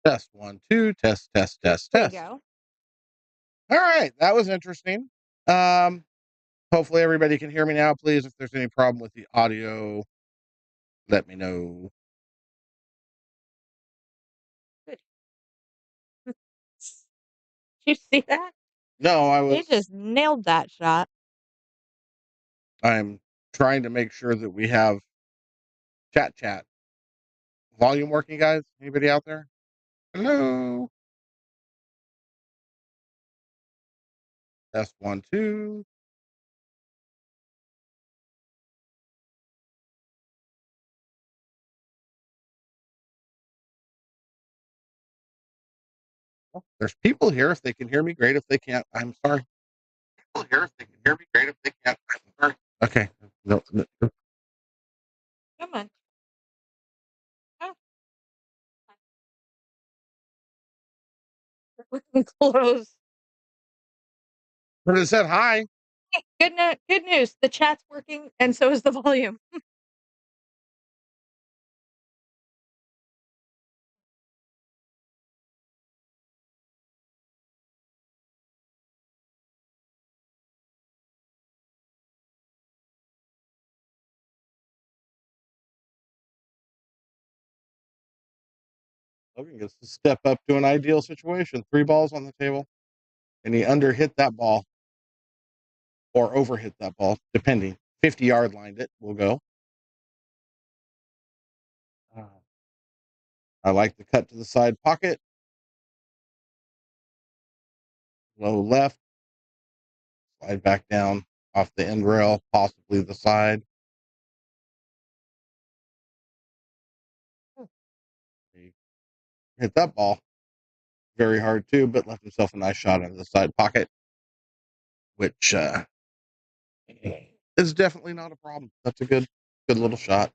Test 1, 2, test, test, test, There you test. go. All right, that was interesting. Hopefully everybody can hear me now. Please, if there's any problem with the audio, let me know. Good. Did you see that? No, He just nailed that shot. I'm trying to make sure that we have chat volume working, guys. Anybody out there? Hello. Test 1, 2. Oh, there's people here. If they can hear me, great. If they can't, I'm sorry. People here. If they can hear me, great. If they can't, I'm sorry. Okay. No. Come on. Oh. We're close. But it said hi. Hey, good news. The chat's working, and so is the volume. Logan gets to step up to an ideal situation. 3 balls on the table, and he under hit that ball or over hit that ball, depending. 50-yard lined it. We'll go. I like the cut to the side pocket. Low left. Slide back down off the end rail, possibly the side. He hit that ball very hard too, but left himself a nice shot into the side pocket, which is definitely not a problem. That's a good little shot.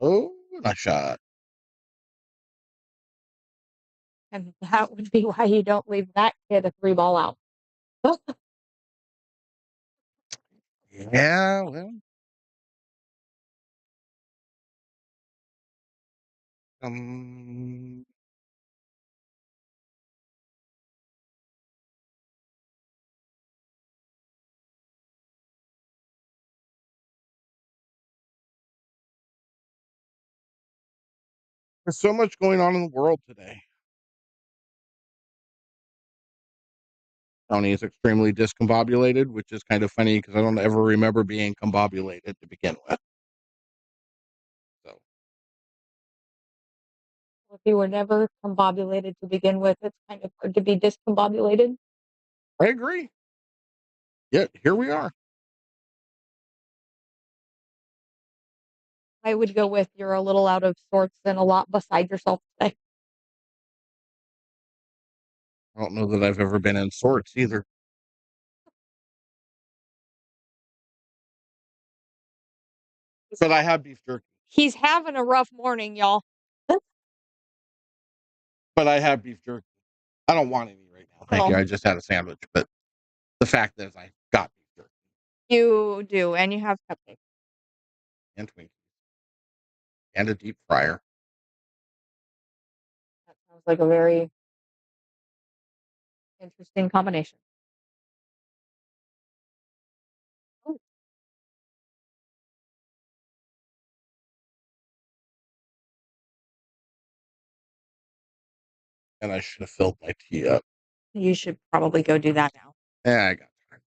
Oh, nice shot. And that would be why you don't leave that kid a 3-ball out. Yeah, well. There's so much going on in the world today. Tony is extremely discombobulated, which is kind of funny because I don't ever remember being combobulated to begin with. So If you were never combobulated to begin with, it's kind of hard to be discombobulated. I agree. Yet here we are. I would go with you're a little out of sorts and a lot beside yourself today. I don't know that I've ever been in sorts either. But I have beef jerky. He's having a rough morning, y'all. But I have beef jerky. I don't want any right now. Thank you. Oh. I just had a sandwich. But the fact is, I got beef jerky You do, and you have cupcakes. and Twinkies and a deep fryer. That sounds like a very interesting combination. Ooh. And I should have filled my tea up. You should probably go do that now. Yeah, I got time.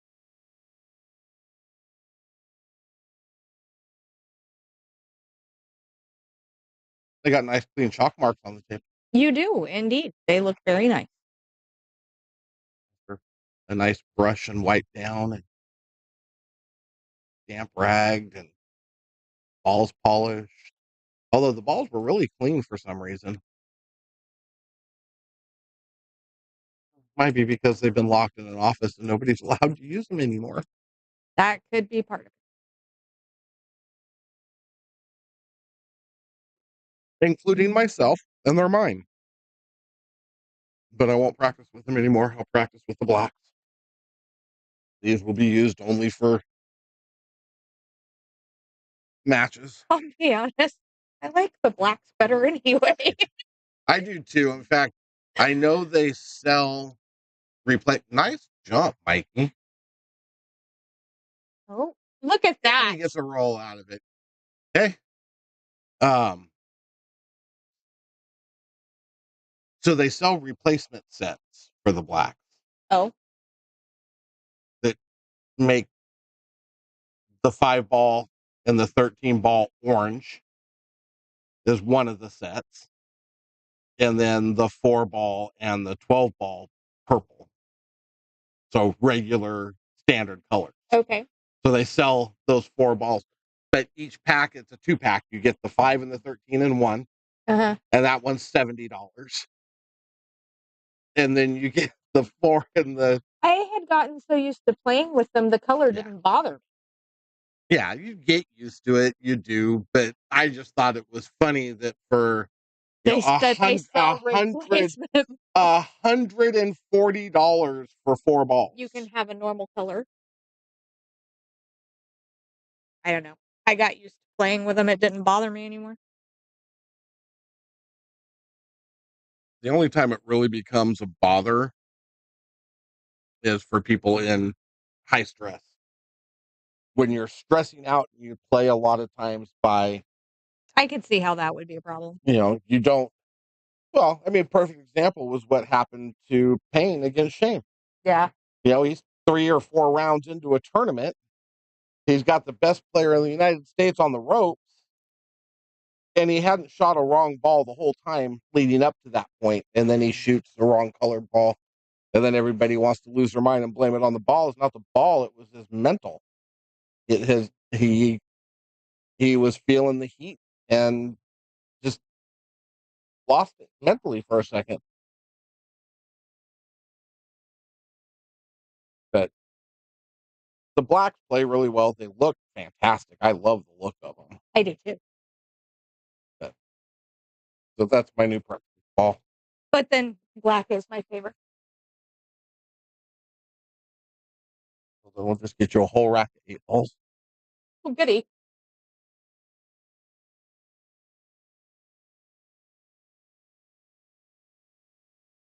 They got nice clean chalk marks on the table. You do, indeed. They look very nice. A nice brush and wipe down and damp ragged and balls polished. Although the balls were really clean for some reason. Might be because they've been locked in an office and nobody's allowed to use them anymore. That could be part of it. Including myself, and they're mine. But I won't practice with them anymore. I'll practice with the blacks. These will be used only for matches. I'll be honest. I like the blacks better anyway. I do too. In fact, I know they sell replay. Nice jump, Mikey. Oh, look at And that. he gets a roll out of it. Okay. Um. So they sell replacement sets for the blacks Oh, that make the 5-ball and the 13-ball orange is one of the sets, and then the 4-ball and the 12-ball purple. So regular standard colors. okay. So they sell those 4 balls, but each pack, it's a 2-pack. You get the 5 and the 13 in one, Uh-huh. and that one's $70. And then you get the 4 and the I had gotten so used to playing with them, the color didn't bother me. yeah, you get used to it, you do. But I just thought it was funny that for They said they sell $140 replacement. for 4 balls. You can have a normal color. I don't know. I got used to playing with them. It didn't bother me anymore. The only time it really becomes a bother is for people in high stress. When you're stressing out and you play a lot of times by, I could see how that would be a problem. you don't. Well, I mean, a perfect example was what happened to Payne against Shane. Yeah. He's 3 or 4 rounds into a tournament. He's got the best player in the United States on the ropes, and he hadn't shot a wrong ball the whole time leading up to that point. And then he shoots the wrong colored ball, and then everybody wants to lose their mind and blame it on the ball. It's not the ball; it was his mental. He was feeling the heat and just lost it mentally for a second. But the blacks play really well. They look fantastic. I love the look of them. I do too. So that's my new preference ball. But then black is my favorite. So then we'll just get you a whole rack of 8 balls. Oh, goody.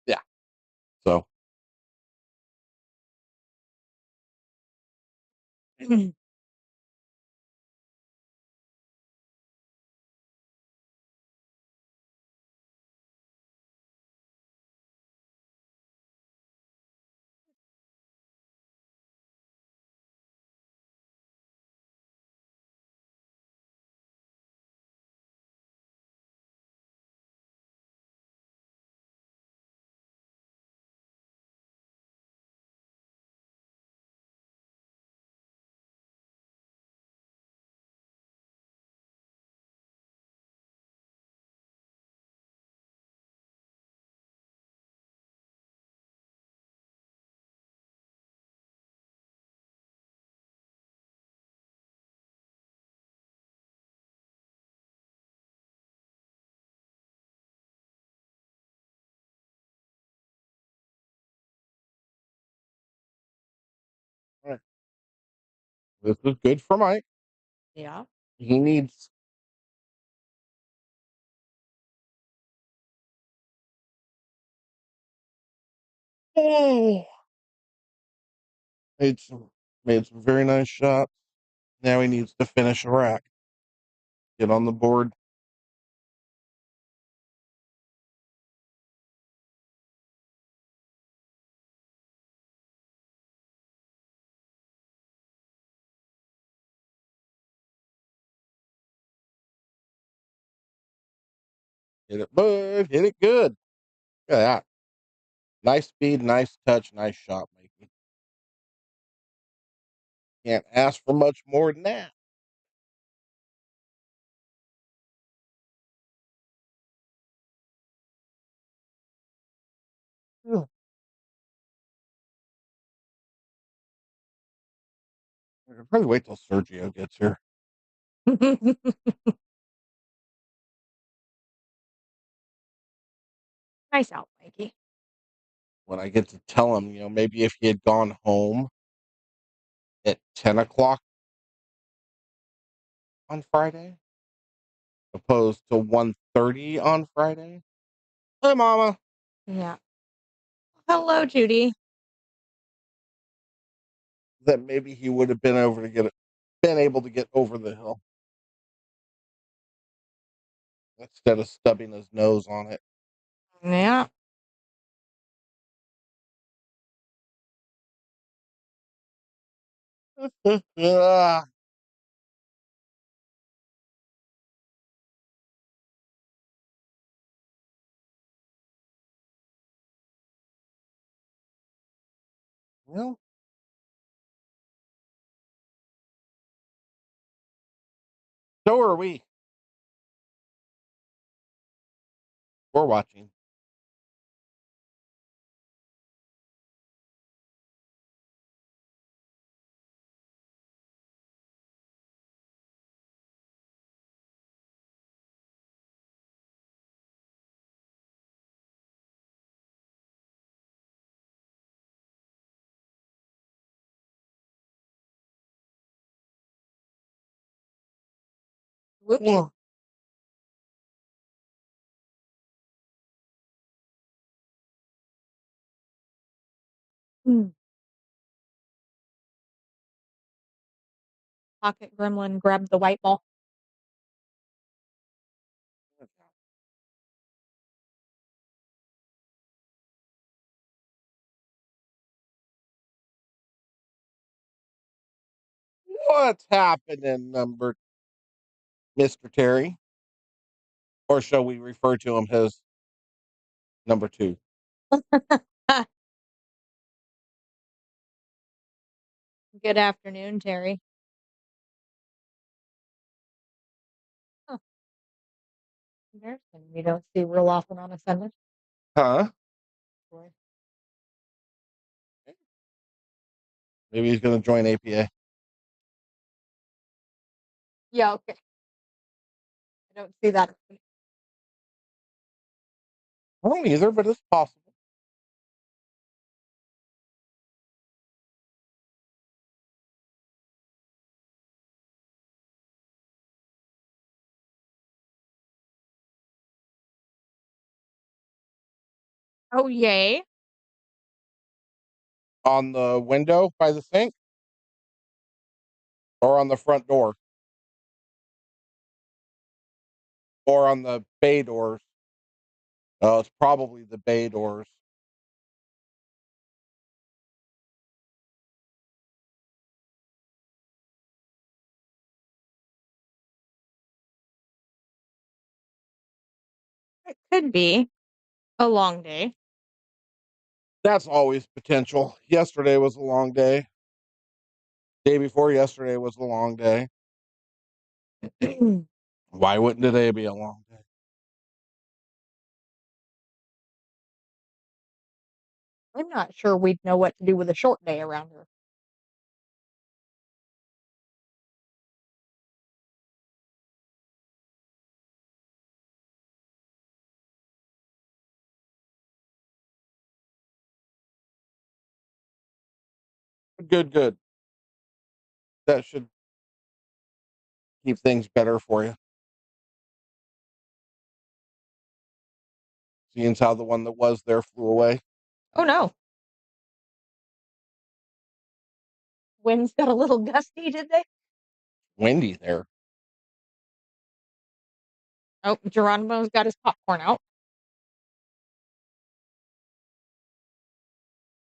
Yeah. So all right. This is good for Mike. Yeah. He needs oh made some very nice shots. Now he needs to finish a rack. Get on the board. Hit it, bud. Hit it good. Look at that. Nice speed, nice touch, nice shot making. Can't ask for much more than that. Ugh. I'll probably wait till Sergio gets here. Nice out, Mikey. When I get to tell him, maybe if he had gone home at 10 o'clock on Friday, opposed to 1:30 on Friday. Hey, Mama. Yeah. Hello, Judy. That maybe he would have been able to get over the hill instead of stubbing his nose on it. Yeah. Ah, well, so are we. We're watching. Whoops. Well, Hmm. Pocket gremlin grabbed the white ball. what's happening, Mr. Terry? Or shall we refer to him as number 2? Good afternoon, Terry. Huh. Embarrassing. We don't see real often on a Sunday. Huh? Boy. Maybe he's going to join APA. Yeah, okay. I don't see that. I don't either, but it's possible. Oh, yay. On the window by the sink or on the front door or on the bay doors. Oh, it's probably the bay doors. It could be a long day. That's always potential. Yesterday was a long day. Day before yesterday was a long day. I'm Why wouldn't today be a long day? not sure we'd know what to do with a short day around here. Good, good. That should keep things better for you. Seeing as how the one that was there flew away. Oh, no. Winds got a little gusty, did they? Windy there. Oh, Geronimo's got his popcorn out.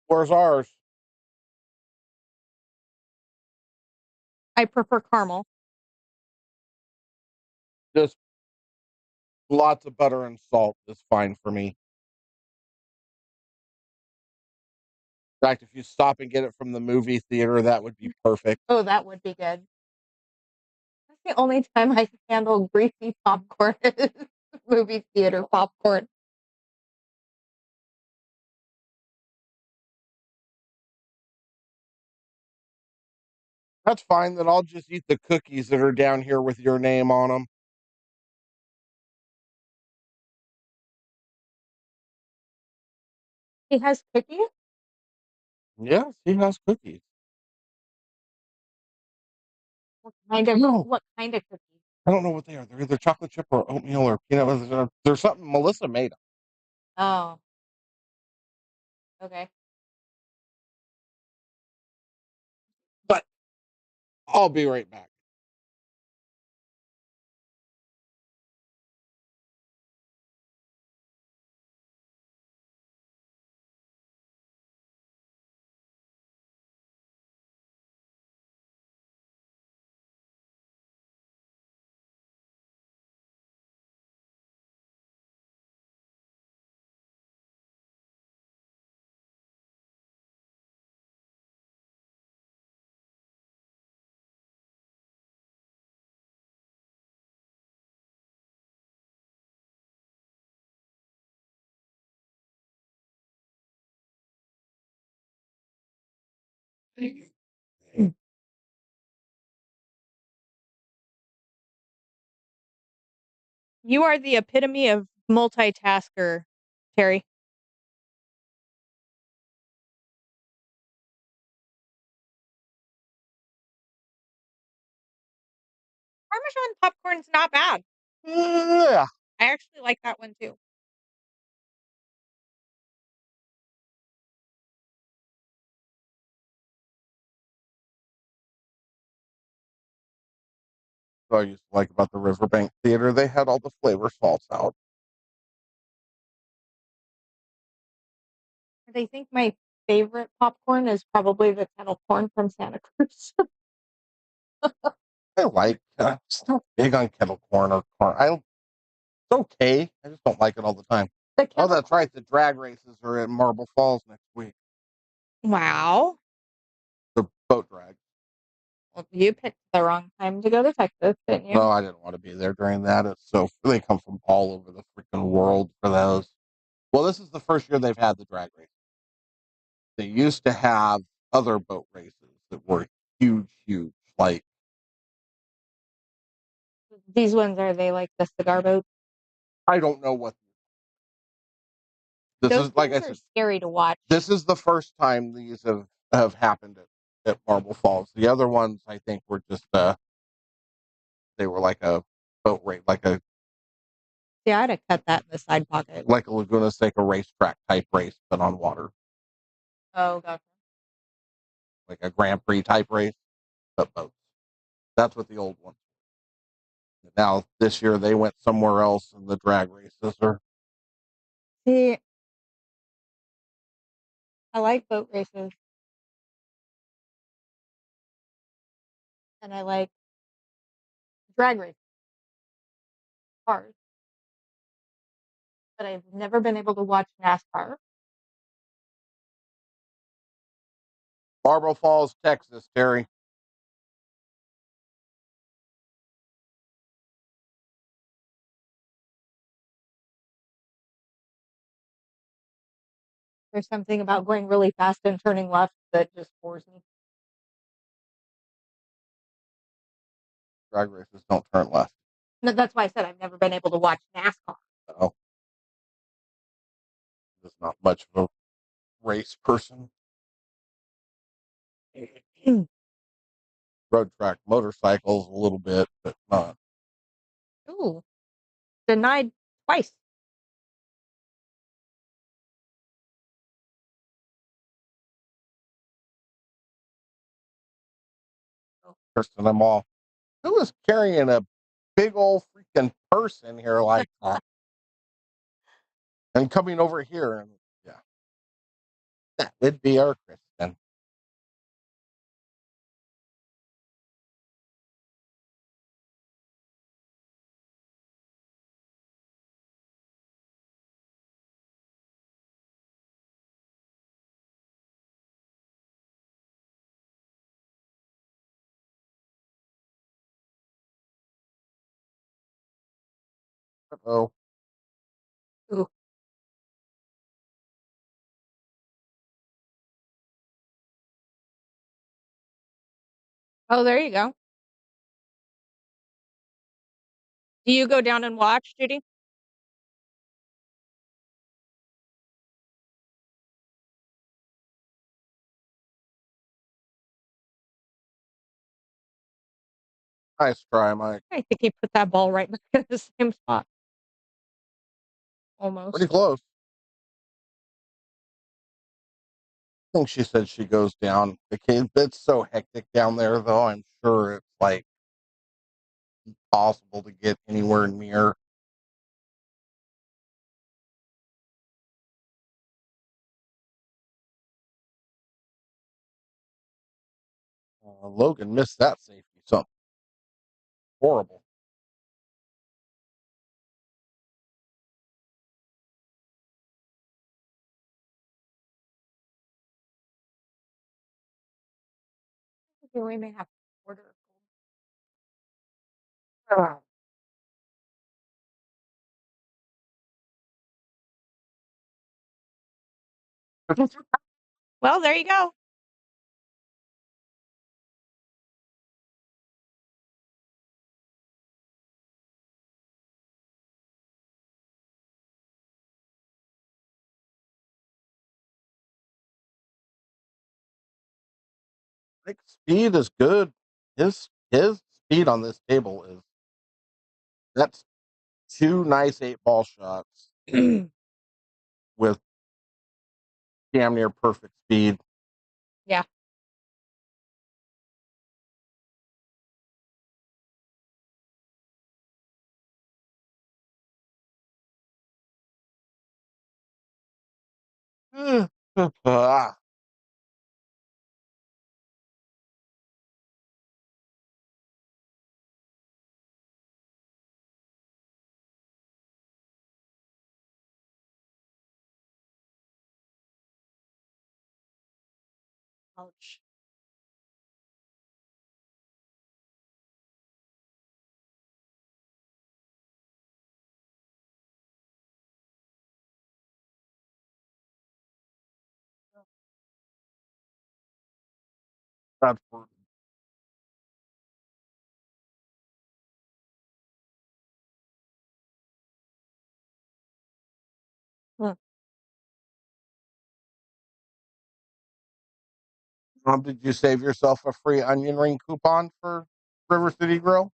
Where's ours? I prefer caramel. Just lots of butter and salt is fine for me. In fact, if you stop and get it from the movie theater, that would be perfect. Oh, that would be good. That's the only time I can handle greasy popcorn is movie theater popcorn. That's fine. Then I'll just eat the cookies that are down here with your name on them. He has cookies? Yes, he has cookies. What kind of No, what kind of cookies? I don't know what they are. They're either chocolate chip or oatmeal or peanut butter. There's something Melissa made them. Oh, okay. But I'll be right back. You are the epitome of multitasker, Terry. Parmesan popcorn's not bad. Yeah. I actually like that one too. So I used to like about the Riverbank Theater. They had all the flavor salts out. And I think my favorite popcorn is probably the kettle corn from Santa Cruz. I like. I'm just not big on kettle corn or corn. It's okay. I just don't like it all the time. The Oh, kettle that's right. The drag races are at Marble Falls next week. Wow. The boat drag. Well, you picked the wrong time to go to Texas, didn't you? No, I didn't want to be there during that. It's so they come from all over the freaking world for those. Well, this is the first year they've had the drag race. They used to have other boat races that were huge, huge. Like These ones are they like the cigar boats? I don't know what this Those is. Like I things are said, scary to watch. this is the first time these have happened at Marble Falls. The other ones, I think, were just they were like a boat race, Yeah, I'd have cut that in the side pocket. like a Laguna Seca racetrack type race, but on water, Oh, gotcha. like a Grand Prix type race, but boats. That's what the old ones. Now this year they went somewhere else, and the drag races are. See, I like boat races and I like drag race cars, but I've never been able to watch NASCAR. Marble Falls, Texas, Terry. There's something about going really fast and turning left that just bores me. Drag races don't turn left. No, that's why I said I've never been able to watch NASCAR. No, just not much of a race person. Road track motorcycles a little bit, but not. Ooh, denied twice. Kristen, I'm all. Who is carrying a big old freaking purse in here like that? And coming over here, and yeah, that would be our Kristen. Oh, Ooh. Oh, there you go. Do you go down and watch, Judy? Nice try, Mike. I think he put that ball right back in the same spot. Pretty Almost. close. I think she said she goes down. It's so hectic down there, though. I'm sure it's like possible to get anywhere near. Logan missed that safety. Something horrible. Okay, we may have to order. Ah. Well, there you go. Like speed is good. His speed on this table is that's two nice 8-ball shots with damn near perfect speed. Yeah. Ah, Ouch. that's brutal. Huh. Did you save yourself a free onion ring coupon for River City Grill?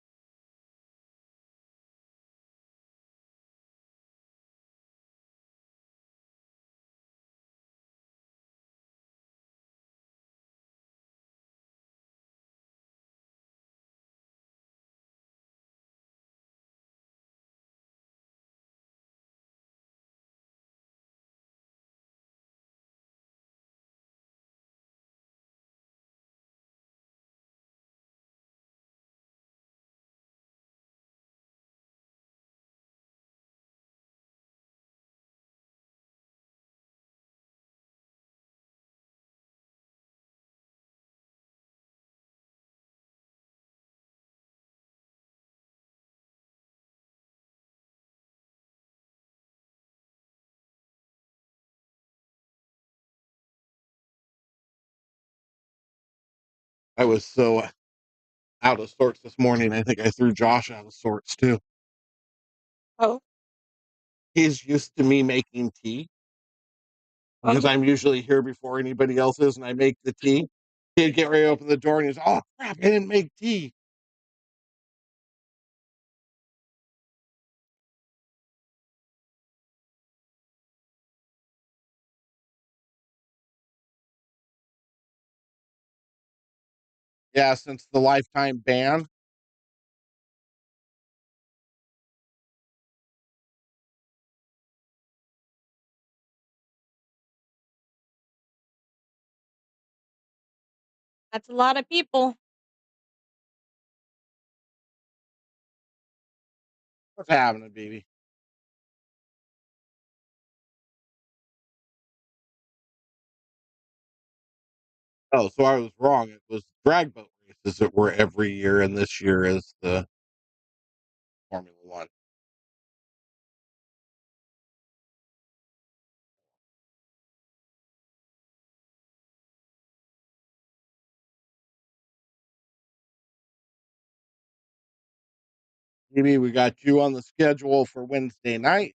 I was so out of sorts this morning. I think I threw Josh out of sorts too. Oh. He's used to me making tea because Oh. I'm usually here before anybody else is, and I make the tea. He'd get ready to open the door, and he's, "Oh crap! I didn't make tea." Yeah, since the lifetime ban. That's a lot of people. What's happening, baby? Oh, so I was wrong. It was drag boat races that were every year, and this year is the Formula One. Maybe we got you on the schedule for Wednesday night.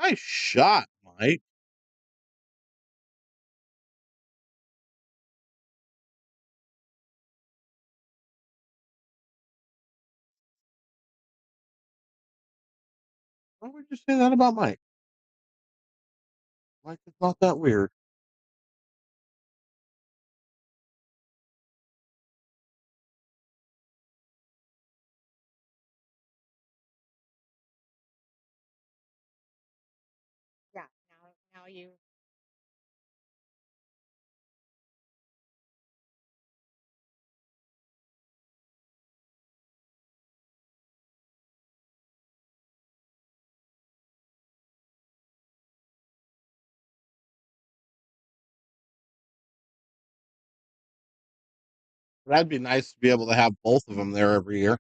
Nice shot, Mike. Why would you say that about Mike? Mike is not that weird. Yeah. Now you. That'd be nice to be able to have both of them there every year.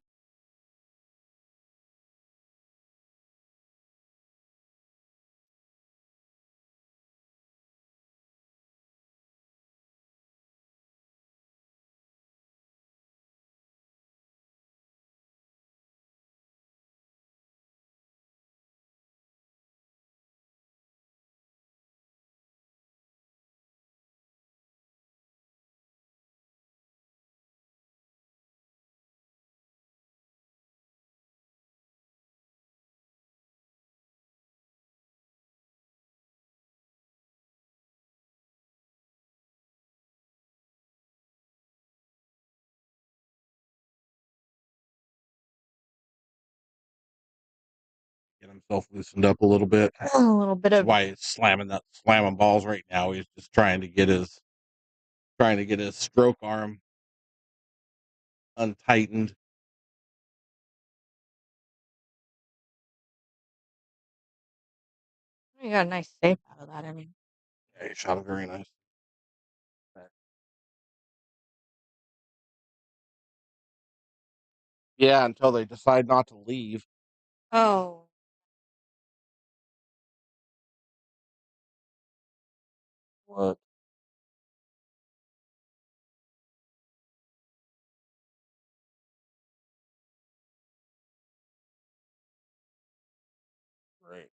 Get himself loosened up a little bit. A little bit That's of. why he's slamming balls right now. He's just trying to get his stroke arm untightened. You got a nice shape out of that. I mean. Yeah, he shot it very nice. Yeah, until they decide not to leave. Oh. What? Great.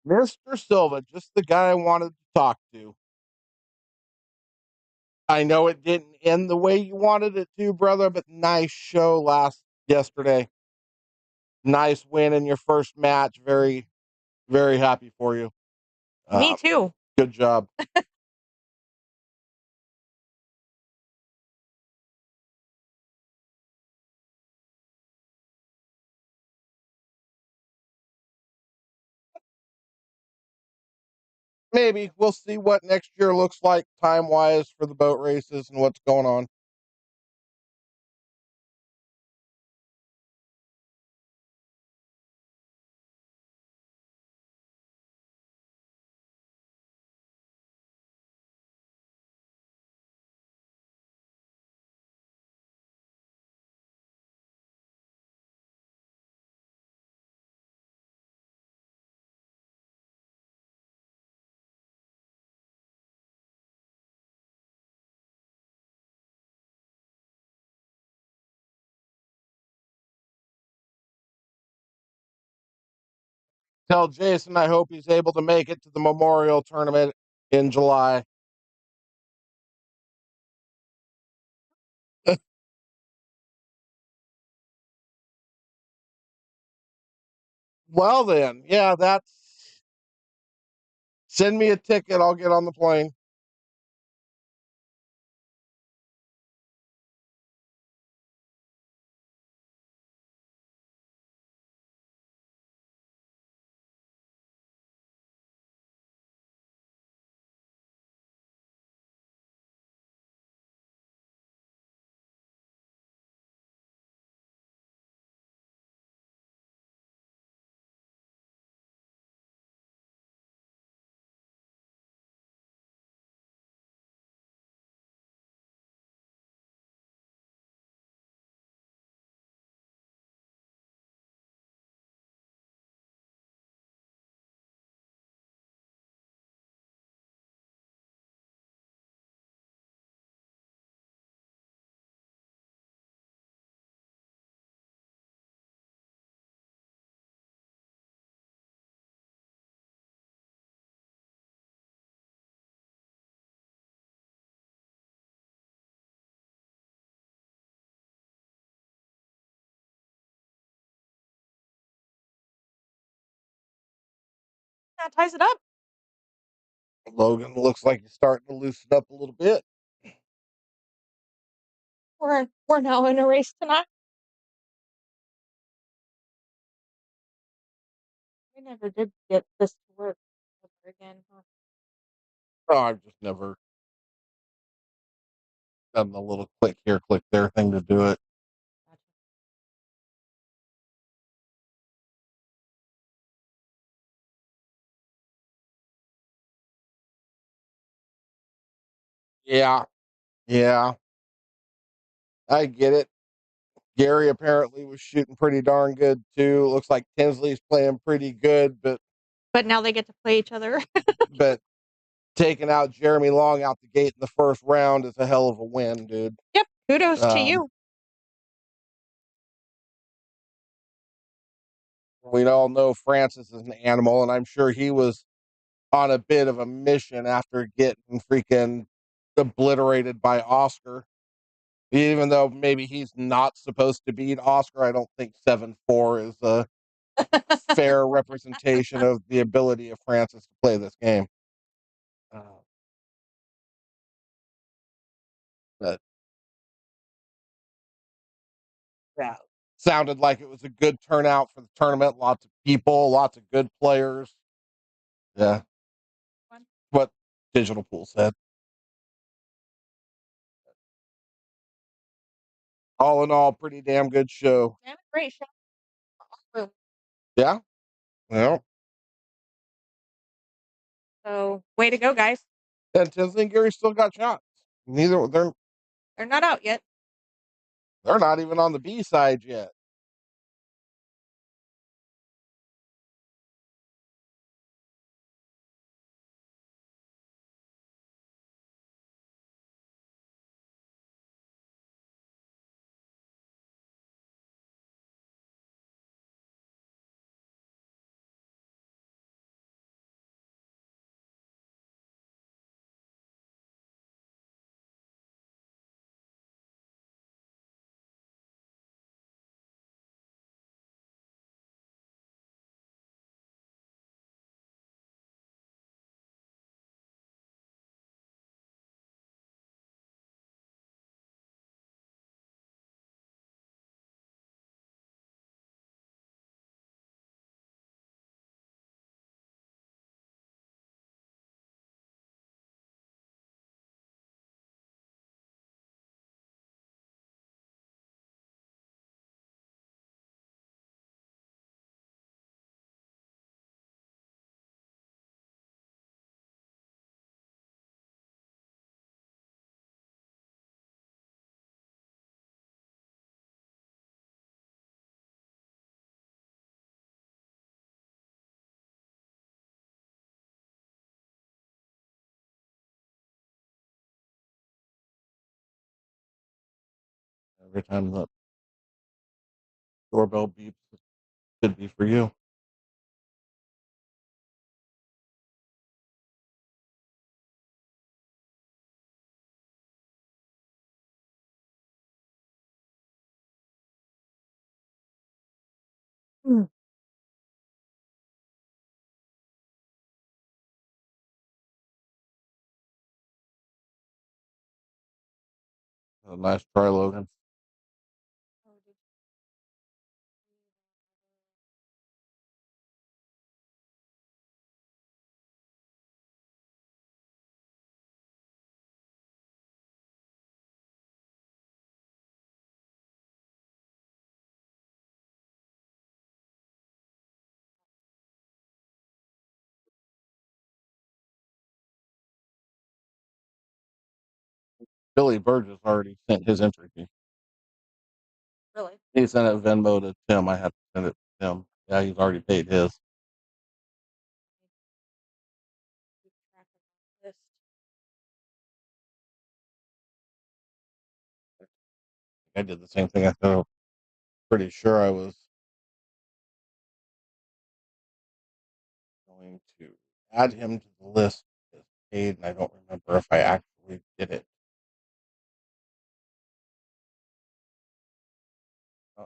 Mr. Silva, just the guy I wanted to talk to. I know it didn't end the way you wanted it to, brother, but nice show yesterday. Nice win in your first match. Very, very happy for you. Me too. Good job. Maybe we'll see what next year looks like time wise for the boat races and what's going on. Tell Jason I hope he's able to make it to the Memorial Tournament in July. Well, then, yeah, that's. Send me a ticket. I'll get on the plane. That ties it up. Logan looks like he's starting to loosen up a little bit. We're now in a race tonight. We never did get this to work ever again, huh? Oh, I've just never done the little click here, click there thing to do it. Gotcha. Yeah, yeah, I get it. Gary apparently was shooting pretty darn good too. Looks like Tinsley's playing pretty good, But now they get to play each other. but taking out Jeremy Long out the gate in the first round is a hell of a win, dude. Yep. Kudos to Um, you. we all know Francis is an animal, and I'm sure he was on a bit of a mission after getting freaking obliterated by Oscar. Even though maybe he's not supposed to beat Oscar, I don't think 7-4 is a fair representation of the ability of Francis to play this game. Uh, but yeah, sounded like it was a good turnout for the tournament. Lots of people, lots of good players. Yeah, what Digital Pool said. All in all, pretty damn good show. Damn it, great show. Yeah, well, So way to go, guys. and Tinsley and Gary still got shots. Neither They're not out yet. they're not even on the B side yet. Every time the doorbell beeps, it should be for you. Nice try, Logan. Oh, did you see that Billy Burgess already sent his entry fee. really? He sent it Venmo to Tim. I had to send it to Tim. Yeah, he's already paid his. Keep track of that list. I did the same thing. I felt pretty sure I was going to add him to the list as paid, and I don't remember if I actually did it. Uh,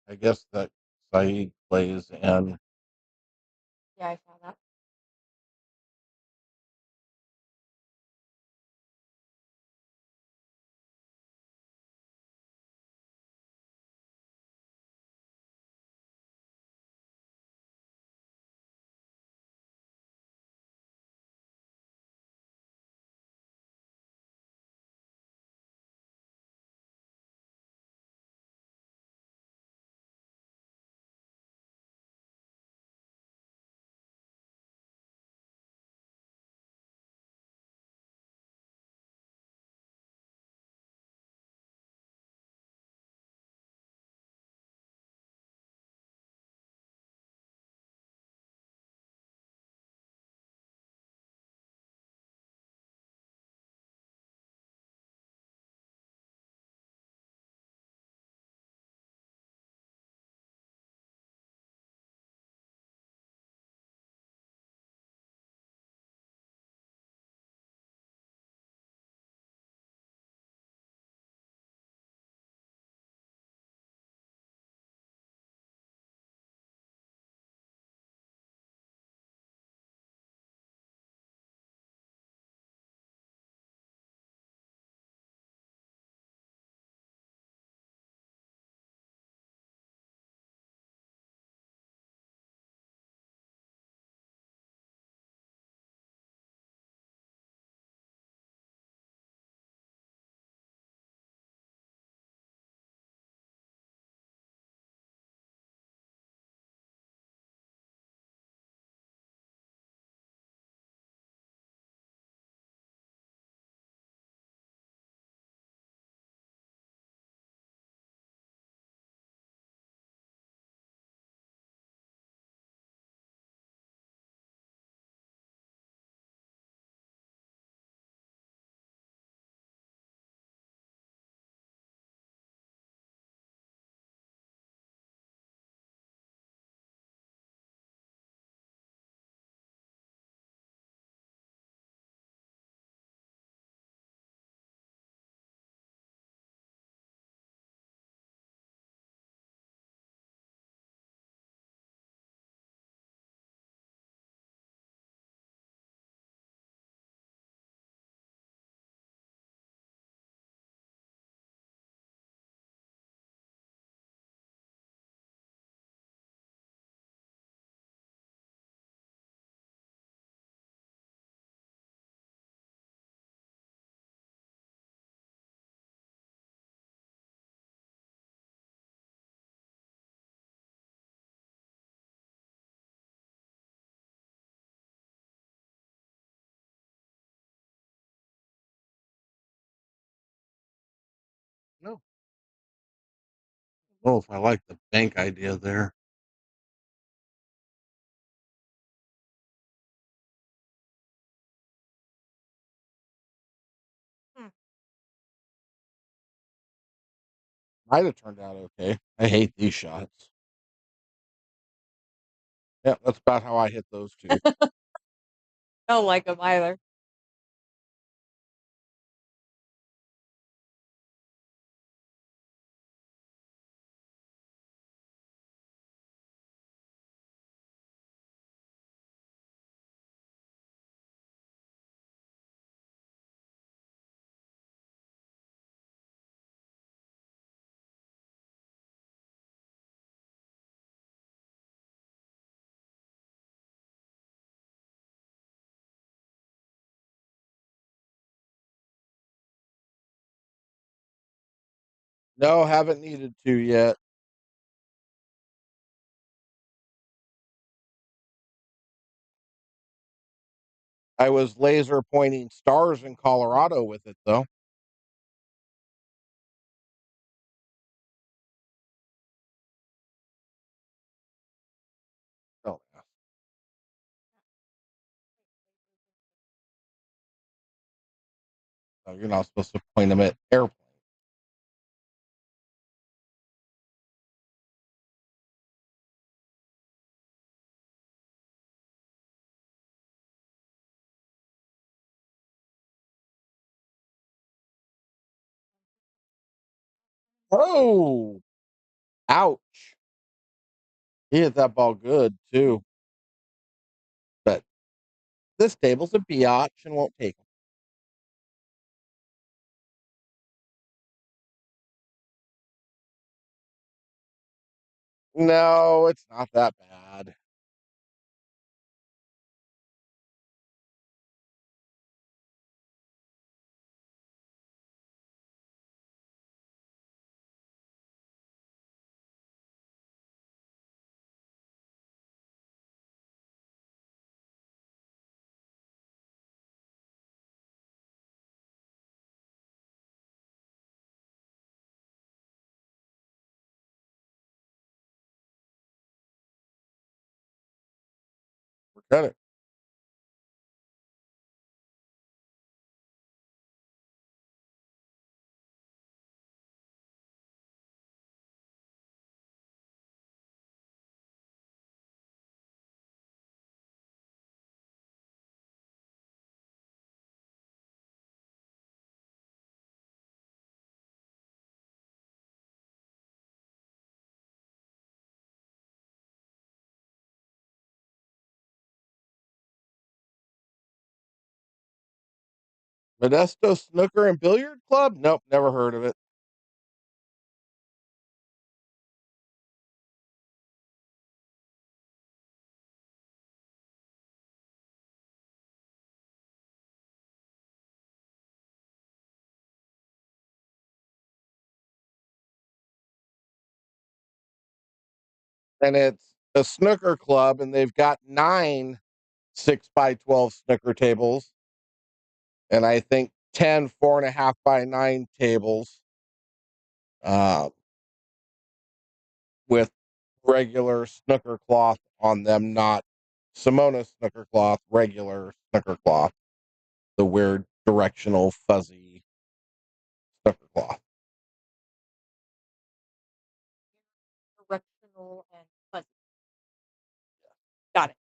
I guess that Saeed plays in. Yeah, I saw that. Oh, if I like the bank idea there. Hmm. Might have turned out okay. I hate these shots. Yeah, that's about how I hit those two. Don't like them either. No, haven't needed to yet. I was laser pointing stars in Colorado with it though. Oh, yeah. No, you're not supposed to point them at airplanes. Oh, ouch. He hit that ball good too. But this table's a biatch and won't take him. No, it's not that bad. Forget it. Modesto Snooker and Billiard Club? Nope, never heard of it. And it's a snooker club, and they've got 9 6x12 snooker tables, and I think 10 4.5x9 tables uh, with regular snooker cloth on them, not Simona snooker cloth, regular snooker cloth, the weird directional fuzzy snooker cloth. Directional and fuzzy. Got it.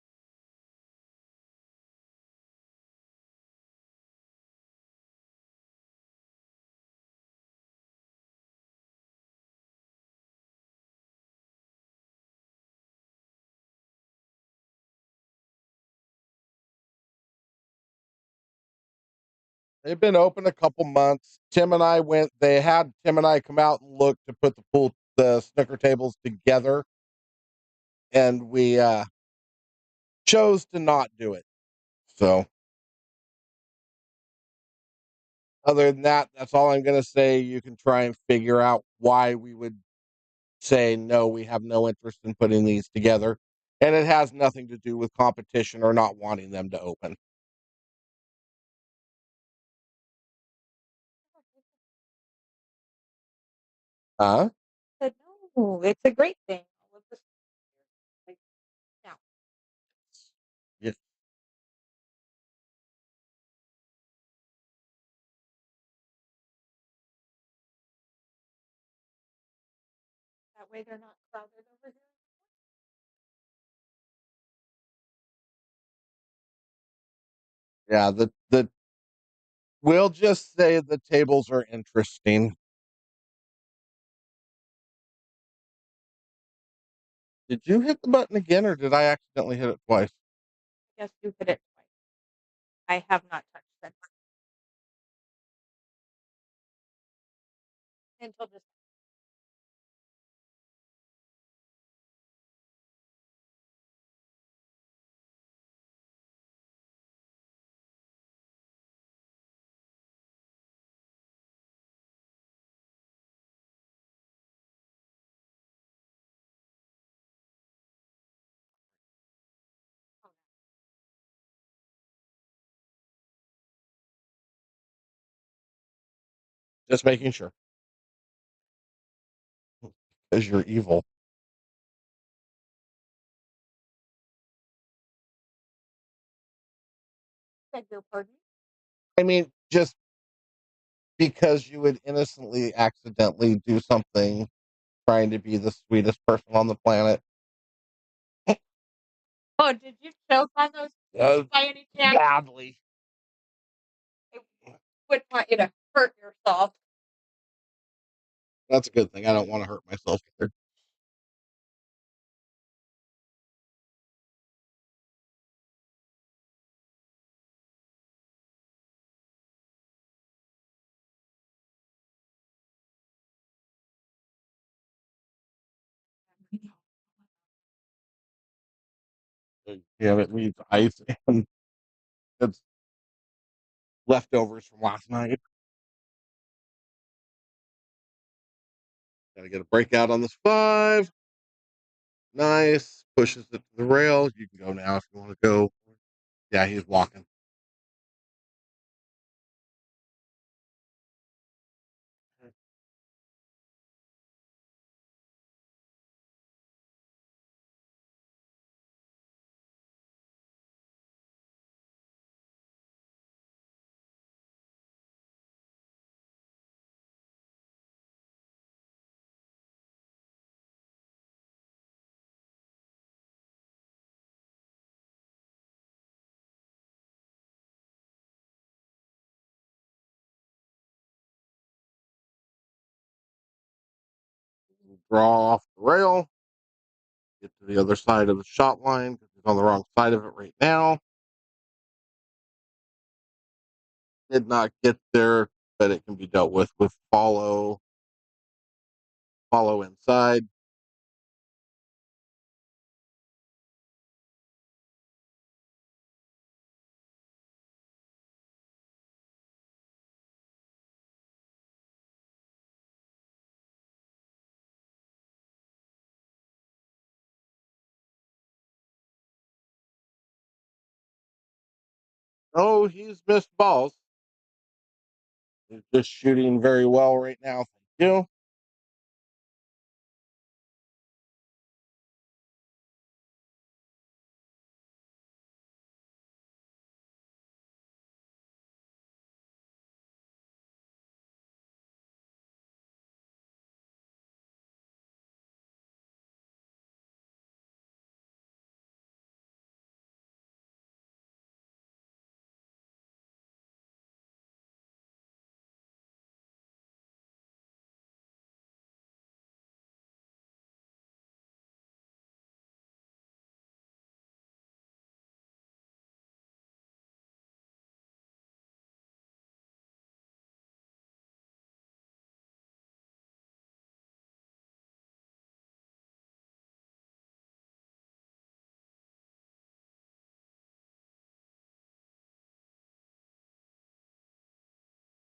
They've been open a couple months. Tim and I went. They had Tim and I come out and look to put the snooker tables together, and we chose to not do it. So, other than that, that's all I'm going to say. You can try and figure out why we would say no. We have no interest in putting these together, and it has nothing to do with competition or not wanting them to open. Huh? Said, Ooh, it's a great thing. All of this, like, now, Yeah. that way they're not crowded over here. Yeah, the we'll just say the tables are interesting. Did you hit the button again, or did I accidentally hit it twice? I guess you hit it twice. I have not touched that until just now. Just making sure, because you're evil. Beg your pardon? I mean, just because you would innocently, accidentally do something, trying to be the sweetest person on the planet. Oh, did you choke on those by any chance? Badly. I wouldn't want you to hurt yourself. That's a good thing. I don't want to hurt myself either. Yeah, it needs ice and it's leftovers from last night. Gotta get a breakout on this 5. Nice. Pushes it to the rail. You can go now if you want to go. Yeah, he's walking. Draw off the rail. Get to the other side of the shot line because he's on the wrong side of it right now. Did not get there, but it can be dealt with follow inside. Oh, he's missed balls. He's just shooting very well right now. Thank you.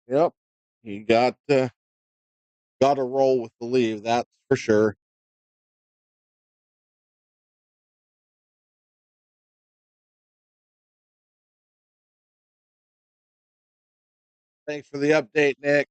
Yep. He got a roll with the leave, that's for sure. Thanks for the update, Nick.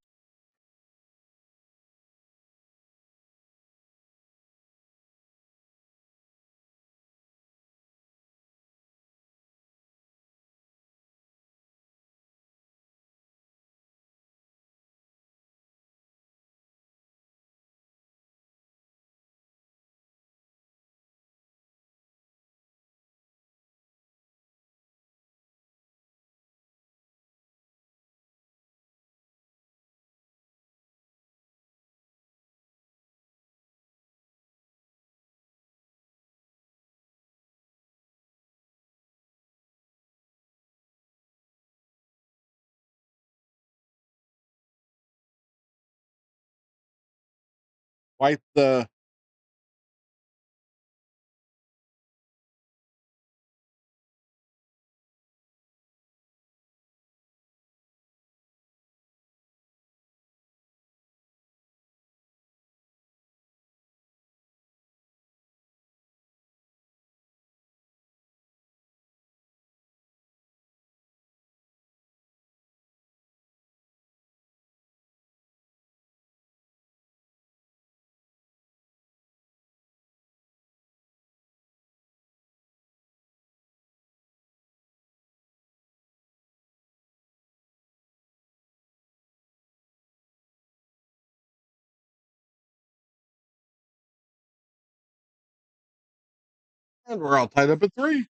quite the and we're all tied up at 3.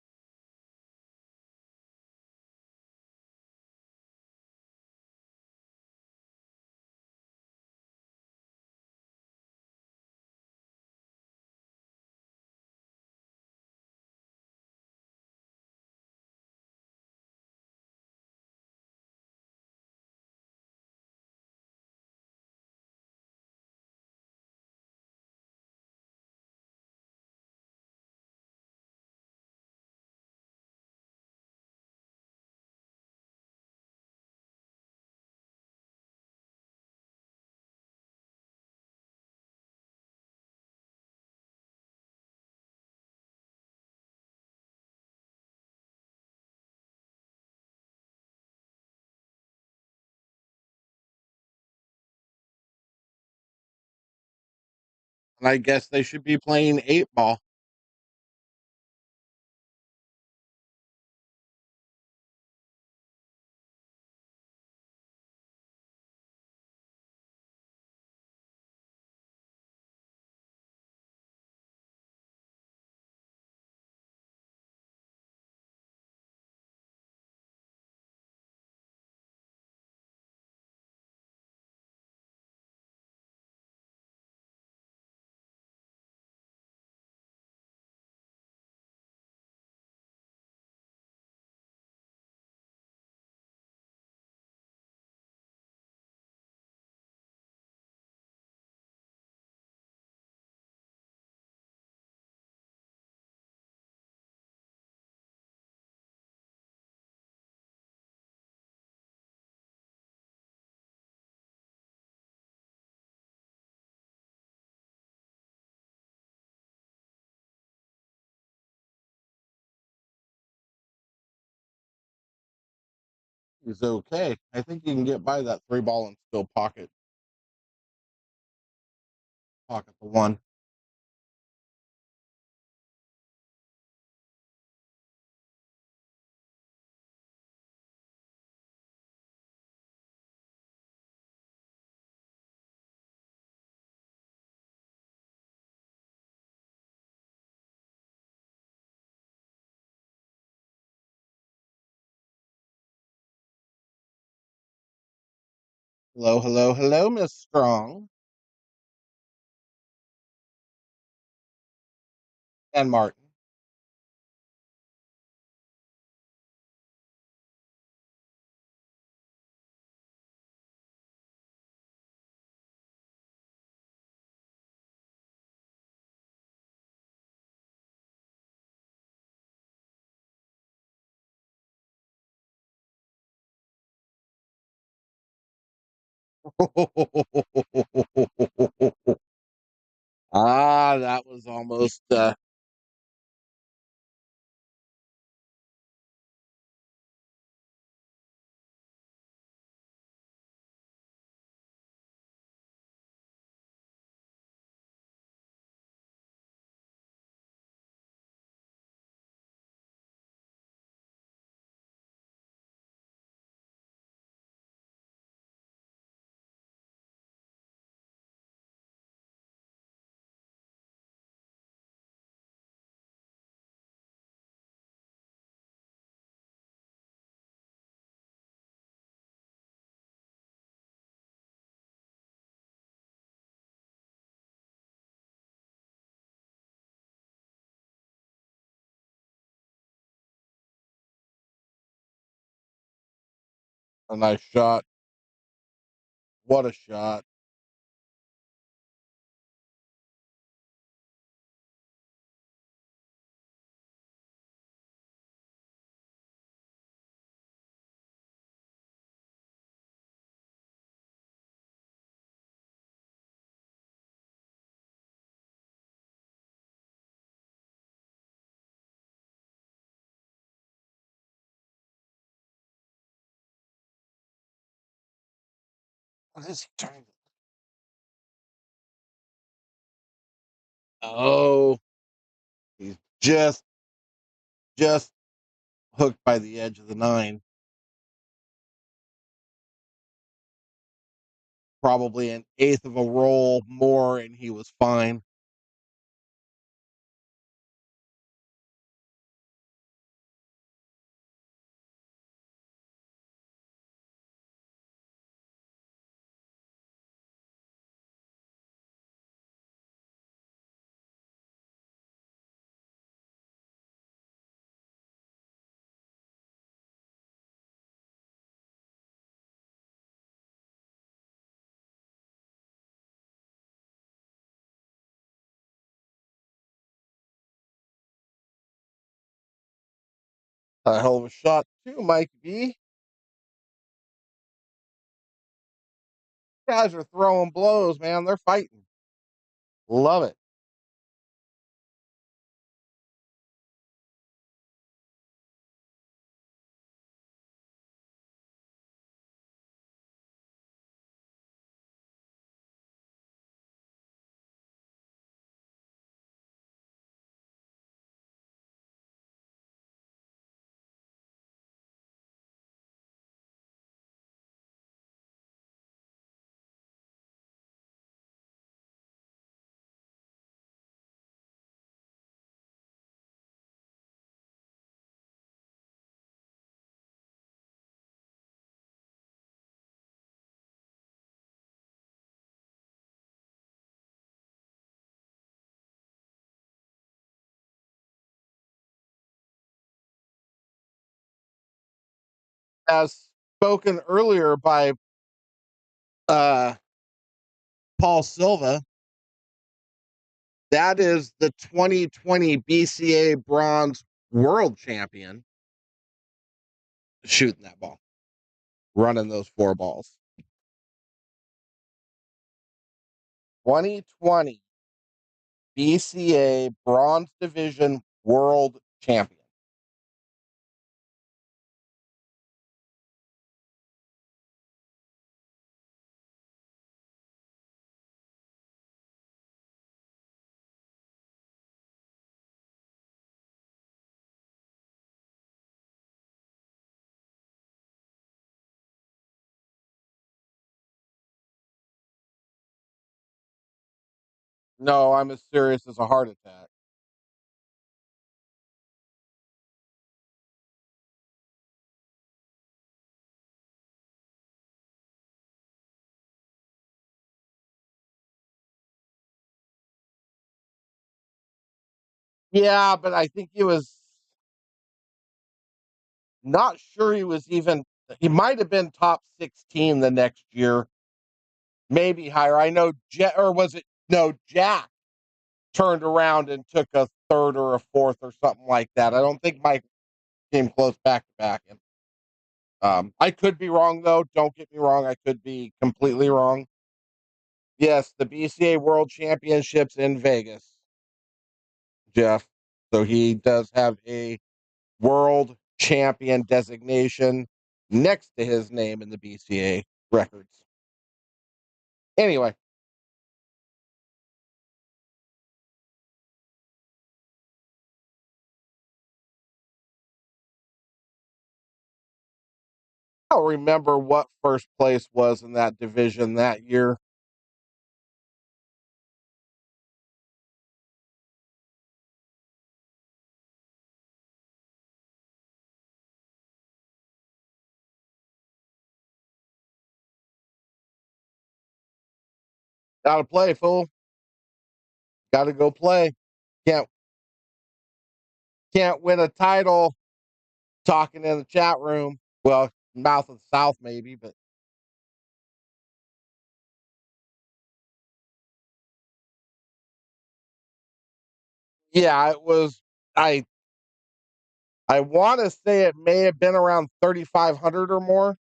And I guess they should be playing 8 ball. Is okay. I think you can get by that 3 ball and still pocket the 1. Hello, hello, hello, Miss Strong and Martin. Ah, that was almost a nice shot. What a shot. What is he trying to? Oh, he's just hooked by the edge of the 9. Probably an eighth of a roll more, and he was fine. A hell of a shot too, Mike B. Guys are throwing blows, man. They're fighting. Love it. As spoken earlier by uh, Paul Silva, that is the 2020 BCA bronze world champion shooting that ball, running those 4 balls. 2020 BCA bronze division world champion. No, I'm as serious as a heart attack. Yeah, but I think he was not sure he was even, he might have been top 16 the next year, maybe higher. I know or was it, no, Jack turned around and took a third or a fourth or something like that. I don't think Mike came close back to back. And I could be wrong though. Don't get me wrong. I could be completely wrong. Yes, the BCA World Championships in Vegas, Jeff. So he does have a world champion designation next to his name in the BCA records. Anyway, I don't remember what first place was in that division that year. Gotta play, fool. Gotta go play. Can't can't win a title talking in the chat room. Well, mouth of the South maybe, but yeah, it was. I want to say it may have been around 3,500 or more.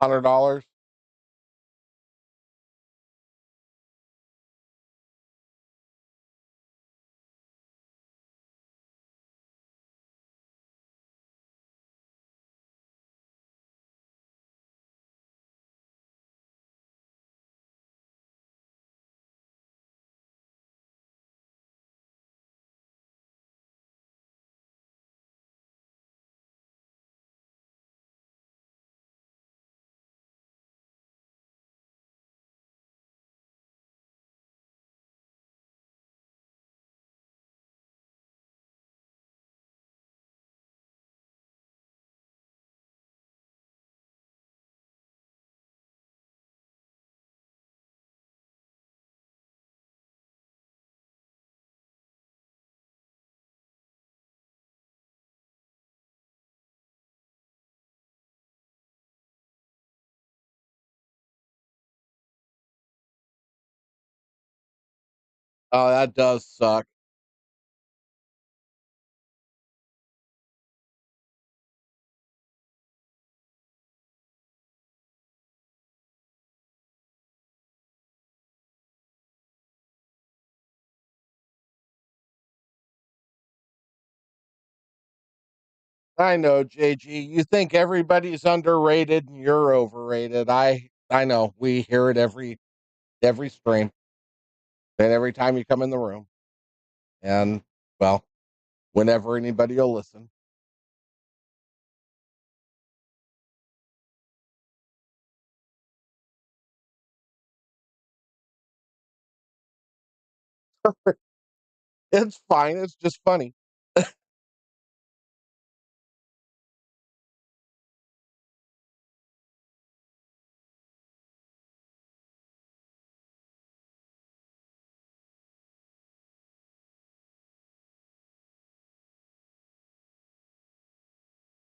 $100. Oh, that does suck. I know, JG. You think everybody's underrated and you're overrated. I know. We hear it every stream and every time you come in the room. And well, whenever anybody will listen. It's fine. It's just funny.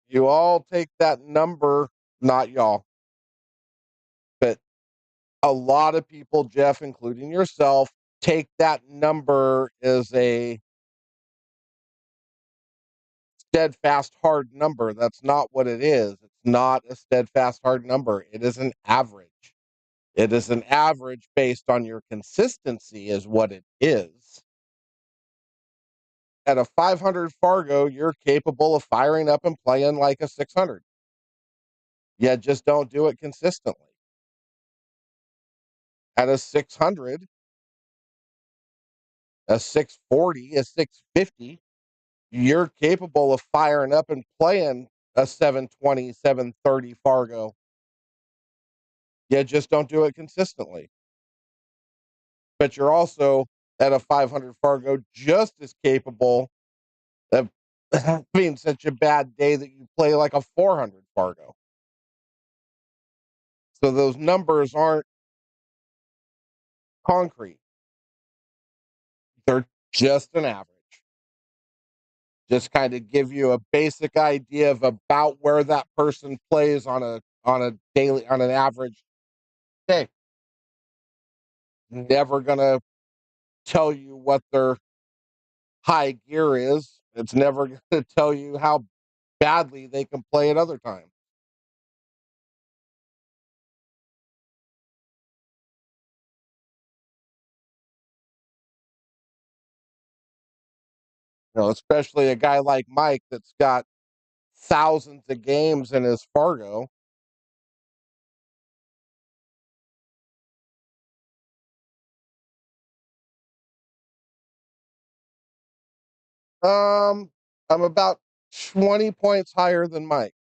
You all take that number, not y'all, but a lot of people, Jeff, including yourself, take that number as a steadfast hard number. That's not what it is. It's not a steadfast hard number. It is an average. It is an average based on your consistency, is what it is. At a 500 Fargo, you're capable of firing up and playing like a 600. You just don't do it consistently. At a 600, a 640, a 650, you're capable of firing up and playing a 720, 730 Fargo. You just don't do it consistently. But you're also at a 500 Fargo just as capable of having such a bad day that you play like a 400 Fargo. So those numbers aren't concrete. They're just an average. Just kind of give you a basic idea of about where that person plays on a daily on an average day. Never gonna tell you what their high gear is. It's never gonna tell you how badly they can play at other times. You know, especially a guy like Mike that's got thousands of games in his Fargo. Um, I'm about 20 points higher than Mike.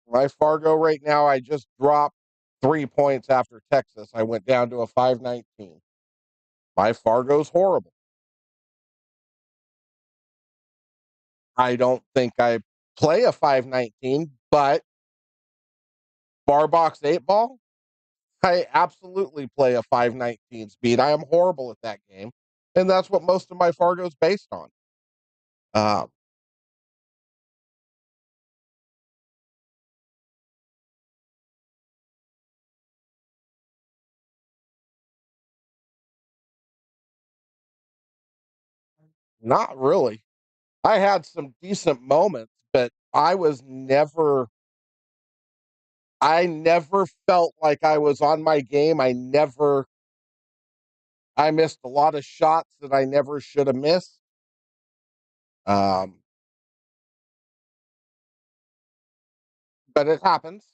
My Fargo right now, I just dropped 3 points after Texas. I went down to a 519. My Fargo's horrible. I don't think I play a 519, but bar box 8 ball, I absolutely play a 519 speed. I am horrible at that game. And that's what most of my Fargo's based on. Um, Not really. I had some decent moments, but I never felt like I was on my game. I missed a lot of shots that I never should have missed. Um, but it happens,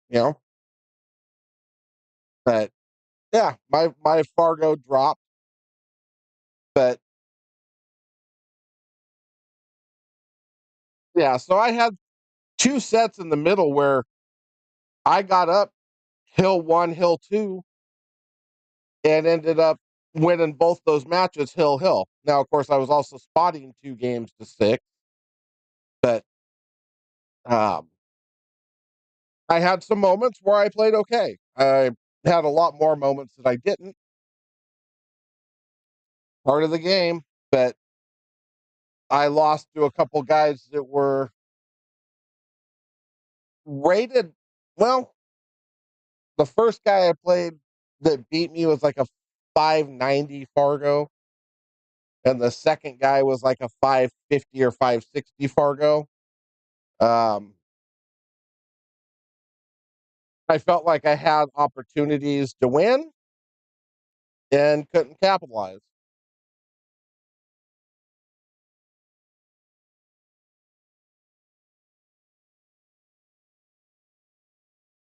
you know. But yeah, my Fargo dropped, but yeah, so I had two sets in the middle where I got up hill one, hill two, and ended up winning both those matches hill hill. Now, of course, I was also spotting 2 games to 6, but um, I had some moments where I played okay. I had a lot more moments that I didn't. Part of the game, but I lost to a couple guys that were rated. Well, the first guy I played that beat me was like a 590 Fargo, and the second guy was like a 550 or 560 Fargo. Um, I felt like I had opportunities to win and couldn't capitalize.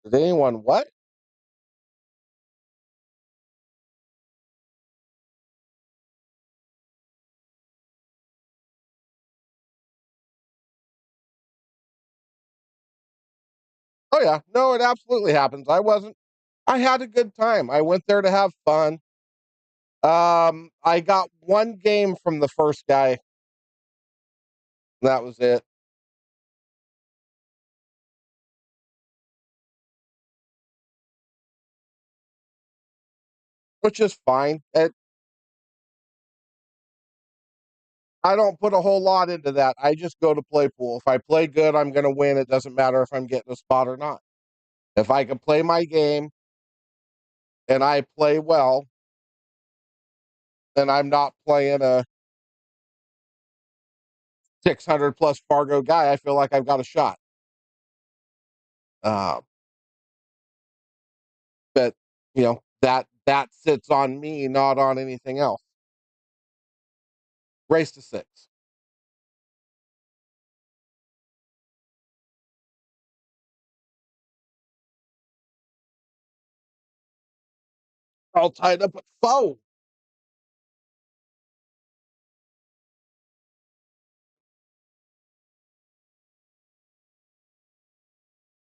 Did anyone what? Oh yeah, no, it absolutely happens. I had a good time. I went there to have fun. I got one game from the first guy. That was it, which is fine. I don't put a whole lot into that. I just go to play pool. If I play good, I'm going to win. It doesn't matter if I'm getting a spot or not. If I can play my game and I play well, and I'm not playing a 600 plus Fargo guy, I feel like I've got a shot. Uh, but that sits on me, not on anything else. Race to 6. All tied up at 4.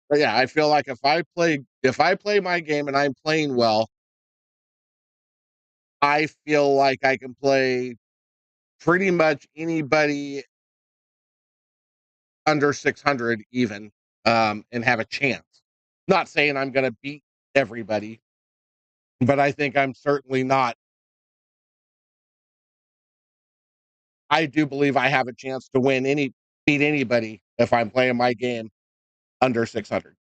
But yeah, I feel like if I play my game and I'm playing well, I feel like I can play pretty much anybody under 600 even, and have a chance. Not saying I'm going to beat everybody, but I think I'm certainly not. I do believe I have a chance to beat anybody if I'm playing my game under 600.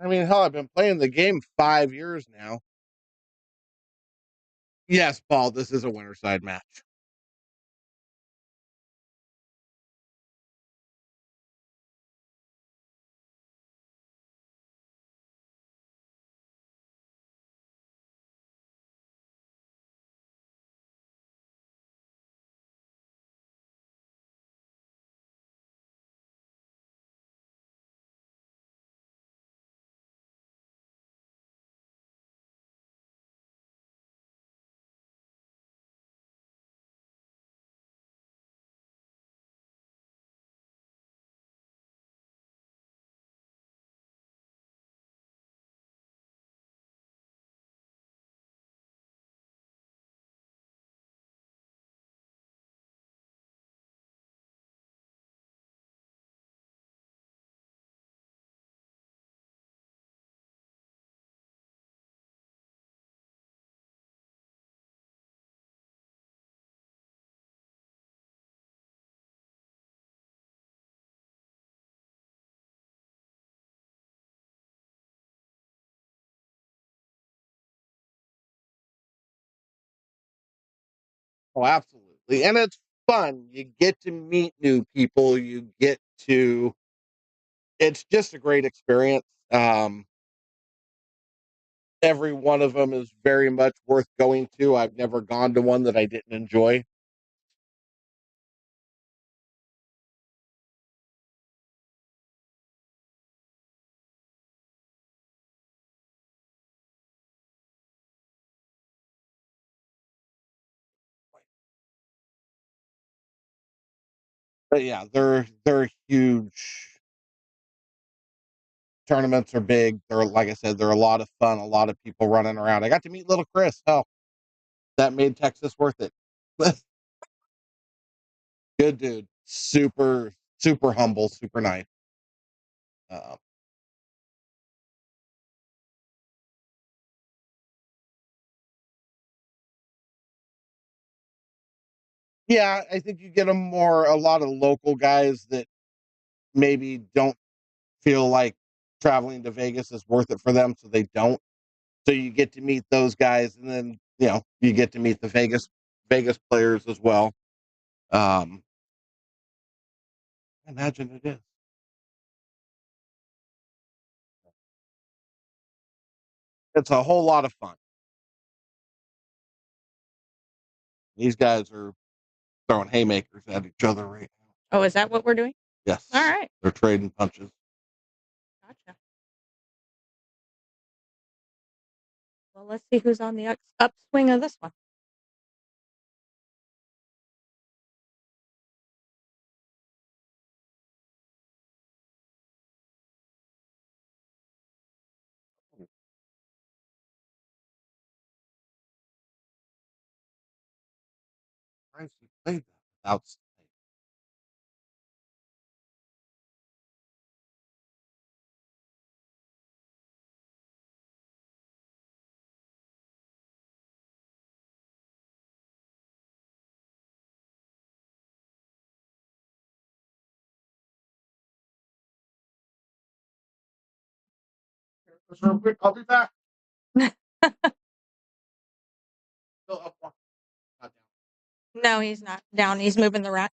I mean, hell, I've been playing the game 5 years now. Yes, Paul, this is a winter side match. Oh, absolutely. And it's fun. You get to meet new people. You get to, it's just a great experience. Every one of them is very much worth going to. I've never gone to one that I didn't enjoy. But yeah, they're huge. Tournaments are big. They're, like I said, they're a lot of fun. A lot of people running around. I got to meet little Chris. Hell, that made Texas worth it. Good dude. Super humble. Super nice. Uh, yeah, I think you get a lot of local guys that maybe don't feel like traveling to Vegas is worth it for them, so they don't. So you get to meet those guys, and then you get to meet the Vegas players as well. Um, I imagine it is. It's a whole lot of fun. These guys are throwing haymakers at each other right now. Oh, is that what we're doing? All Yes, right. they're trading punches. Gotcha. Well, let's see who's on the upswing of this one. Christ, you played that without. Just real quick, I'll be back. Still up, not down. No, he's not down. He's moving the rack.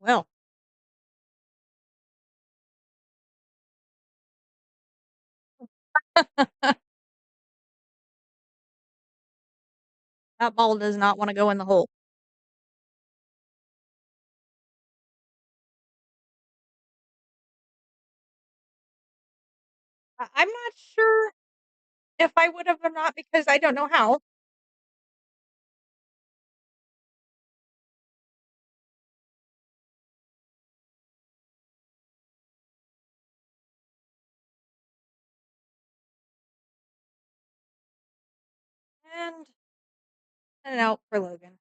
Well, That ball does not wanna go in the hole. I'm not sure if I would have or not because I don't know how. And out for Logan.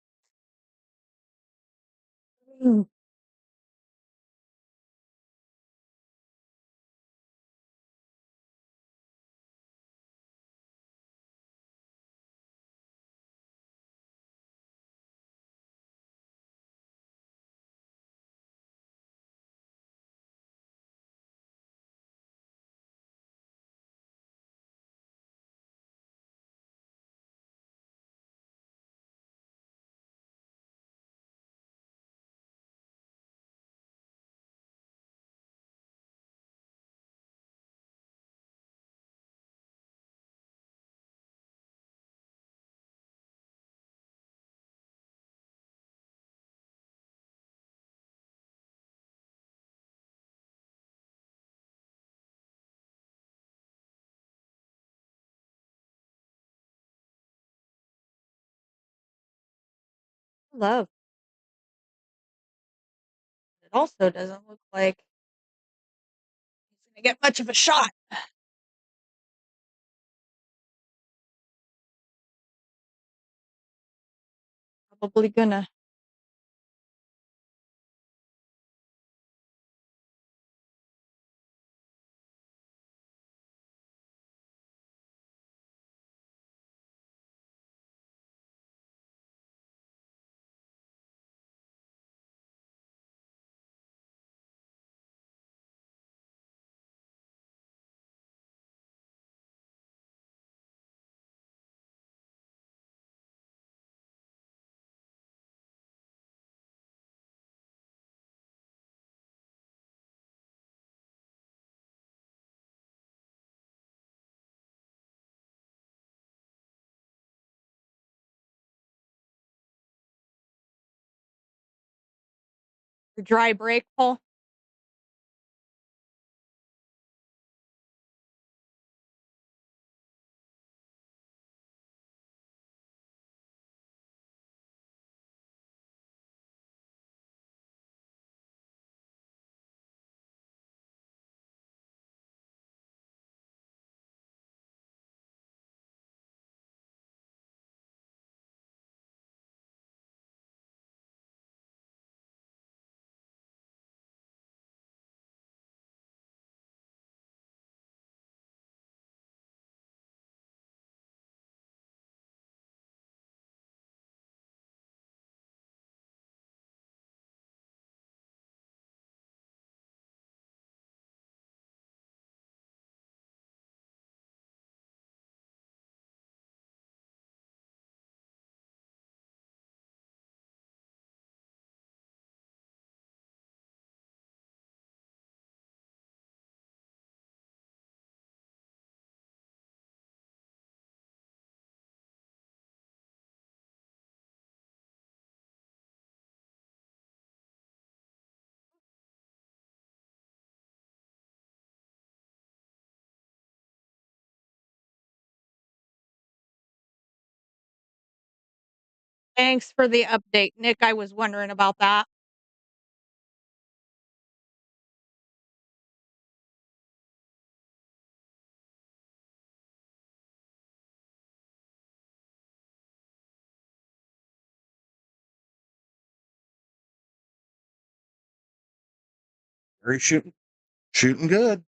Mm. Love. It also doesn't look like he's gonna get much of a shot. Probably gonna the dry break hole. Thanks for the update, Nick. I was wondering about that. Very shooting good.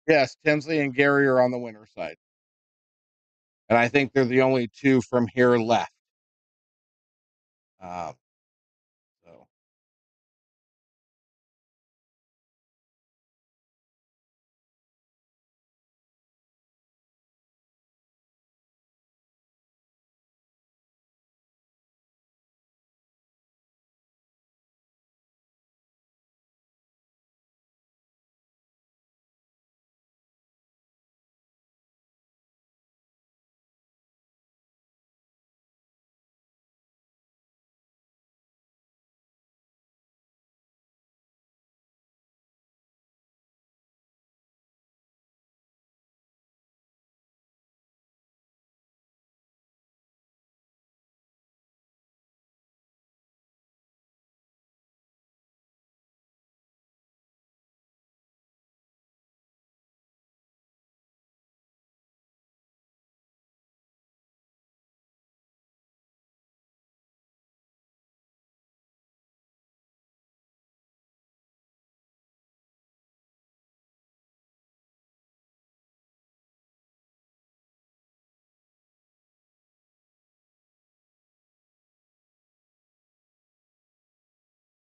Yes, Tinsley and Gary are on the winner's side. And I think they're the only two from here left. Um, so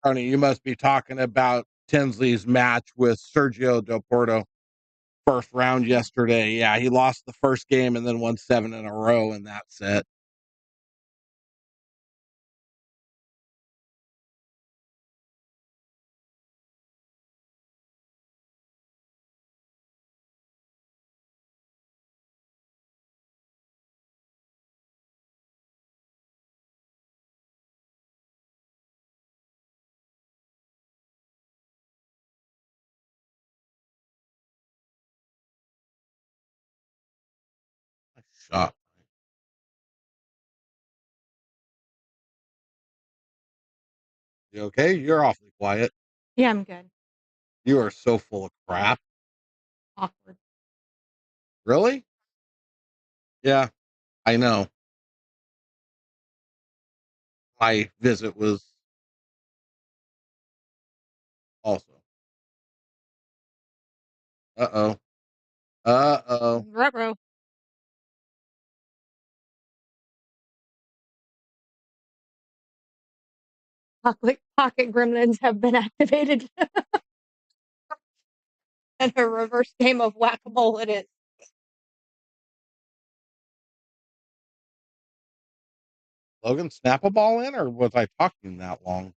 Tony, you must be talking about Tinsley's match with Sergio Del Porto, first round yesterday. Yeah, he lost the first game and then won 7 in a row in that set. Shot. You okay? You're awfully quiet. Yeah, I'm good. You are so full of crap. Awkward. Really? Yeah, I know. My visit was also. Uh oh. Uh oh. Ruh-roh. Pocket gremlins have been activated. And a reverse game of whack-a-mole it is. Logan, snap a ball in, or was I talking that long?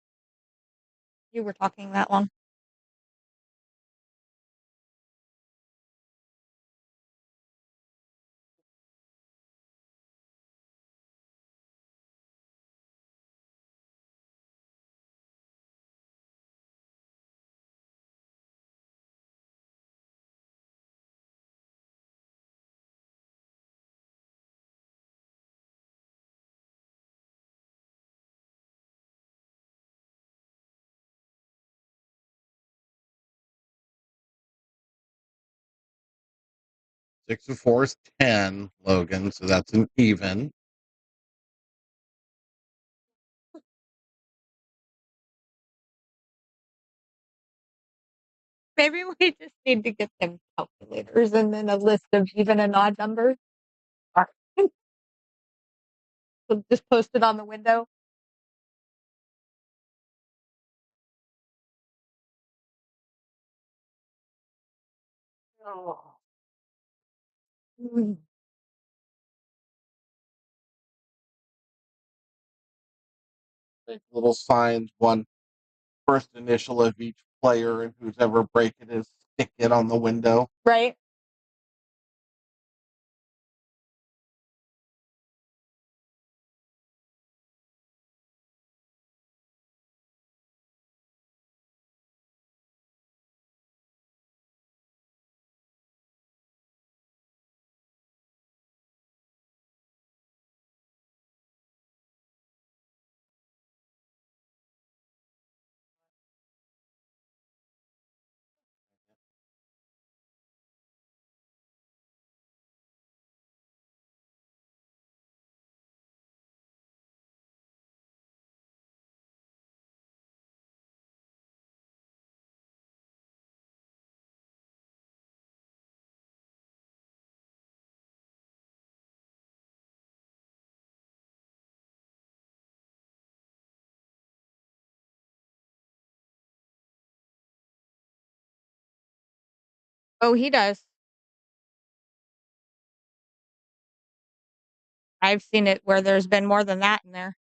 You were talking that long. Six and four is 10, Logan, so that's an even. Maybe we just need to get them calculators and then a list of even and odd numbers. So just post it on the window. Oh. Mm. Little signs, one first initial of each player, and who's ever break it is stick it on the window. Right? Oh, he does. I've seen it where there's been more than that in there.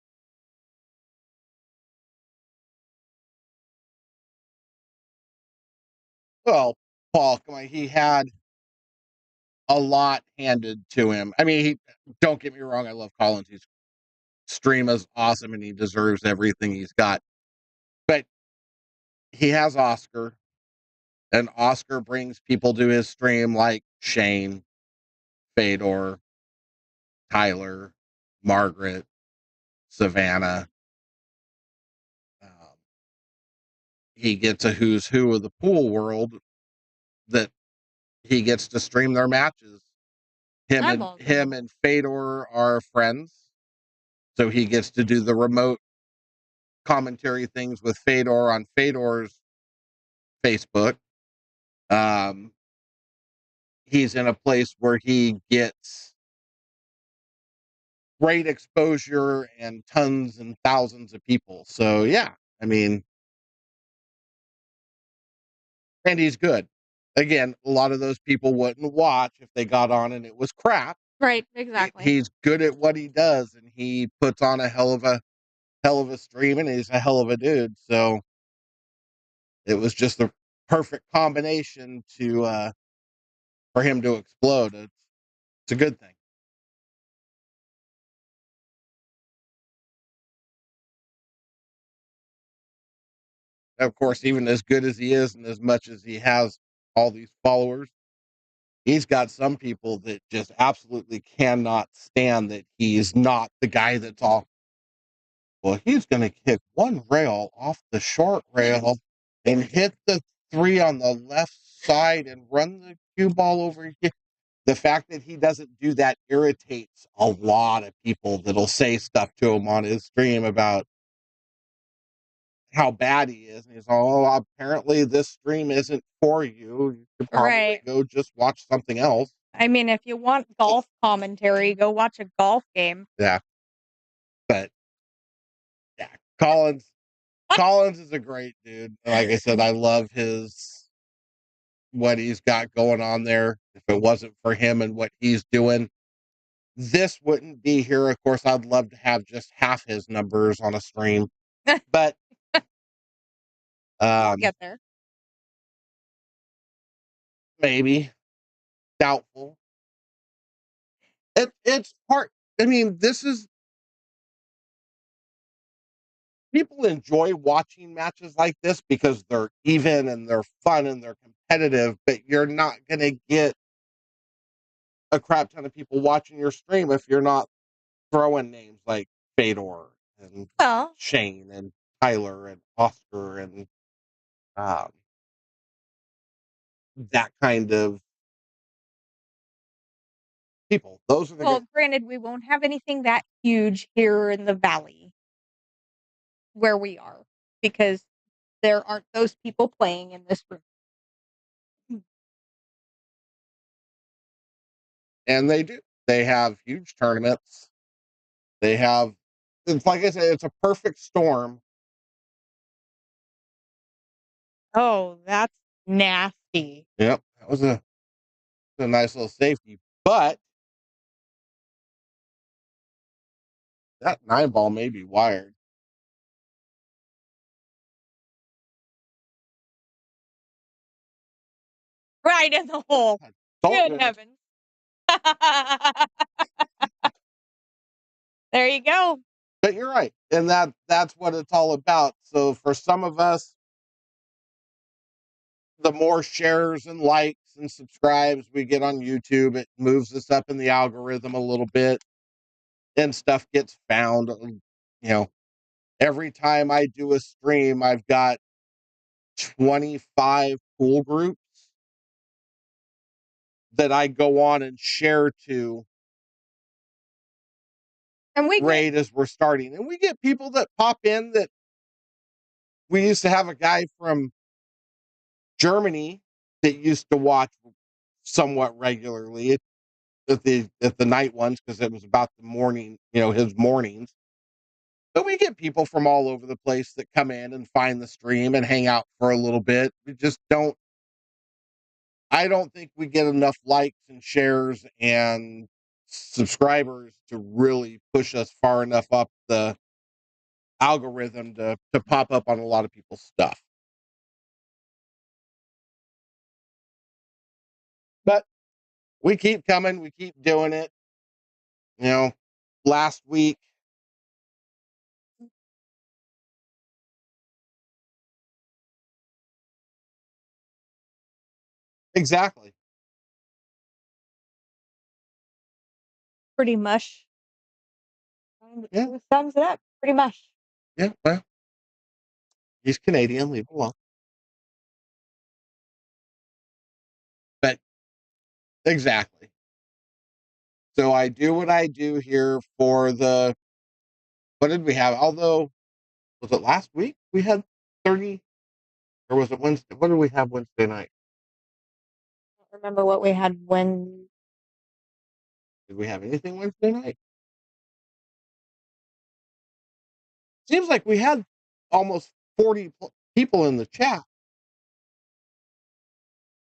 Well, Paul, come on, he had a lot handed to him. I mean, don't get me wrong, I love Collins. His stream is awesome and he deserves everything he's got. But he has Oscar, and Oscar brings people to his stream like Shane, Fedor, Tyler, Margaret, Savannah. He gets a who's who of the pool world that he gets to stream their matches. Him and Fedor are friends, so he gets to do the remote commentary things with Fedor on Fedor's Facebook. He's in a place where he gets great exposure and tons and thousands of people. So yeah, I mean, and he's good. Again, a lot of those people wouldn't watch if they got on and it was crap. Right, exactly. He's good at what he does, and he puts on a hell of a stream, and he's a hell of a dude. So it was just the perfect combination to for him to explode. It's a good thing. Of course, even as good as he is, and as much as he has all these followers, he's got some people that just absolutely cannot stand that he's not the guy that's all. Well, he's going to kick one rail off the short rail and hit the three on the left side and run the cue ball over here. The fact that he doesn't do that irritates a lot of people that'll say stuff to him on his stream about how bad he is. And he's, apparently this stream isn't for you. You should probably go just watch something else. I mean, if you want golf commentary, go watch a golf game. Yeah. But yeah, Collins is a great dude. Like I said, I love what he's got going on there. If it wasn't for him and what he's doing, this wouldn't be here. Of course, I'd love to have just half his numbers on a stream, but get there. Maybe. Doubtful. It's hard. I mean, people enjoy watching matches like this because they're even and they're fun and they're competitive, but you're not going to get a crap ton of people watching your stream if you're not throwing names like Fedor and Shane and Tyler and Oscar and that kind of people. Those are the Well, granted, we won't have anything that huge here in the valley where we are because there aren't those people playing in this room. And they do. They have huge tournaments. It's like I said, it's a perfect storm. Oh, that's nasty. Yep. That was a nice little safety. But that 9-ball may be wired. Right in the hole. Good heavens. There you go. But you're right. And that's what it's all about. So for some of us, the more shares and likes and subscribes we get on YouTube, it moves us up in the algorithm a little bit and stuff gets found. Every time I do a stream, I've got 25 pool groups that I go on and share to and as we're starting. And we get people that pop in that we used to have a guy from Germany that used to watch somewhat regularly at the night ones because it was about the morning, his mornings. But we get people from all over the place that come in and find the stream and hang out for a little bit. We just don't I don't think we get enough likes and shares and subscribers to really push us far enough up the algorithm to pop up on a lot of people's stuff. But we keep coming, we keep doing it. You know, last week, exactly. Pretty much. Yeah, Sums it up. Pretty much. yeah. Well, he's Canadian, leave him alone. But exactly. So I do what I do here for the. What did we have? Although, was it last week we had 30, or was it Wednesday? What did we have Wednesday night? I don't remember what we had when. Did we have anything Wednesday night? Seems like we had almost 40 people in the chat.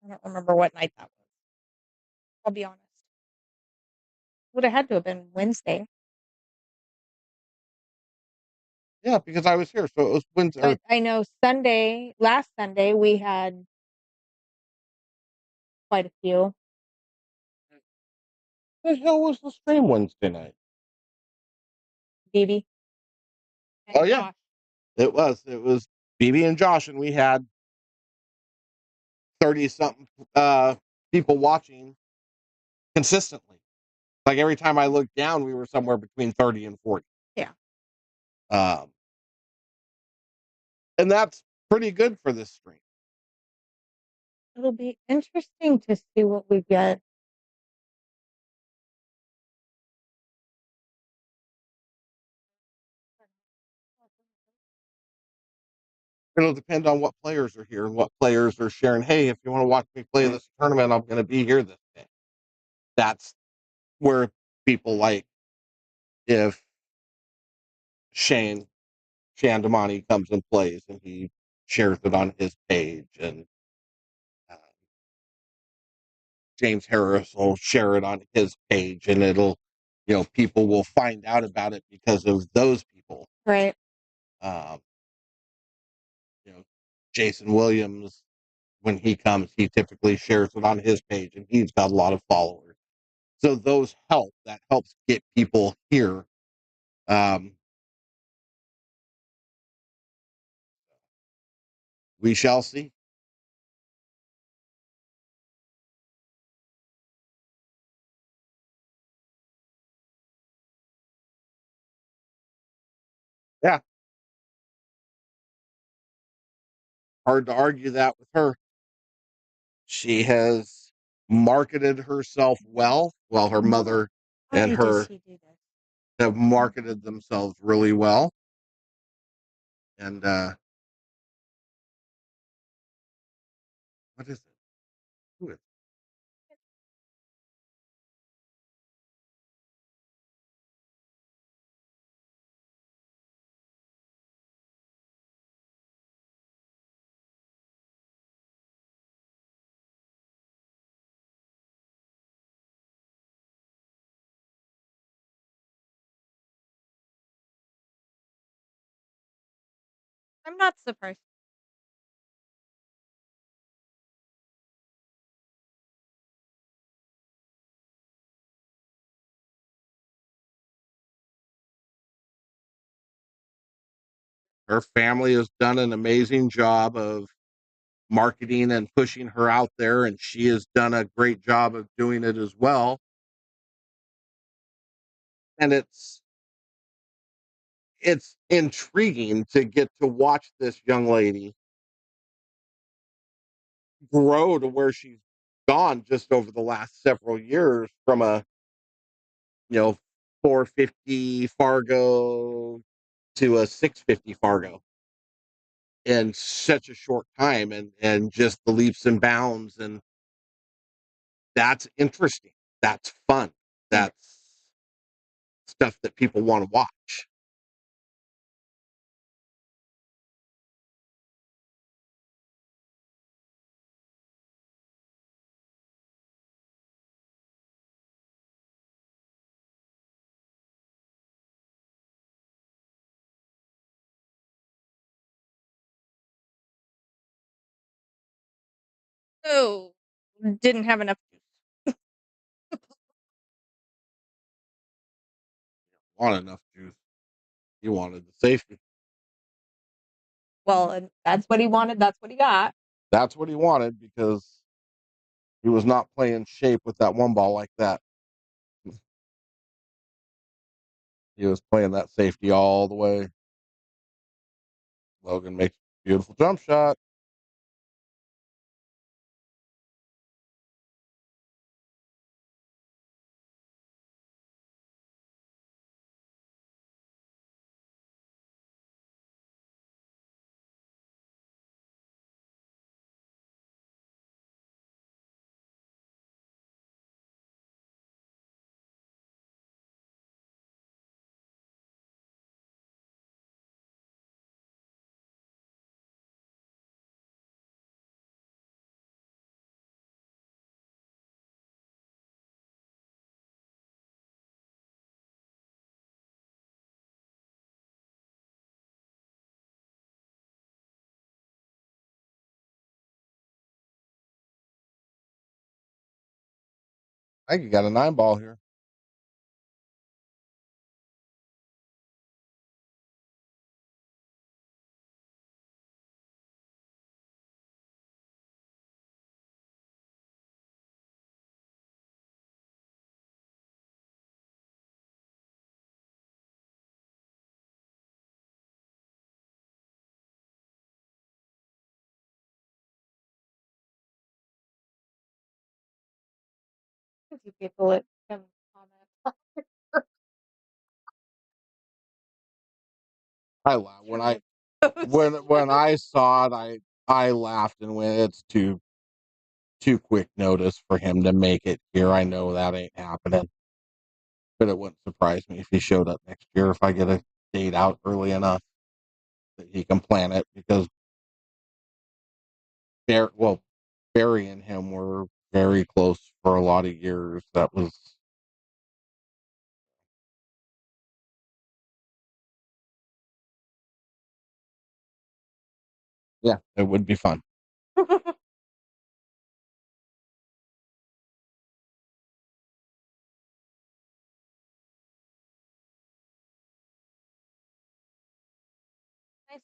I don't remember what night that was. I'll be honest. Would have had to have been Wednesday. Yeah, because I was here, so it was Wednesday. But I know last Sunday, we had quite a few. What the hell was the stream Wednesday night? BB. Oh yeah, Josh. it was. It was BB and Josh, and we had 30 something people watching consistently. Like every time I looked down, we were somewhere between 30 and 40. Yeah. Um, and that's pretty good for this stream. It'll be interesting to see what we get. It'll depend on what players are here and what players are sharing. Hey, if you want to watch me play this tournament, I'm going to be here this day. That's where people like if Shandamani comes and plays and he shares it on his page, and uh, James Harris will share it on his page, and it'll, people will find out about it because of those people. Right. Um, Jason Williams, when he comes, he typically shares it on his page, and he's got a lot of followers. So those help. That helps get people here. We shall see. Yeah. Hard to argue that with her. She has marketed herself well. Well, her mother and her have marketed themselves really well. And what is it? Who is it? I'm not surprised. Her family has done an amazing job of marketing and pushing her out there, and she has done a great job of doing it as well. And it's intriguing to get to watch this young lady grow to where she's gone just over the last several years, from a, 450 Fargo to a 650 Fargo in such a short time, and just the leaps and bounds. And that's interesting. That's fun. That's stuff that people want to watch. Oh, didn't have enough juice. Want enough juice. He wanted the safety. Well, and that's what he wanted. That's what he got. That's what he wanted because he was not playing shape with that one ball like that. He was playing that safety all the way. Logan makes a beautiful jump shot. I think you got a 9 ball here. A few people at can comment. I laughed when I saw it. I laughed and went, "It's too quick notice for him to make it here. I know that ain't happening." But it wouldn't surprise me if he showed up next year if I get a date out early enough that he can plan it because Barry and him were very close for a lot of years. That was yeah, it would be fun. Nice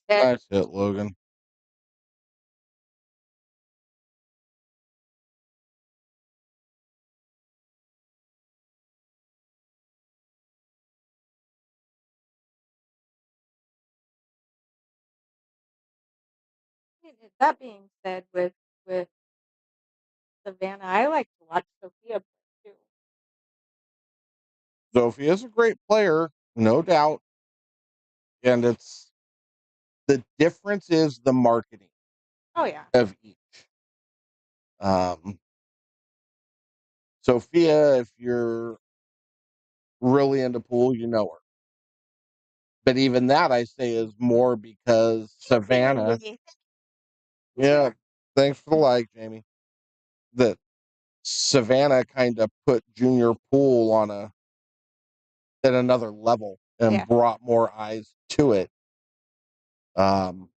hit. Nice hit, Logan. That being said, with Savannah, I like to watch Sophia play too. Sophia's a great player, no doubt. And it's the difference is the marketing Oh yeah. of each. Um, Sophia, if you're really into pool, you know her. But even that, I say, is more because Savannah. Yeah, thanks for the like, Jamie. That Savannah kind of put junior pool on a at another level and Yeah. brought more eyes to it. Um,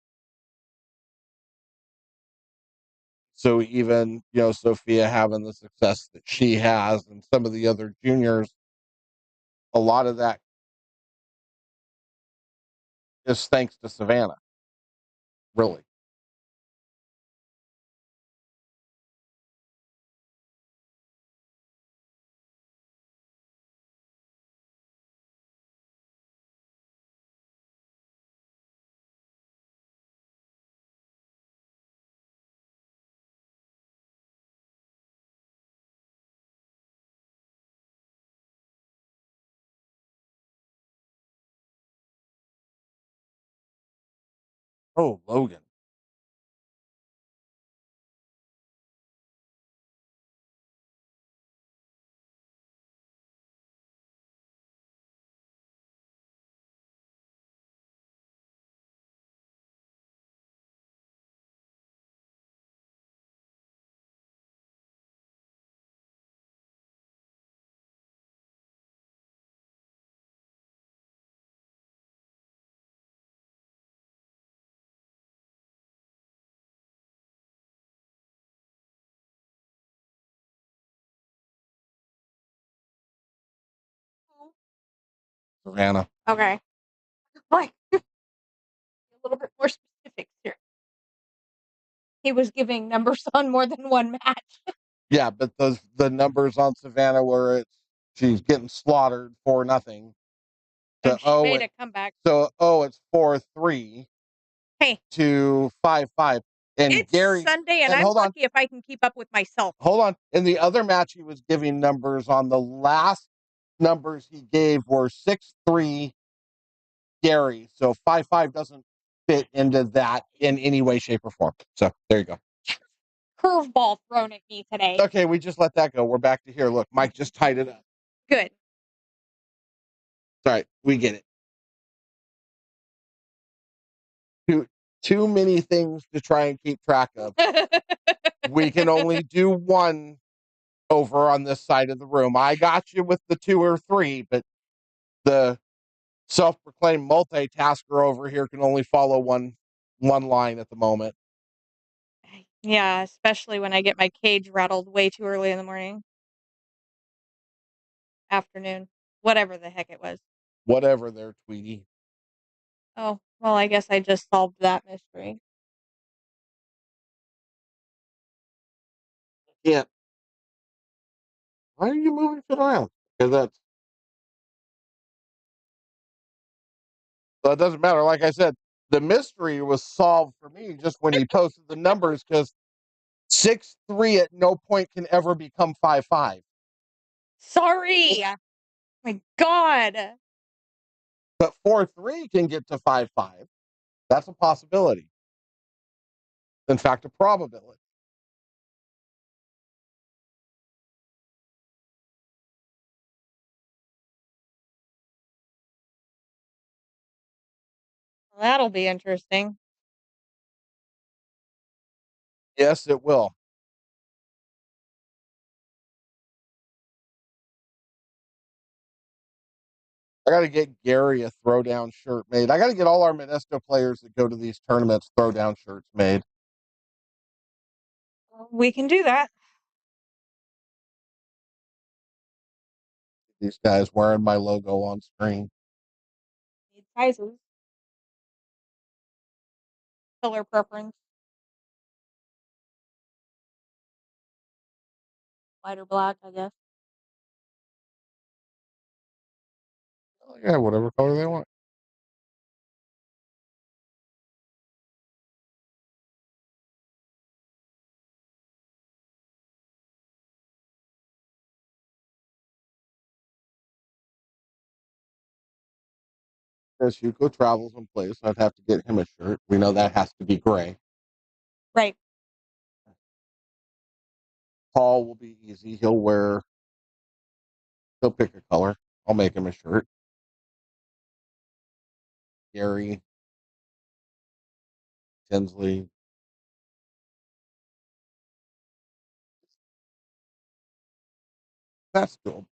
so even Sophia having the success that she has, and some of the other juniors, a lot of that is thanks to Savannah. Really. Oh, Logan. Savannah. Okay. Like a little bit more specifics here. He was giving numbers on more than one match. Yeah, but the numbers on Savannah where she's getting slaughtered 4-0. And she made a comeback. So it's 4-3. Hey. To 5-5. And it's Gary Sunday, and I'm lucky if I can keep up with myself. Hold on. In the other match, he was giving numbers on the last numbers he gave were 6-3 Gary. So 5-5 doesn't fit into that in any way, shape, or form. So there you go. Curveball thrown at me today. Okay, we just let that go. We're back to here. Look, Mike just tied it up. Good. All right, we get it. Too many things to try and keep track of. We can only do one over on this side of the room. I got you with the 2 or 3, but the self-proclaimed multitasker over here can only follow one line at the moment. Yeah, especially when I get my cage rattled way too early in the morning. Afternoon. Whatever the heck it was. Whatever there, Tweety. Oh, well, I guess I just solved that mystery. Yeah. Why are you moving it around? Because it doesn't matter. Like I said, the mystery was solved for me just when he posted the numbers, because 6-3 at no point can ever become 5-5. Sorry. My God. But 4-3 can get to 5-5. That's a possibility. In fact, a probability. That'll be interesting. Yes, it will. I got to get Gary a throwdown shirt made. I got to get all our Modesto players that go to these tournaments throwdown shirts made. We can do that. These guys wearing my logo on screen. Need sizes. Color preference. White or black, I guess. Yeah, whatever color they want. As Hugo travels in place, I'd have to get him a shirt. We know that has to be gray. Right. Paul will be easy. He'll pick a color. I'll make him a shirt. Gary, Tinsley. That's cool.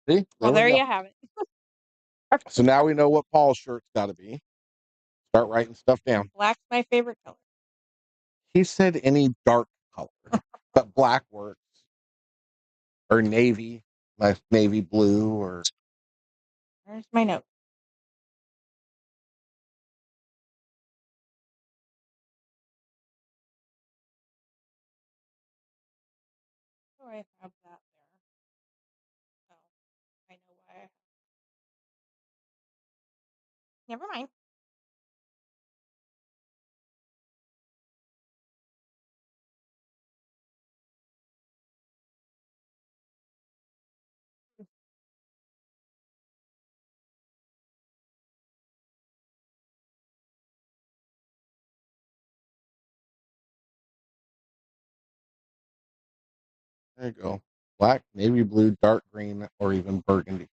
See? Well, there you have it. So now we know what Paul's shirt's got to be. Start writing stuff down. Black's my favorite color. He said any dark color, but black works. Or navy, nice navy blue, or There's my note. Oh, I have that there. Oh, I know why. Never mind. There you go. Black, navy blue, dark green, or even burgundy.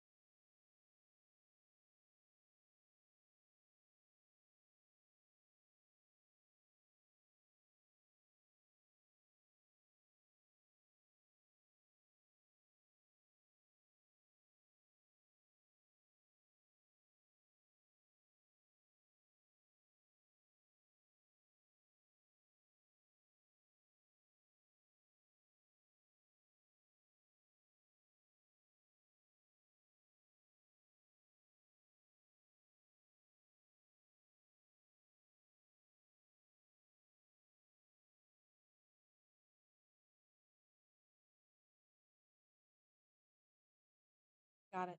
Got it.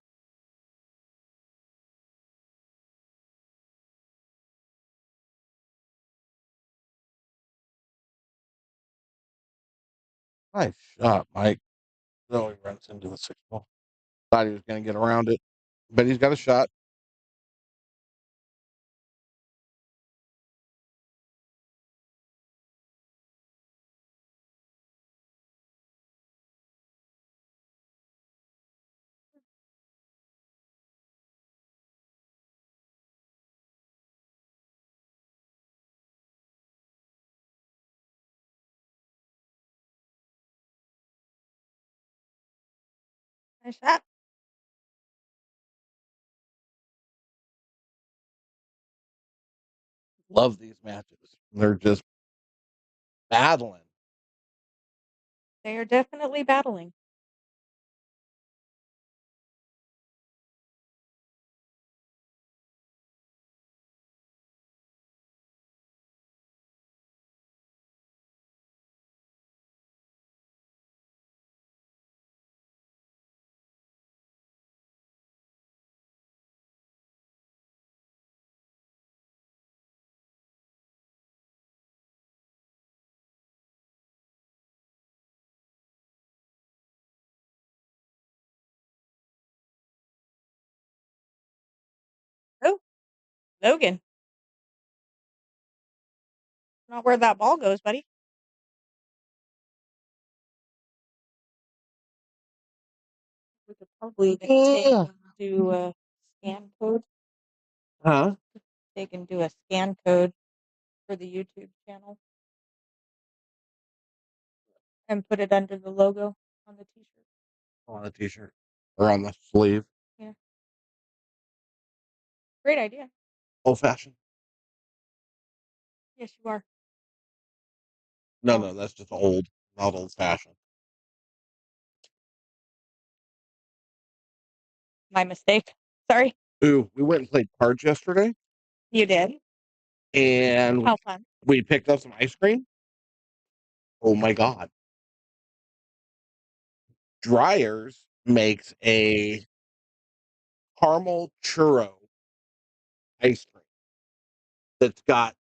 Nice shot, Mike. No, he runs into the 6 ball. Thought he was going to get around it, but he's got a shot. Nice shot. Love these matches. They're just battling. They are definitely battling. Oh, Logan. Not where that ball goes, buddy. We could probably do a scan code. Huh? They can do a scan code for the YouTube channel and put it under the logo on the t-shirt. On a t-shirt or on the sleeve. Yeah. Great idea. Old fashioned. Yes, you are. No, that's just old, not old fashioned. My mistake. Sorry. Ooh, we went and played cards yesterday, You did. and How fun. we picked up some ice cream. Oh my god! Dryers makes a caramel churro ice cream that's got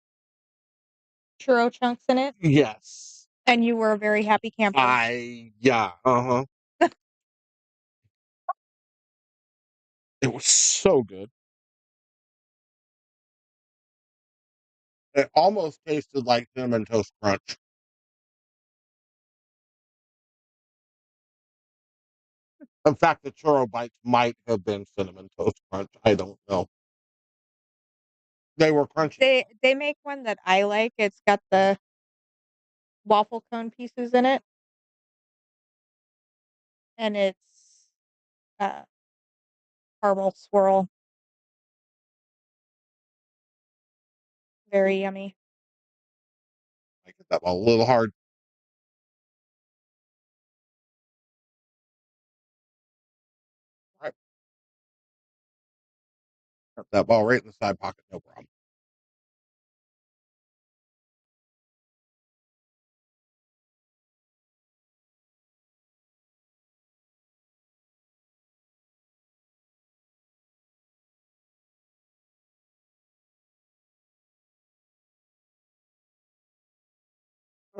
Churro chunks in it. yes. And you were a very happy camper. Uh-huh. It was so good. It almost tasted like cinnamon toast crunch. In fact, the churro bites might have been cinnamon toast crunch. I don't know. They were crunchy. They make one that I like. It's got the waffle cone pieces in it. And it's caramel swirl. Very yummy. I get that one a little hard. All right. Got that ball right in the side pocket, no problem.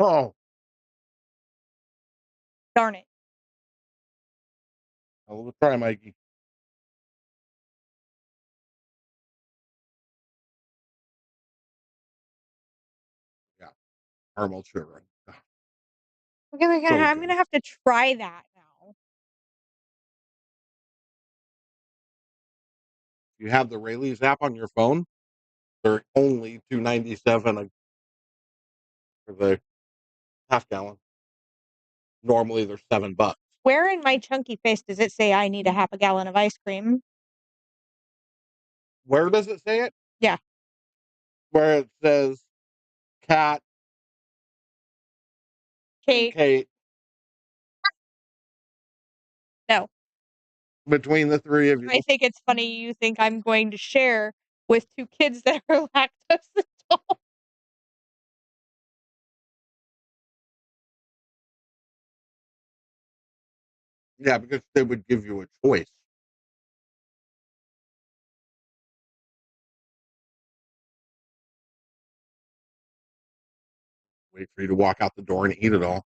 Oh, Darn it. we'll try, Mikey. Yeah, caramel churro. Okay, I'm gonna have to try that now. You have the Rayleigh's app on your phone. They're only $2.97 for the half gallon. Normally they're $7. Where in my chunky face does it say I need a half a gallon of ice cream? Where does it say it? Yeah. Where it says Cat, Kate. No. Between the three of you. I think it's funny you think I'm going to share with two kids that are lactose intolerant. Yeah, because they would give you a choice. Wait for you to walk out the door and eat it all.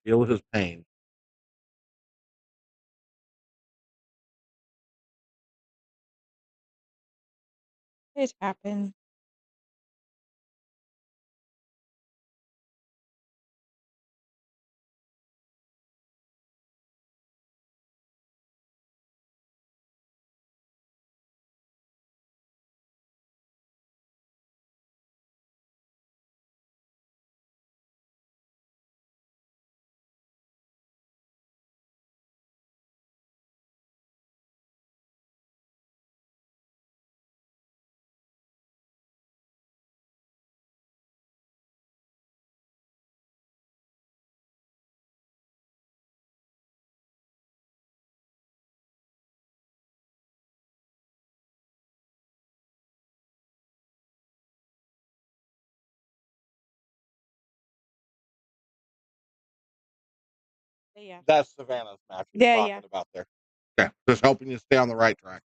Feel his pain. It happened. Yeah. That's Savannah's match he's Yeah, talking about there. Okay. Just helping you stay on the right track.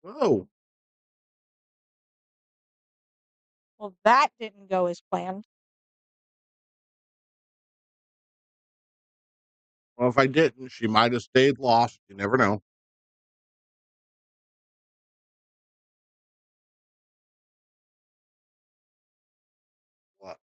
Oh. Well, that didn't go as planned. Well, if I didn't, she might have stayed lost. You never know. What?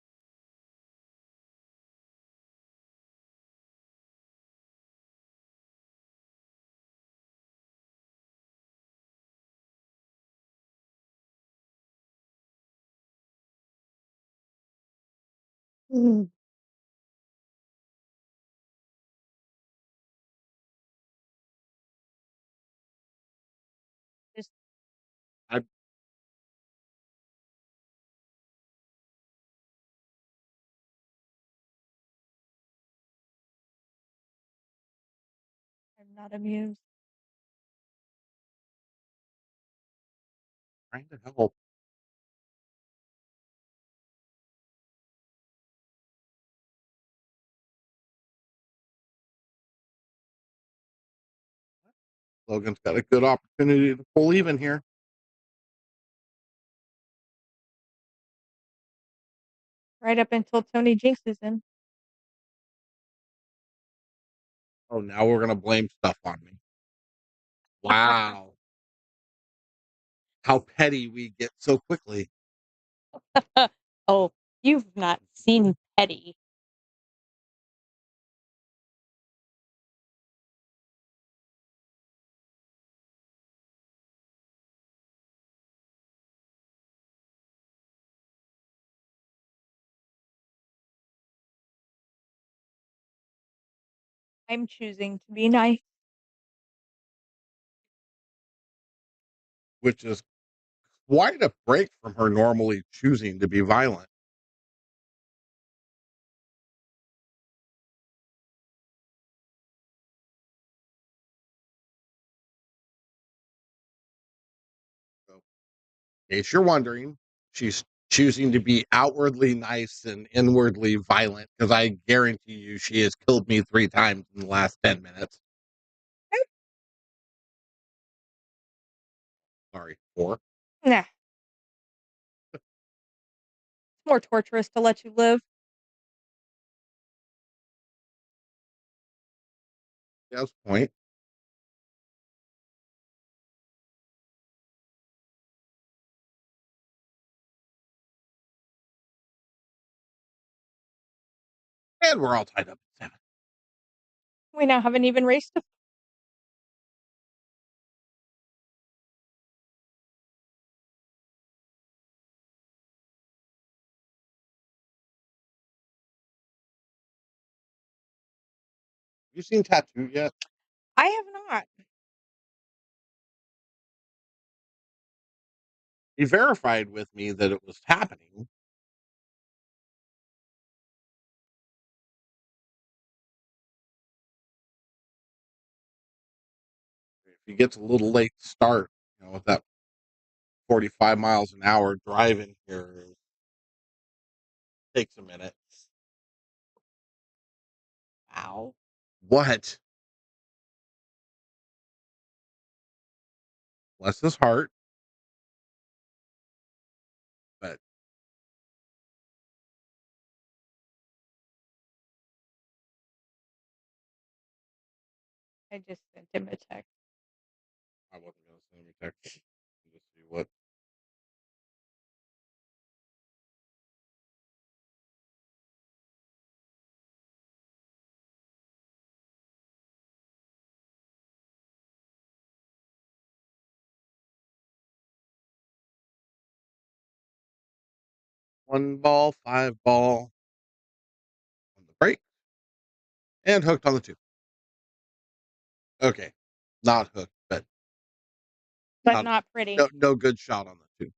Mm. Just I I'm not amused. trying to help. Logan's got a good opportunity to pull even here. Right up until Tony jinxes him. Oh, now we're gonna blame stuff on me. Wow. How petty we get so quickly. Oh, you've not seen petty. I'm choosing to be nice. Which is quite a break from her normally choosing to be violent. So, in case you're wondering, she's choosing to be outwardly nice and inwardly violent because I guarantee you she has killed me 3 times in the last 10 minutes. Sorry, 4. Nah. It's more torturous to let you live. Yes, point. And we're all tied up at 7. We now have an even race to. Have you seen Tattoo yet? I have not. He verified with me that it was happening. If he gets a little late to start, with that 45 miles an hour driving here, it takes a minute. Wow. What? Bless his heart. But I just sent him a text. I wasn't going to send him a text. Just see what. One ball, 5 ball on the break, and hooked on the 2. Okay, not hooked, but But not pretty. no good shot on the 2.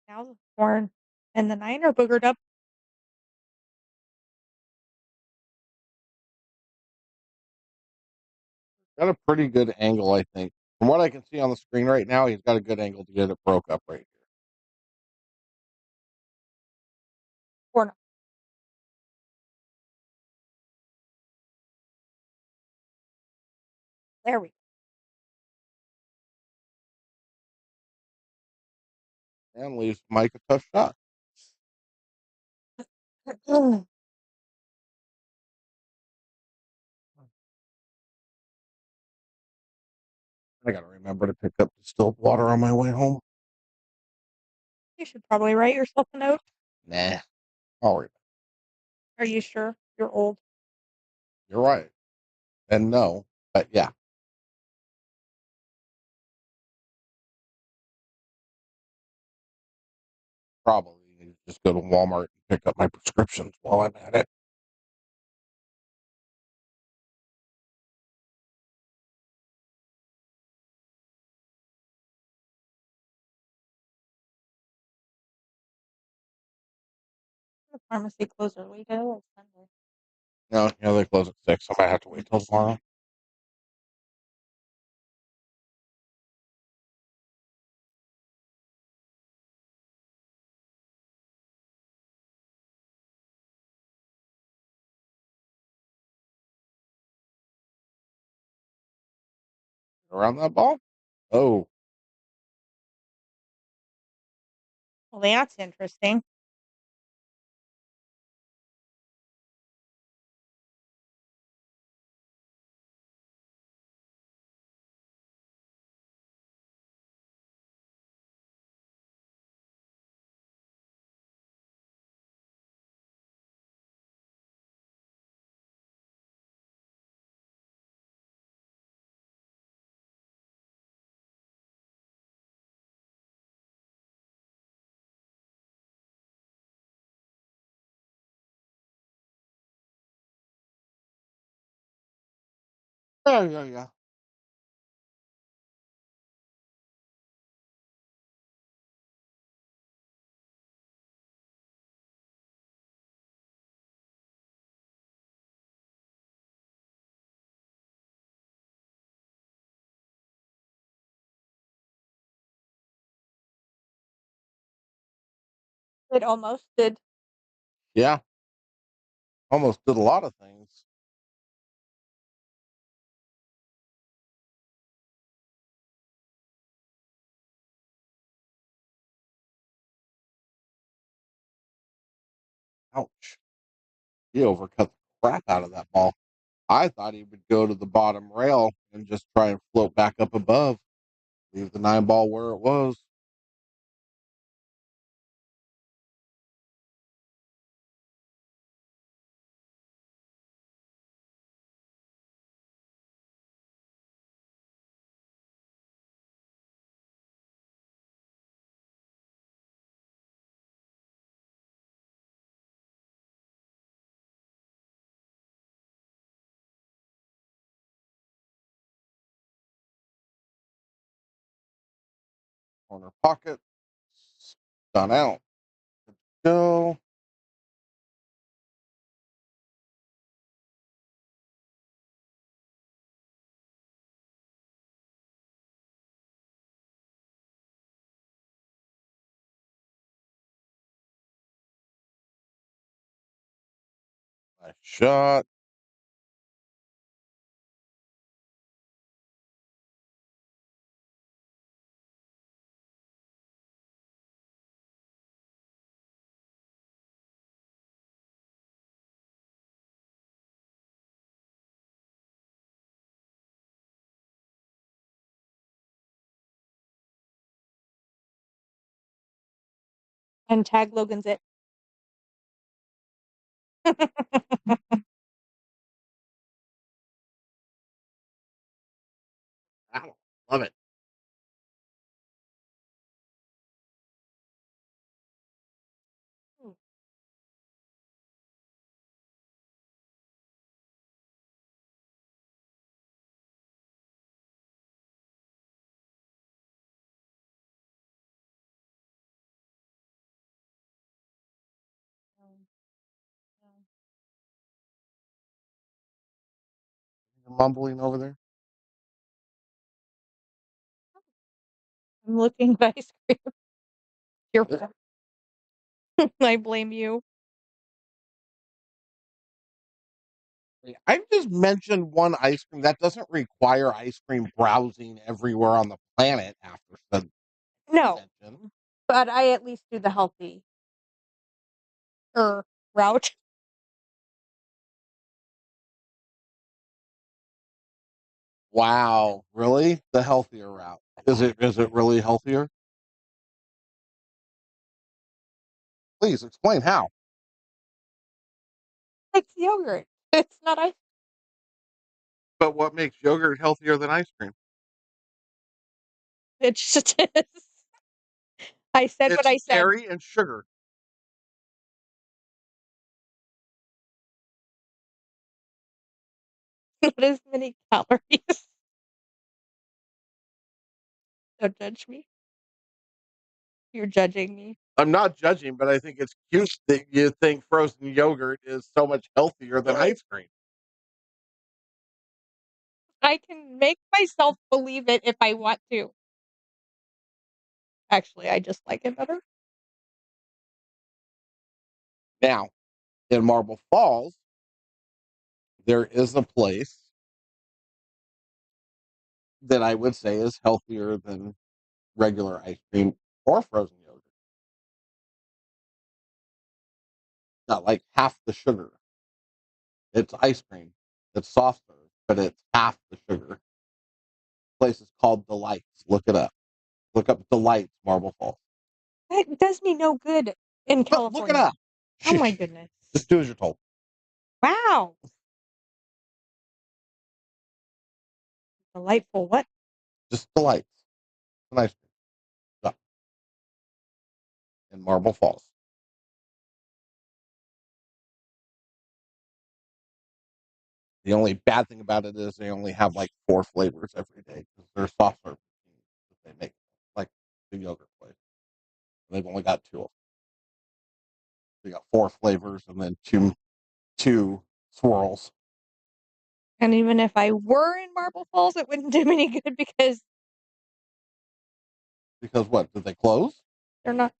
Now the 4 and the 9 are boogered up. Got a pretty good angle, I think. From what I can see on the screen right now, he's got a good angle to get it broke up right here. 4. There we And leaves Mike a tough shot. go. I got to remember to pick up distilled water on my way home. You should probably write yourself a note. Nah, all right. Are you sure? You're old. You're right. And no. But yeah, probably just go to Walmart and pick up my prescriptions while I'm at it. The pharmacy closed early today. It's Sunday. No, they close at 6. I might have to wait till tomorrow. Around that ball? Oh, Well, that's interesting. yeah. It almost did. Yeah, almost did a lot of things. Ouch. He overcut the crap out of that ball. I thought he would go to the bottom rail and just try and float back up above, leave the 9 ball where it was. Corner pocket. Done out. Go. Nice shot. And tag Logan's it. Ow, love it. You're mumbling over there. I'm looking at ice cream. Your fault. I blame you. I just mentioned one ice cream that doesn't require ice cream browsing everywhere on the planet after said No, mention. but I at least do the healthy route. Wow, really? The healthier route. Is it really healthier? Please explain how. It's yogurt. It's not ice. But what makes yogurt healthier than ice cream? It just is. I said what It's I said. dairy and sugar. What is many calories? Don't judge me. You're judging me. I'm not judging, but I think it's cute that you think frozen yogurt is so much healthier than ice cream. I can make myself believe it if I want to. Actually, I just like it better. Now, in Marble Falls, there is a place that I would say is healthier than regular ice cream or frozen yogurt. Not like half the sugar. It's ice cream. It's soft serve, but it's half the sugar. Place is called Delights. Look it up. Look up Delights Marble Falls. That does me no good in But look it California. up. Oh my goodness. Just do as you're told. Wow. Delightful. What? Just Delights. It's an ice cream shop in Marble Falls. The only bad thing about it is they only have like 4 flavors every day because they're soft serve that they make, like the yogurt place. They've only got 2 of them. They got 4 flavors and then two swirls. And even if I were in Marble Falls, it wouldn't do me any good because Because what? Did they close? they're not.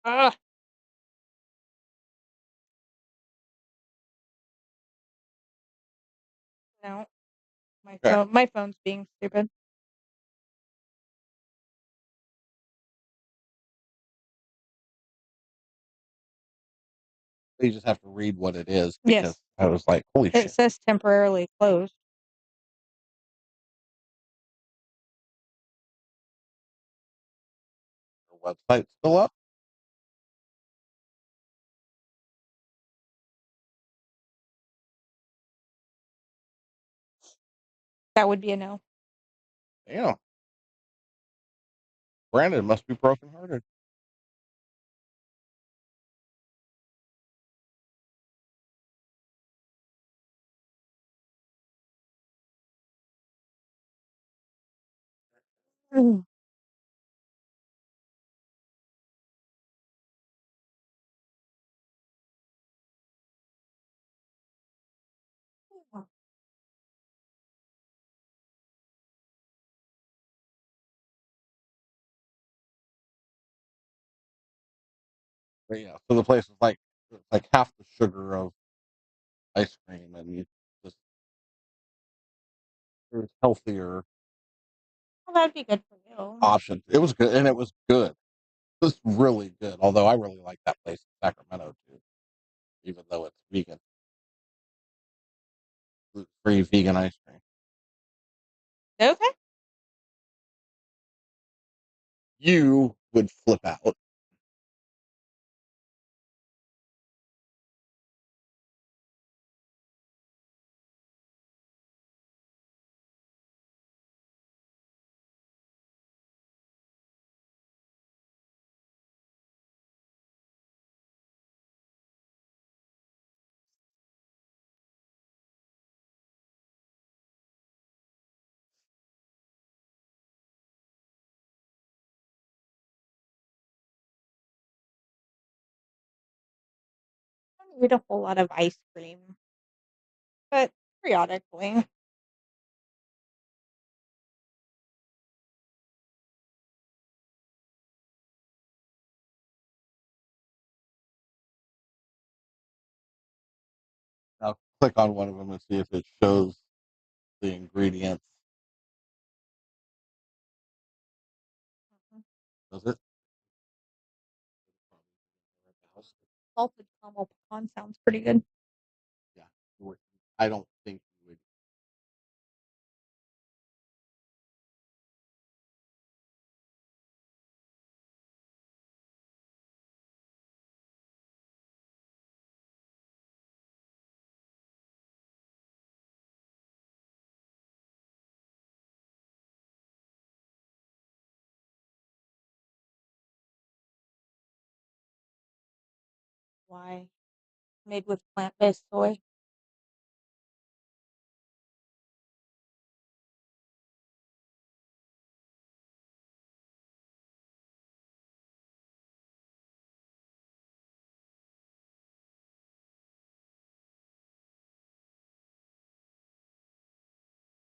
Ugh. No, Okay. my phone's being stupid. You just have to read what it is because Yes, I was like, holy it shit. says temporarily closed. Their website's still up. That would be a no. Damn. Brandon must be brokenhearted. Mm. But yeah, so the place is like it's like half the sugar of ice cream and you just there's healthier Well, that'd be good for you. options. It was good and it was good. It was really good. Although I really like that place in Sacramento too, even though it's vegan. Gluten-free vegan ice cream. Okay. You would flip out. I don't eat a whole lot of ice cream, but periodically. Now click on one of them and see if it shows the ingredients. Does it? Salted caramel pecan sounds pretty good. Yeah. I don't think you would. Why? Made with plant-based soy.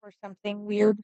Or something weird.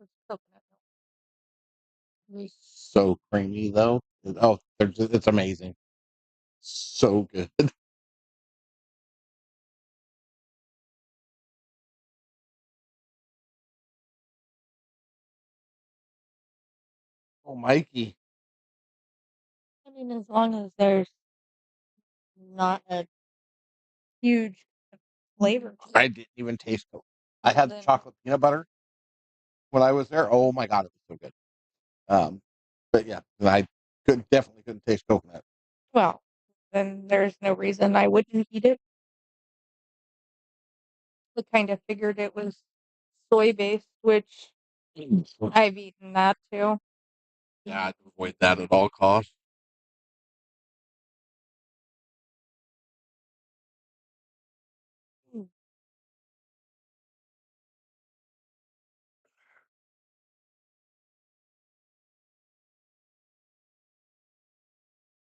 With coconut milk. So creamy though. Oh, it's amazing. So good. Oh, Mikey. I mean, as long as there's not a huge flavor to I it, didn't even taste it. I had the then chocolate peanut butter when I was there. Oh my god, it was so good. But yeah, I definitely couldn't taste coconut. well, then there's no reason I wouldn't eat it. I kind of figured it was soy based, which I've eaten that too. Yeah, I'd avoid that at all costs. Mm.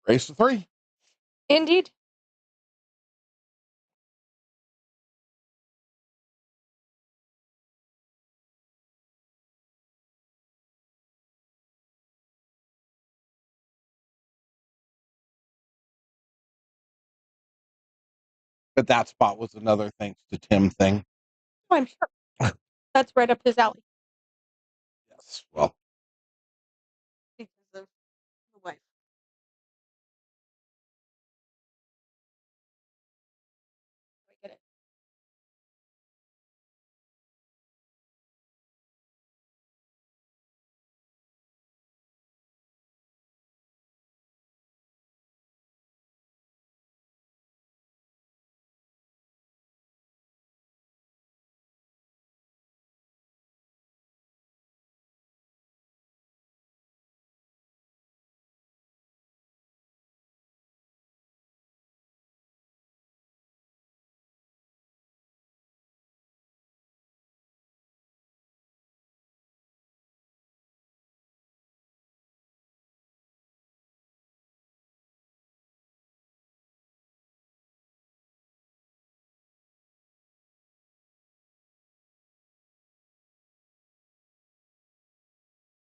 Race to three. Indeed. But that spot was another thanks to Tim thing. Oh, I'm sure that's right up his alley Yes. Well, because of the wife. I get it.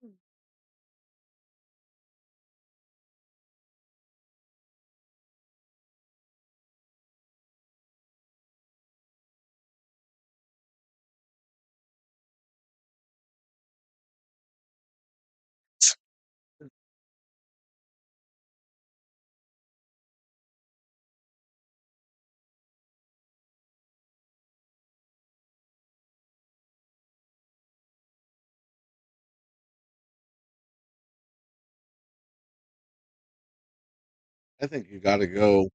Hmm. I think you got to go.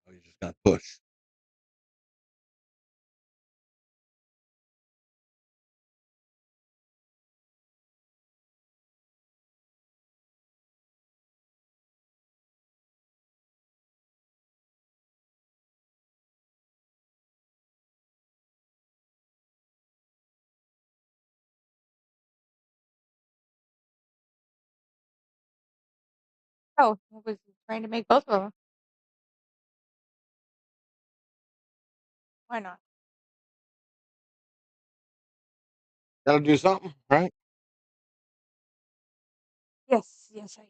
Oh, you just got to push. Oh, I was trying to make both of them. Why not? Got to do something, right? Yes, yes, I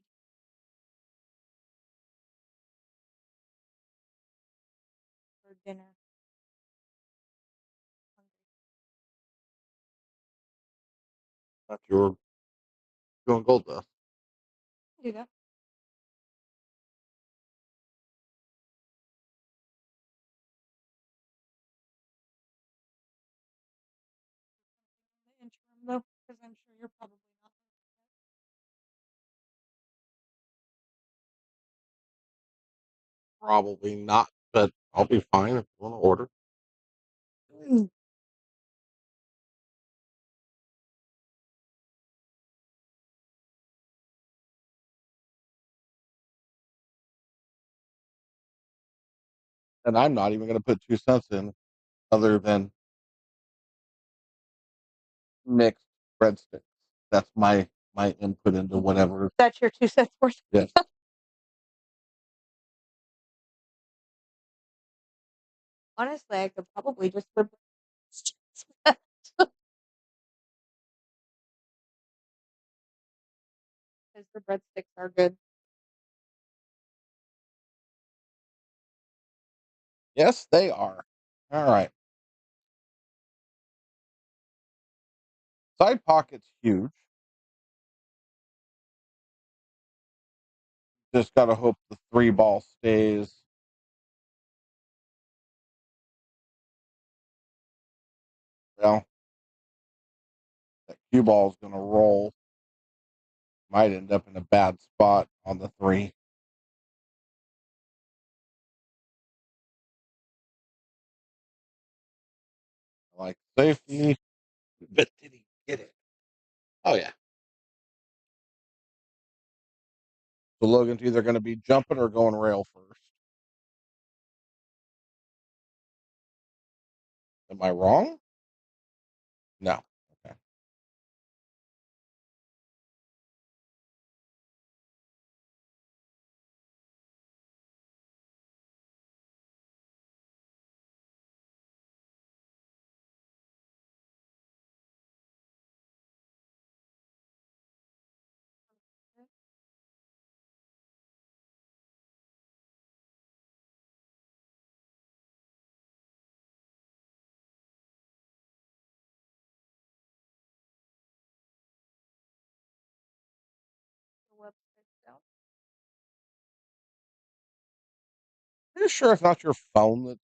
dinner. Thought you were going gold dust. Do that. In the interim, though, because I'm sure you're probably not. Probably not, but I'll be fine if you want to order. And I'm not even going to put 2 cents in other than mixed breadsticks. That's my input into whatever. That's your 2 cents worth. Yes. Honestly, I could probably just put because the breadsticks are good. Yes, they are. All right. Side pocket's huge. Just got to hope the 3 ball stays. Well, that cue ball is going to roll. Might end up in a bad spot on the 3. Like safety. But did he get it? Oh, yeah. So Logan's either going to be jumping or going rail first. Am I wrong? No. Okay. The website's down. Are you sure it's not your phone that?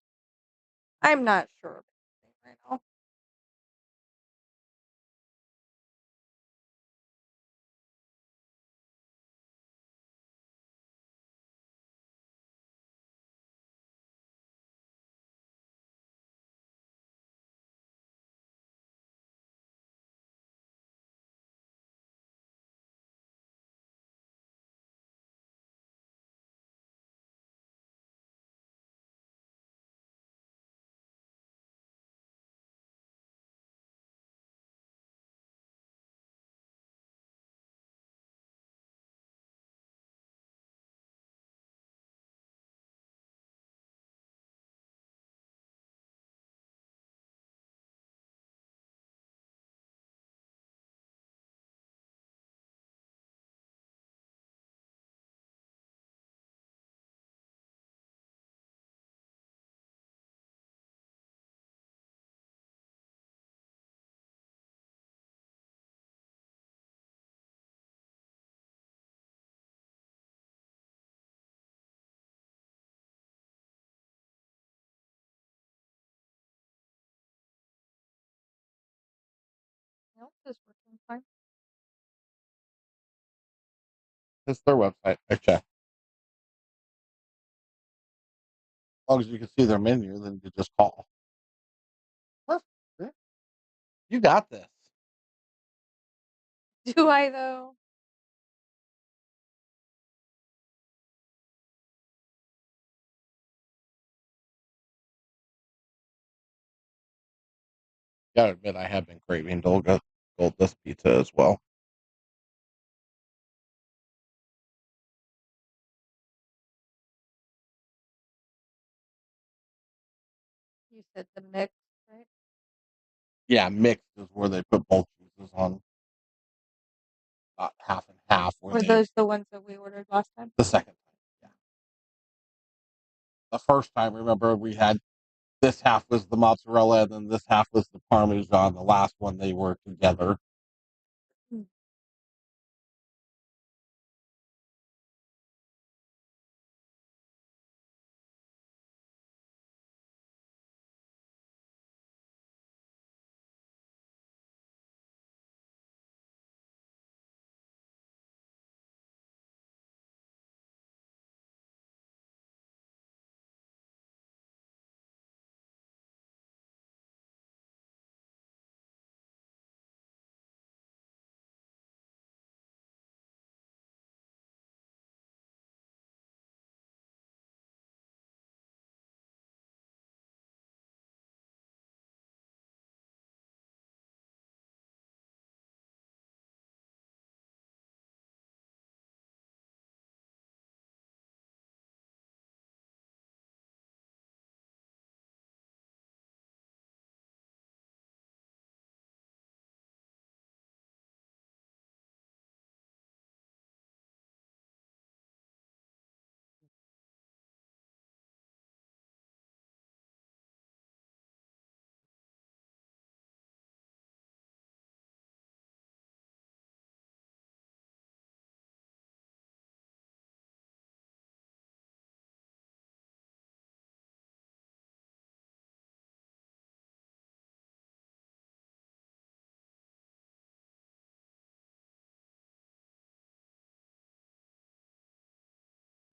I'm not sure of anything right now. Nope, it's working fine. It's their website. I checked. As long as you can see their menu, then you just call. Perfect. You got this. Do I though? Gotta admit, I have been craving gold dust pizza as well. You said the mix, right? Yeah, mixed is where they put both cheeses on, half and half. Were those the ones that we ordered last time? The second time? Yeah. The first time, remember we had this half was the mozzarella, and then this half was the Parmesan. The last one they were together.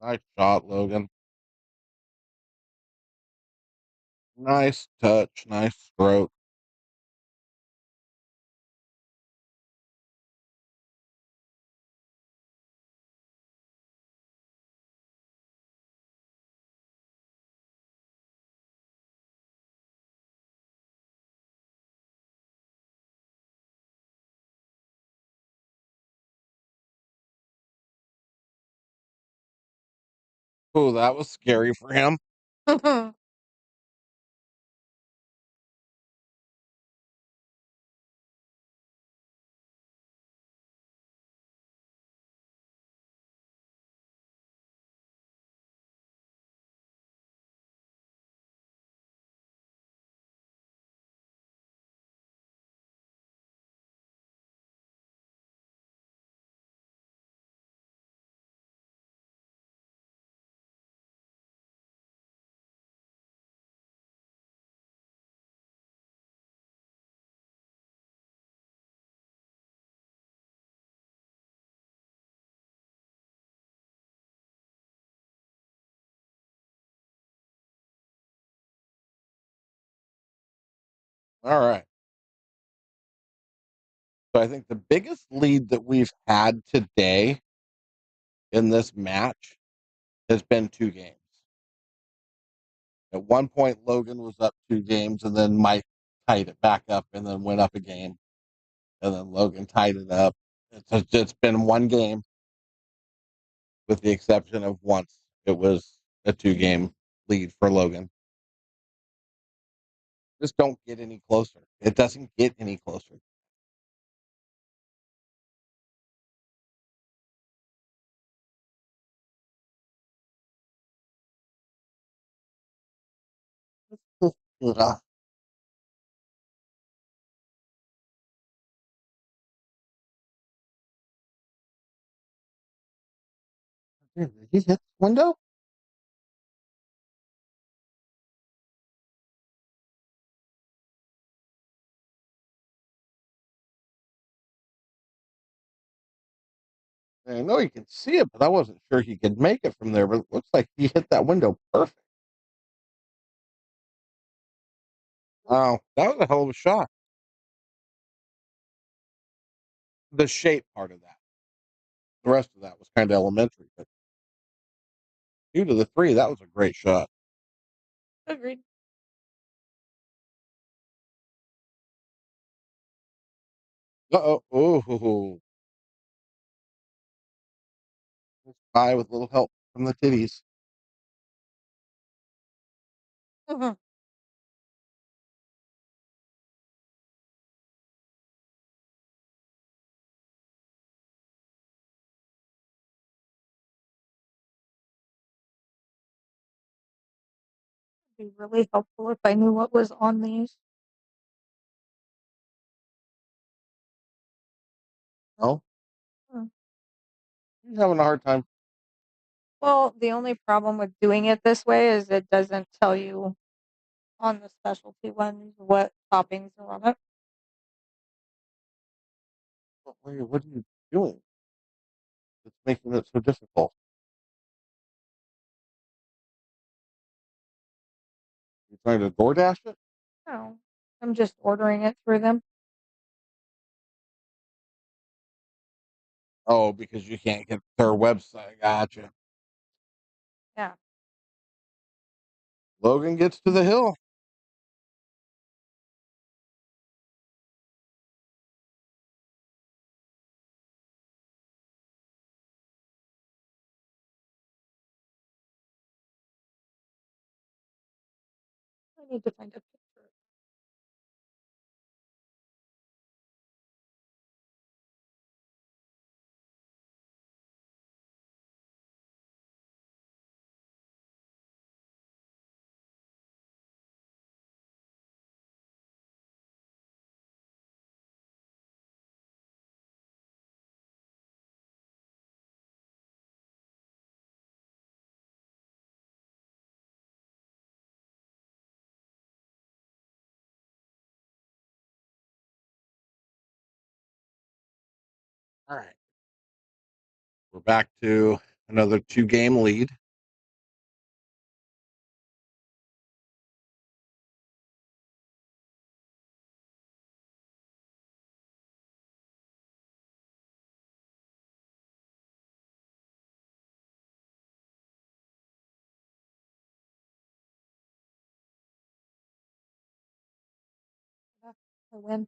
Nice shot, Logan. Nice touch. Nice stroke. Oh, that was scary for him. All right. So I think the biggest lead that we've had today in this match has been 2 games. At one point, Logan was up 2 games, and then Mike tied it back up and then went up a game. And then Logan tied it up. It's been 1 game, with the exception of once. It was a 2 game lead for Logan. Just don't get any closer. It doesn't get any closer. Ugh. Did he hit the window? I know you can see it, but I wasn't sure he could make it from there. But it looks like he hit that window perfect. Wow, that was a hell of a shot. The shape part of that. The rest of that was kind of elementary, but 2 to the 3, that was a great shot. Agreed. Uh oh, oh, by with a little help from the titties. Mhm. be really helpful if I knew what was on these. No, Hmm. you're having a hard time. Well, the only problem with doing it this way is it doesn't tell you on the specialty ones what toppings are on it. What are you doing? It's making it so difficult. You're trying to DoorDash it? No, I'm just ordering it through them. Oh, because you can't get their website. Gotcha. Yeah. Logan gets to the hill. I need to find a picture. All right. We're back to another 2-game lead. I win.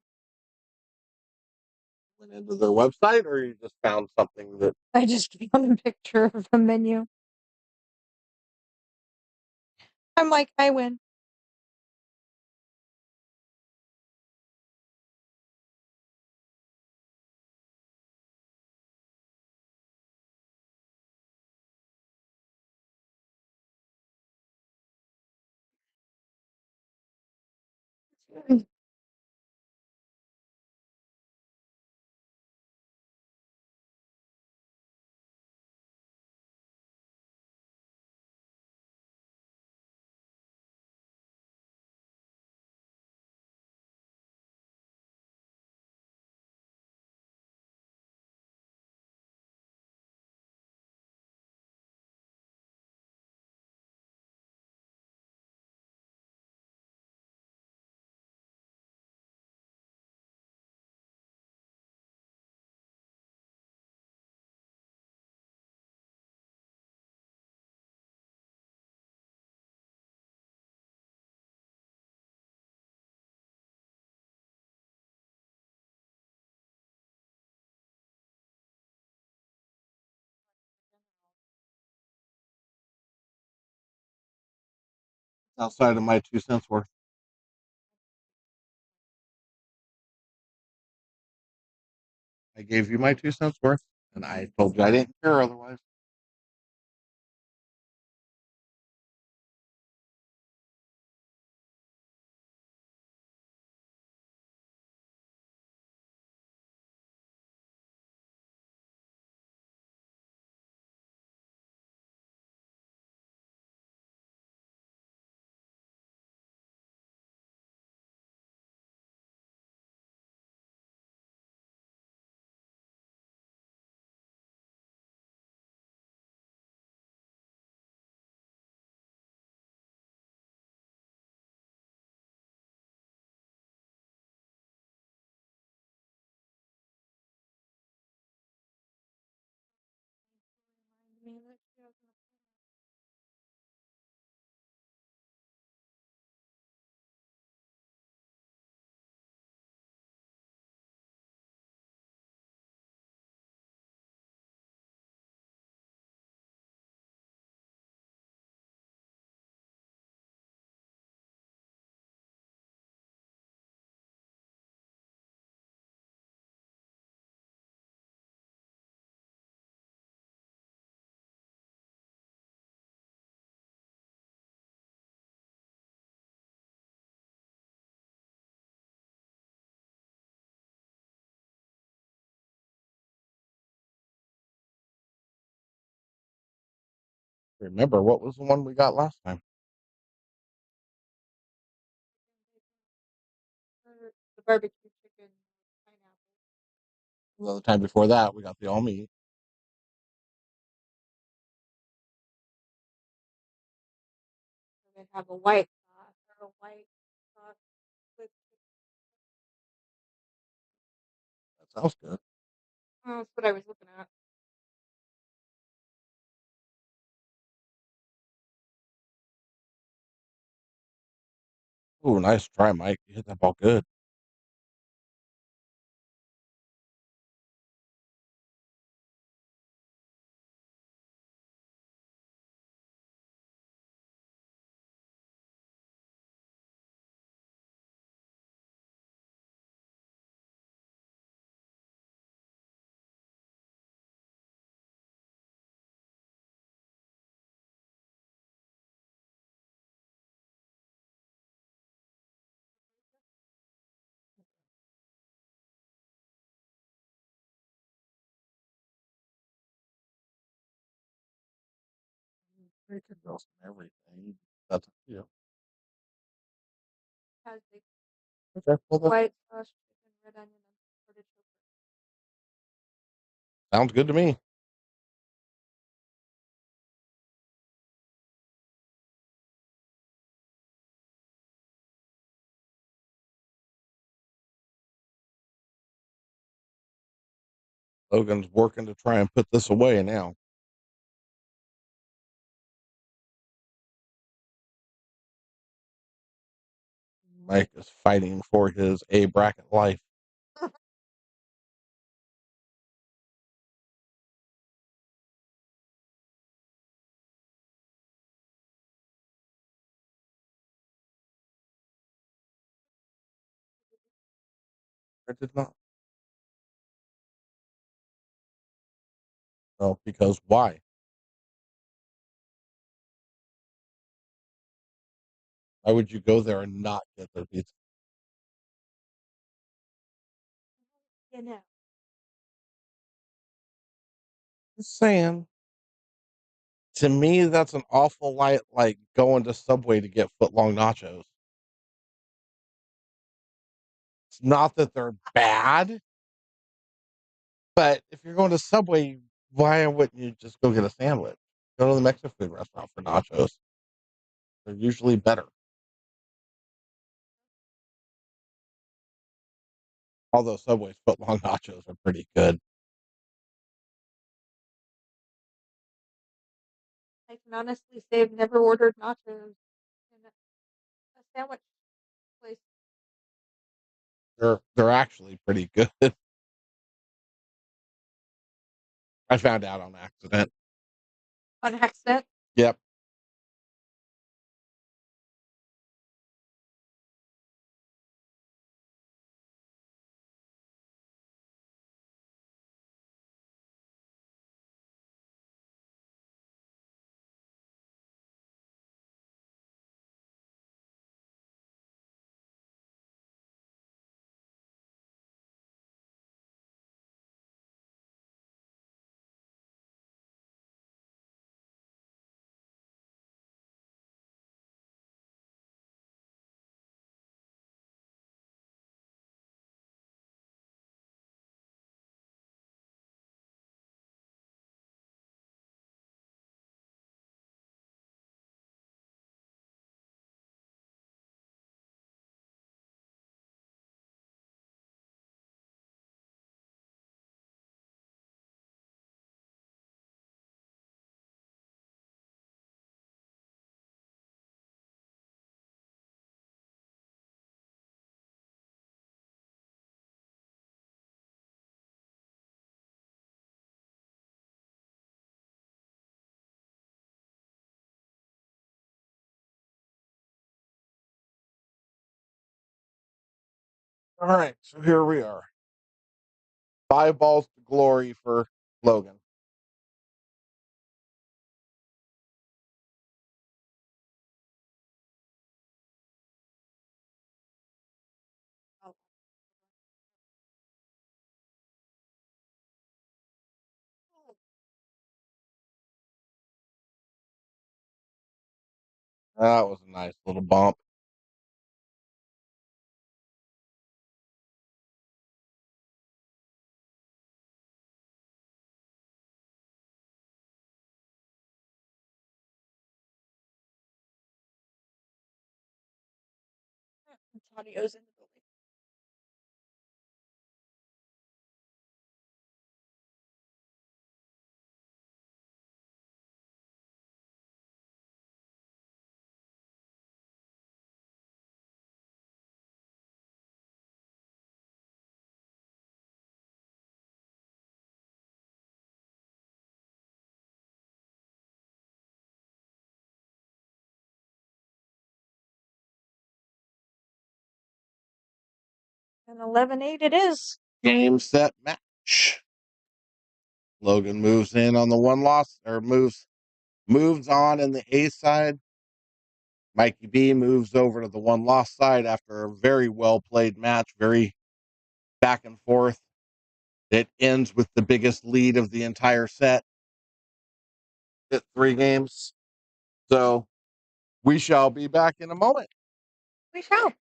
Went into their website, or you just found something that I just found a picture of the menu. I'm like, I win. outside of my 2 cents worth. I gave you my 2 cents worth, and I told you I didn't care otherwise. Remind me that she has an remember what was the one we got last time. The barbecue chicken with pineapple. Well, the time before that, we got the all meat. And then have a white sauce or a white sauce with. That sounds good. Oh, that's what I was looking at. Ooh, nice try, Mike. You hit that ball good. You could go some everything. That's yeah. Has the Okay. Well, that white sauce chicken, red onion, and artichoke. sounds good to me. Logan's working to try and put this away now. Mike is fighting for his A bracket life. I did not. Well, because why? Why would you go there and not get their pizza? You know. Just saying. To me, that's an awful light, like going to Subway to get footlong nachos. It's not that they're bad, but if you're going to Subway, why wouldn't you just go get a sandwich? Go to the Mexican food restaurant for nachos. They're usually better. Although Subway's footlong nachos are pretty good. I can honestly say I've never ordered nachos in a sandwich place. They're actually pretty good. I found out on accident. On accident. Yep. All right. So here we are. 5 balls to glory for Logan. Oh, That was a nice little bump. Audio's in the building. And 11-8 it is. Game, set, match. Logan moves in on the one loss, or moves on in the A side. Mikey B moves over to the one loss side after a very well played match, very back and forth. It ends with the biggest lead of the entire set at 3 games. So we shall be back in a moment. We shall.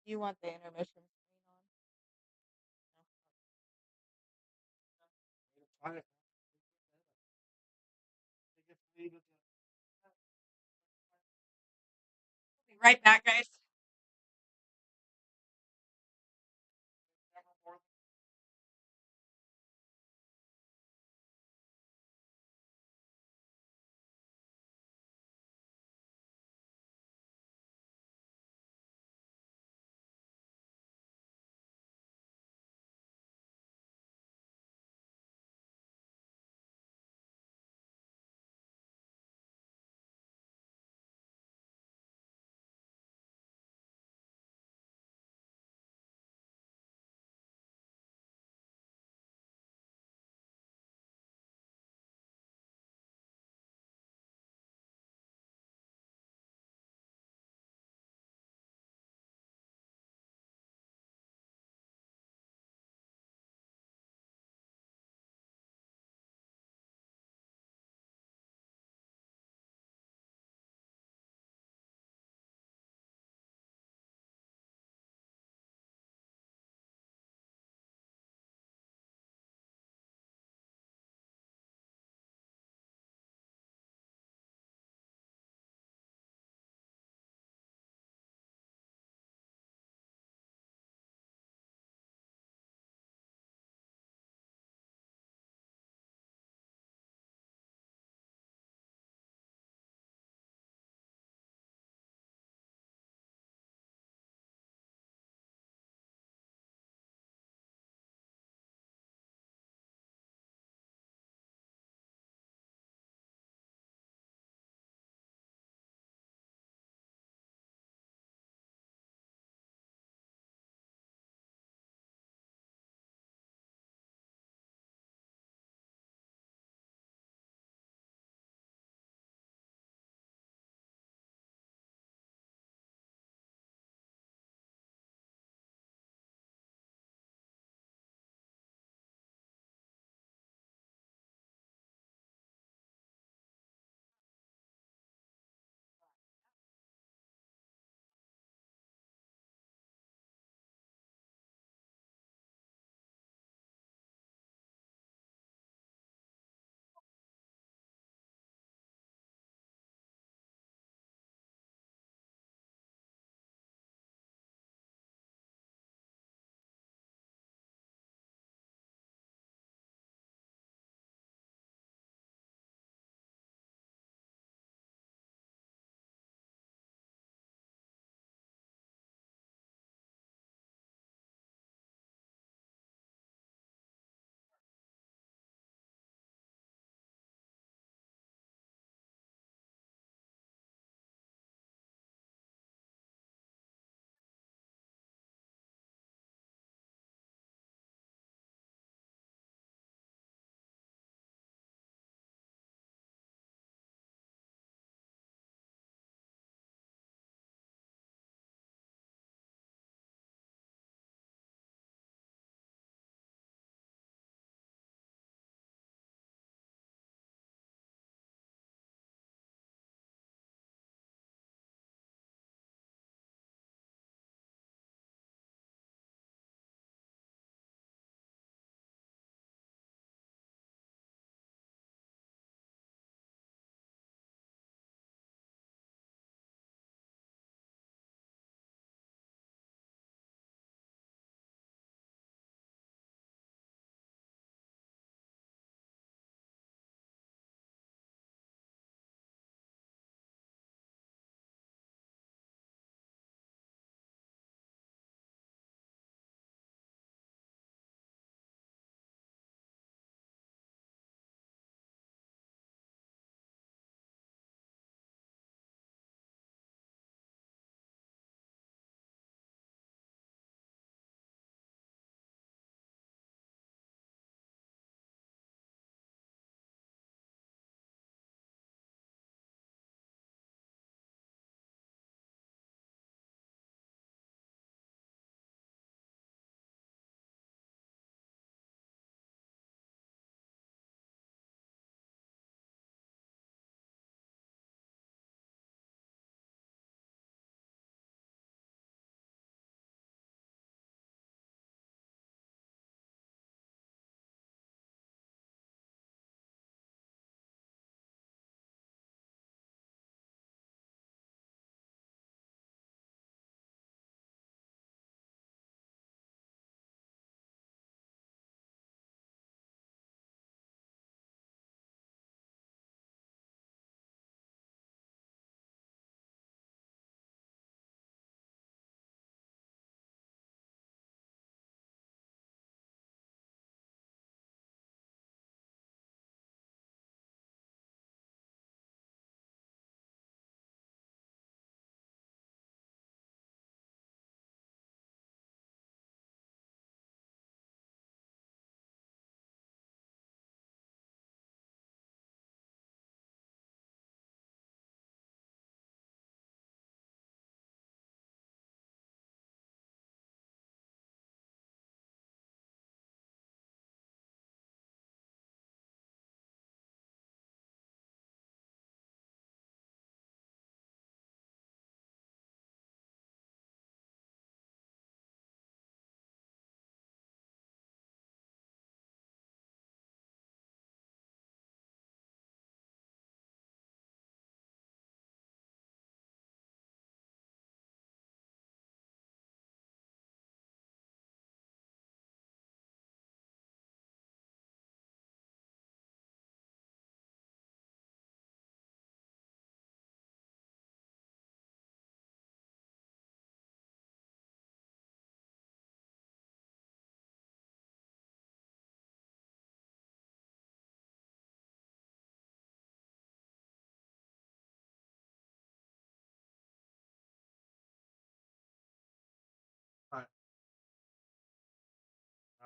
You want the intermission on? Be right back, guys.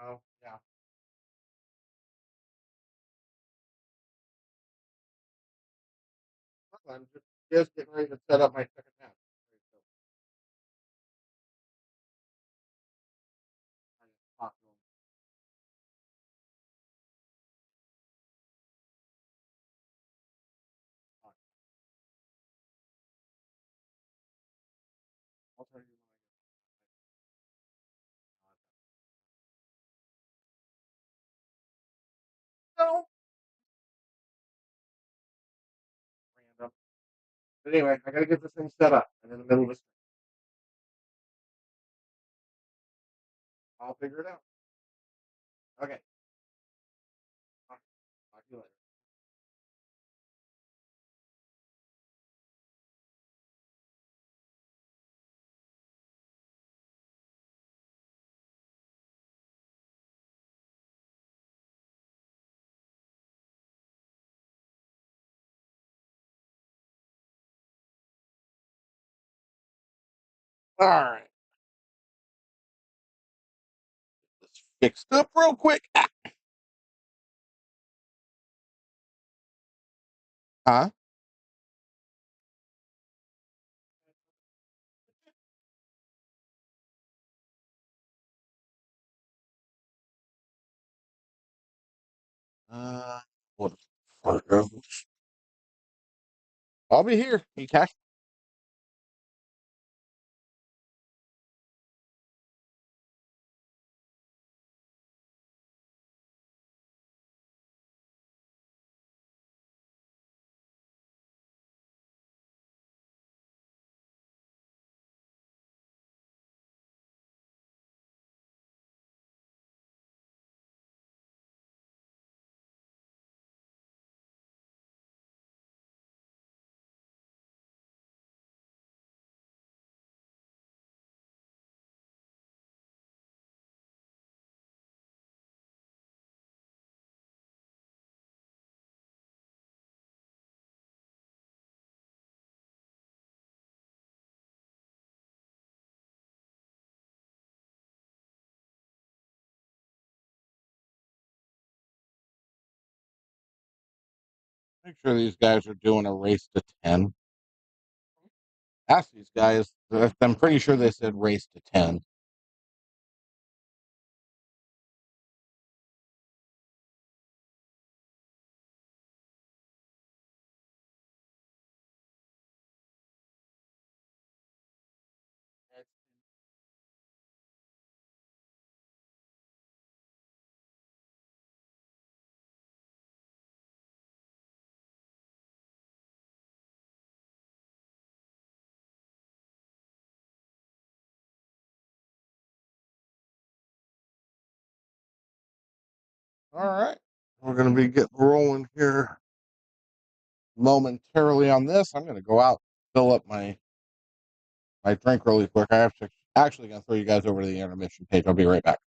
Oh, yeah. Well, I'm just getting ready to set up my second match. So I just talk to him. I'll tell you when I get. No, random. But anyway, I gotta get this thing set up. I'm in the middle of this. I'll figure it out. Okay. Talk to you later. All right. Let's fixed up real quick. Huh? What? I'll be here. You cash. Make sure these guys are doing a race to 10. Ask these guys. I'm pretty sure they said race to 10. All right. We're going to be getting rolling here momentarily on this. I'm going to go out, fill up my drink really quick. I have to actually going to throw you guys over to the intermission page. I'll be right back.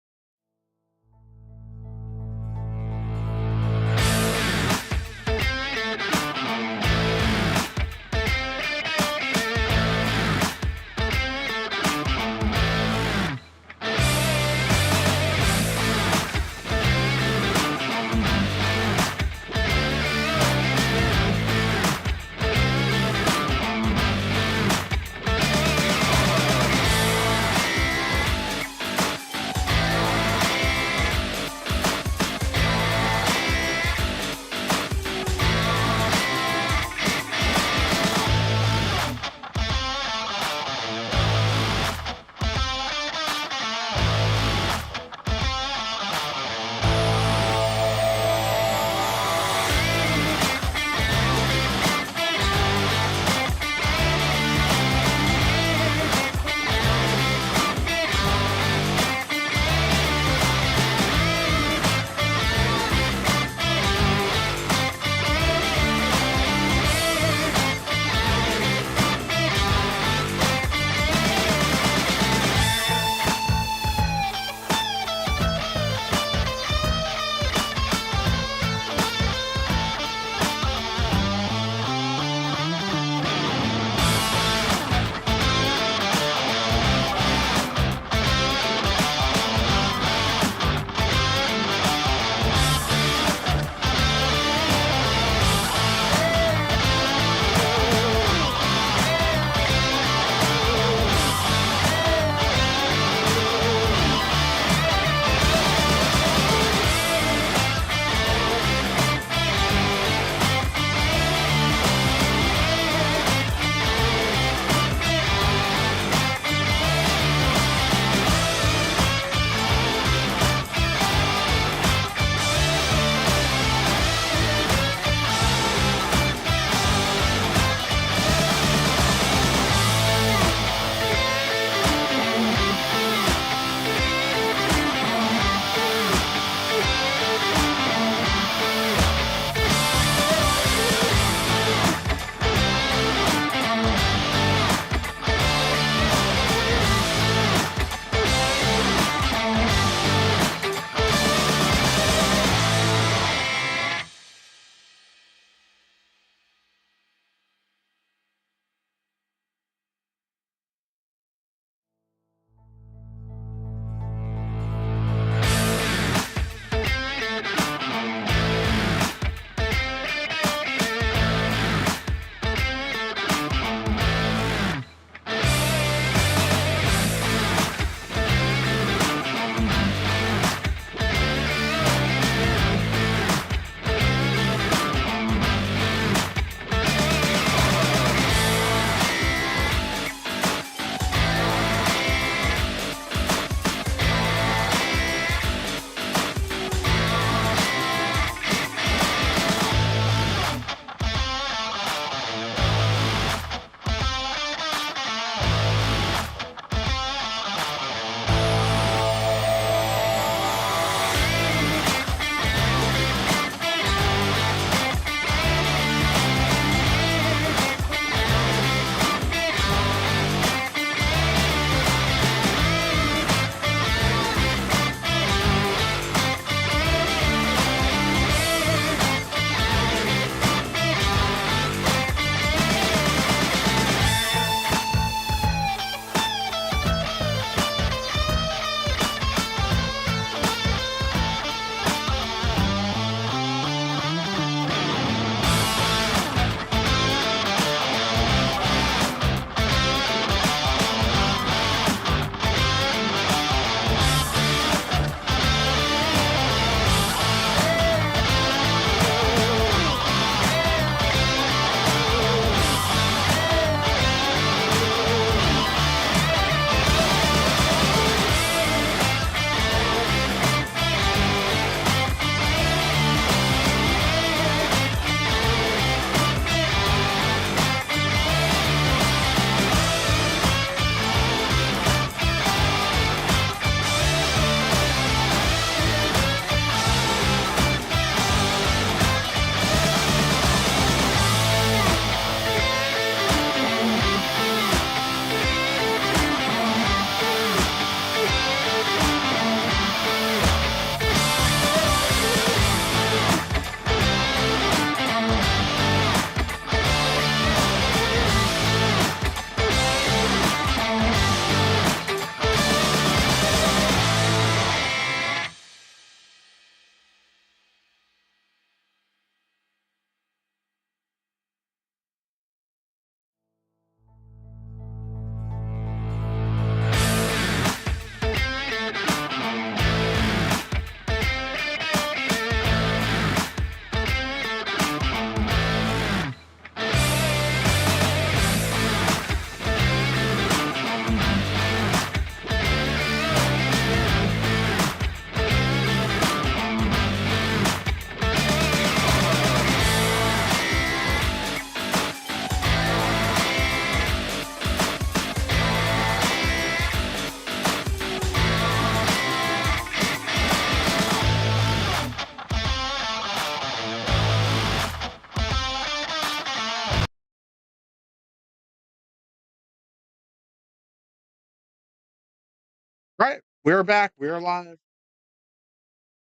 Right. We're back. We're live.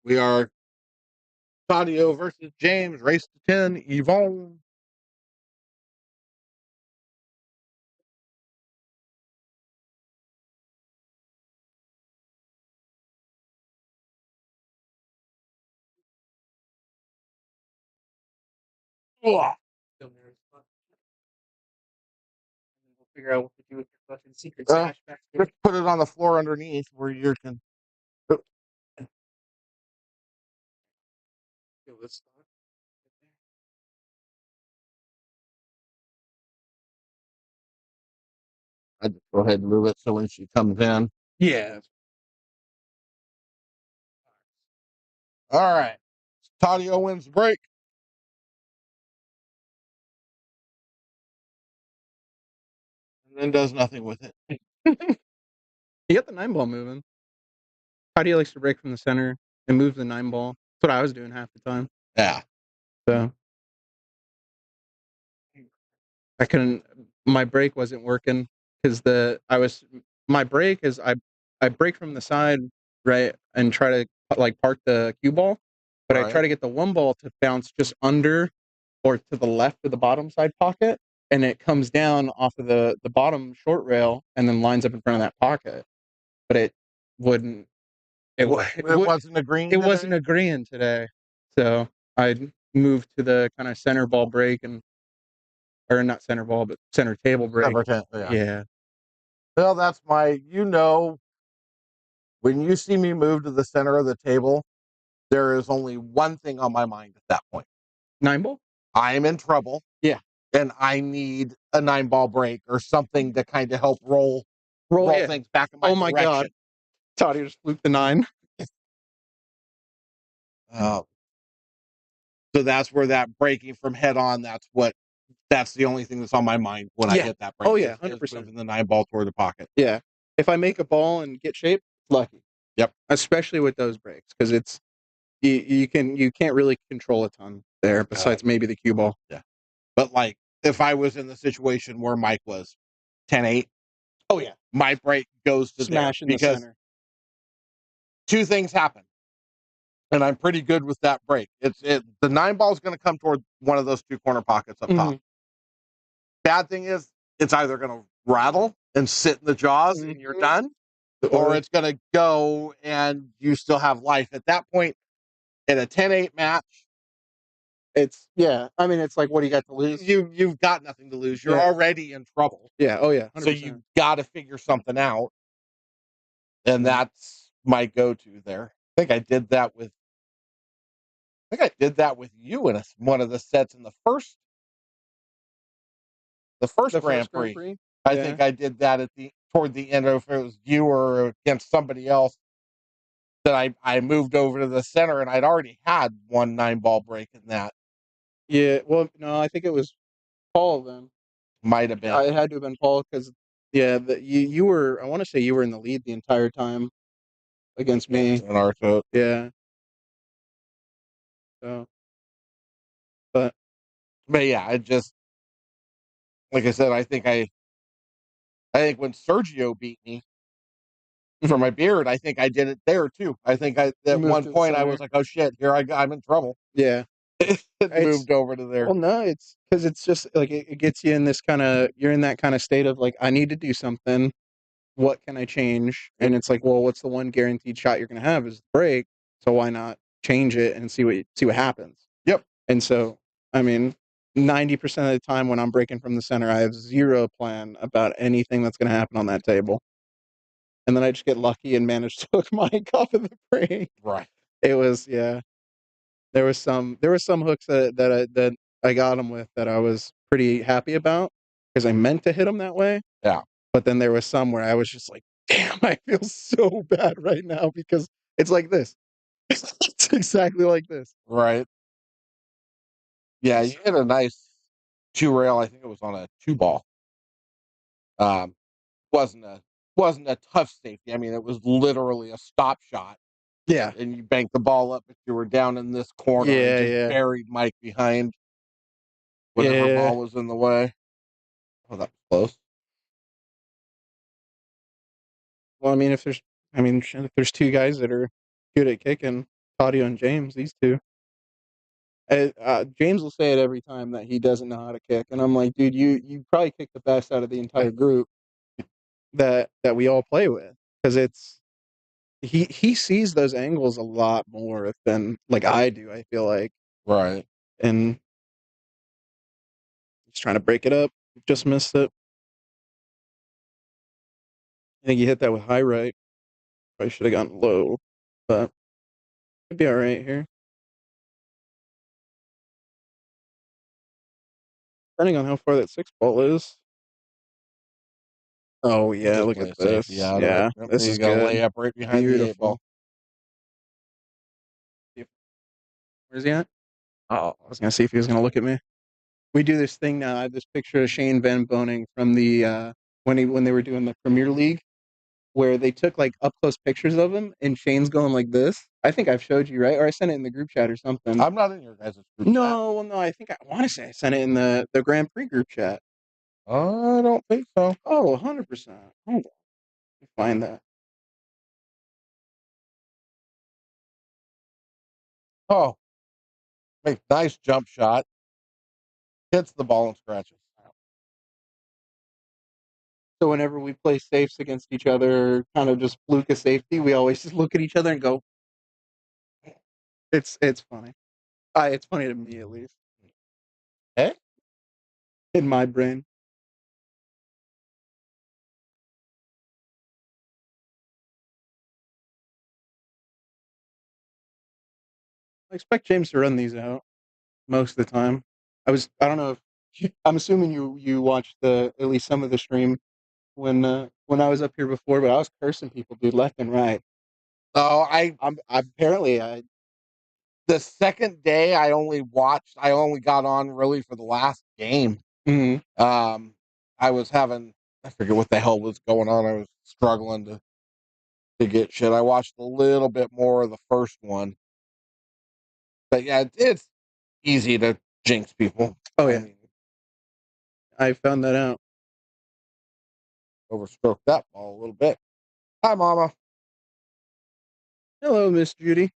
We are Claudio versus James, race to 10, Yvonne. Ugh. We'll figure out what to do with your fucking secret stash back there. Just put it on the floor underneath where you can. Let's start. I just go ahead and move it so when she comes in. Yeah. All right. Claudio wins the break. And then does nothing with it. You got the 9-ball moving. How do you likes to break from the center and move the 9-ball? That's what I was doing half the time. Yeah. So I couldn't. My break wasn't working because my break is I break from the side, right, and try to like park the cue ball, but I try to get the 1 ball to bounce just under or to the left of the bottom side pocket, and it comes down off of the bottom short rail and then lines up in front of that pocket. But it wouldn't. It wasn't agreeing. It wasn't agreeing today, so I moved to the kind of center ball break or not center ball, but center table break. Yeah. Well, that's when you see me move to the center of the table, there is only one thing on my mind at that point. 9-ball? I am in trouble. Yeah. And I need a 9-ball break or something to kind of help roll things back in my direction. God. Thought he just fluked the 9. So that's where that breaking from head on, that's the only thing that's on my mind when I hit that break. Oh, yeah, 100%. Moving the 9-ball toward the pocket. Yeah. If I make a ball and get shape, lucky. Yep. Especially with those breaks, because it's you can't really control a ton there besides maybe the cue ball. Yeah. But like if I was in the situation where Mike was 10-8, oh yeah, my break goes to smash in the center. Two things happen. And I'm pretty good with that break. The 9-ball is going to come toward one of those 2 corner pockets up top. Bad thing is, it's either going to rattle and sit in the jaws and you're done, or it's going to go and you still have life. At that point, in a 10-8 match, it's like, what do you got to lose? You've got nothing to lose. You're already in trouble. Yeah. Oh yeah. 100%. So you've got to figure something out, and that's my go-to there. I think I did that with you in one of the sets in the first Grand Prix. I think I did that toward the end, if it was you or against somebody else. That I moved over to the center, and I'd already had one 9-ball break in that. Yeah. Well, no, I think it was Paul then. Might have been. It had to have been Paul because you were. I want to say you were in the lead the entire time against me. In our coat. Yeah. So, but yeah, I just, like I said, I think when Sergio beat me for my beard, I think I did it there too. I think at one point I was like, oh shit, I'm in trouble. Yeah. It moved over to there. Well, no, it's because it's just like it gets you in this you're in that kind of state of like, I need to do something. What can I change? And it's like, well, what's the one guaranteed shot you're going to have is the break. So why not change it and see what happens? Yep. And so, I mean, 90% of the time when I'm breaking from the center, I have zero plan about anything that's going to happen on that table. And then I just get lucky and manage to hook Mike off of the break. Right. It was, yeah. There was some hooks that I got him with that I was pretty happy about because I meant to hit him that way. Yeah. But then there was some where I was just like, damn, I feel so bad right now because it's like this. It's exactly like this. Right. Yeah, you hit a nice 2-rail. I think it was on a 2-ball. Wasn't a tough safety. I mean, it was literally a stop shot. Yeah. And you banked the ball up, but you were down in this corner and just buried Mike behind whatever ball was in the way. Oh, that was close. Well, I mean, if there's I mean, if there's two guys that are good at kicking, Tadio and James, these two. James will say it every time that he doesn't know how to kick, and I'm like, dude, you probably kick the best out of the entire group that we all play with, because it's he sees those angles a lot more than like I do. I feel like, Right. and he's trying to break it up. Just missed it. I think he hit that with high right. Probably should have gone low, but it'd be all right here. Depending on how far that 6 ball is. Oh yeah, Just look play at a safety this. out of it. Yeah, Yep, this you is got a good. layup right behind the 8 ball. Beautiful. Where's he at? Oh, I was gonna see if he was gonna look at me. We do this thing now. I have this picture of Shane Van Boning from the when they were doing the Premier League, where they took like up close pictures of him, and Shane's going like this. I think I've showed you, right? Or I sent it in the group chat or something. I'm not in your guys' group chat. No, well, no. I think I want to say I sent it in the Grand Prix group chat. I don't think so. Oh, 100%. Hold on. Let me find that. Oh, make nice jump shot. Hits the ball and scratches. So whenever we play safes against each other, kind of just fluke a safety, we always just look at each other and go, it's funny. It's funny to me at least. Hey? In my brain. I expect James to run these out most of the time. I don't know if I'm assuming you watched at least some of the stream when I was up here before, but I was cursing people, dude, left and right. Oh, I'm apparently I the second day I only got on really for the last game. mhm. I was having, I forget what the hell was going on. I was struggling to get shit. I watched a little bit more of the first one. But yeah, it's easy to jinx people. Oh I yeah. mean, I found that out. overstroked that ball a little bit. Hi, Mama. Hello, Miss Judy.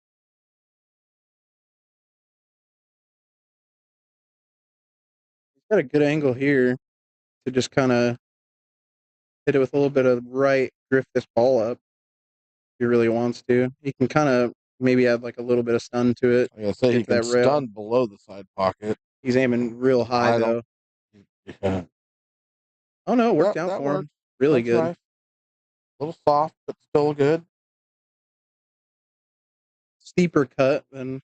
He's got a good angle here to just kind of hit it with a little bit of right, drift this ball up if he really wants to. He can kind of maybe add like a little bit of stun to it. I gotta say, Get he to can that rail. stun below the side pocket. He's aiming real high I don't. though. Yeah. Oh no, it worked Yep, out that for him. works. Really That's good. nice. A little soft, but still good. Steeper cut than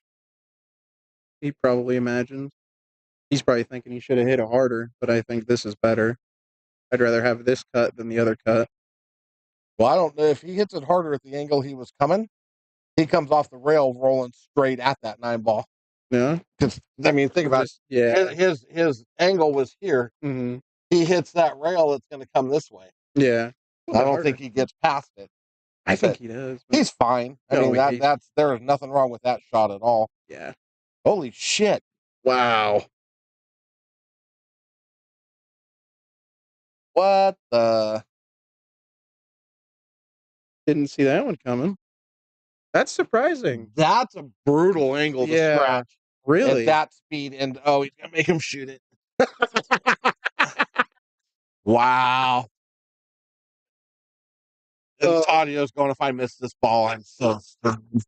he probably imagined. He's probably thinking he should have hit it harder, but I think this is better. I'd rather have this cut than the other cut. Well, I don't know if he hits it harder at the angle he was coming. He comes off the rail rolling straight at that 9 ball. Yeah. Because I mean, think about Just, yeah. it. His angle was here. Mm-hmm. He hits that rail, it's going to come this way. Yeah. I don't think he gets past it. I think he does. But He's fine. I no, mean, there is nothing wrong with that shot at all. yeah. Holy shit! Wow. What the? Didn't see that one coming. That's surprising. That's a brutal angle to scratch. Really? At that speed, and he's gonna make him shoot it. Wow. And Tadio's going, if I miss this ball, I'm so screwed.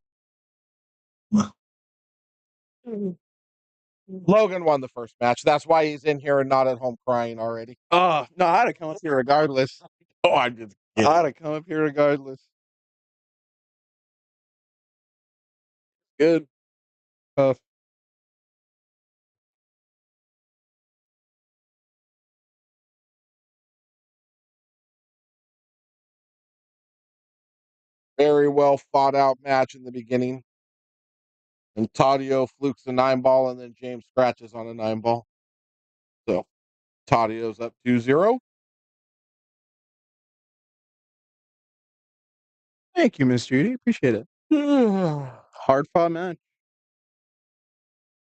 Logan won the first match. That's why he's in here and not at home crying already. Oh, no, I had to come up here regardless. Oh, I just I had to come up here regardless. Good. Tough. very well fought out match in the beginning. And Tadio flukes a 9 ball, and then James scratches on a 9 ball. So Tadio's up 2-0. Thank you, Miss Judy. Appreciate it. Hard fought match.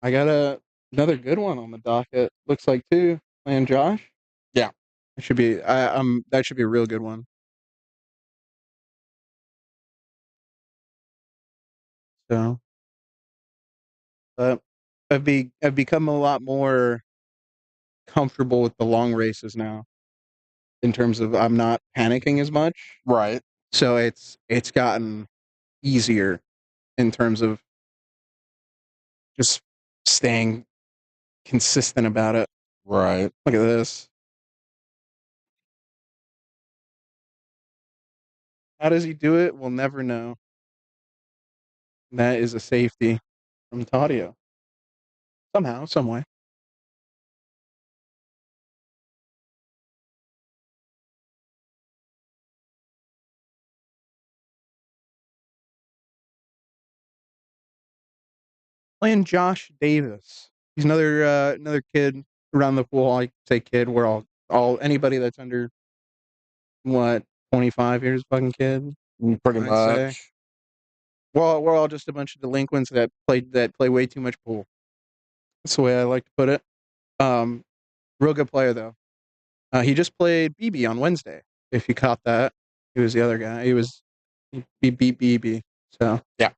I got another good one on the docket. Looks like too. Playing Josh. Yeah. It should be that should be a real good one. So, but I've become a lot more comfortable with the long races now in terms of I'm not panicking as much. Right. So it's gotten easier in terms of just staying consistent about it. Right. Look at this. How does he do it? We'll never know. That is a safety from Tadio. Somehow, some way. Playing Josh Davis. He's another kid around the pool. I say kid. We're all anybody that's under what 25 years fucking kid. Pretty I'd much. say. Well, we're all just a bunch of delinquents that play way too much pool. That's the way I like to put it. Real good player though. He just played BB on Wednesday. If you caught that, he was the other guy. He beat BB. So Yeah.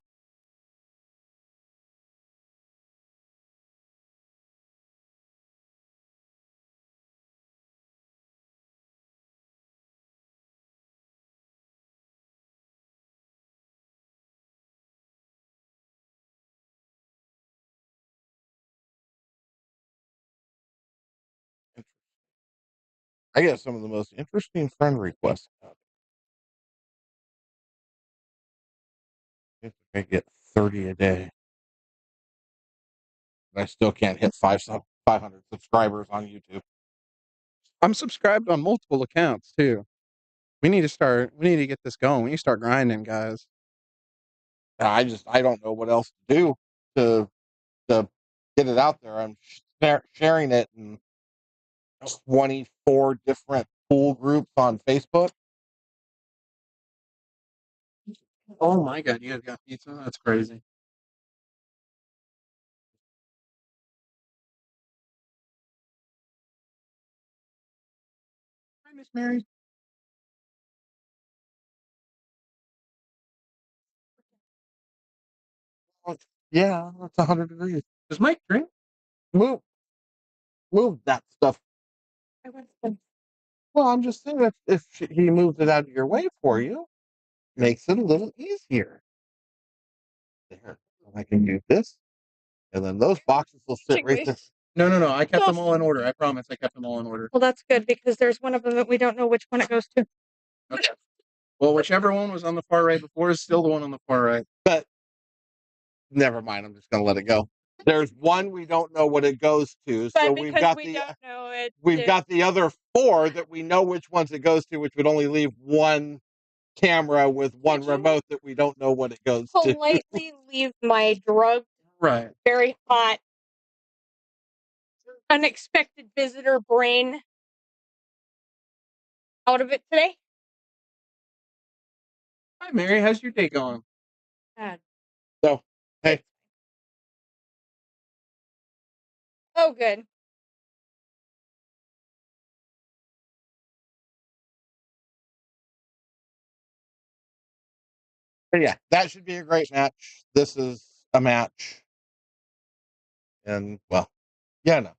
I get some of the most interesting friend requests. I get 30 a day. I still can't hit 500 subscribers on YouTube. I'm subscribed on multiple accounts too. We need to get this going. We need to start grinding, guys. I don't know what else to do to get it out there. I'm sharing it in 24 different pool groups on Facebook. Oh my god, you guys got pizza? That's crazy. Hi, Miss Mary. Yeah, it's 100 degrees. Does Mike drink? Move that stuff. Well, I'm just saying if he moves it out of your way for you, makes it a little easier. There, I can do this, and then those boxes will sit right there. No. I kept them all in order. I promise. I kept them all in order. Well, that's good because there's one of them that we don't know which one it goes to. Okay. Well, whichever one was on the far right before is still the one on the far right. But never mind. I'm just going to let it go. There's one we don't know what it goes to, so But because we don't know it, we've got the other 4 that we know which ones it goes to, which would only leave one camera with one remote that we don't know what it goes to. politely leave my drugged, Right. very hot, unexpected visitor brain out of it today. Hi, Mary. How's your day going? So, hey, Oh, good. but yeah, that should be a great match. This is a match, and well, yeah, no.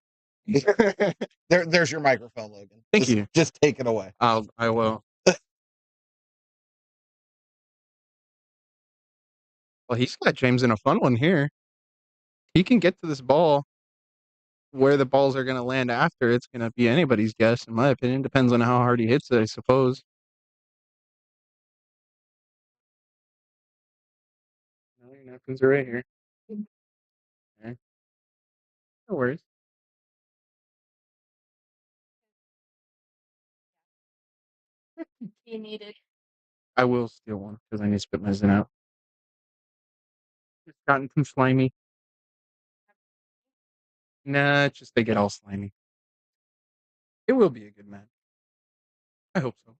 There's your microphone, Logan. Thank you. Just take it away. I will. Well, he's got James in a fun one here. He can get to this ball. Where the balls are going to land after, it's going to be anybody's guess, in my opinion. Depends on how hard he hits it, I suppose. No, your napkins are right here. Okay. No worries. You needed. I will steal one because I need to spit my zin out. It's gotten too slimy. Nah, it's just they get all slimy. It will be a good match. I hope so.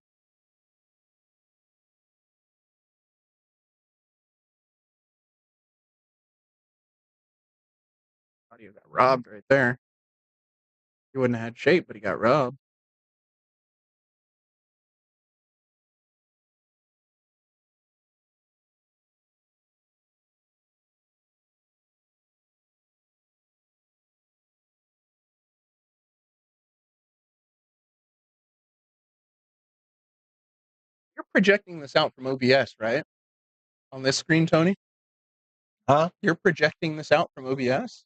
Audio got robbed right there. He wouldn't have had shape, but he got robbed. projecting this out from OBS, right? On this screen, Tony? Huh? You're projecting this out from OBS?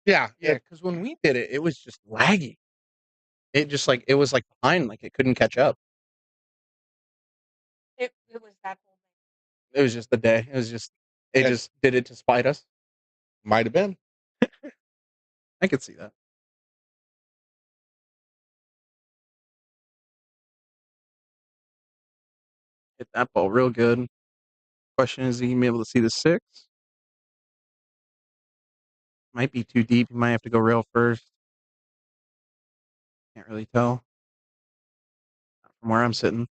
Yeah. Yeah, because when we did it, it was just laggy. It just like it was like behind, like it couldn't catch up. It was that whole thing. It was just the day. It was just it just did it to spite us. Might have been. I could see that. Hit that ball real good. Question is, he gonna be able to see the 6? Might be too deep. He might have to go rail first. Can't really tell. Not from where I'm sitting.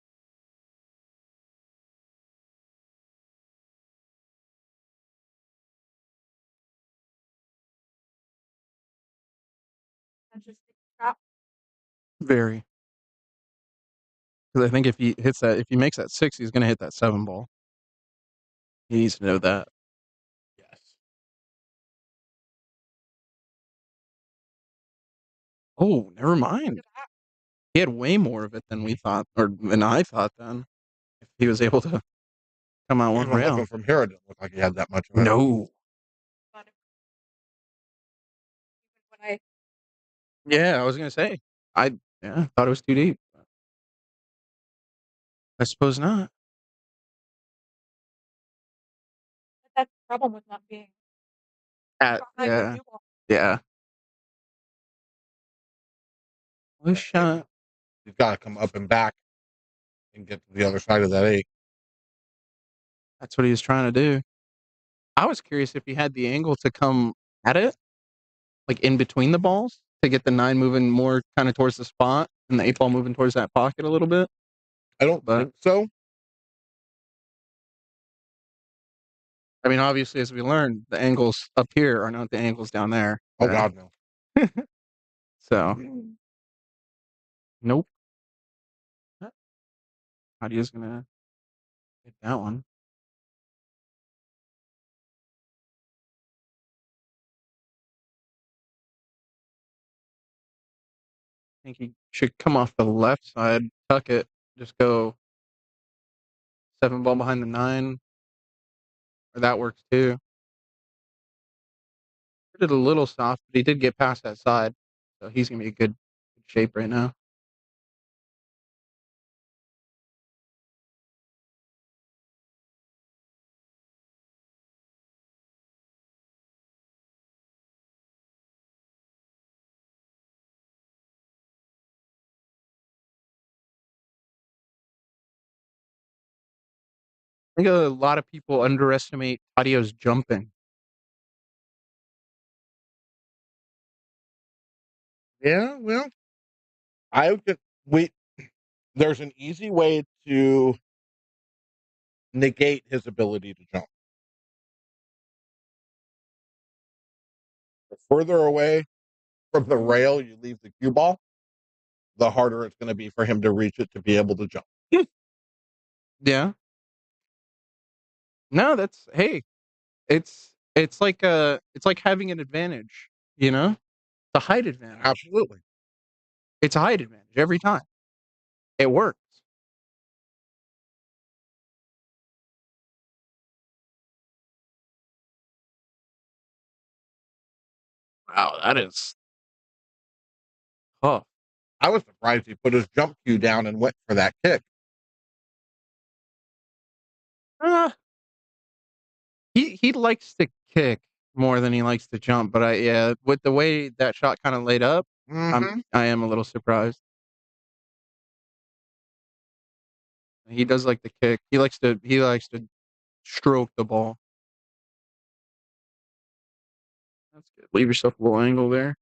Interesting shot. Very. Because I think if he hits that, if he makes that 6, he's gonna hit that 7 ball. He needs to know that. Yes. Oh, never mind. He had way more of it than we thought, or than I thought. Then, if he was able to come out one Even rail. looking from here, it didn't look like he had that much of it. No. When I Yeah, I was gonna say. I thought it was too deep. I suppose not. that's the problem with not being behind the Yeah. cue ball. Yeah. Loose shot. He's got to come up and back and get to the other side of that 8. That's what he was trying to do. I was curious if he had the angle to come at it, like in between the balls, to get the 9 moving more kind of towards the spot and the 8 ball moving towards that pocket a little bit. I don't think so. I mean, obviously, as we learned, the angles up here are not the angles down there. Oh, God, no. So, nope. Nadia's gonna hit that one. I think he should come off the left side, tuck it, just go 7 ball behind the 9. Or that works too. Did a little soft, but he did get past that side. So he's gonna be in good shape right now. I think a lot of people underestimate Tadio's jumping. Yeah, well, there's an easy way to negate his ability to jump. The further away from the rail you leave the cue ball, the harder it's going to be for him to reach it to be able to jump. Yeah. No, that's hey, it's like having an advantage, you know? It's a height advantage. Absolutely. It's a height advantage every time. It works. Wow, that is tough. I was surprised he put his jump cue down and went for that kick. Uh, he likes to kick more than he likes to jump, but with the way that shot kind of laid up, I am a little surprised. He does like the kick. He likes to stroke the ball. That's good. Leave yourself a little angle there.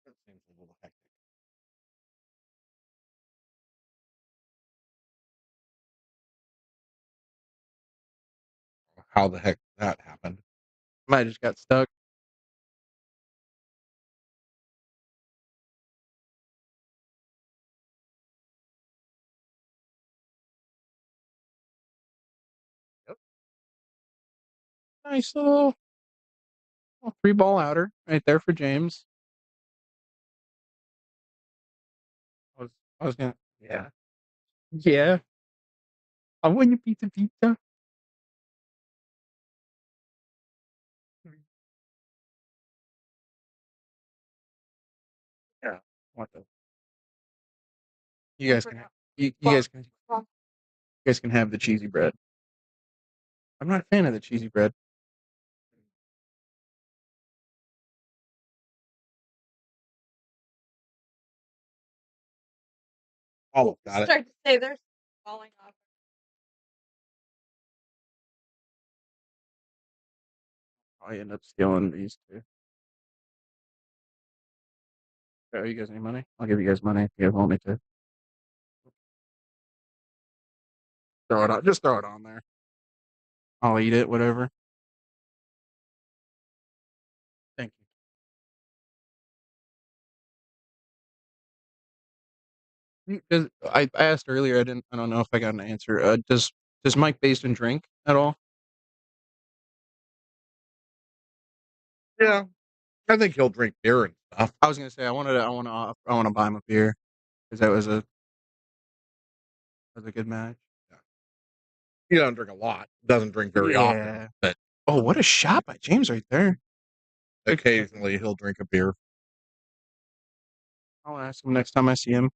That seems a little hectic. How the heck that happened? Might have just got stuck. Nice little 3-ball outer right there for James. I was gonna, yeah. Yeah. I want your pizza. Yeah. What the? You guys can, you guys can have the cheesy bread. I'm not a fan of the cheesy bread. Oh, got it. Start to say there's falling off. I end up stealing these two. Oh, you guys need money? I'll give you guys money if you guys want me to. Throw it on. Just throw it on there. I'll eat it, whatever. Thank you. I asked earlier. I don't know if I got an answer. Does Mike Basin drink at all? Yeah, I think he'll drink beer and stuff. I was gonna say I want to buy him a beer because that was a good match. He doesn't drink a lot. Doesn't drink very often. But oh, what a shot by James right there. Occasionally he'll drink a beer. I'll ask him next time I see him.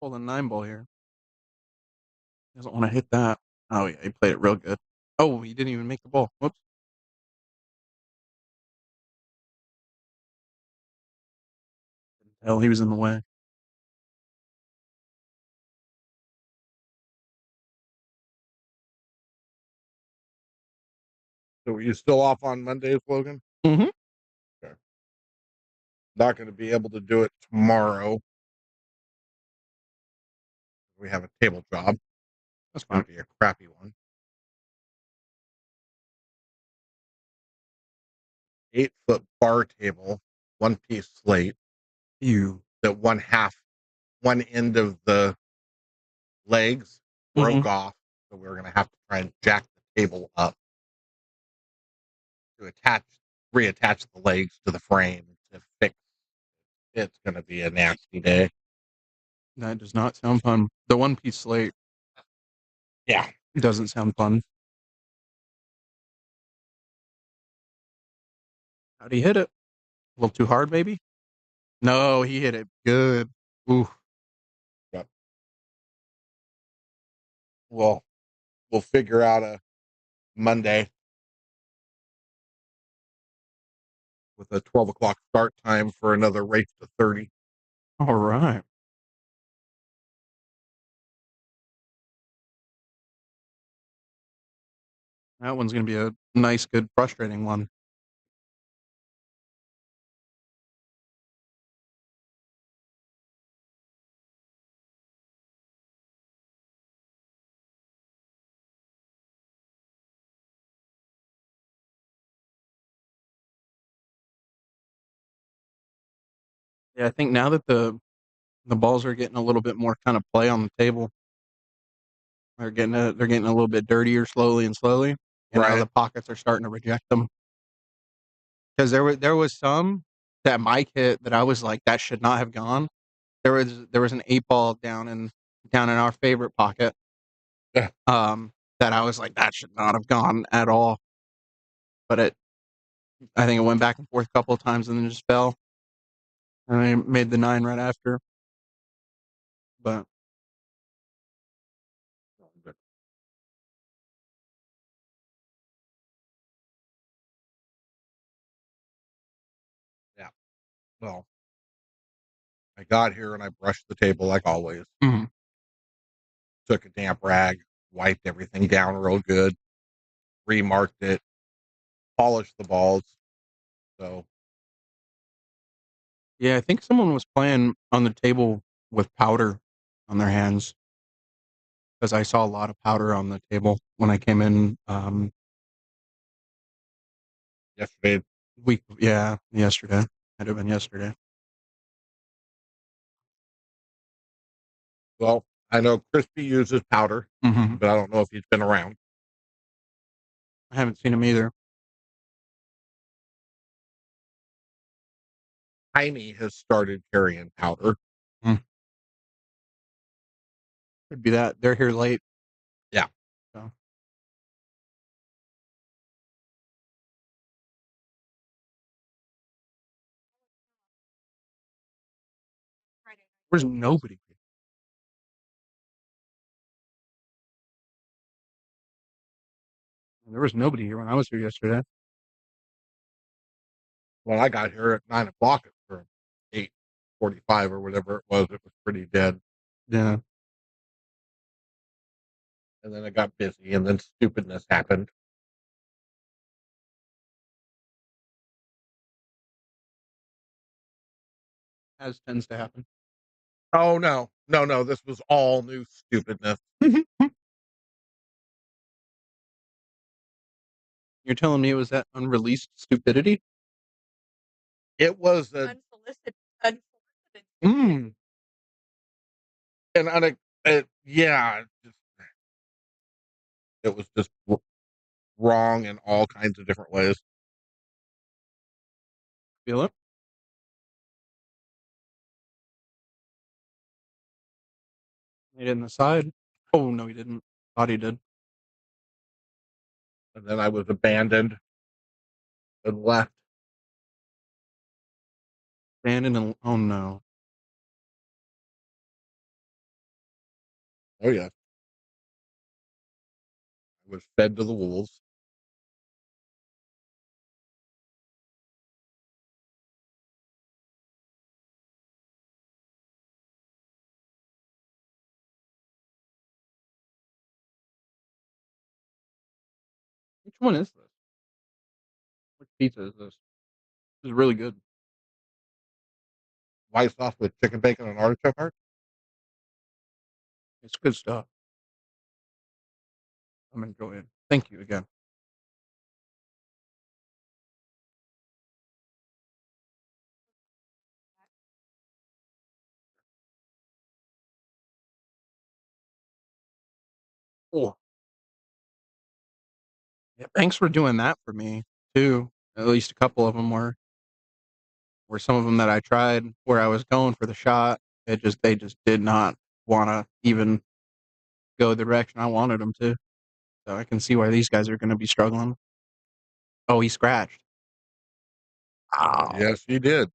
Pulled a 9-ball here. He doesn't want to hit that. Oh yeah, he played it real good. Oh, he didn't even make the ball. Whoops. Hell, he was in the way. So are you still off on Mondays, Logan? Mm-hmm. Okay. Not going to be able to do it tomorrow. We have a table job. That's going to be a crappy one. 8-foot bar table, 1-piece slate. That one end of the legs broke off. So we're going to have to try and jack the table up to reattach the legs to the frame to fix. It's going to be a nasty day. That does not sound fun. The 1-piece slate. Yeah. Doesn't sound fun. How'd he hit it? A little too hard, maybe? No, he hit it good. Ooh. Yep. Well, we'll figure out a Monday with a 12 o'clock start time for another race to 30. All right. That one's going to be a nice, good, frustrating one. Yeah, I think now that the balls are getting a little bit more kind of play on the table, they're getting a little bit dirtier slowly. And now the pockets are starting to reject them. Because there was some that Mike hit that I was like, that should not have gone. There was an 8-ball down in our favorite pocket. Yeah. That I was like, that should not have gone at all. But I think it went back and forth a couple of times and then just fell. And I made the 9 right after. But yeah. Well, I got here and I brushed the table like always. Mm-hmm. Took a damp rag, wiped everything down real good, remarked it, polished the balls. So Yeah, I think someone was playing on the table with powder on their hands because I saw a lot of powder on the table when I came in. Yesterday. Yesterday. Had to have been yesterday. Well, I know Crispy uses powder, Mm-hmm. but I don't know if he's been around. I haven't seen him either. Tiny has started carrying powder. Could be that they're here late. Yeah. So. There's nobody. There was nobody here when I was here yesterday. When I got here at 9 o'clock or 8:45 or whatever it was pretty dead. Yeah. And then it got busy, and then stupidness happened. As tends to happen. Oh, no. No. This was all new stupidness. You're telling me it was that unreleased stupidity? It was Unsolicited. Mm. and yeah, it was just wrong in all kinds of different ways. Feel it? He did in the side. Oh no, he didn't. Thought he did. And then I was abandoned and left. Abandoned and oh no. Oh yeah. I was fed to the wolves. Which one is this? Which pizza is this? This is really good. White sauce with chicken bacon and artichoke heart. It's good stuff. I'm enjoying it. Thank you again. Oh. Yeah, thanks for doing that for me too. At least a couple of them were some of them that I tried where I was going for the shot. They just did not want to even go the direction I wanted them to. So I can see why these guys are going to be struggling. Oh, he scratched. Oh. Yes, he did.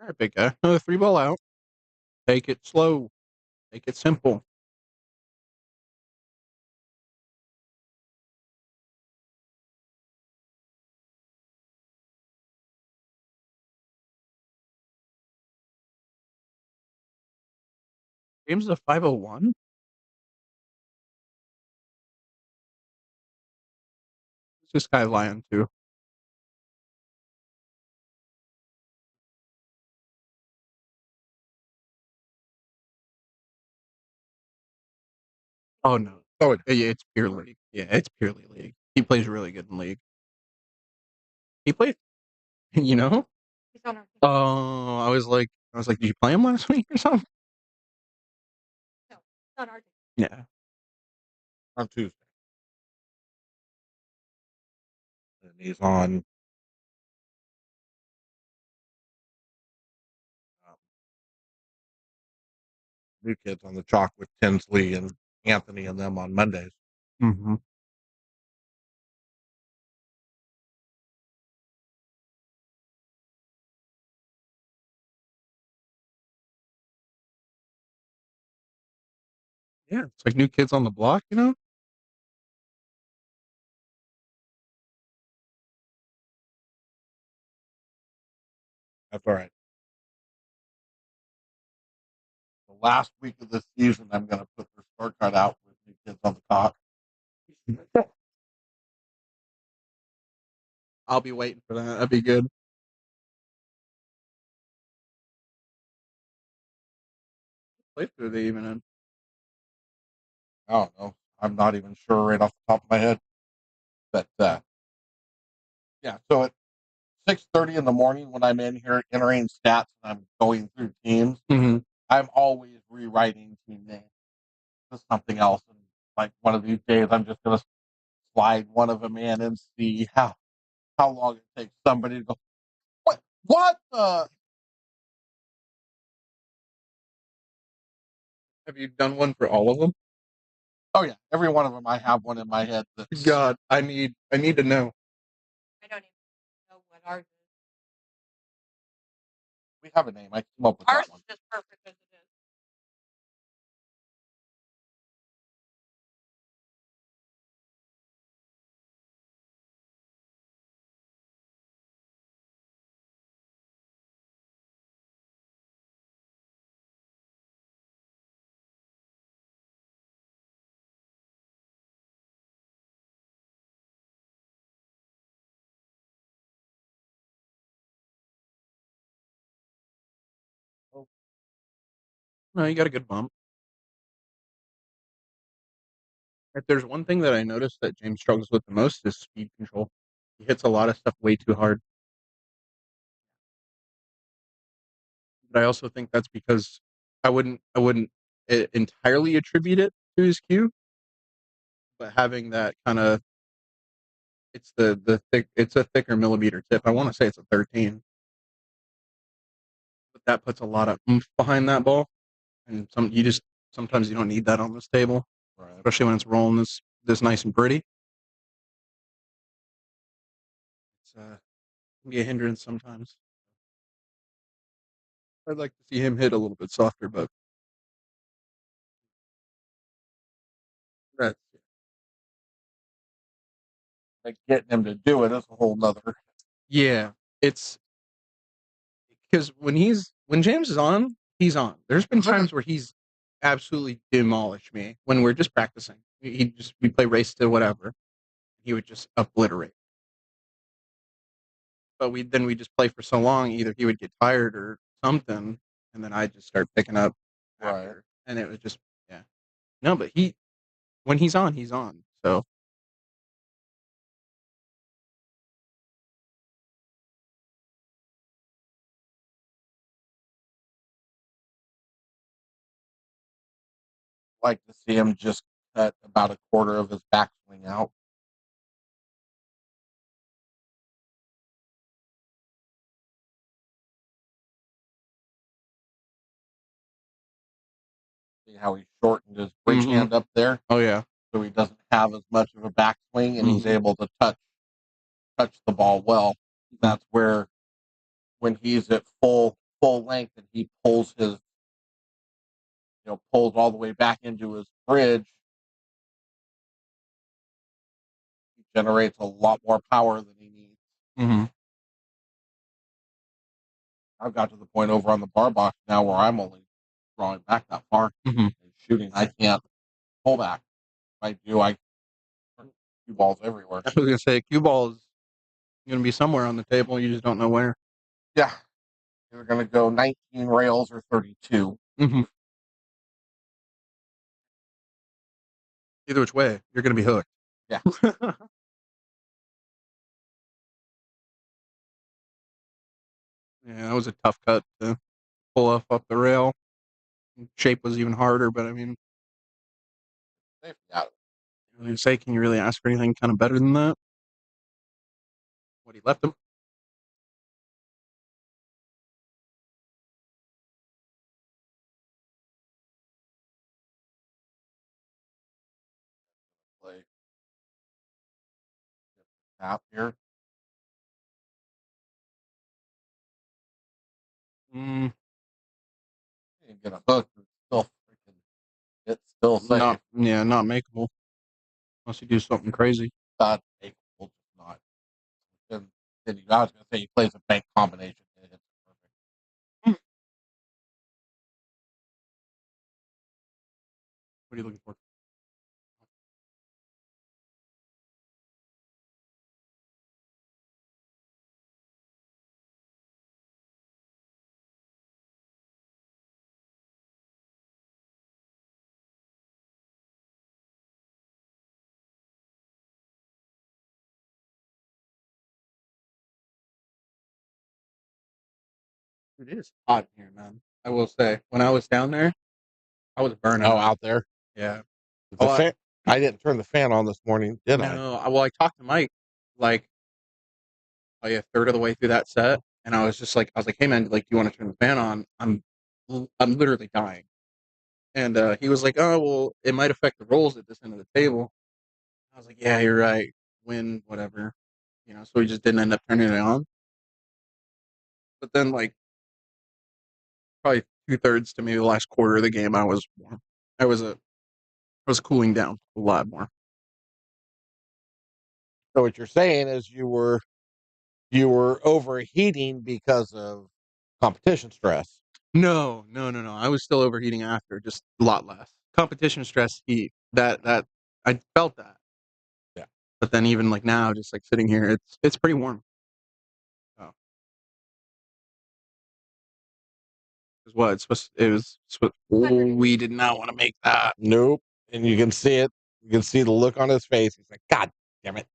All right, big guy. Another 3-ball out. Take it slow. Take it simple. James is a 501. What's this guy lying to? Oh no. Oh, Yeah, it's pure league. Yeah, it's purely league. He plays really good in league. He plays, you know? He's on our team. Oh, I was like, did you play him last week or something? No, he's on our team. Yeah. on Tuesday. And he's on New Kids on the Chalk with Tinsley and Anthony and them on Mondays. Mm-hmm. Yeah, it's like New Kids on the Block, you know? That's all right. The last week of this season, I'm going to put their scorecard out with New Kids on the Chalk. I'll be waiting for that. That'd be good. What place are they even in? I don't know. I'm not even sure right off the top of my head. But yeah, so at 6:30 in the morning when I'm in here entering stats and I'm going through teams, Mm-hmm. I'm always rewriting team names to something else. And like one of these days, I'm just gonna slide one of them in and see how long it takes somebody to go. What the? Have you done one for all of them? Oh yeah, every one of them. I have one in my head. That's, God, I need to know. I don't even know what ours is. we have a name. I came up with Ours that one. is just perfect as it is. No, you got a good bump. If there's one thing that I noticed that James struggles with the most is speed control. He hits a lot of stuff way too hard. But I also think that's because I wouldn't entirely attribute it to his cue, but having that kind of it's a thicker millimeter tip. I want to say it's a 13, but that puts a lot of oomph behind that ball, and sometimes you don't need that on this table, Right. especially when it's rolling this nice and pretty. It's can be a hindrance sometimes. I'd like to see him hit a little bit softer, but that's Like getting him to do it is a whole nother. yeah. It's because when James is on, he's on. There's been times where he's absolutely demolished me when we're just practicing. We play race to whatever. He would just obliterate. But we just play for so long. Either he would get tired or something, and then I just start picking up after. Right. And it was just yeah. No, but when he's on, he's on. So Like to see him just cut about a quarter of his backswing out. See how he shortened his bridge Mhm. hand up there, Oh yeah. so he doesn't have as much of a backswing, and he's Mhm. able to touch the ball well. That's where when he's at full length and he pulls all the way back into his bridge, he generates a lot more power than he needs. Mhm. I've got to the point over on the bar box now where I'm only drawing back that far Mhm. and shooting. I can't pull back. If I do, I cue balls everywhere. I was gonna say cue ball is gonna be somewhere on the table. You just don't know where. Yeah, they're going to go 19 rails or 32. Mm-hmm. Either which way, you're gonna be hooked. Yeah. Yeah, that was a tough cut to pull off up the rail. Shape was even harder, but I mean, They've got it. I was gonna say, can you really ask for anything kind of better than that? What he left him? Play tap here. Mm, You get a hook. It's still safe. not makeable unless you do something crazy. Not capable, just not. And I was going to say he plays a bank combination. And it's perfect. What are you looking for? It is hot in here, man. I will say, when I was down there, I was burning. Oh, out there. Yeah. The fan. I didn't turn the fan on this morning, did I? No. Well, I talked to Mike like a third of the way through that set, and I was like, hey man, like, do you want to turn the fan on? I'm literally dying. And he was like, oh well, it might affect the rolls at this end of the table. I was like, yeah, you're right. Wind, whatever. So we just didn't end up turning it on. But then, like, probably 2/3 to maybe the last quarter of the game, I was warm. I was cooling down a lot more. So what you're saying is you were overheating because of competition stress. No. I was still overheating after, just a lot less. Competition stress, heat. That I felt that. Yeah. But then even like now, just like sitting here, it's pretty warm. Oh. We did not want to make that. Nope. And you can see it. You can see the look on his face. He's like, God damn it.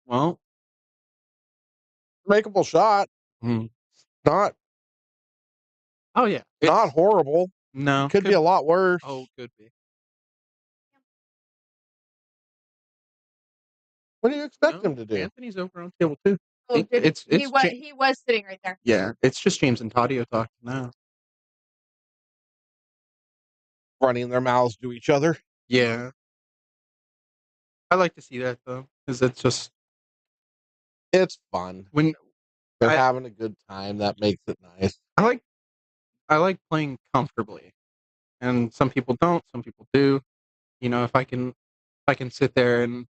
Well, Makeable shot. mm. Not Oh yeah. not horrible. No. Could be a lot worse. Oh, could be. What do you expect him to do? Anthony's over on table 2. Oh, he was sitting right there. Yeah, it's just James and Tadio talking now. Running their mouths to each other. Yeah. I like to see that though, because It's fun. when they're having a good time, that makes it nice. I like playing comfortably, and some people don't. Some people do. If I can sit there and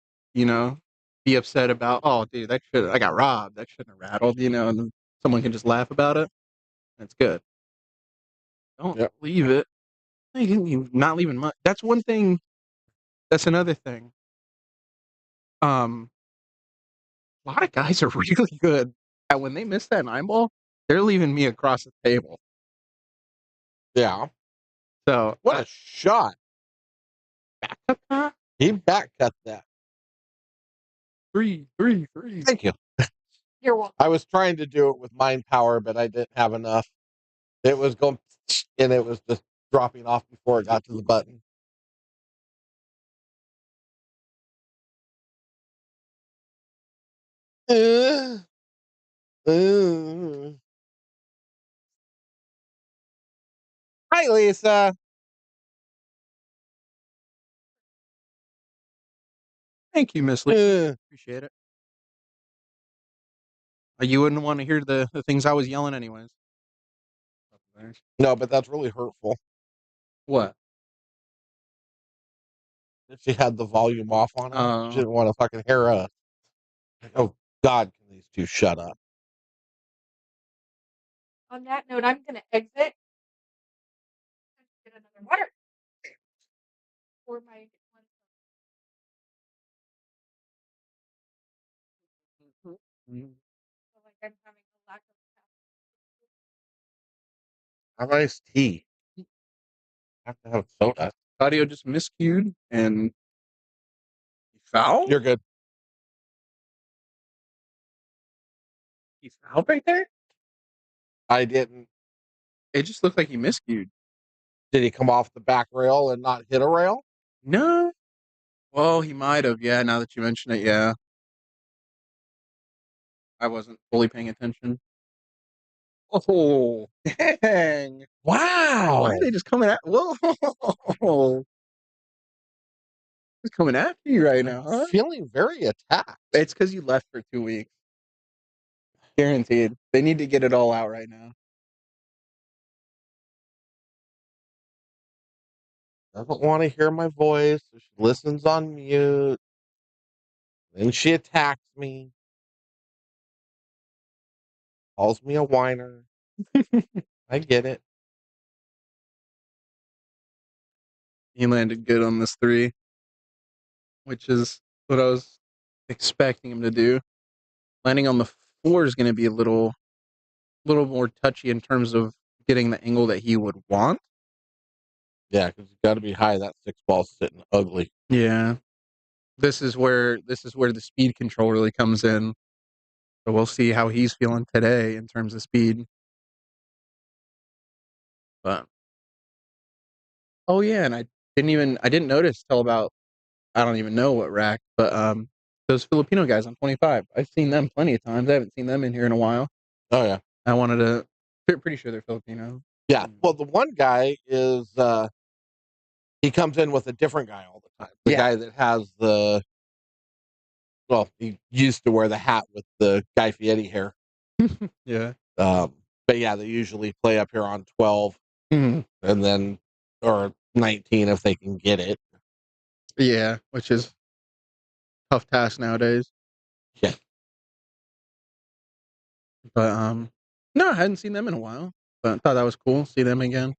be upset about, oh dude, I got robbed. That shouldn't have rattled. And then someone can just laugh about it. That's good. Don't leave it. You're not leaving much. That's one thing. That's another thing. A lot of guys are really good at when they miss that 9-ball, they're leaving me across the table. Yeah. So what a shot. Back cut that? He back cut that. 3. Thank you. You're welcome. I was trying to do it with mind power, but I didn't have enough. It was going and it was just dropping off before it got to the button. Hi, Lisa. Thank you, Miss Lee. Appreciate it. You wouldn't want to hear the things I was yelling anyways. No, but that's really hurtful. What? If she had the volume off on it, she didn't want to fucking hear us. Oh, God, can these two shut up? On that note, I'm going to exit. Get another water. For my one. Like I'm having a lack of Have iced tea. I have to have soda. Audio just miscued and foul? You're good. He fouled right there? I didn't. It just looked like he miscued. Did he come off the back rail and not hit a rail? No. Well, he might have. Yeah, now that you mention it, yeah. I wasn't fully paying attention. Oh, dang. Wow. Why are they just coming at? Whoa. It's coming after you right now, huh? Feeling very attacked. It's because you left for 2 weeks. Guaranteed. They need to get it all out right now. Doesn't want to hear my voice, so she listens on mute. Then she attacks me. Calls me a whiner. I get it. He landed good on this 3, which is what I was expecting him to do. Landing on the 4 is going to be a little more touchy in terms of getting the angle that he would want. Yeah, because it's got to be high. That 6 ball's sitting ugly. Yeah. this is where the speed control really comes in. So we'll see how he's feeling today in terms of speed. But oh yeah, and I didn't notice till about, I don't even know what rack, but those Filipino guys on 25. I've seen them plenty of times. I haven't seen them in here in a while. Oh yeah. I wanted to. Pretty sure they're Filipino. Yeah. Well, the one guy is he comes in with a different guy all the time. The guy that has he used to wear the hat with the Guy Fieri hair. Yeah. But yeah, they usually play up here on 12 Mhm. and then or 19 if they can get it. Yeah, which is tough task nowadays. Yeah. But no, I hadn't seen them in a while. But I thought that was cool. See them again.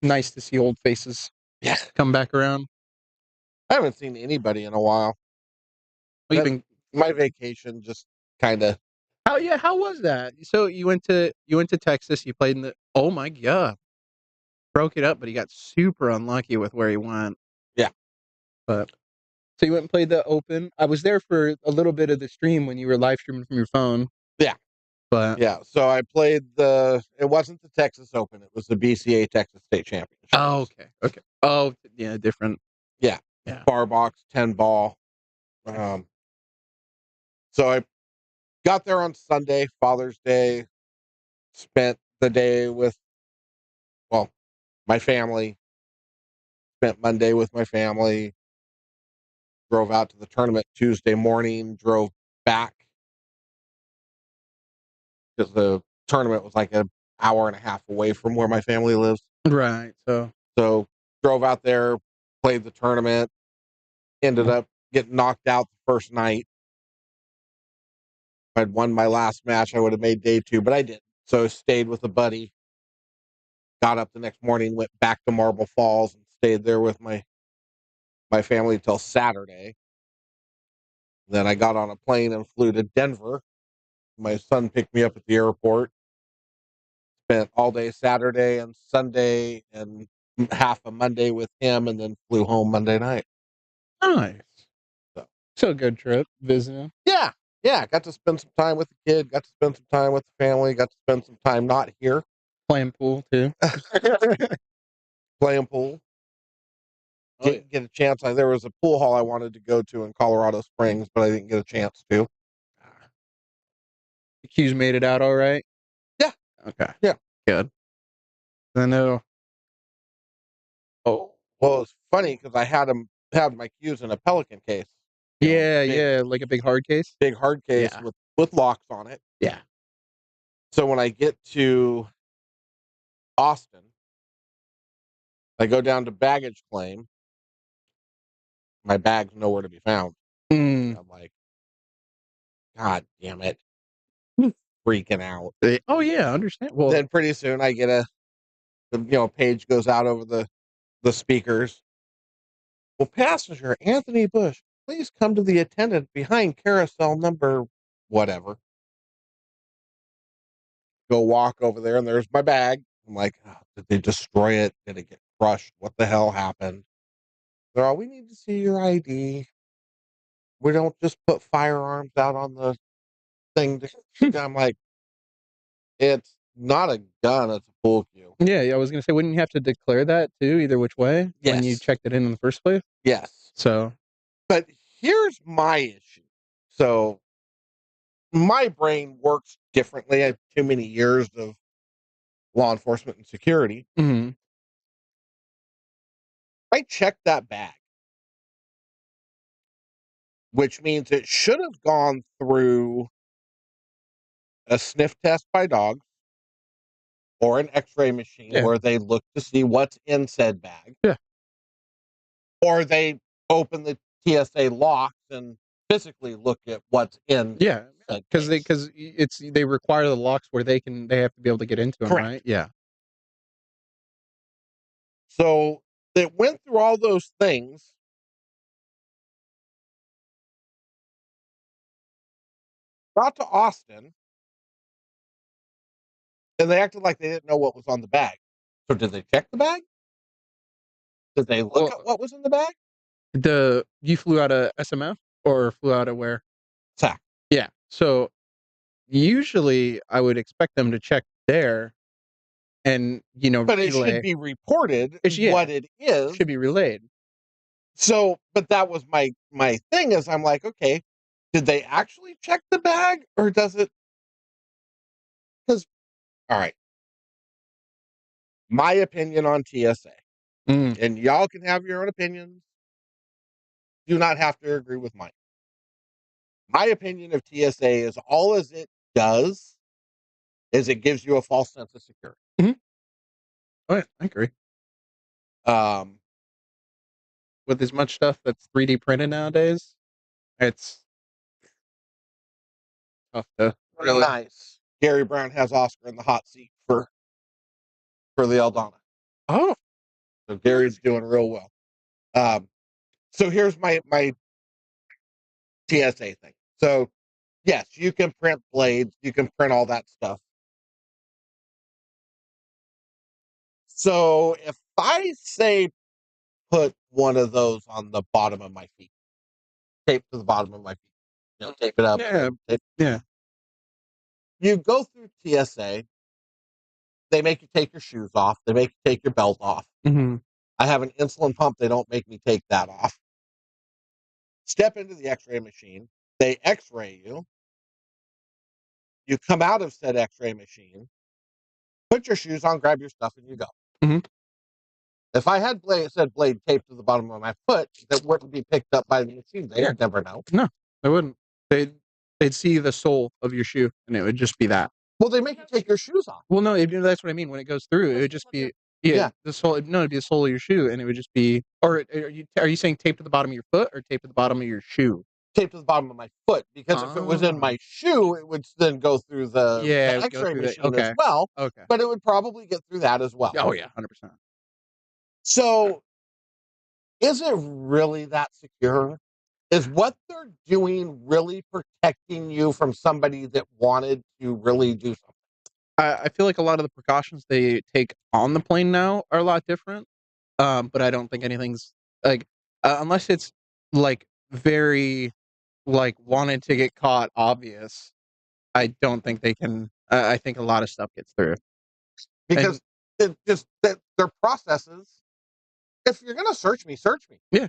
Nice to see old faces. Yeah. Come back around. I haven't seen anybody in a while. My vacation just kind of. How was that? So you went to Texas. You played in the. Oh my god, broke it up, but he got super unlucky with where he went. Yeah. But so you went and played the Open. I was there for a little bit of the stream when you were live streaming from your phone. Yeah. But yeah, so I played it wasn't the Texas Open, it was the BCA Texas State Championship. Oh, okay. Oh, yeah, different. Yeah. Bar box, 10 ball. So I got there on Sunday, Father's Day, spent the day with my family, spent Monday with my family, drove out to the tournament Tuesday morning, drove back because the tournament was like an hour and a half away from where my family lives. Right. So drove out there, played the tournament, ended up getting knocked out the first night. If I'd won my last match, I would have made day 2, but I didn't. So stayed with a buddy. Got up the next morning, went back to Marble Falls, and stayed there with my family till Saturday. Then I got on a plane and flew to Denver. My son picked me up at the airport. Spent all day Saturday and Sunday and half of Monday with him, and then flew home Monday night. Nice. So a good trip visiting. Yeah. Got to spend some time with the kid. Got to spend some time with the family. Got to spend some time not here. Playing pool too. Playing pool. Didn't get a chance. There was a pool hall I wanted to go to in Colorado Springs, but I didn't get a chance to. The Q's made it out all right? Yeah. Okay. Yeah. Good. I know. Oh, well, it's funny because I had my Q's in a Pelican case. Yeah, like a big hard case? Big hard case with locks on it. Yeah. So when I get to Austin, I go down to baggage claim. My bag's nowhere to be found. I'm like, God damn it. Freaking out. Oh yeah, I understand. Well, then pretty soon I get a page goes out over the speakers. Well, passenger Anthony Bush, please come to the attendant behind carousel number whatever. Go walk over there and there's my bag. I'm like, oh, did they destroy it? Did it get crushed? What the hell happened? They're all, we need to see your ID. We don't just put firearms out on the thing. I'm like, it's not a gun, it's a pool cue. Yeah, I was gonna say, wouldn't you have to declare that too, either which way, when you checked it in the first place? Yes. So, but here's my issue. So my brain works differently. I have too many years of law enforcement and security. Mm-hmm. I checked that bag, which means it should have gone through a sniff test by dogs or an x-ray machine where they look to see what's in said bag. Yeah. Or they open the TSA locks and physically look at what's in. Yeah, because they require the locks where they have to be able to get into them, correct. Right? Yeah. So it went through all those things. Got to Austin, and they acted like they didn't know what was on the bag. So did they check the bag? Did they look at what was in the bag? You flew out of SMF or flew out of where? SAC. Yeah. So usually I would expect them to check there and, But it relay. should be reported Yeah. what it is. Should be relayed. So, but that was my thing is I'm like, okay, did they actually check the bag or does it? Because, all right, my opinion on TSA, and y'all can have your own opinions. Do not have to agree with mine. My opinion of TSA is all as it does is it gives you a false sense of security. Oh, yeah, I agree. Um, With as much stuff that's 3D printed nowadays, it's tough to really. nice. Gary Brown has Oscar in the hot seat for the Eldana. Oh, So Gary's doing real well. So here's my TSA thing. So yes, you can print blades, you can print all that stuff. So if I say put one of those on the bottom of my feet, tape to the bottom of my feet, tape it up. Yeah. You go through TSA, they make you take your shoes off, they make you take your belt off. Mm-hmm. I have an insulin pump, they don't make me take that off. Step into the x-ray machine, they x-ray you. You come out of said x-ray machine, put your shoes on, grab your stuff, and you go. Mm-hmm. If I had said blade taped to the bottom of my foot, that wouldn't be picked up by the machine. They'd never know. No, they wouldn't. They'd see the sole of your shoe, and it would just be that. Well, they make you take your shoes off. Well, no, that's what I mean. When it goes through, it would just be the sole. No, it'd be the sole of your shoe, and it would just be. Or are you saying tape to the bottom of your foot, or tape to the bottom of your shoe? Tape to the bottom of my foot, because if it was in my shoe, it would then go through the X-ray machine as well. Okay, but it would probably get through that as well. Oh yeah, 100%. So, is it really that secure? Is what they're doing really protecting you from somebody that wanted to really do something? I feel like a lot of the precautions they take on the plane now are a lot different. But I don't think anything's like unless it's like very like wanted to get caught obvious. I don't think they can. I think a lot of stuff gets through because their processes. If you're gonna search me, search me. Yeah.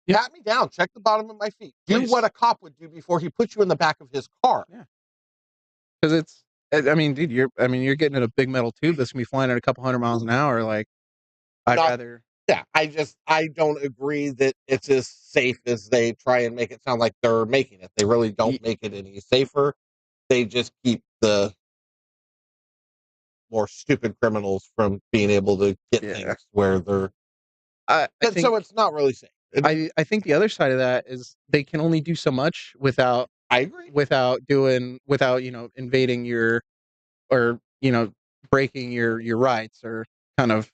Pat me down. Check the bottom of my feet. Do what a cop would do before he puts you in the back of his car. Yeah. Because it's. I mean, dude, you're getting in a big metal tube that's gonna be flying at a couple hundred miles an hour. Like, I'd rather. Yeah, I don't agree that it's as safe as they try and make it sound like they're making it. They really don't make it any safer. They just keep the more stupid criminals from being able to get things where they're. So it's not really safe. I think the other side of that is they can only do so much without. I agree. Without invading your, or breaking your rights, or kind of.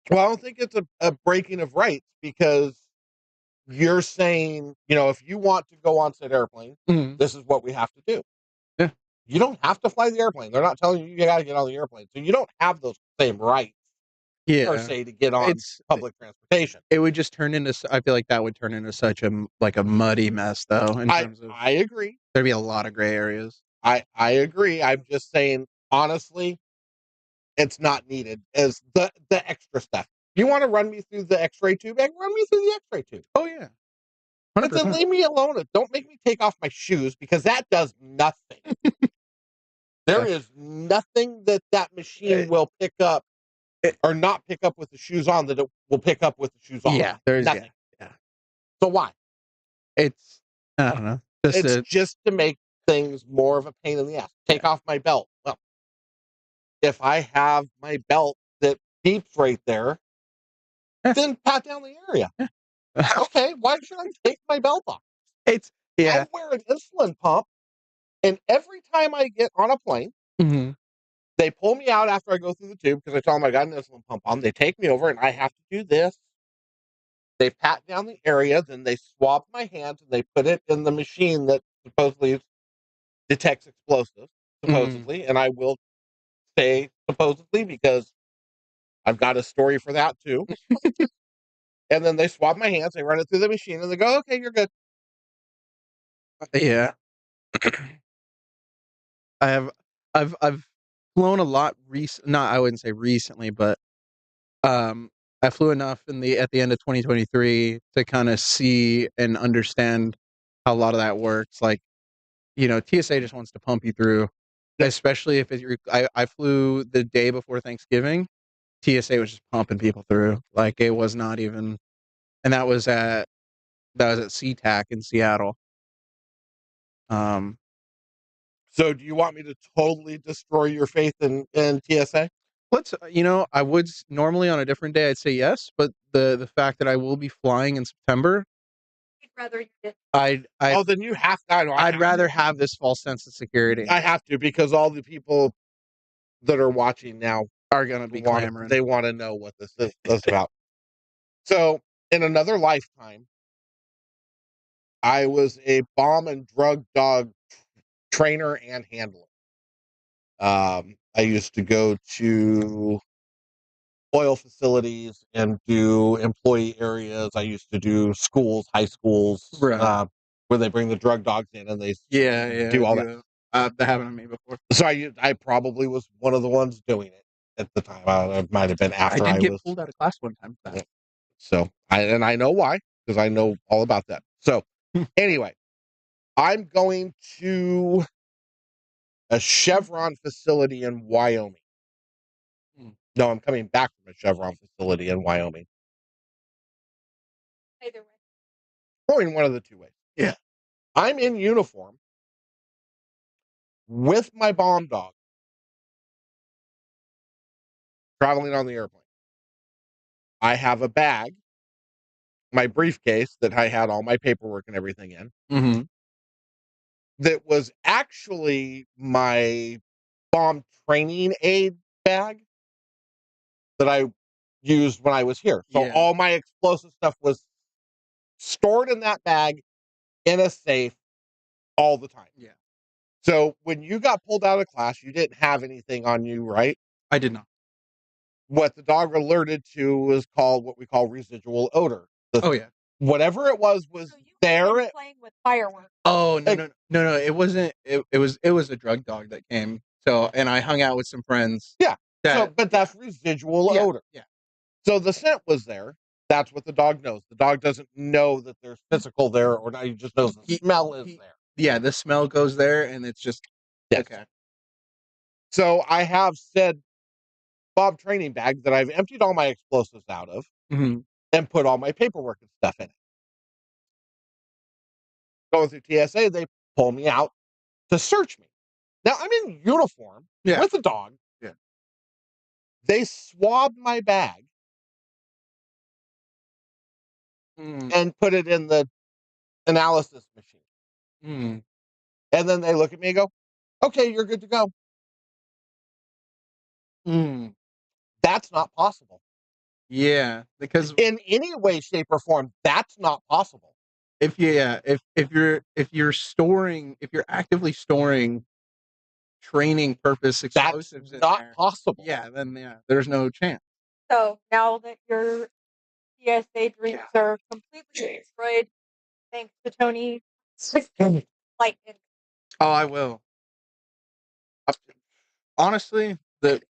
Well, I don't think it's a breaking of rights, because you're saying, if you want to go on said airplane, this is what we have to do. Yeah. You don't have to fly the airplane. They're not telling you got to get on the airplane. So you don't have those same rights, per se, to get on public transportation. It would just turn into, I feel like that would turn into such a muddy mess, though, in terms of. I agree. There'd be a lot of gray areas. I agree. I'm just saying, honestly, it's not needed as the extra stuff. You want to run me through the x-ray tube? Run me through the x-ray tube. Oh, yeah. 100%. But then leave me alone. Don't make me take off my shoes, because that does nothing. There is nothing that machine will pick up or not pick up with the shoes on that it will pick up with the shoes off. Yeah, there's nothing. Yeah. So why? It's, I don't know. It's just to make things more of a pain in the ass. Take off my belt. Well, if I have my belt that beeps right there, then pat down the area. Okay, why should I take my belt off? I wear an insulin pump, and every time I get on a plane, they pull me out after I go through the tube, because I tell them I got an insulin pump on. They take me over, and I have to do this. They pat down the area, then they swab my hands, and they put it in the machine that supposedly detects explosives, supposedly, and I will say supposedly, because I've got a story for that too. And then they swab my hands, they run it through the machine, and they go, "Okay, you're good." Yeah. I've flown a lot not I wouldn't say recently, but I flew enough at the end of 2023 to kind of see and understand how a lot of that works. Like, TSA just wants to pump you through, especially if I flew the day before Thanksgiving. TSA was just pumping people through. Like, it was not even, and that was at SeaTac in Seattle. So do you want me to totally destroy your faith in TSA? I would normally on a different day I'd say yes, but the fact that I will be flying in September, I'd rather you did. Then you have to. I'd rather have this false sense of security. I have to, because all the people that are watching now are going to be clamoring. They want to know what this is about. So in another lifetime, I was a bomb and drug dog trainer and handler. I used to go to oil facilities and do employee areas. I used to do schools, high schools, Right. where they bring the drug dogs in and they do all that. That happened to me before. So I probably was one of the ones doing it at the time. It might have been after I did get pulled out of class one time for that. So I know why, because I know all about that. So anyway, I'm going to a Chevron facility in Wyoming. No, I'm coming back from a Chevron facility in Wyoming. Either way. Going one of the two ways. Yeah. I'm in uniform with my bomb dog, traveling on the airplane. I have a bag, my briefcase that I had all my paperwork and everything in. Mm-hmm. That was actually my bomb training aid bag that I used when I was here. So all my explosive stuff was stored in that bag in a safe all the time. Yeah. So when you got pulled out of class, you didn't have anything on you, right? I did not. What the dog alerted to was called what we call residual odor. Whatever it was So you there. were playing with fireworks. Oh no! It wasn't. It was a drug dog that came. So, and I hung out with some friends. Yeah. But that's residual odor. Yeah. So the scent was there. That's what the dog knows. The dog doesn't know that there's physical there, or not. He just knows the smell is there. Yeah, the smell goes there, and it's just okay. So I have said bomb training bag that I've emptied all my explosives out of, and put all my paperwork and stuff in it. Going through TSA, they pull me out to search me. Now I'm in uniform with a dog. Yeah. They swabbed my bag and put it in the analysis machine. And then they look at me and go, "Okay, you're good to go." That's not possible. Yeah, because in any way, shape, or form, that's not possible. If you're actively storing training purpose explosives, that's not possible. Yeah, then there's no chance. So now that your TSA dreams are completely destroyed, thanks to Tony, lightning. Oh, I will. Honestly, the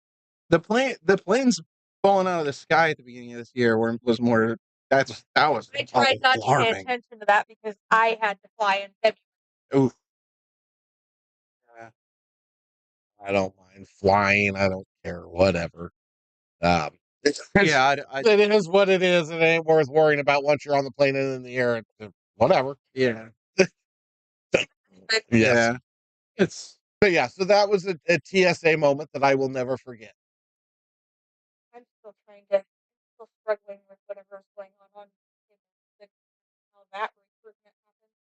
planes falling out of the sky at the beginning of this year was more. That was. I tried not to pay attention to that because I had to fly in February. Oof. I don't mind flying. I don't care. Whatever. It is what it is. It ain't worth worrying about once you're on the plane and in the air. Whatever. Yeah. Yes. But yeah, so that was a TSA moment that I will never forget. I'm still struggling with whatever's going on how that recruitment happened.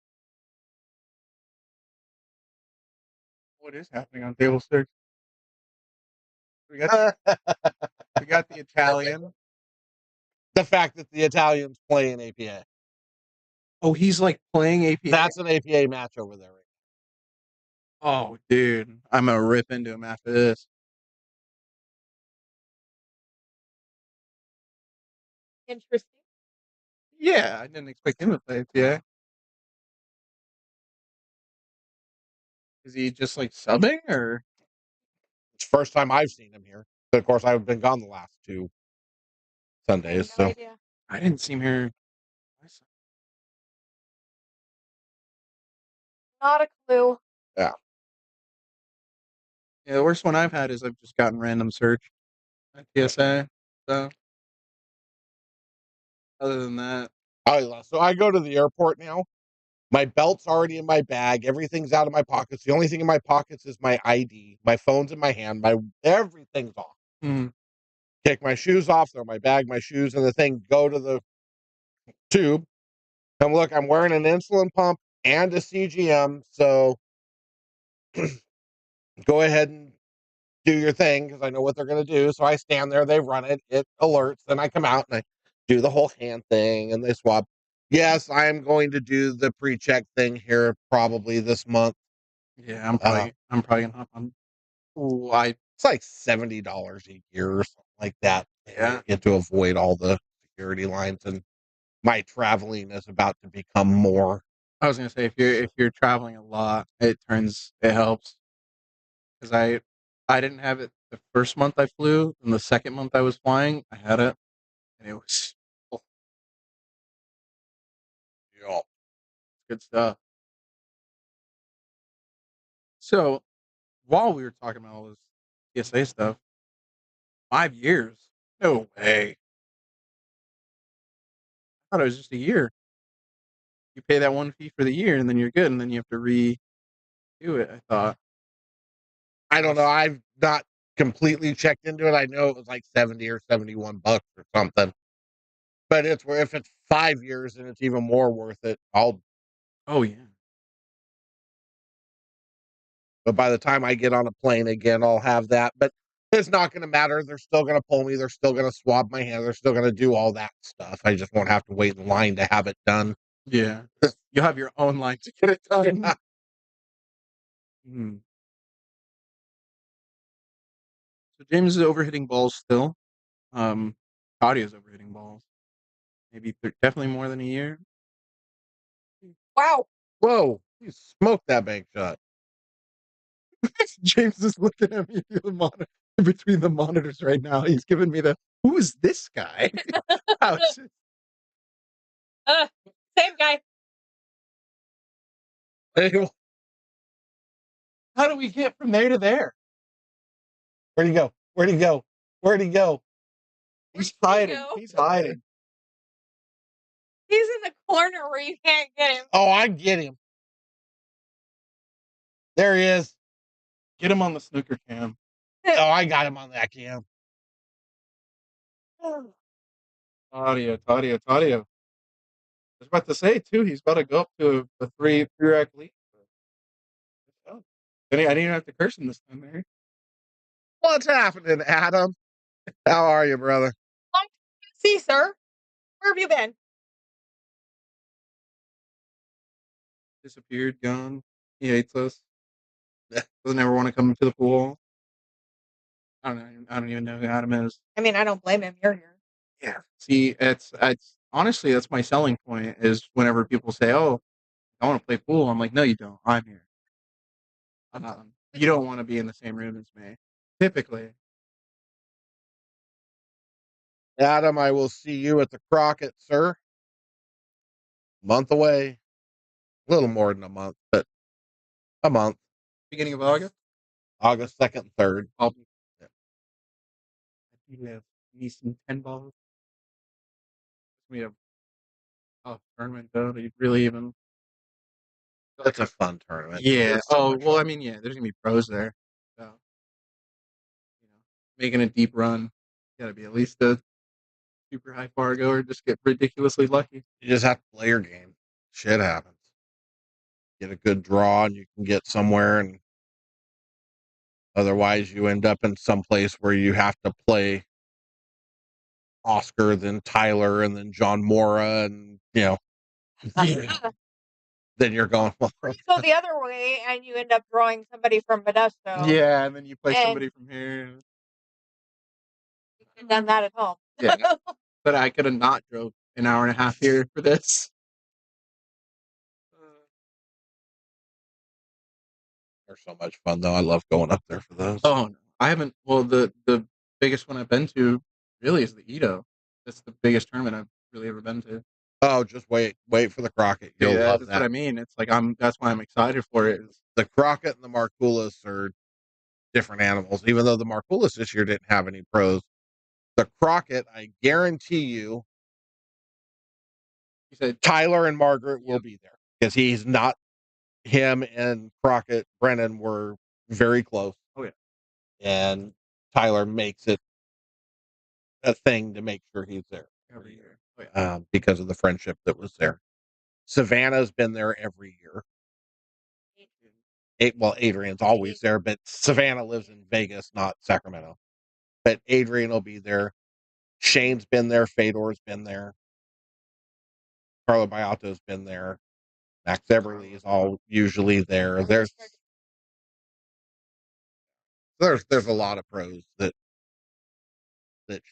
What is happening on table 6? We got the Italian. The fact that the Italian's playing APA. Oh, he's like playing APA. That's an APA match over there. Oh, dude, I'm gonna rip into him after this. Interesting. Yeah, I didn't expect him to play it. Yeah. Is he just like subbing or? It's the first time I've seen him here. But of course, I've been gone the last 2 Sundays. No So idea. I didn't see him here. Not a clue. yeah, Yeah, the worst one I've had is I've just gotten random search at PSA. So other than that, so I go to the airport now. My belt's already in my bag. Everything's out of my pockets. The only thing in my pockets is my ID. My phone's in my hand. My everything's off. mm, Take my shoes off, throw my bag, my shoes, and the thing. Go to the tube. Come look. I'm wearing an insulin pump and a CGM. So go ahead and do your thing because I know what they're going to do. So I stand there. They run it. It alerts. Then I come out and I do the whole hand thing and they swab. Yes, I am going to do the pre-check thing here probably this month. yeah, I'm probably gonna hop on. Ooh, It's like $70 a year or something like that. Yeah. Get to avoid all the security lines, and my traveling is about to become more. I was gonna say if you're traveling a lot, it helps because I didn't have it the first month I flew, and the second month I was flying, I had it, and it was Yeah. good stuff. So while we were talking about all this PSA stuff, 5 years? No way. I thought it was just a year. You pay that one fee for the year, and then you're good, and then you have to redo it. I thought. I don't know. I've not completely checked into it. I know it was like 70 or 71 bucks or something. But it's where if it's 5 years and it's even more worth it, Oh yeah. but by the time I get on a plane again, I'll have that. But it's not going to matter. They're still going to pull me. They're still going to swab my hand. They're still going to do all that stuff. I just won't have to wait in line to have it done. Yeah. You'll have your own line to get it done. Hmm. So James is overhitting balls still. Claudio's overhitting balls. Maybe definitely more than a year. Wow. Whoa, you smoked that bank shot. James is looking at me through the monitor between the monitors right now. He's giving me the who is this guy? Same guy. How do we get from there to there? Where'd he go? Where'd he go? Where'd he go? He's hiding. He's hiding. He's in the corner where you can't get him. Oh, I get him. There he is. Get him on the snooker cam. Oh, I got him on that cam. Claudio. I was about to say too. He's about to go up to a three-rack lead. I didn't even have to curse him this time, Mary. What's happening, Adam? How are you, brother? See, sir. Where have you been? Disappeared, gone. He hates us. Doesn't ever want to come to the pool. I don't even know who Adam is. I mean, I don't blame him. You're here. Yeah. See, it's honestly that's my selling point is whenever people say, "Oh, I want to play pool," I'm like, "No, you don't. I'm here." You don't want to be in the same room as me. Typically. Adam, I will see you at the Crockett, sir. Month away. A little more than a month, but a month. Beginning of August? August 2nd, 3rd. I'll be. We have some 10 balls. We have tournament though. They really even. That's a fun tournament. Yeah. Oh well, I mean, yeah. There's gonna be pros there. So, making a deep run, got to be at least a super high Fargo or just get ridiculously lucky. You just have to play your game. Shit happens. Get a good draw and you can get somewhere, and otherwise you end up in some place where you have to play Oscar, then Tyler, and then John Mora, and Yeah. then you're going, well, Or you go the other way and you end up drawing somebody from Modesto. Yeah, and then you play somebody from here. You could have done that at home. Yeah. But I could have not drove an hour and a half here for this. They're so much fun, though. I love going up there for those. Oh, no. I haven't. Well, the biggest one I've been to really is the Edo. That's the biggest tournament I've really ever been to. Oh, just wait for the Crockett. You'll love That's that. what I mean. It's like that's why I'm excited for it. The Crockett and the Markulis are different animals. Even though the Markulis this year didn't have any pros, the Crockett, I guarantee you, said Tyler and Margaret will be there because he's not. Him and Crockett, Brennan were very close. Oh yeah, and Tyler makes it a thing to make sure he's there every year. Oh, yeah. Because of the friendship that was there. Savannah's been there every year. Adrian's always there, but Savannah lives in Vegas, not Sacramento. But Adrian will be there. Shane's been there. Fedor's been there. Carlo Bialto's been there. Max Eberly is all usually there. There's a lot of pros that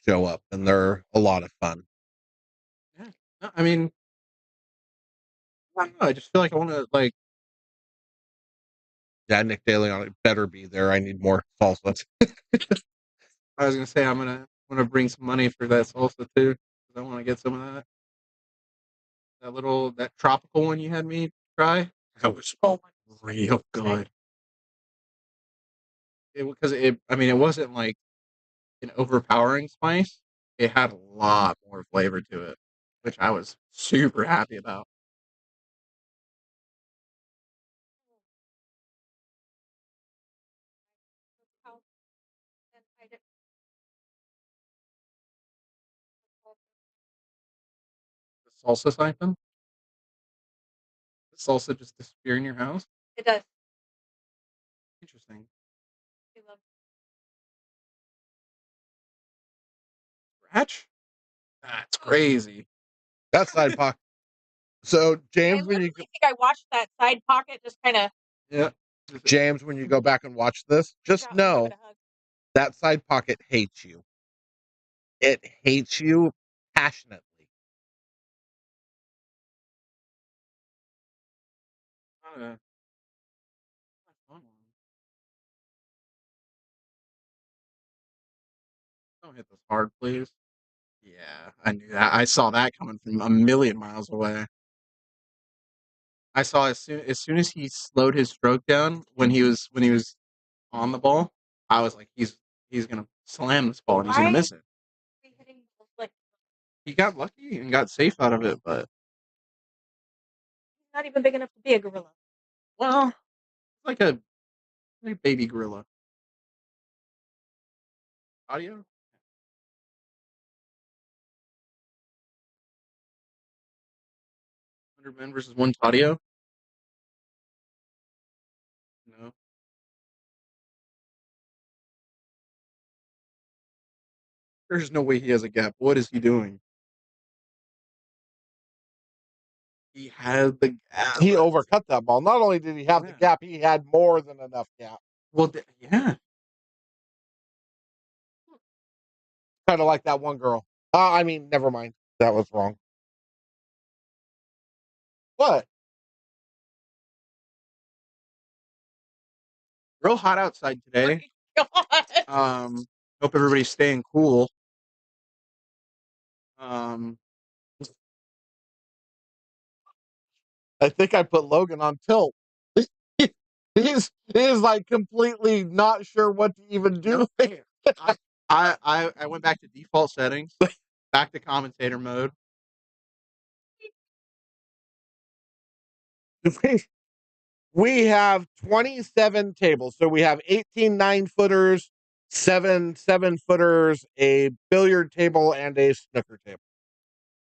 show up, and they're a lot of fun. Yeah, I mean, I don't know. I just feel like I want to like. Yeah, Nick Daly on it better be there. I need more salsa. I was gonna say I'm gonna bring some money for that salsa too, because I want to get some of that. That tropical one you had me try. That was real good. Because it wasn't like an overpowering spice. It had a lot more flavor to it, which I was super happy about. The salsa siphon? The salsa just disappear in your house? It does. Interesting. Scratch? That's crazy. That's side pocket. So James, I when you think I watched that side pocket just kind of. Yeah. James, when you go back and watch this, just know that side pocket hates you. It hates you passionately. Don't hit this hard, please. Yeah, I knew that. I saw that coming from a million miles away. I saw as soon as he slowed his stroke down when he was on the ball, I was like, he's gonna slam this ball and he's gonna miss it. He got lucky and got safe out of it, but he's not even big enough to be a gorilla. Well, it's like a baby gorilla. Audio? 100 men versus one audio? No. There's no way he has a gap. What is he doing? He had the gap. He overcut that ball. Not only did he have the gap, he had more than enough gap. Well, yeah. Kind of like that one girl. Never mind. That was wrong. What? Real hot outside today. God. Hope everybody's staying cool. I think I put Logan on tilt. He's like completely not sure what to even do. I went back to default settings, back to commentator mode. We have 27 tables. So we have 18 9-footers, 7 7-footers, a billiard table, and a snooker table.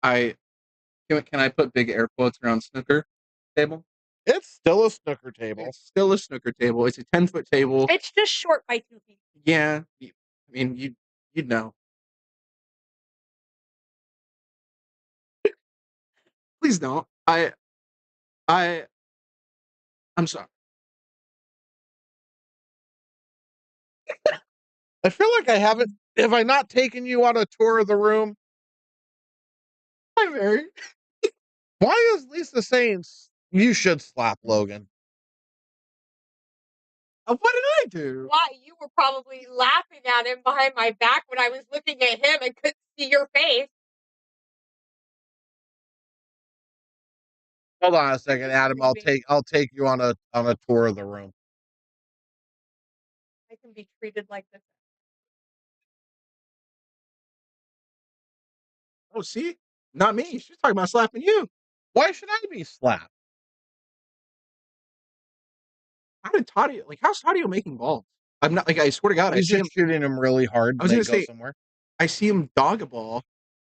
Can I put big air quotes around snooker table? It's still a snooker table. It's still a snooker table. It's a 10-foot table. It's just short by 2 feet. Yeah. I mean, you'd know. Please don't. I'm sorry. I feel like I haven't. Have I not taken you on a tour of the room? Hi, Mary. Why is Lisa saying you should slap Logan? What did I do? Why? You were probably laughing at him behind my back when I was looking at him and couldn't see your face. Hold on a second, Adam. I'll take you on a tour of the room. I can be treated like this. Oh, see? Not me. She's talking about slapping you. Why should I be slapped? How's Tadio making balls? I'm not, I swear to God, He's just shooting him really hard. I was and gonna they go say- somewhere. I see him dog a ball,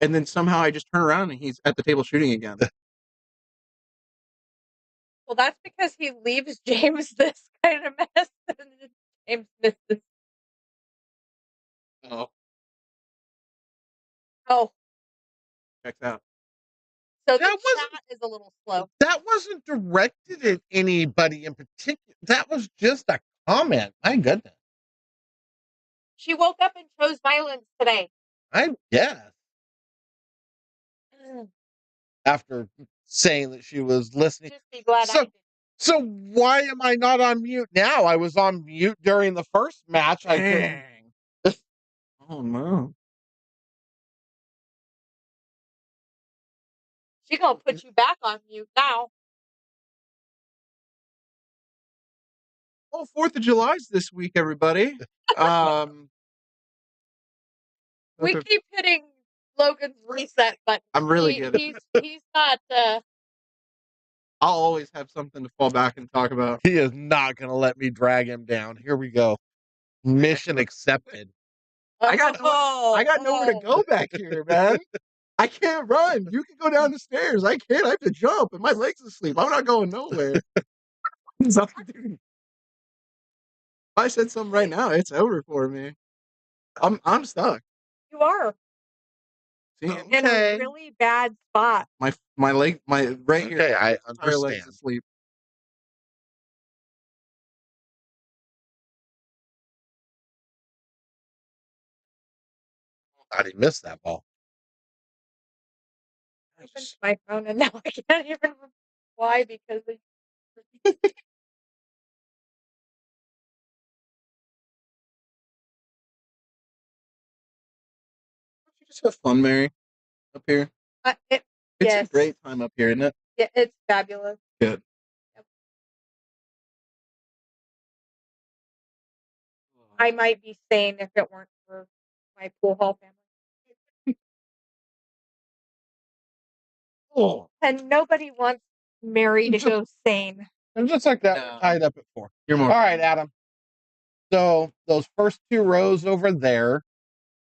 and then somehow I just turn around and he's at the table shooting again. Well, that's because he leaves James this kind of mess, and James misses. Oh, Oh, checks out. so the That wasn't- chat is a little slow. That wasn't directed at anybody in particular. That was just a comment. My goodness. She woke up and chose violence today. I guess. After saying that she was listening. Just be glad I did. So why am I not on mute now? I was on mute during the first match. I couldn't. Oh no. She gonna put you back on mute now. Oh, 4th of July's this week, everybody. We keep hitting Logan's reset button. I'm really good. He's not. I'll always have something to fall back and talk about. He is not going to let me drag him down. Here we go. Mission accepted. I got nowhere to go back here, man. I can't run. You can go down the stairs. I can't. I have to jump, and my legs asleep. I'm not going nowhere. If I said something right now, it's over for me. I'm stuck. You are See, in a really bad spot. my leg, my right here. Okay, I Entire legs understand. asleep. I didn't miss that ball. I opened my phone and now I can't even reply because of You just have fun, Mary, up here. it's a great time up here, isn't it? Yeah, it's fabulous. Good. Yep. I might be sane if it weren't for my pool hall family. Oh, And nobody wants Mary to go sane. I'm just like that. No. Tied up at 4. You're more. All right, Adam. So those first 2 rows over there,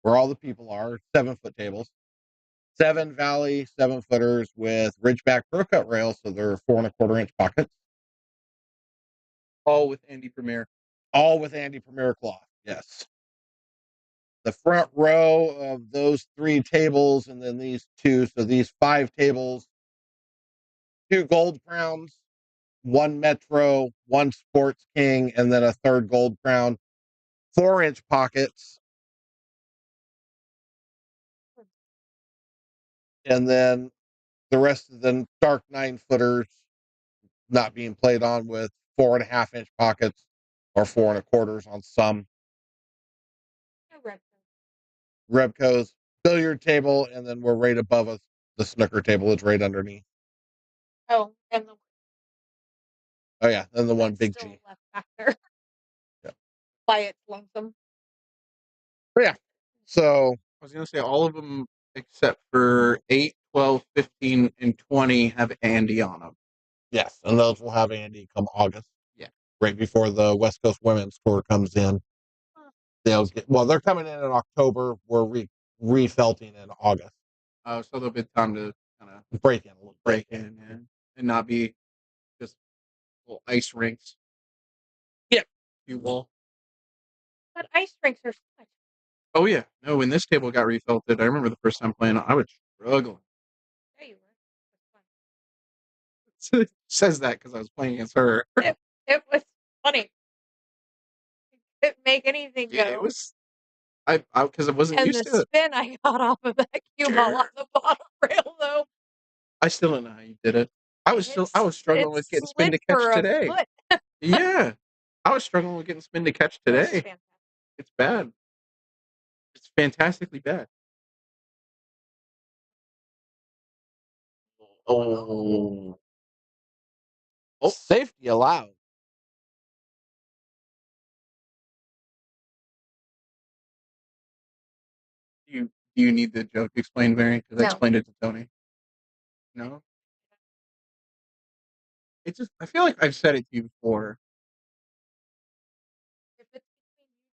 where all the people are, 7-foot tables. 7 Valley 7-footers with Ridgeback Pro Cut rails, so they're 4 1/4 inch pockets. All with Andy Premier. All with Andy Premier cloth. Yes. The front row of those 3 tables, and then these 2. So these 5 tables, 2 Gold Crowns, 1 Metro, 1 Sports King, and then a 3rd Gold Crown. 4-inch pockets. And then the rest of the dark 9-footers not being played on with 4.5-inch pockets or 4 1/4s on some. Rebco's billiard table, and then we're right above us. The snooker table is right underneath. Oh, and Oh yeah, and the one big still G. left back there. Yeah. By its lonesome. But yeah. So I was going to say all of them except for 8, 12, 15, and 20 have Andy on them. yes, and those will have Andy come August. Yeah. Right before the West Coast Women's Tour comes in. They're coming in October. We're refelting in August. So there'll be time to kind of break in a little break in and not be just little ice rinks. Yeah. You will. But ice rinks are so much. Oh yeah. No, when this table got refelted, I remember the first time playing, I was struggling. There you were. It says that because I was playing against her. It was funny. It didn't make anything Yeah, go. it was. I because I wasn't and used the to it. spin I got off of that cue ball on the bottom rail though I still don't know how you did it. I was struggling with getting spin to catch today. Yeah. I was struggling with getting spin to catch today. It's bad. It's fantastically bad. Oh. Safety allowed. Do you need the joke explained, Mary? Because I No. explained it to Tony. No? It's just I feel like I've said it to you before. If it's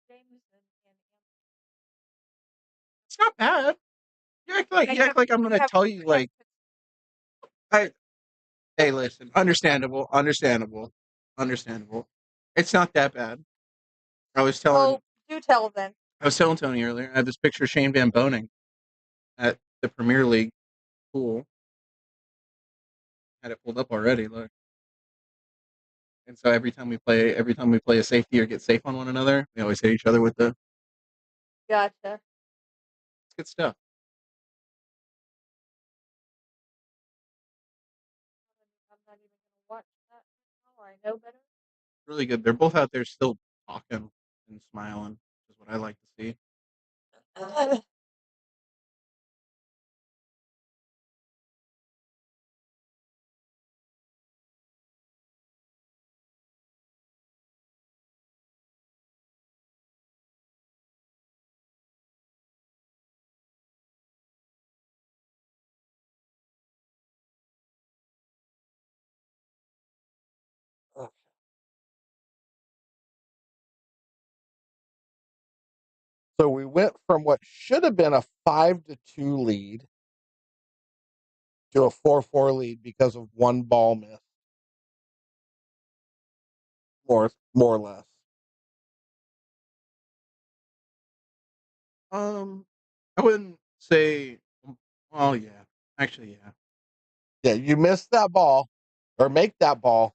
between you, James, and It's not bad. You act like I'm gonna tell you like hey listen, understandable. It's not that bad. I was telling do tell then. I was telling Tony earlier, I have this picture of Shane Van Boning at the Premier League pool. Had it pulled up already, look. And so every time we play a safety or get safe on one another, we always hit each other with the Gotcha. it's good stuff. I'm not even gonna watch that now. I know better. Really good. They're both out there still talking and smiling, is what I like to see. So we went from what should have been a 5-2 lead to a 4-4 lead because of one ball miss. More or less. I wouldn't say well, yeah. Actually, yeah. Yeah, you miss that ball or make that ball.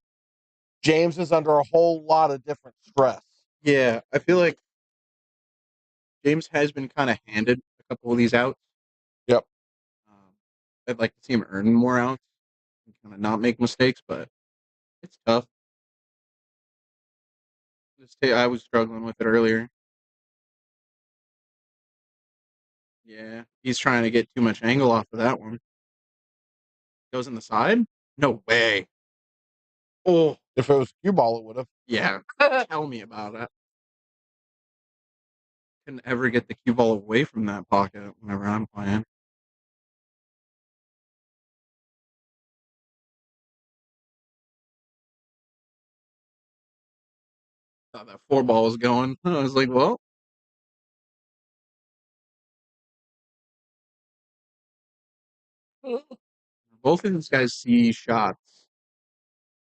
James is under a whole lot of different stress. Yeah, I feel like James has been kind of handed a couple of these outs. Yep. I'd like to see him earn more outs and kind of not make mistakes, but it's tough. I was struggling with it earlier. Yeah, he's trying to get too much angle off of that one. Goes in the side? No way. Oh, If it was cue ball, it would have. yeah. Tell me about it. Couldn't ever get the cue ball away from that pocket whenever I'm playing. Thought that 4 ball was going. I was like, well. Both of these guys see shots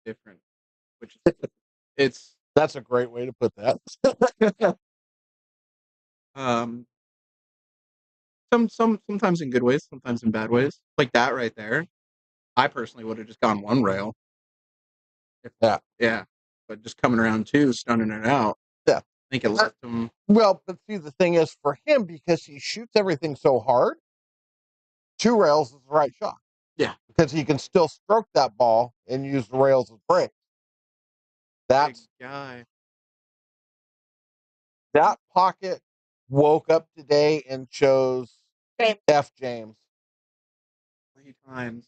different, which is it's That's a great way to put that. sometimes in good ways, sometimes in bad ways. Like that right there. I personally would have just gone one rail. Yeah. But just coming around two, stunning it out. Yeah. I think it left him. Well, but see, the thing is for him, because he shoots everything so hard, 2 rails is the right shot. Yeah. Because he can still stroke that ball and use the rails as brakes. That's big guy. That pocket woke up today and chose F James. 3 times.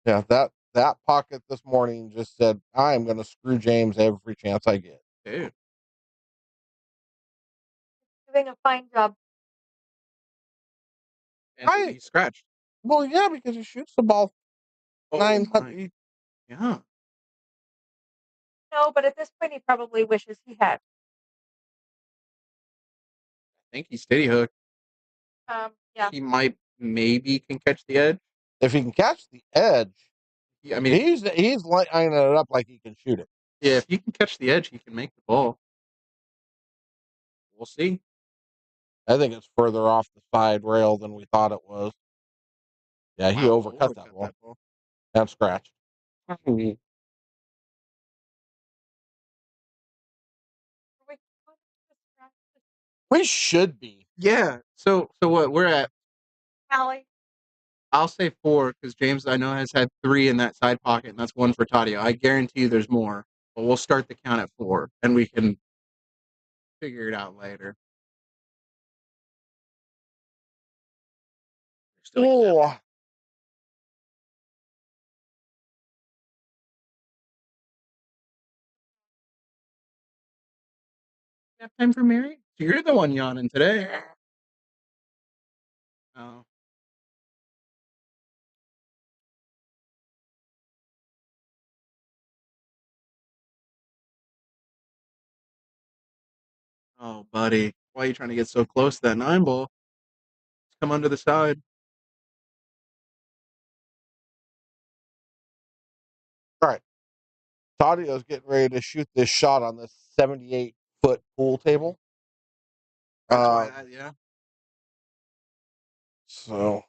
Yeah, that pocket this morning just said, I'm going to screw James every chance I get. Dude. Doing a fine job. And he scratched. Well, yeah, because he shoots the ball 900. Yeah. No, but at this point, he probably wishes he had. I think he's steady hook. Yeah. He maybe can catch the edge. If he can catch the edge, I mean, he's lining it up like he can shoot it. Yeah, if he can catch the edge, he can make the ball. We'll see. I think it's further off the side rail than we thought it was. Yeah, he overcut that ball. And scratched. We should be. Yeah. So what we're at? Allie. I'll say 4 because James I know has had 3 in that side pocket, and that's 1 for Tadio. I guarantee you there's more, but we'll start the count at 4, and we can figure it out later. Oh, Have time for Mary? You're the one yawning today. Oh. Oh, buddy. Why are you trying to get so close to that 9 ball? Come under the side. all right. Tadio's getting ready to shoot this shot on this 78-foot pool table. Yeah. So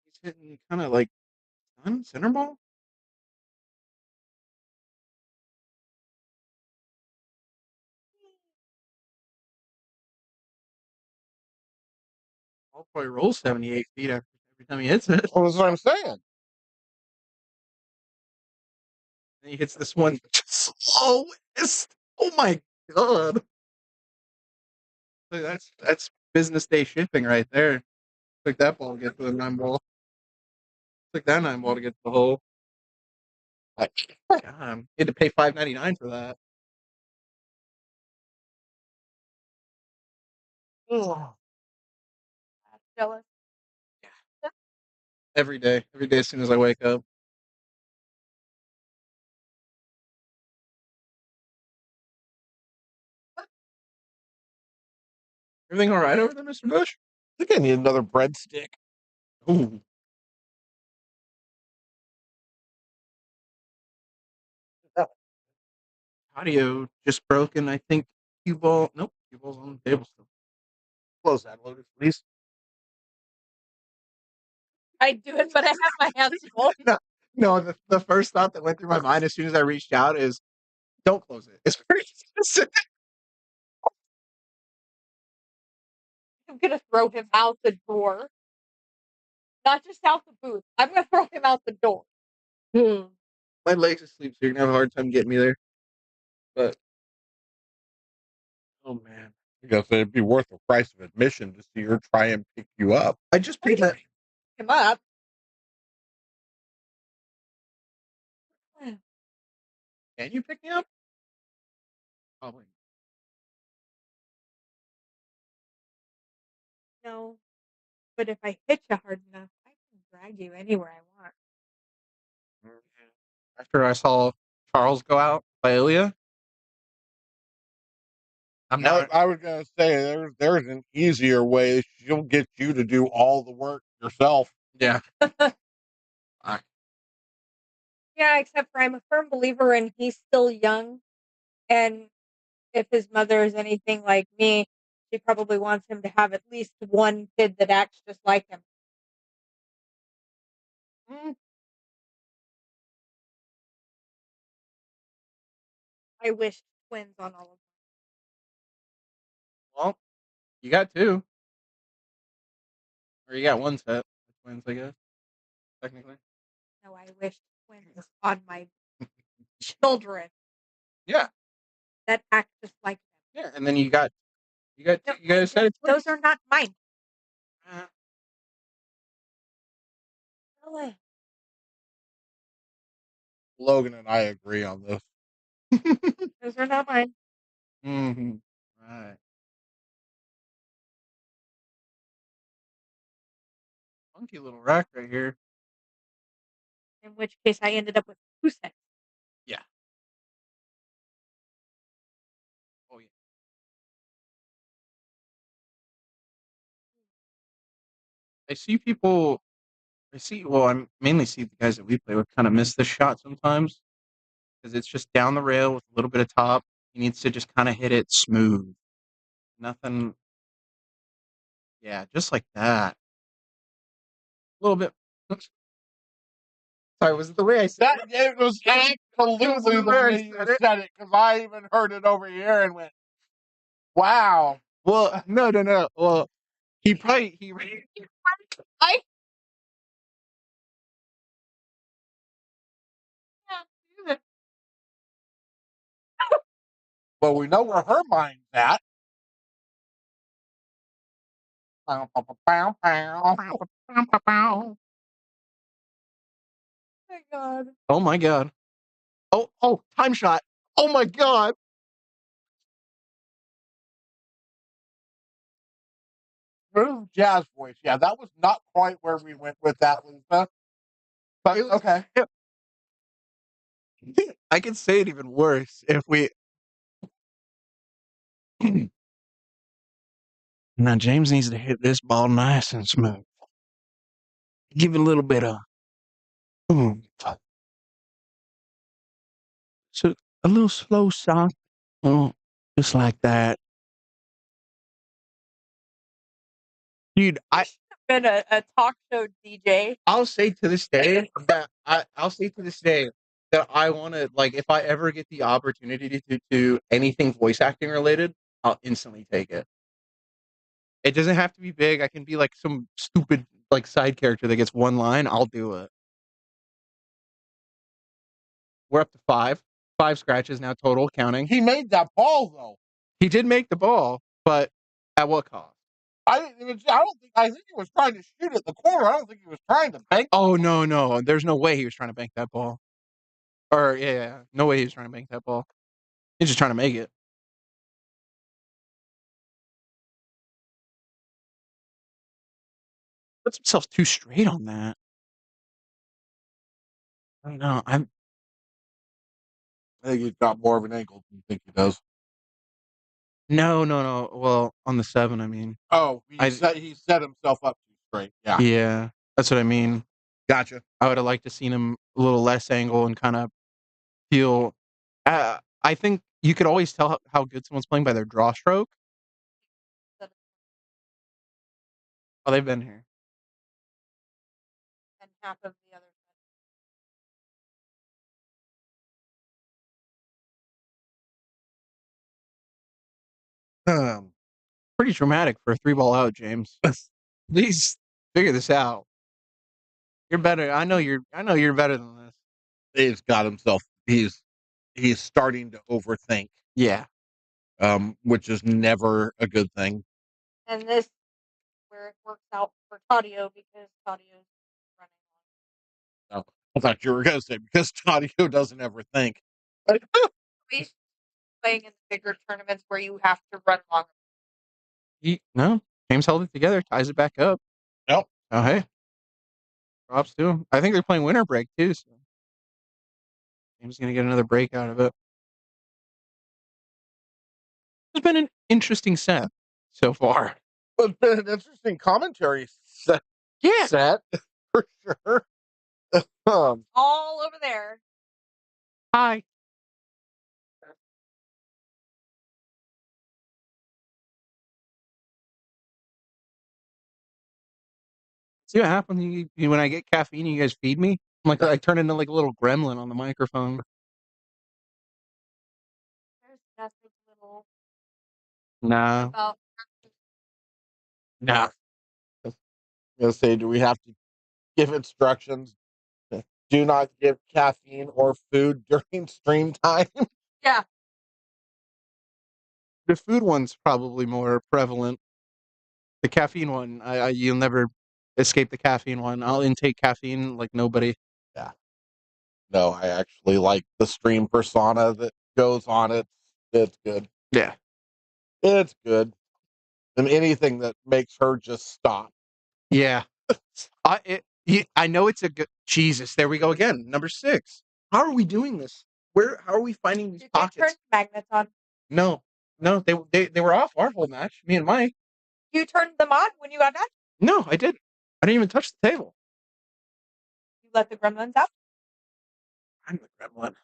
He's hitting kind of like center ball. Ball probably rolls 78 feet every time he hits it. well, that's what I'm saying. And he hits this one slowest. Oh my god. That's business day shipping right there. Like that ball to get to the 9 ball. Like that 9 ball to get to the hole. Like, God, you had to pay $5.99 for that. Ugh. Jealous. Every day as soon as I wake up. Everything all right over there, Mr. Bush? I think I need another breadstick. Ooh. Audio just broken, I think. Cue ball. Nope. Cue ball's on the table still. Close that, Logan, please. I do it, but I have my hands full. No, the first thought that went through my mind as soon as I reached out is don't close it. It's very specific. I'm gonna throw him out the door. Not just out the booth. I'm gonna throw him out the door. My leg's asleep, so you're gonna have a hard time getting me there. But oh man. I guess it'd be worth the price of admission to see her try and pick you up. I just paid that. Him up. Can you pick me up? Probably. No. But if I hit you hard enough, I can drag you anywhere I want. After I saw Charles go out by Ilya, I'm not. I was gonna say there's an easier way. She'll get you to do all the work yourself. Yeah. Yeah, except for I'm a firm believer in he's still young, and if his mother is anything like me, she probably wants him to have at least one kid that acts just like him. I wished twins on all of them. Well, you got 2. Or you got 1 set of twins, I guess. Technically. No, I wished twins on my children Yeah. that act just like them. Yeah. And then you got No, you got a set of twins. those are not mine. Logan and I agree on this. Those are not mine. Mm-hmm. Right. Funky little rack right here. In which case, I ended up with 2 sets. Yeah. Oh yeah. I see people. Well, I mainly see the guys that we play with kind of miss this shot sometimes because it's just down the rail with a little bit of top. He needs to just kind of hit it smooth. Nothing. Yeah, just like that. A little bit. Oops. Sorry, was it the way I said It was absolutely the way you said it, because I even heard it over here and went, wow. Well, no. Well, he I can't do this. Well, we know where her mind's at. Oh my god. Oh my god. Oh, time shot. Oh my god. Smooth jazz voice. Yeah, that was not quite where we went with that, Lisa. But It was- okay. I could say it even worse if we. Now James needs to hit this ball nice and smooth. Give it a little bit of oomph. So a little slow sock. Oh, just like that. Dude, I should have been a talk show DJ. I'll say to this day that I'll say to this day that I want to, like, if I ever get the opportunity to do anything voice acting related, I'll instantly take it. It doesn't have to be big. I can be like some stupid like side character that gets one line. I'll do it. We're up to five scratches now total, counting. He made that ball though. He did make the ball, but at what cost? I think he was trying to shoot at the corner. I don't think he was trying to bank. Oh no. There's no way he was trying to bank that ball. Or yeah. No way he was trying to bank that ball. He's just trying to make it. Puts himself too straight on that. I don't know. I think he's got more of an ankle than you think he does. No. Well, on the 7, I mean. Oh, he set himself up too straight. Yeah. Yeah, that's what I mean. Gotcha. I would have liked to seen him a little less angle and kind of feel. I think you could always tell how good someone's playing by their draw stroke. Oh, they've been here. And half of the other Pretty dramatic for a 3-ball out, James. Please figure this out. You're better. I know you're better than this. He's got himself. He's starting to overthink. Yeah. Which is never a good thing. And this where it works out for Tadio because Tadio's running on. Oh, I thought you were going to say because Tadio doesn't ever think. He's playing in the bigger tournaments where you have to run longer. No, James held it together, ties it back up. Yep. Oh, hey. Props to him. I think they're playing winter break, too. So James is going to get another break out of it. It's been an interesting set so far. It's been an interesting commentary set. Yeah. Set, for sure. All over there. Hi. See what happens when I get caffeine, you guys feed me? I turn into like a little gremlin on the microphone. There's nothing little Nah. about Nah. I was going to say, do we have to give instructions? Do not give caffeine or food during stream time. yeah. The food one's probably more prevalent. The caffeine one, you'll never escape the caffeine one. I'll intake caffeine like nobody. Yeah. No, I actually like the stream persona that goes on it. It's good. Yeah. It's good. And anything that makes her just stop. Yeah. I know it's a good. Jesus, there we go again. Number 6. How are we doing this? How are we finding these Did pockets? you turn magnets on? No, they were off our whole match. Me and Mike. You turned them on when you got back? No, I didn't. I didn't even touch the table. You let the gremlins out? I'm the gremlin.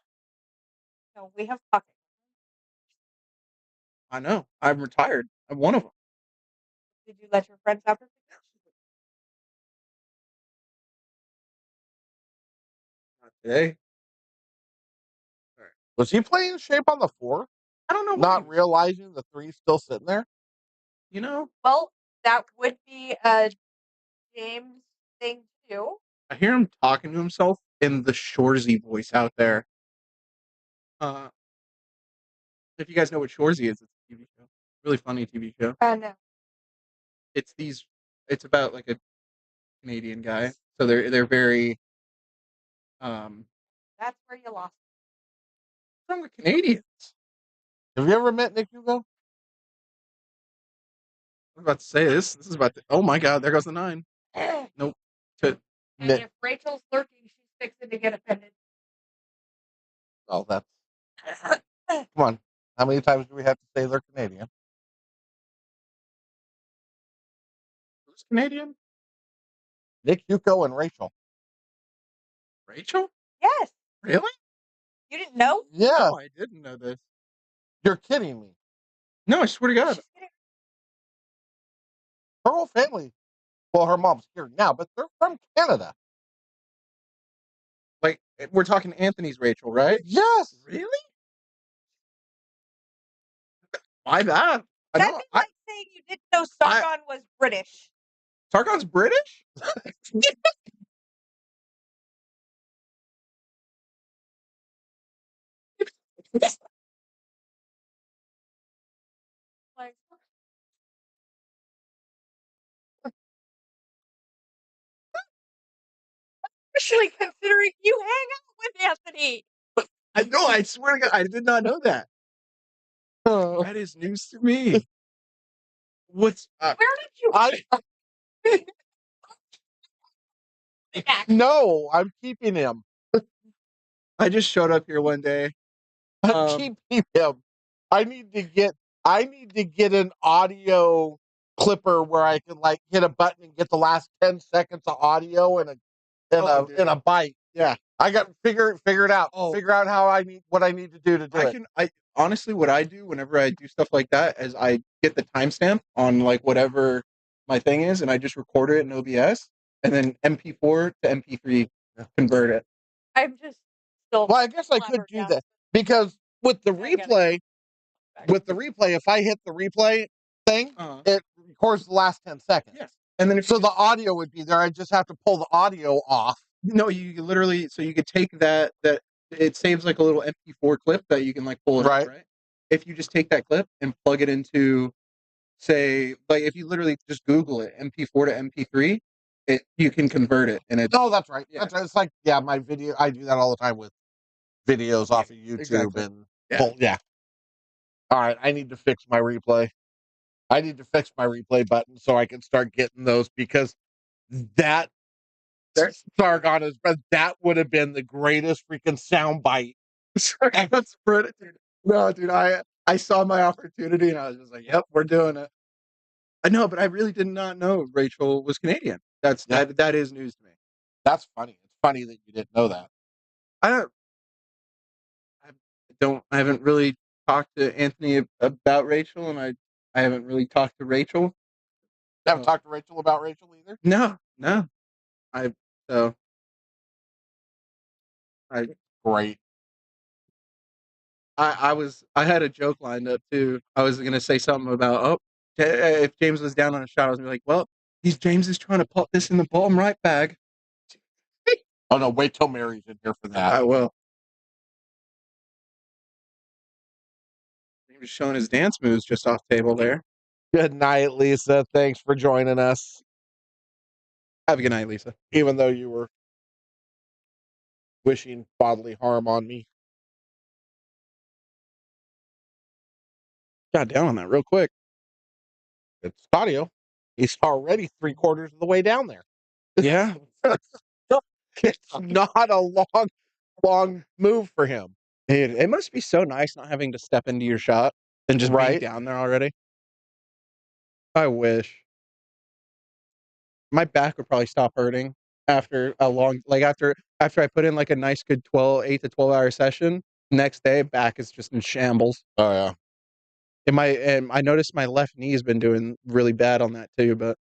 No, we have pockets. I know. I'm retired. I'm one of them. Did you let your friends out? Not today. Was he playing shape on the 4? I don't know. Not realizing the 3's still sitting there. You know, Well, that would be a James thing too. I hear him talking to himself in the Shorzy voice out there. If you guys know what Shorzy is, it's a TV show. Really funny TV show. No. It's about like a Canadian guy. So they're very That's where you lost. from the Canadians. Have you ever met Nick Hugo? I was about to say this. This is about to, oh my god, there goes the 9. Nope. And if Rachel's lurking, she's fixing to get offended. Oh, that's come on. How many times do we have to say they're Canadian? Who's Canadian? Nick Hugo and Rachel. Rachel? Yes. Really? You didn't know? Yeah. No, I didn't know this. You're kidding me. No, I swear to God. She's kidding. Her whole family. Well, her mom's here now, but they're from Canada. Like, we're talking Anthony's Rachel, right? Yes. Really? My bad. That'd be like saying you didn't know Sargon was British. Sargon's British? Like, especially considering you hang out with Anthony. I know, I swear to God, I did not know that. Oh. That is news to me. What's Where did you? No, I'm keeping him. I just showed up here one day. I'm keeping him. I need to get an audio clipper where I can like hit a button and get the last 10 seconds of audio in a bite. Yeah. I got figure it out. Figure out what I need to do to do it. I honestly, what I do whenever I do stuff like that is I get the timestamp on like whatever my thing is, and I just record it in OBS, and then MP4 to MP3 convert it. I'm just still. Well, I guess I could do that because with the replay, if I hit the replay thing, it records the last 10 seconds. Yes, and then so the audio would be there. I just have to pull the audio off. No, you literally, so you could take that it saves like a little MP4 clip that you can like pull it up, right? If you just take that clip and plug it into, say, like if you literally just Google it, MP4 to MP3, you can convert it, and it's. Oh, that's right. Yeah. That's right. It's like my video. I do that all the time with videos off of YouTube and All right, I need to fix my replay. I need to fix my replay button so I can start getting those because that Sargon is, but that would have been the greatest freaking soundbite. That's pretty, dude. No, dude, I saw my opportunity and I was just like, "Yep, we're doing it." I know, but I really did not know Rachel was Canadian. That is news to me. That's funny. It's funny that you didn't know that. I haven't really talked to Anthony about Rachel, and I haven't really talked to Rachel. You haven't talked to Rachel about Rachel either? No. Great. I had a joke lined up too. I was gonna say something about if James was down on a shot, I was gonna be like, well, James is trying to pop this in the bottom right bag. Oh no, wait till Mary's in here for that. I will. He was showing his dance moves just off table there. Good night, Lisa. Thanks for joining us. Have a good night, Lisa. Even though you were wishing bodily harm on me. Got down on that real quick. It's audio. He's already 3/4 of the way down there. Yeah. It's not a long move for him. Dude, it must be so nice not having to step into your shot and just being down there already. I wish. My back would probably stop hurting after a long, like after I put in like a nice good 8 to 12 hour session. Next day, back is just in shambles. Oh yeah. And I noticed my left knee has been doing really bad on that too, but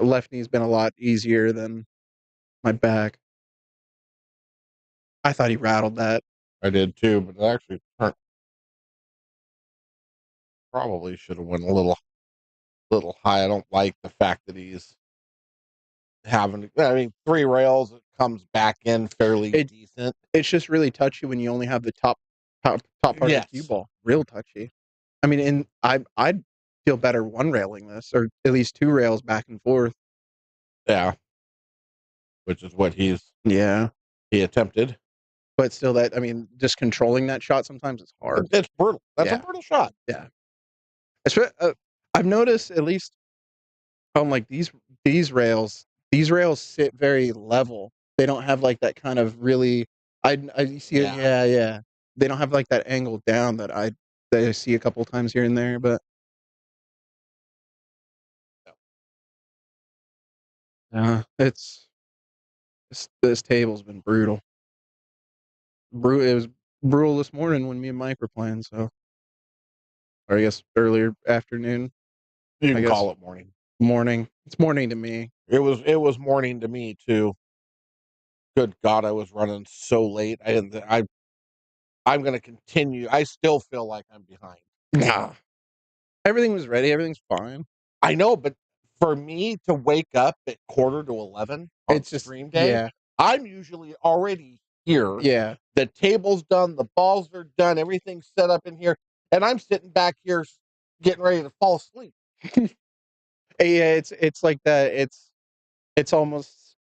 left knee's been a lot easier than my back. I thought he rattled that. I did too, but it actually probably should have went a little high. I don't like the fact that he's having. I mean, 3 rails. It comes back in fairly decent. It's just really touchy when you only have the top part of the cue ball. Real touchy. I mean, and I'd feel better one railing this, or at least 2 rails back and forth. Yeah, which is what he attempted. But still, that, I mean, just controlling that shot sometimes it's hard. It's brutal. That's a brutal shot. Yeah. I've noticed, at least on like these rails sit very level. They don't have like that kind of really. I see it. Yeah. They don't have like that angle down that I see a couple times here and there, but. This table's been brutal. It was brutal this morning when me and Mike were playing. So, or I guess earlier afternoon. You can call it morning. Morning. It's morning to me. It was morning to me too. Good God, I was running so late. I'm going to continue. I still feel like I'm behind. Nah. Everything was ready. Everything's fine. I know, but for me to wake up at 11:15 on stream day, I'm usually already here. Yeah. The table's done. The balls are done. Everything's set up in here. And I'm sitting back here getting ready to fall asleep. Yeah, it's like that. It's almost,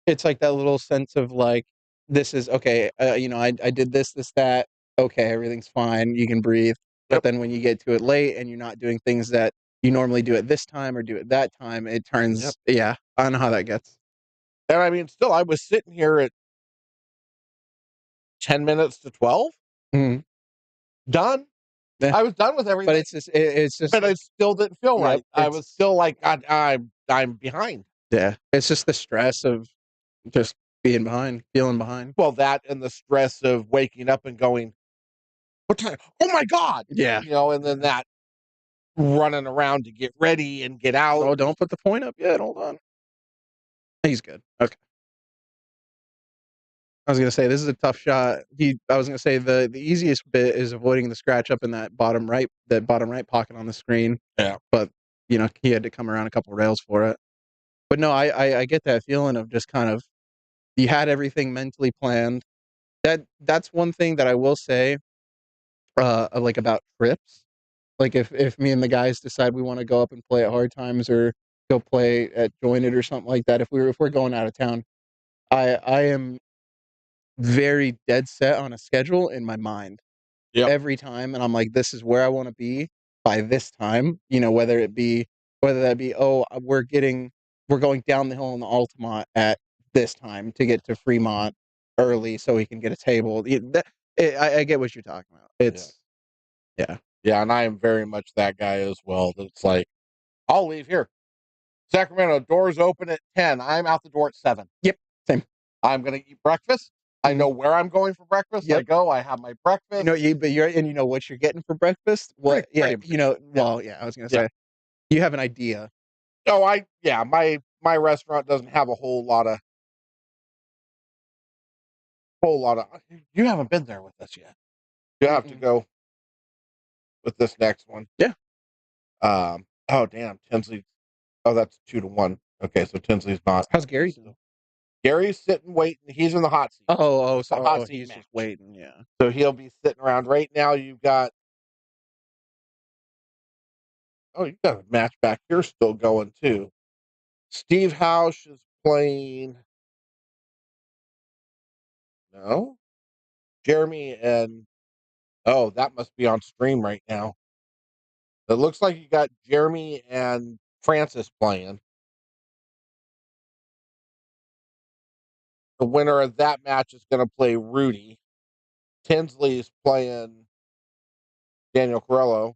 it's like that little sense of like, this is okay. I did this, that. Okay, everything's fine. You can breathe. But then when you get to it late and you're not doing things that you normally do at this time or do at that time, it turns. Yeah, I know how that gets. And I mean, still, I was sitting here at 10 minutes to 12. Mm-hmm. Done. I was done with everything. But it's just. But it still didn't feel right. I was still like, I'm behind. Yeah, it's just the stress of just being behind, feeling behind. Well, that and the stress of waking up and going, what time? Oh my God. Yeah. And then that running around to get ready and get out. Oh, don't put the point up yet. Hold on. He's good. Okay. I was gonna say this is a tough shot. I was gonna say the easiest bit is avoiding the scratch up in that bottom right pocket on the screen. Yeah. But he had to come around a couple rails for it. But no, I get that feeling of just kind of, you had everything mentally planned. That's one thing that I will say, like about trips. Like if me and the guys decide we want to go up and play at Hard Times or go play at Jointed or something like that, if we're going out of town, I am very dead set on a schedule in my mind every time, and I'm like, this is where I want to be by this time. Whether that be we're going down the hill in the Altamont at this time to get to Fremont early so we can get a table. I get what you're talking about. It's yeah, and I am very much that guy as well. That's like, I'll leave here. Sacramento, doors open at 10. I'm out the door at 7. Yep, same. I'm gonna eat breakfast. I know where I'm going for breakfast. I go. I have my breakfast. But you know what you're getting for breakfast. What? Pretty, Well, yeah. I was gonna say, you have an idea. Oh, my restaurant doesn't have a whole lot of. You haven't been there with us yet. You have to go with this next one. Yeah. Oh damn, Tinsley. Oh, that's 2-1. Okay, so Tinsley's not. How's Gary doing? Gary's sitting waiting. He's in the hot seat. So he's just waiting. Yeah. So he'll be sitting around. Right now, you've got. Oh, you got a match back here still going too. Steve House is playing. No. Jeremy and. Oh, that must be on stream right now. It looks like you got Jeremy and Francis playing. The winner of that match is going to play Rudy. Tinsley's playing Daniel Corello.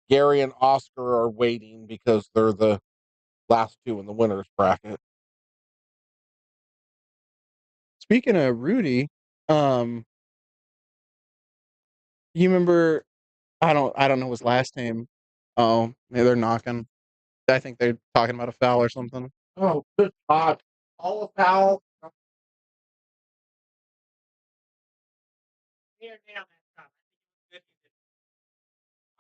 Gary and Oscar are waiting because they're the last 2 in the winner's bracket. Speaking of Rudy, you remember? I don't know his last name. Oh, maybe they're knocking. I think they're talking about a foul or something. Oh, good God. All a foul.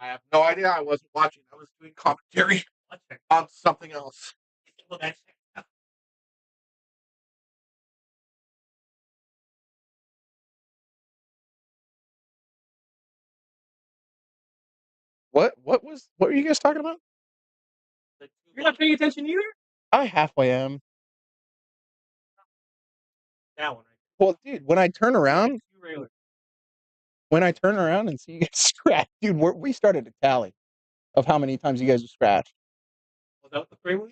I have no idea. I wasn't watching. I was doing commentary on something else. What were you guys talking about? You're not paying attention either? I halfway am. That one. Well, dude, when I turn around and see you get scratched, dude, we started a tally of how many times you guys were scratched. Was that what the Prix was?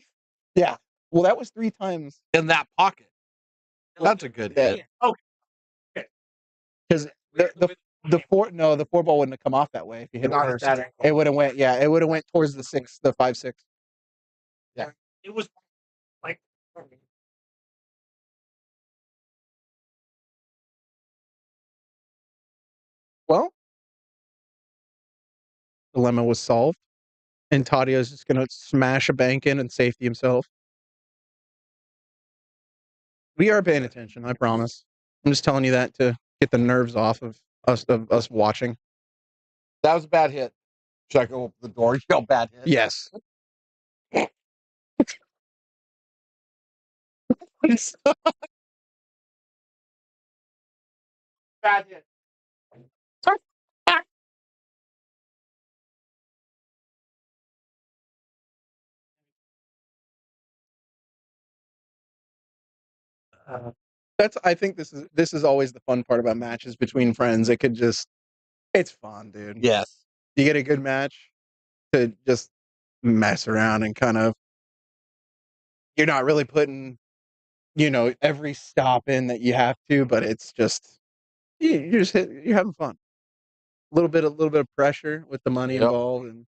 Yeah. Well, that was 3 times. In that pocket. That's a good hit. Okay. Because the 4 ball wouldn't have come off that way if you hit it Not at first. that angle. It would have went, yeah, it would have went towards the 5-6. Yeah. It was like Well, dilemma was solved, and Tadio's just gonna smash a bank in and safety himself. We are paying attention, I promise. I'm just telling you that to get the nerves off of us watching. That was a bad hit. Should I go open the door? Yell bad hit. Yes. Bad hit. I think this is always the fun part about matches between friends. It's fun, dude. Yes. You get a good match to just mess around and kind of, you're not really putting, every stop in that you have to, but it's just, you're having fun. A little bit of pressure with the money involved, and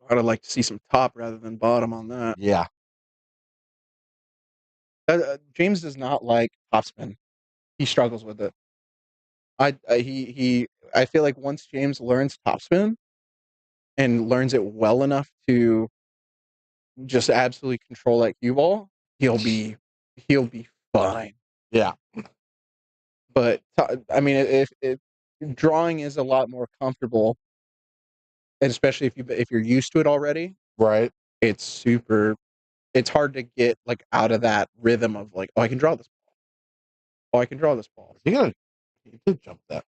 I'd like to see some top rather than bottom on that. Yeah. James does not like topspin. He struggles with it. I feel like once James learns topspin and learns it well enough to just absolutely control that cue ball, he'll be fine. Yeah. But I mean, if drawing is a lot more comfortable, and especially if you're used to it already, Right. it's hard to get like out of that rhythm of like, oh, I can draw this ball. Oh, I can draw this ball. You did jump that.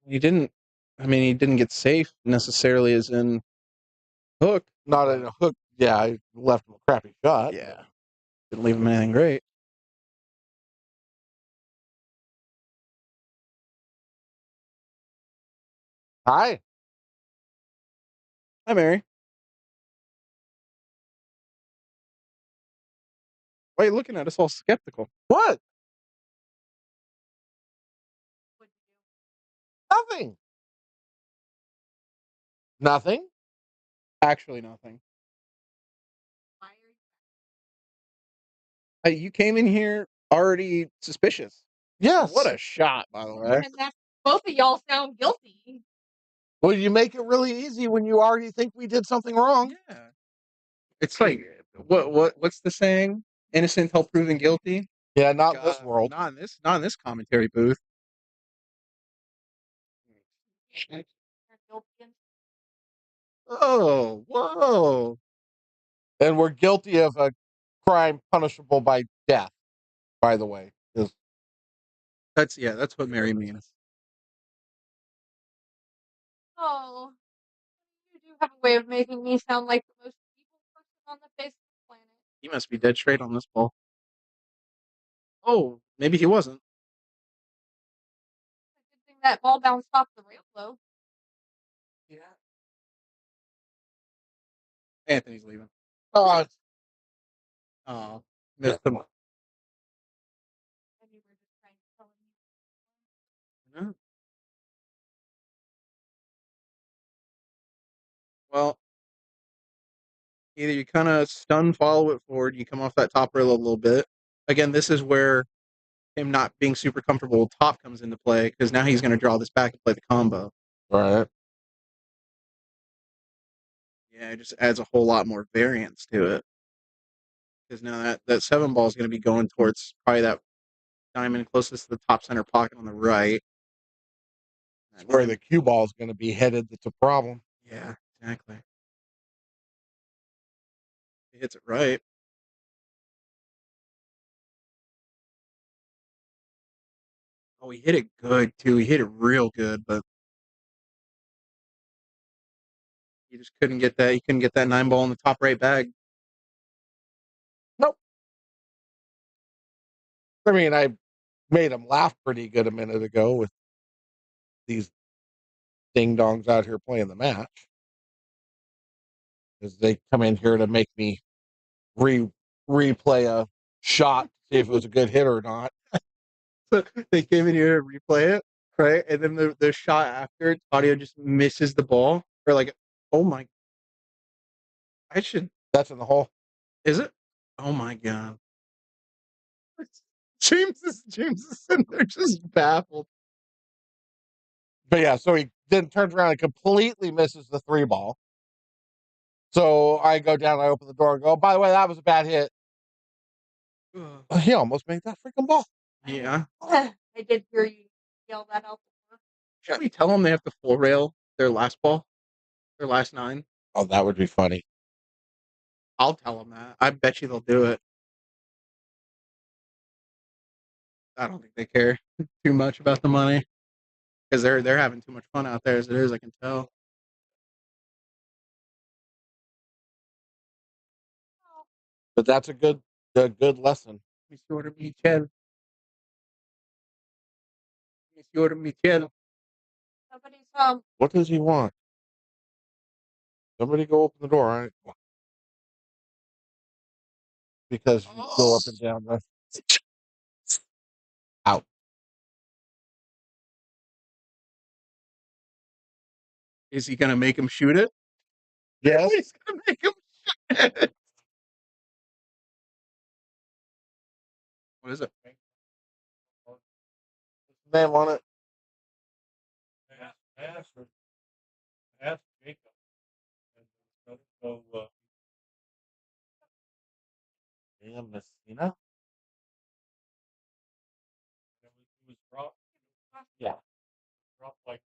He didn't get safe necessarily as in hook. Not in a hook. Yeah, I left him a crappy shot. Yeah. Didn't leave him anything great. Hi. Hi, Mary. Why are you looking at us all skeptical? What? Nothing. Nothing? Actually, nothing. You came in here already suspicious. Yes. What a shot, by the way. And that's both of y'all sound guilty. Well, you make it really easy when you already think we did something wrong. Yeah. It's like what's the saying? Innocent until proven guilty. Yeah, not in this world. Not in this commentary booth. Oh, whoa. And we're guilty of a crime punishable by death, by the way. That's what Mary means. Oh, you do have a way of making me sound like the most evil person on the face of the planet. He must be dead straight on this ball. Oh, maybe he wasn't. Good thing that ball bounced off the rail, though. Yeah. Anthony's leaving. Oh, Missed him. And you were just trying to tell me. Yeah. Well, either you kind of stun follow it forward, you come off that top rail a little bit. Again, this is where him not being super comfortable with top comes into play, because now he's going to draw this back and play the combo. right. Yeah, it just adds a whole lot more variance to it. because now that 7 ball is going to be going towards probably that diamond closest to the top center pocket on the right. That's where the cue ball is going to be headed. That's a problem. Yeah, exactly. He hits it right. Oh, he hit it good too. He hit it real good, but he just couldn't get that. He couldn't get that 9 ball in the top right bag. Nope. I mean, I made him laugh pretty good a minute ago with these ding dongs out here playing the match, because they come in here to make me replay a shot to see if it was a good hit or not. So they came in here to replay it, right? And then the shot after, Audio just misses the ball. Or like, oh my! I should. That's in the hole. Is it? Oh my god! James is sitting there just baffled. But yeah, so he then turns around and completely misses the 3 ball. So I go down, I open the door and go, by the way, that was a bad hit. He almost made that freaking ball. Yeah. I did hear you yell that out before. Should we tell them they have to full rail their last ball, their last 9? Oh, that would be funny. I'll tell them that. I bet you they'll do it. I don't think they care too much about the money because they're having too much fun out there as it is. I can tell. But that's a good lesson. Monsieur Michel. Monsieur Michel. Somebody's What does he want? Somebody go open the door. All right. Because you go up and down the out. Is he gonna make him shoot it? Yes. He's gonna make him shoot it. What is it? What's the name on it? I asked Jacob. So, Yeah, Messina. it was dropped. Yeah. Dropped like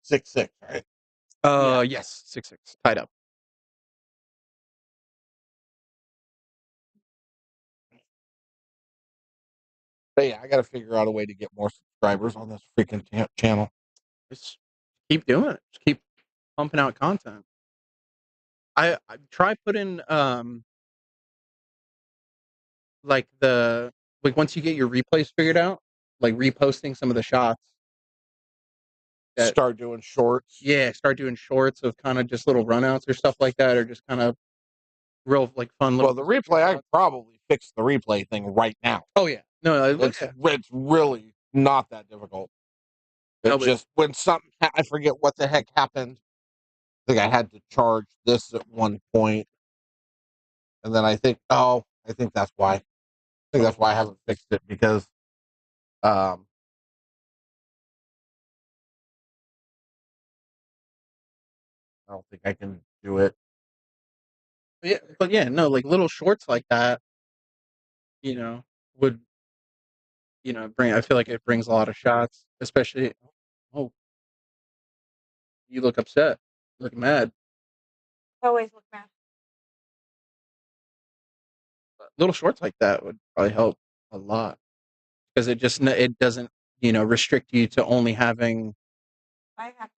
6-6, right? Yes, 6-6, tied up. But yeah, I got to figure out a way to get more subscribers on this freaking channel. Just keep doing it. Just keep pumping out content. I try putting like once you get your replays figured out, like reposting some of the shots. Start doing shorts. Yeah, start doing shorts of kind of just little runouts or stuff like that, or just kind of real like fun little. Well, the replay, I could probably fix the replay thing right now. Oh yeah, no, It's really not that difficult. It just when something I forget what the heck happened. I think I had to charge this at one point, and then I think that's why. I think that's why I haven't fixed it, because I don't think I can do it. yeah, but yeah, no, like little shorts like that, would bring. I feel like it brings a lot of shots, especially. Oh, you look upset, you look mad. always look mad. But little shorts like that would probably help a lot because it doesn't restrict you to only having. I have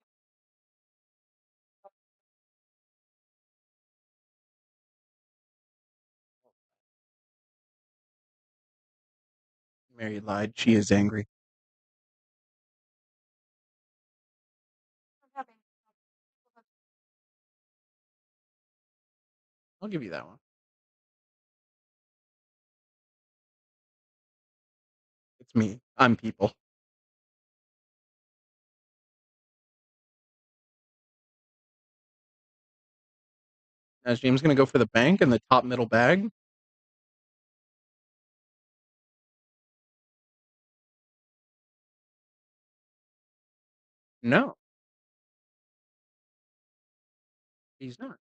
Mary lied. She is angry. I'm having I'll give you that one. It's me. I'm people. As James gonna go for the bank and the top middle bag. No, he's not.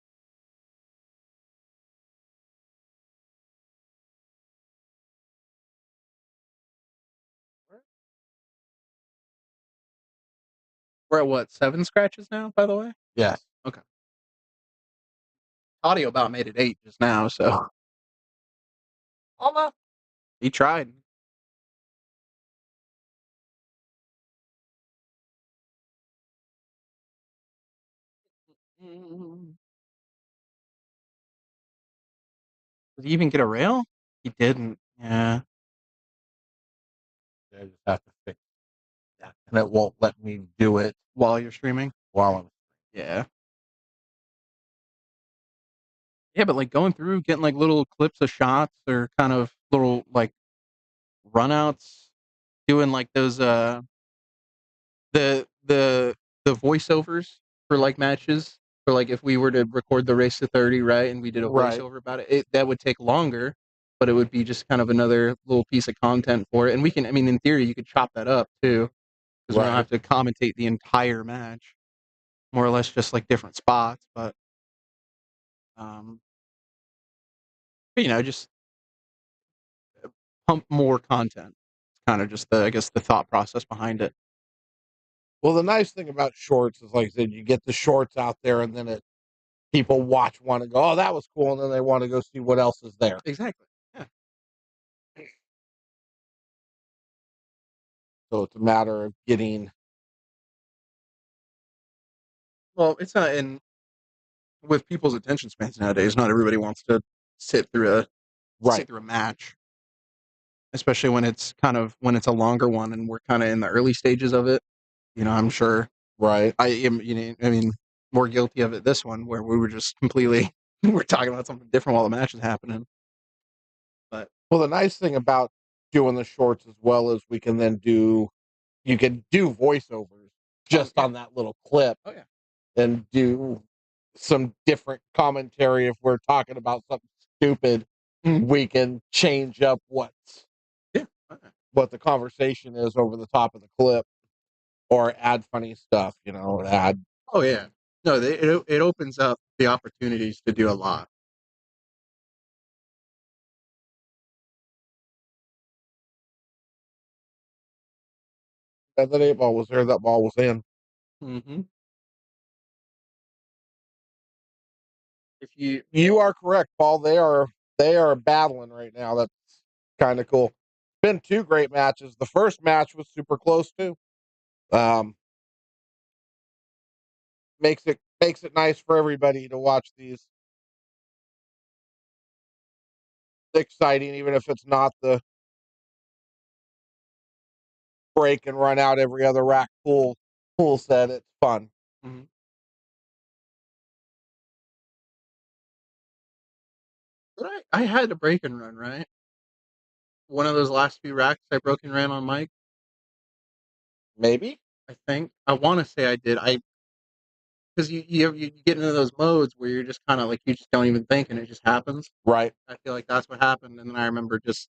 We're at what, 7 scratches now, by the way? Yes. Okay. Audio about made it 8 just now, so Almost. he tried. Did he even get a rail? He didn't. Yeah. I just have to fix that, and it won't let me do it While you're streaming? while I'm. Yeah. Yeah, but like going through, getting like little clips of shots or kind of little like runouts, doing like those the the the voiceovers for like matches for like if we were to record the race to 30, right, and we did a Right. voiceover about it, that would take longer, but it would be just kind of another little piece of content for it. And we can, I mean, in theory, you could chop that up too, because we don't Right. have to commentate the entire match, more or less just like different spots. But you know, just pump more content. It's kind of just the, I guess, the thought process behind it. Well, the nice thing about shorts is, like I said, you get the shorts out there, and then people watch one and go, "Oh, that was cool," and then they want to go see what else is there. Exactly. Yeah. So it's a matter of getting. Well, it's not in with people's attention spans nowadays. Not everybody wants to sit through a match, especially when it's a longer one and we're kind of in the early stages of it. You know, I'm sure Right. I am. You know, I mean, more guilty of it this one where we were just completely we're talking about something different while the match is happening. But Well, the nice thing about doing the shorts as well is you can do voiceovers just on that little clip. Oh yeah. And do some different commentary. If we're talking about something stupid, we can change up what the conversation is over the top of the clip, or add funny stuff. Add. Oh yeah. No, it opens up the opportunities to do a lot. That 8-ball was there. That ball was in. Mm-hmm. If You are correct, Paul. They are battling right now. That's kind of cool. Been 2 great matches. The first match was super close too. Makes it nice for everybody to watch these. Exciting, even if it's not the break and run out every other rack pool set. It's fun. Mhm. But I had to break and run, right? One of those last few racks I broke and ran on Mike. Maybe. I think I want to say I did. Because you get into those modes where you're just kind of like you just don't even think and it just happens. Right. I feel like that's what happened, and then I remember just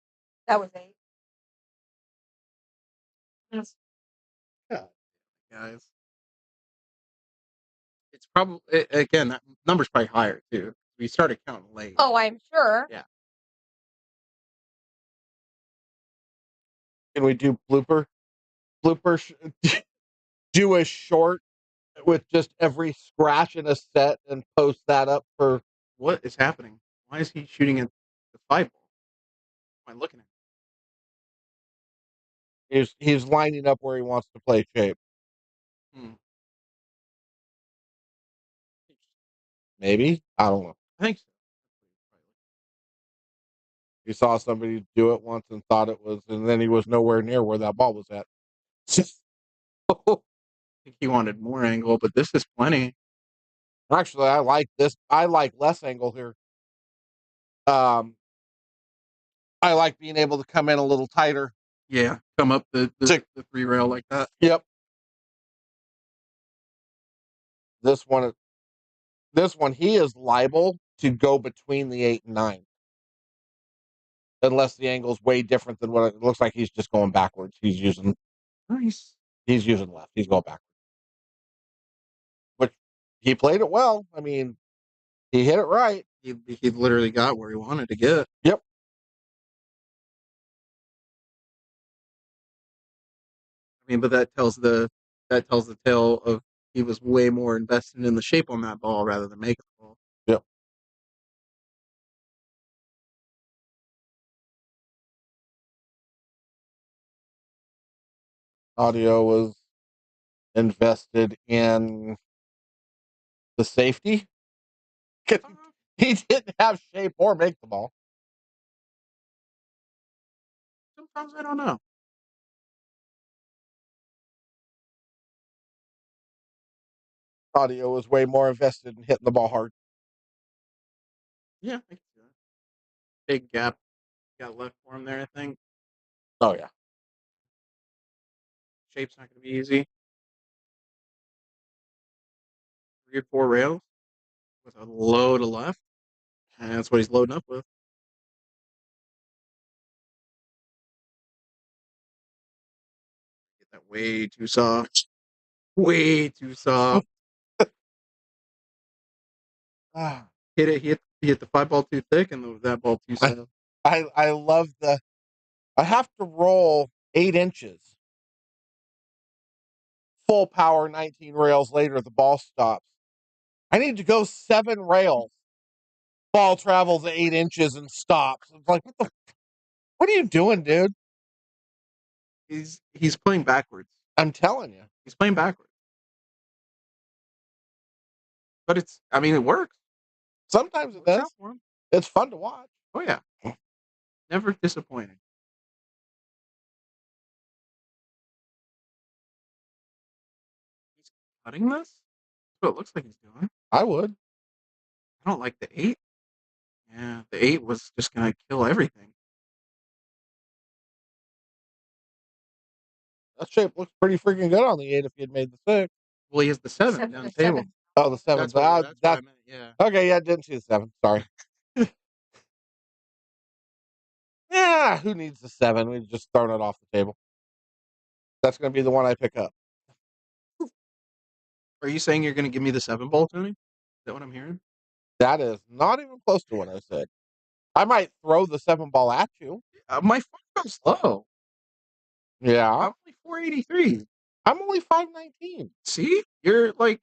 That was 8. yes, yeah, guys. It's probably again that number's probably higher too. We started counting late. Oh, I'm sure. Yeah. Can we do blooper? Do a short with just every scratch in a set and post that up for. What is happening? Why is he shooting at the 5-ball? What am I looking at? He's lining up where he wants to play shape. Maybe, I don't know. I think so. He saw somebody do it once and thought it was, and then he was nowhere near where that ball was at. I think he wanted more angle, but this is plenty. Actually, I like this. I like less angle here. I like being able to come in a little tighter. Yeah, come up the 3 rail like that. Yep. This one, he is liable to go between the 8 and 9, unless the angle is way different than what it looks like. He's just going backwards. He's using Nice. left. He's going backwards. He played it well. I mean, he hit it right. He literally got where he wanted to get. Yep. I mean, but that tells the tale of he was way more invested in the shape on that ball rather than making the ball. Yep. Audio was invested in the safety. He didn't have shape or make the ball. Sometimes I don't know. Audio was way more invested in hitting the ball hard. Yeah, I can see that. Big gap got left for him there, I think. Oh, yeah. Shape's not going to be easy. 3 or 4 rails with a low to left. And that's what he's loading up with. Get that way too soft. Way too soft. Hit it. He hit the 5 ball too thick and that ball too soft. I love I have to roll 8 inches. Full power, 19 rails later, the ball stops. I need to go 7 rails. Ball travels 8 inches and stops. It's like, what are you doing, dude? He's playing backwards. I'm telling you. He's playing backwards. But it works. Sometimes it does. It's fun to watch. Oh, yeah. Never disappointing. He's cutting this? That's what it looks like he's doing. I would. I don't like the 8. Yeah, the 8 was just going to kill everything. That shape looks pretty freaking good on the 8 if he had made the 6. Well, he has the 7 down the table. Oh, the 7. That's what I meant, yeah. Okay, yeah, didn't see the 7. Sorry. Yeah, who needs the 7? We've just thrown it off the table. That's going to be the one I pick up. Are you saying you're going to give me the 7 ball, Tony? Is that what I'm hearing? That is not even close to what I said. I might throw the 7 ball at you. My phone goes low. Yeah. I'm only 483. I'm only 519. See? You're like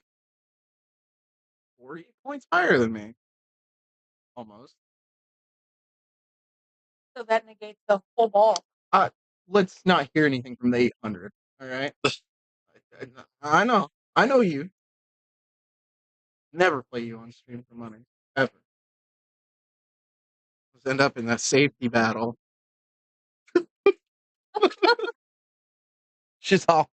40 points higher than me. Almost. So that negates the whole ball. Let's not hear anything from the 800. All right? I know. I know you. Never play you on stream for money. Ever. Let's end up in that safety battle. She's all,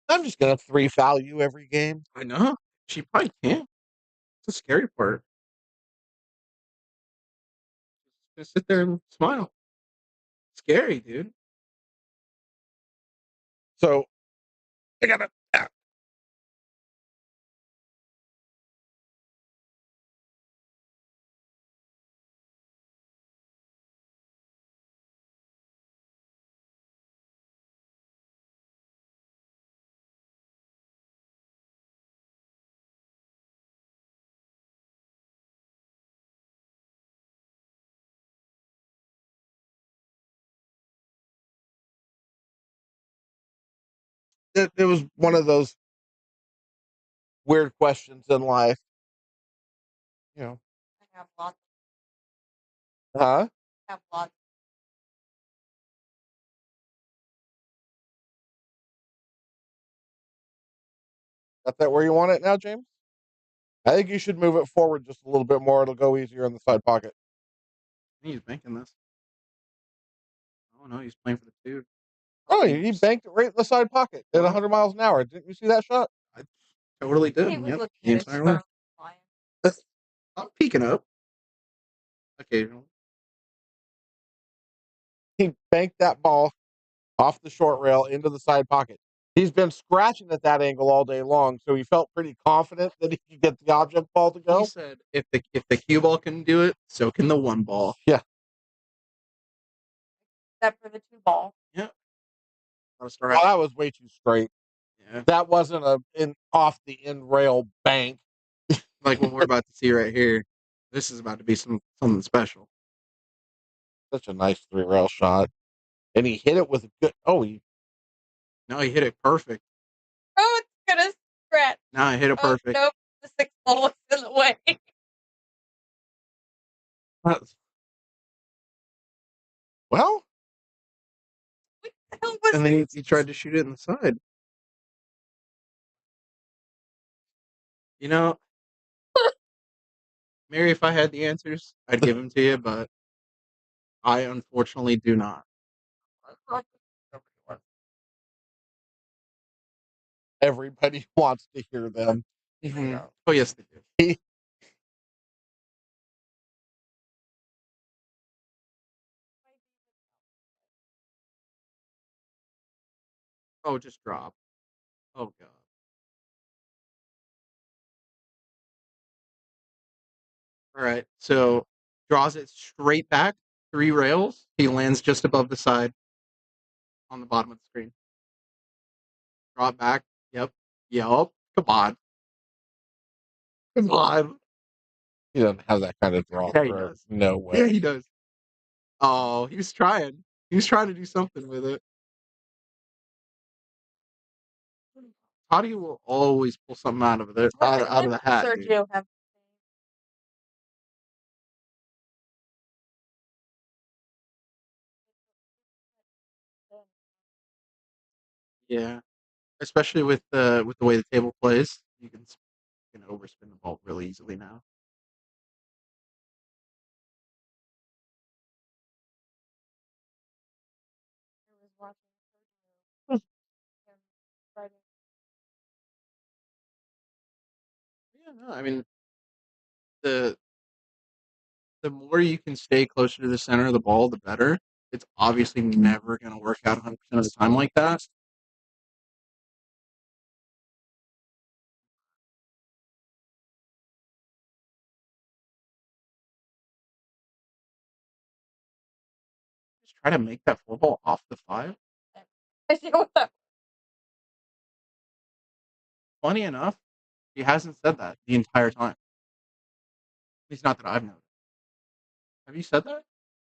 I'm just going to 3 foul you every game. I know. She probably can't. It's the scary part. Just sit there and smile. Scary, dude. So, I got to. It was one of those weird questions in life. You know. I have lots. Huh? I have lots. Got that where you want it now, James? I think you should move it forward just a little bit more. It'll go easier in the side pocket. He's banking this. Oh, no, he's playing for the 2. Oh, he banked it right in the side pocket at 100 miles an hour. Didn't you see that shot? I totally did. He was Yep. looking The at his entire way. phone. I'm peeking up. Occasionally. He banked that ball off the short rail into the side pocket. He's been scratching at that angle all day long, so he felt pretty confident that he could get the object ball to go. He said, if the cue ball can do it, so can the 1 ball. Yeah. Except for the 2 ball. Yeah. Well, that was way too straight. Yeah. That wasn't an off the end rail bank. Like what we're about to see right here. This is about to be something special. Such a nice 3-rail shot. And he hit it with a good. Oh, he hit it perfect. Oh, it's gonna scratch. No, I hit it Oh, perfect. nope. The 6 ball was in the way. well, What the hell was And then he tried to shoot it in the side. You know, Mary, if I had the answers, I'd give them to you, but I unfortunately do not. everybody wants to hear them. Mm-hmm. Oh, yes, they do. Oh, just drop. Oh, God. All right, so draws it straight back, 3 rails. He lands just above the side on the bottom of the screen. Draw it back. Yep. Come on. Come on. He doesn't have that kind of draw. Yeah, he does. No way. Yeah, he does. Oh, he was trying. He was trying to do something with it. Toddy will always pull something out of the hat, dude. Sergio have? Yeah, especially with the way the table plays, you can overspin the ball really easily now. I was watching Sergio. Yeah, no, I mean the more you can stay closer to the center of the ball, the better. It's obviously never going to work out 100% of the time like that. Just try to make that 4 ball off the 5. I see what that. Funny enough, he hasn't said that the entire time. At least not that I've noticed. Have you said that?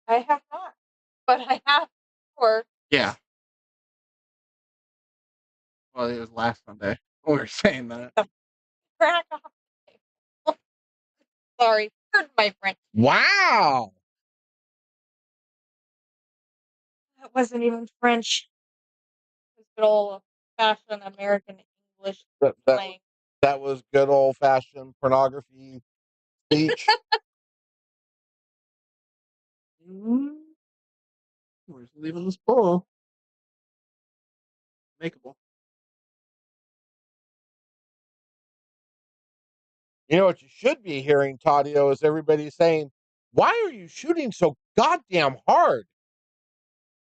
I have not, but I have before. Yeah. Well, it was last Sunday. We were saying that. Crack off. Sorry, pardon my French. Wow. That wasn't even French. It was good old fashioned American English slang. That was good old fashioned pornography speech. Where's leaving this ball? Makeable. You know what you should be hearing, Tadio, is everybody saying, "Why are you shooting so goddamn hard?"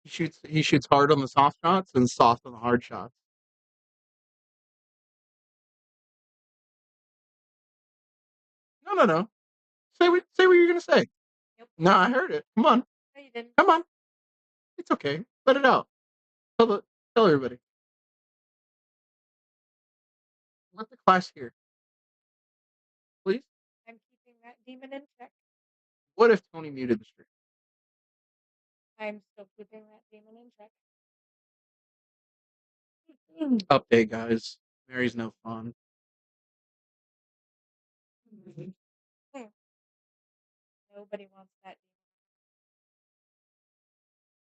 He shoots hard on the soft shots and soft on the hard shots. No. Say what you're gonna say. Nope. No, I heard it. Come on. No, you didn't. Come on. It's okay. Let it out. Tell everybody. Let the class hear. Please. I'm keeping that demon in check. What if Tony muted the stream? I'm still keeping that demon in check. Update, guys. Mary's no fun. Nobody wants that.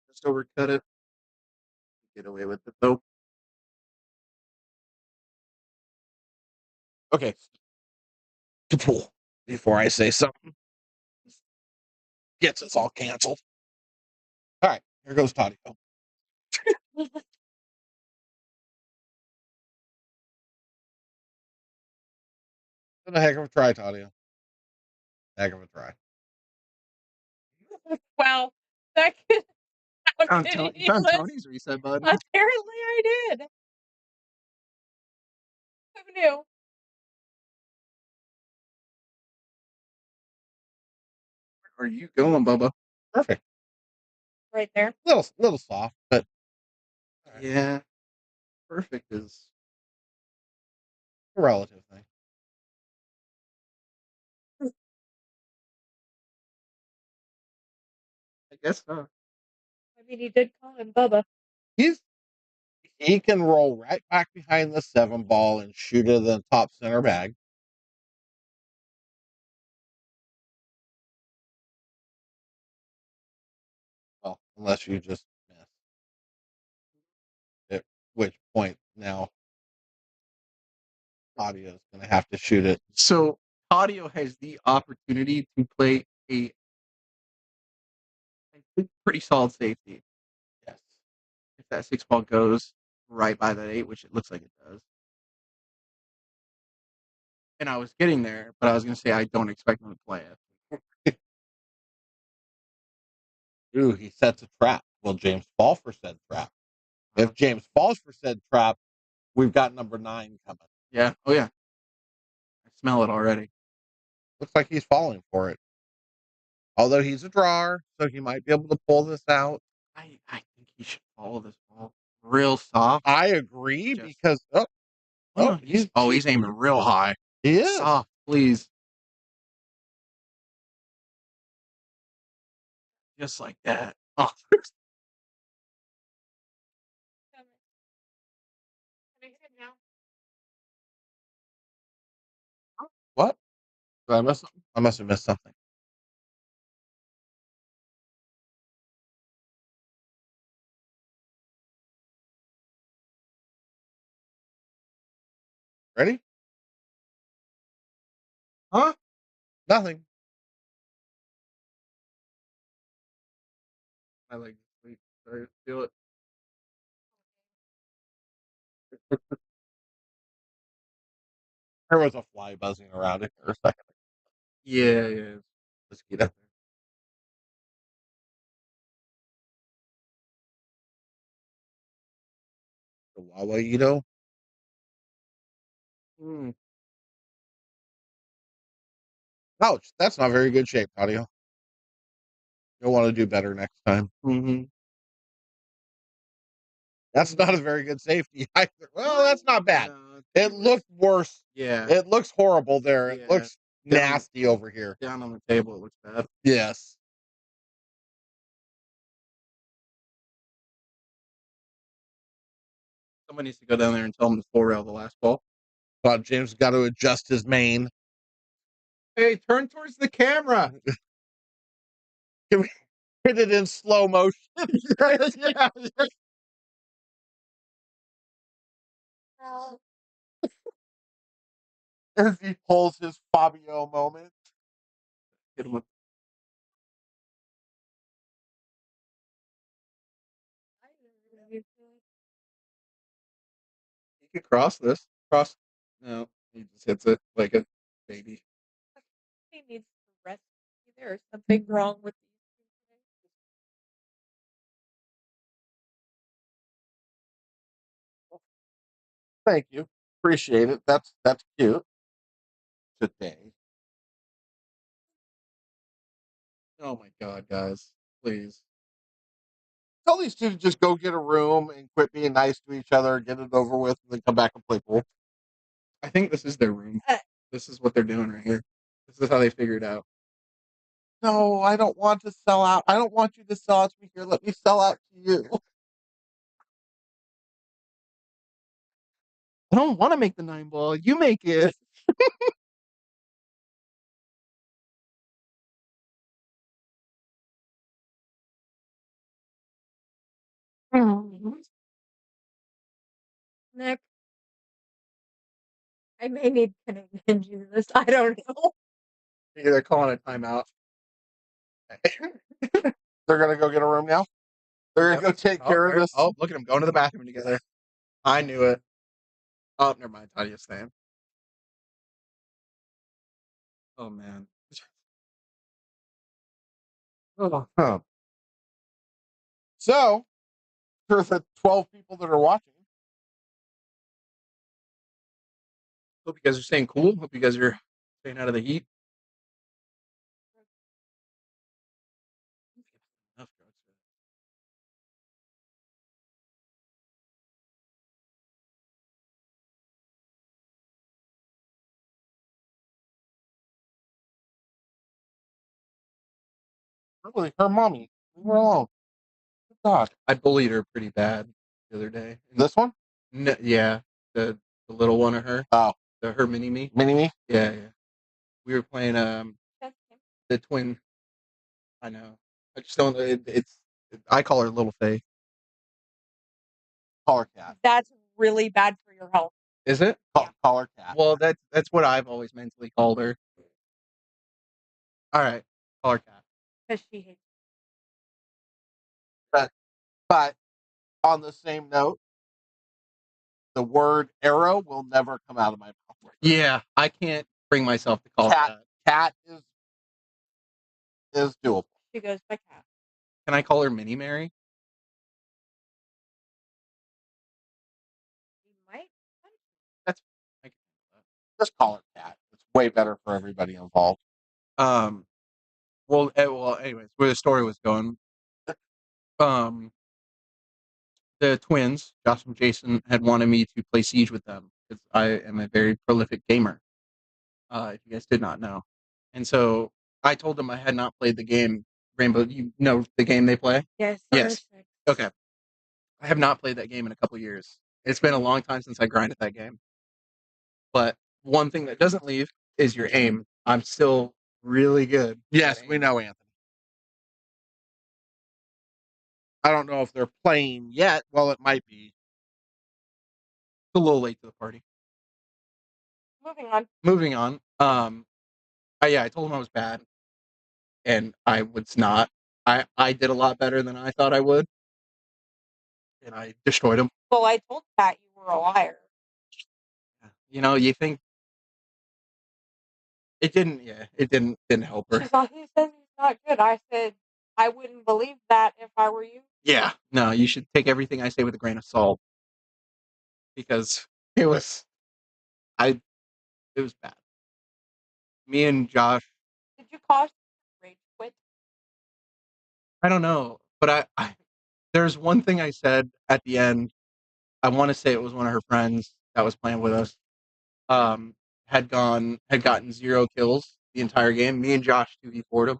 Just overcut it. Get away with it though. Okay. Before I say something, gets us all canceled. All right, here goes Tadio. Been a heck of a try, Tadio. Heck of a try. Wow, that could Found Tony's reset button. Apparently, I did. Who knew? Where are you going, Bubba? Perfect. Right there. Little soft, but yeah, perfect is a relative thing. guess so. I mean, he did call him Bubba. He can roll right back behind the 7 ball and shoot it in the top center bag. Well, unless you just miss. At which point now Audio's going to have to shoot it. So Audio has the opportunity to play a pretty solid safety. Yes. If that 6 ball goes right by that 8, which it looks like it does. And I was getting there, but I was going to say I don't expect him to play it. Ooh, he sets a trap. Well, James falls for said trap. If James falls for said trap, we've got number 9 coming. Yeah. Oh, yeah. I smell it already. Looks like he's falling for it. Although he's a drawer, so he might be able to pull this out. I think he should follow this ball real soft. I agree Just- because he's aiming real high. He is. Soft, please. Just like that. Oh. Can I hit it now? What? Did I miss something? I must have missed something. Ready? Huh? Nothing. I like sleep. Sorry, feel it. There was a fly buzzing around it for a second. Yeah. Mosquito. The Wawaito. Mm. Ouch, that's not very good shape, Audio. You'll want to do better next time. Mm-hmm. That's not a very good safety either. Well, that's not bad. No, It looked worse. Yeah. It looks horrible there. It Yeah. looks nasty over here. Down on the table, it looks bad. Yes. Somebody needs to go down there and tell him to full rail the last ball. Thought James got to adjust his mane. Hey, turn towards the camera. Hit it in slow motion. Yeah. As he pulls his Fabio moment. Hit him with He could cross this. Cross. No, he just hits it like a baby. He needs to rest. There's something wrong with these two today. Thank you. Appreciate it. That's cute. Today. Oh my god, guys. Please. Tell these two to just go get a room and quit being nice to each other, get it over with, and then come back and play pool. I think this is their room. This is what they're doing right here. This is how they figure it out. No, I don't want to sell out. I don't want you to sell out to me here. Let me sell out to you. I don't want to make the 9 ball. You make it. Nick, I may need to do this. I don't know. They're calling a timeout. They're gonna go get a room now. They're gonna go take care of this. Oh, look at them going to the bathroom together. I knew it. Oh, never mind. Tadia's staying. Oh man. Oh, huh. So, for the 12 people that are watching, Hope you guys are staying cool. Hope you guys are staying out of the heat. Enough drugs. really, her mommy Oh, God. I bullied her pretty bad the other day. This one? Yeah, the little one of her, Oh, her mini me. mini me? Yeah. We were playing That's him. the twin. I know. I just don't. I call her Little Faye. Collar cat. That's really bad for your health. Is it? Collar cat. Well, that's what I've always mentally called her. All right, call her cat. Because she hates But on the same note, the word arrow will never come out of my mouth. Yeah, I can't bring myself to call her Cat. that. Cat is doable. She goes by cat. Can I call her Mini Mary? You might. That's. Just call her cat. It's way better for everybody involved. Well, anyways, where the story was going, the twins, Josh and Jason, had wanted me to play Siege with them because I am a very prolific gamer. If you guys did not know, and so I told them I had not played the game Rainbow. You know the game they play? Yes. Yes. Okay. I have not played that game in a couple years. It's been a long time since I grinded that game. But one thing that doesn't leave is your aim. I'm still really good. Yes, we know, Anthony. I don't know if they're playing yet. Well, it might be. It's a little late to the party. Moving on. I told him I was bad, and I was not. I did a lot better than I thought I would, and I destroyed him. Well, I told Pat you were a liar. You know, you think it didn't? Yeah, it didn't help her. She's all, he says he's not good. I said, I wouldn't believe that if I were you. Yeah, no, you should take everything I say with a grain of salt because it was bad. Me and Josh. Did you cause rage quit? I don't know, but there's one thing I said at the end. I want to say it was one of her friends that was playing with us. Had gotten 0 kills the entire game. Me and Josh 2v4'd him.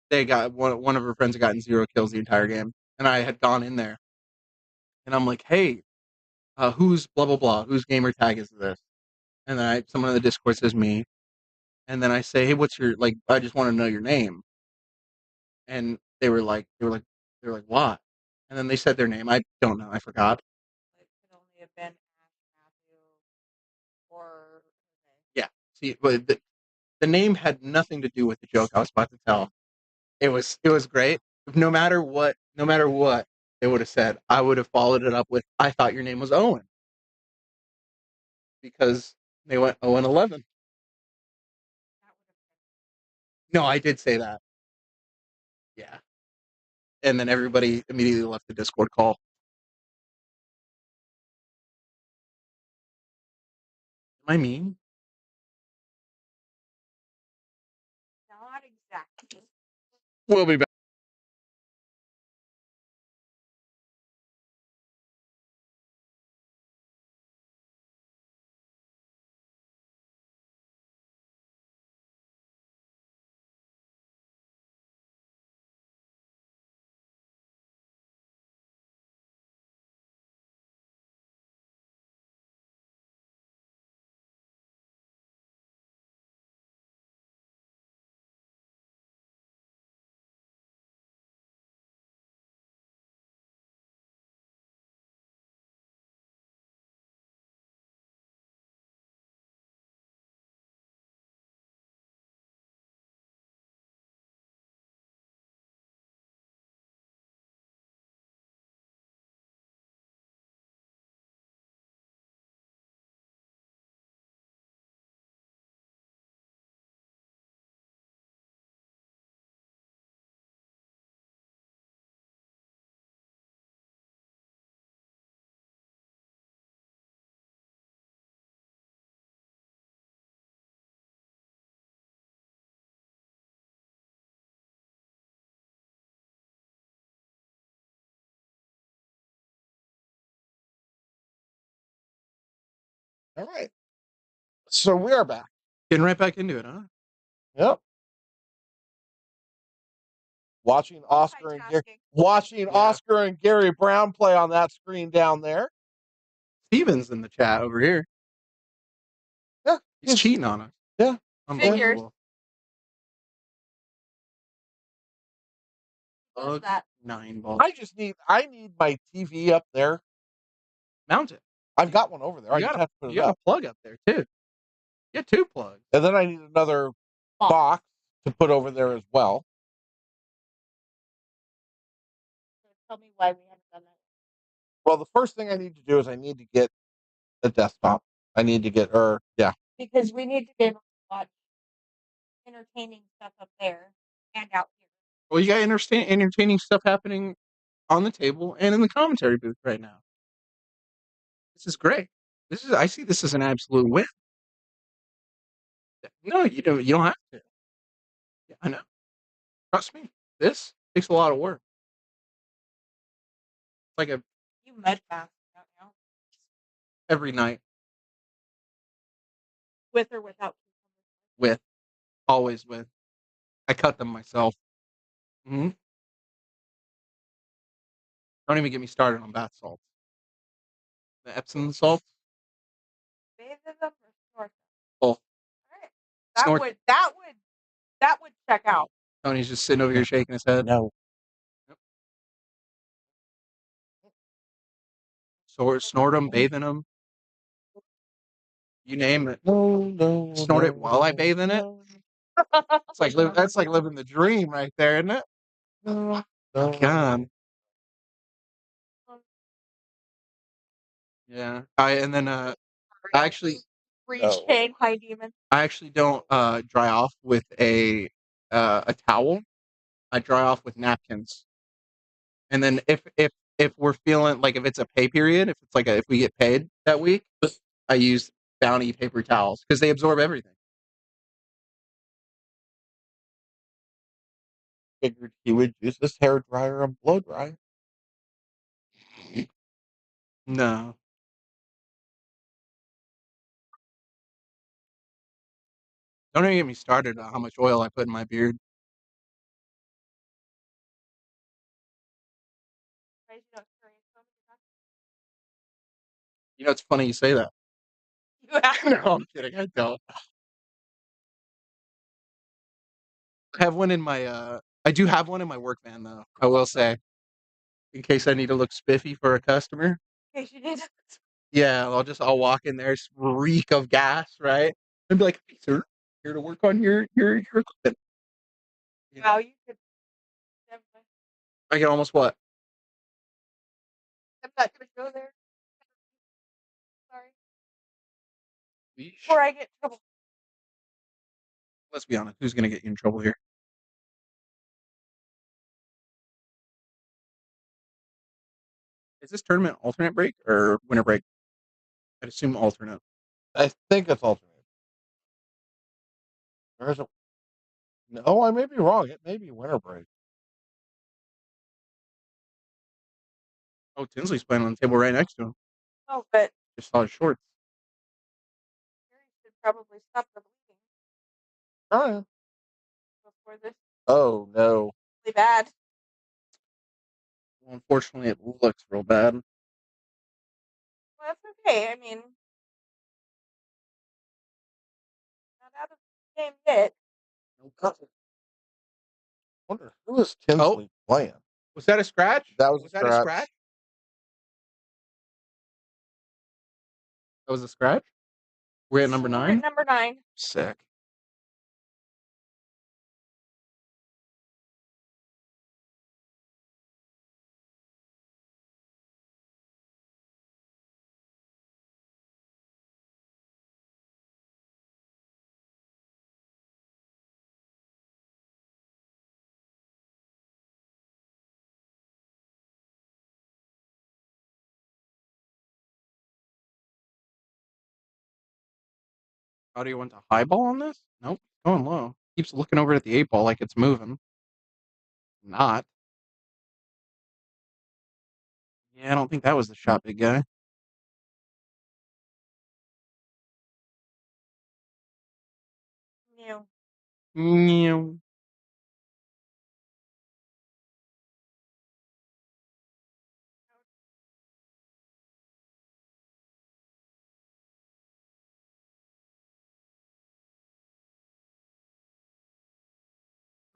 They got one of her friends had gotten 0 kills the entire game, and I had gone in there, and I'm like, hey, who's blah blah blah? Whose gamer tag is this? And then someone in the Discord says me, and then I say, hey, what's your like? I just want to know your name. And they were like, what? And then they said their name. I don't know. I forgot. It could only have been Ash Matthew or. Yeah. See, but the name had nothing to do with the joke I was about to tell. It was great. No matter what they would have said, I would have followed it up with, I thought your name was Owen. Because they went 0-11. No, I did say that. Yeah. And then everybody immediately left the Discord call. Am I mean? Not exactly. We'll be back. All right. So we are back. Getting right back into it, huh? Yep. Watching Oscar and Gary Brown play on that screen down there. Steven's in the chat over here. Yeah, he's cheating on us. Yeah, unbelievable. What's that? 9 balls. I need my TV up there. Mount it. I've got one over there. You I just have to put it got up. a plug up there too. You got 2 plugs. And then I need another box to put over there as well. Tell me why we haven't done that. Well, the first thing I need to do is I need to get a desktop. I need to get because we need to be able to watch entertaining stuff up there and out here. Well, you got entertaining stuff happening on the table and in the commentary booth right now. This is great. I see this as an absolute win. No, you don't have to. Yeah, I know. Trust me. This takes a lot of work. Like you mud bath now. Every night. With or without? With. Always with. I cut them myself. Mm-hmm. Don't even get me started on bath salts. The Epsom salts. Bathe in them or snort them? Both. All right. That would check out. Tony's just sitting over here shaking his head. No. Yep. So snort them, bathe in them. You name it. No. Snort it while I bathe in it. It's like that's like living the dream right there, isn't it? God. Yeah. I actually High demon. I actually don't dry off with a towel. I dry off with napkins. And then if we're feeling like if it's a pay period, if it's like if we get paid that week, I use Bounty paper towels because they absorb everything. Figured he would use this hair dryer and blow dry. No. Don't even get me started on how much oil I put in my beard. You know, it's funny you say that. No, I'm kidding. I don't. I have one in my I do have one in my work van though. I will say, in case I need to look spiffy for a customer. In case you did. Yeah, I'll walk in there, reek of gas, right? And be like, "Hey, sir, here to work on your equipment." Wow, you could. I get almost what? I'm not gonna go there. Sorry. Yeesh. Before I get in trouble. Let's be honest. Who's gonna get you in trouble here? Is this tournament alternate break or winter break? I'd assume alternate. I think it's alternate. No, I may be wrong. It may be winter break. Oh, Tinsley's playing on the table right next to him. Oh, but Just saw his shorts. you should probably stop the bleeding. All right. Before this. Oh no. Really bad. Well, unfortunately, it looks real bad. Well, that's okay. I mean, not out of the game yet. Wonder who is Tinsley playing? Was that a scratch? That was a scratch. That was a scratch? We're at number 9? We're at number 9. Sick. Audio went to high ball on this? Nope. Going low. Keeps looking over at the 8 ball like it's moving. Not. Yeah, I don't think that was the shot, big guy. No. No.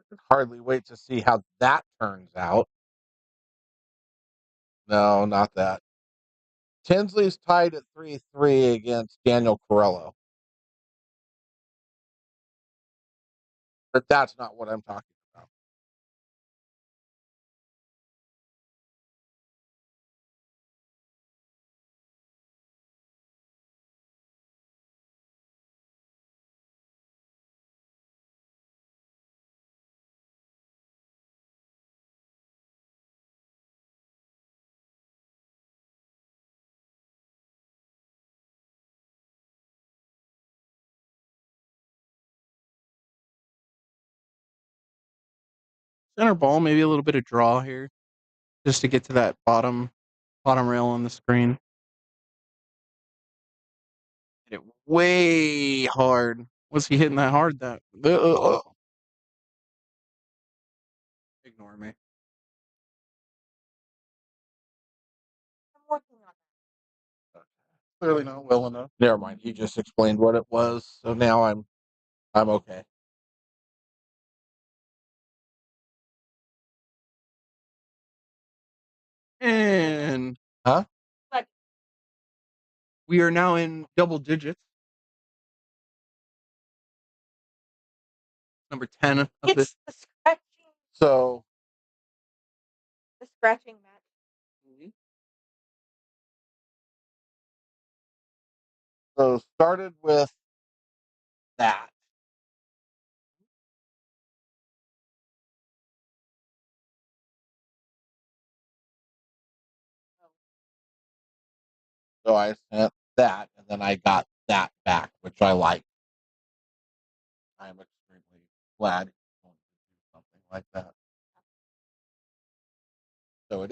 can hardly wait to see how that turns out. No, not that. Tinsley's tied at 3-3 against Daniel Corello. But that's not what I'm talking about. Center ball, maybe a little bit of draw here, just to get to that bottom rail on the screen. Hit it way hard. Was he hitting that hard? That ignore me. I'm working on it. Clearly not well enough. Never mind. He just explained what it was, so now I'm okay. And Huh? But we are now in double digits. Number 10 of this. it's the scratching So match. so started with that. So I sent that, and then I got that back, which I like. I'm extremely glad he's going to do something like that. So it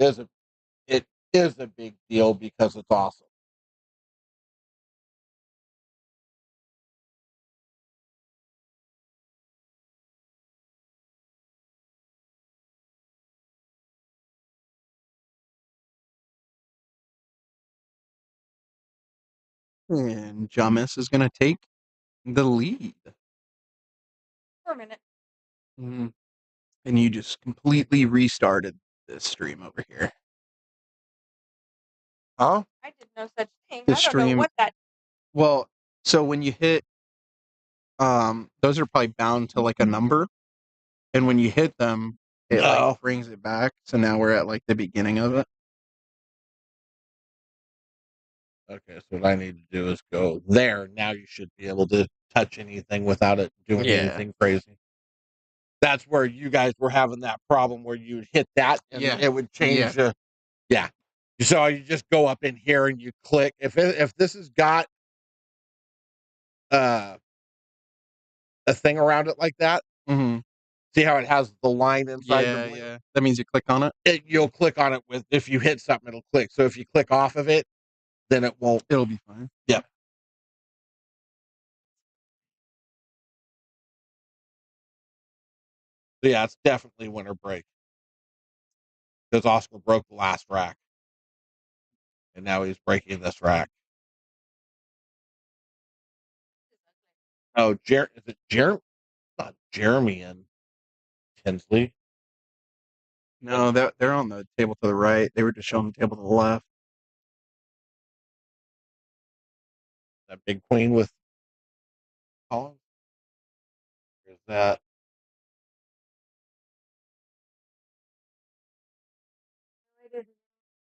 is a big deal because it's awesome. And Jamis is going to take the lead. For a minute. Mm. And you just completely restarted this stream over here. Huh? I did no such thing. The I don't know stream. what that. Well, so when you hit, those are probably bound to like a number, and when you hit them, it like brings it back. So now we're at like the beginning of it. Okay, so what I need to do is go there. Now you should be able to touch anything without it doing anything crazy. That's where you guys were having that problem where you'd hit that and it would change. Yeah. So you just go up in here and you click. If this has got a thing around it like that, see how it has the line inside the blade? Yeah. That means you click on it. You'll click on it if you hit something, it'll click. So if you click off of it, then it won't. It'll be fine. Yep. So yeah, it's definitely winter break. Because Oscar broke the last rack. And now he's breaking this rack. Oh, is it Jeremy? Not Jeremy and Tinsley. No, they're on the table to the right. They were just showing the table to the left. That big queen with Collins? Is that?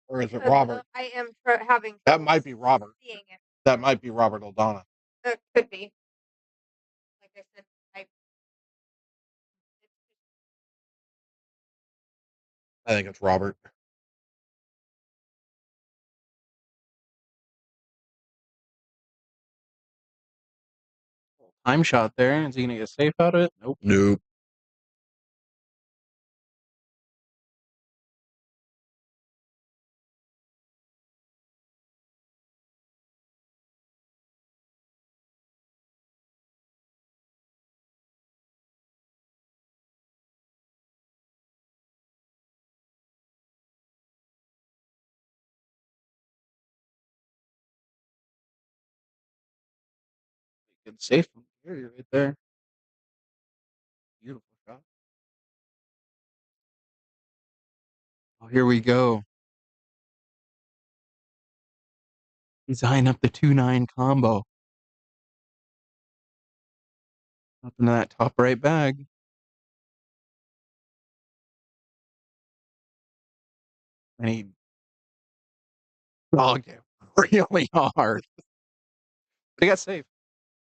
Or is it Robert? I am having. That might be Robert. Seeing it. That might be Robert O'Donnell. It could be. Like I said, I think it's Robert. Time shot there. Is he gonna get safe out of it? Nope. Nope. Good safe from here right there. Beautiful shot. Oh, here we go. He's eyeing up the 2-9 combo. Up into that top right bag. And he dogged it really hard. But he got safe.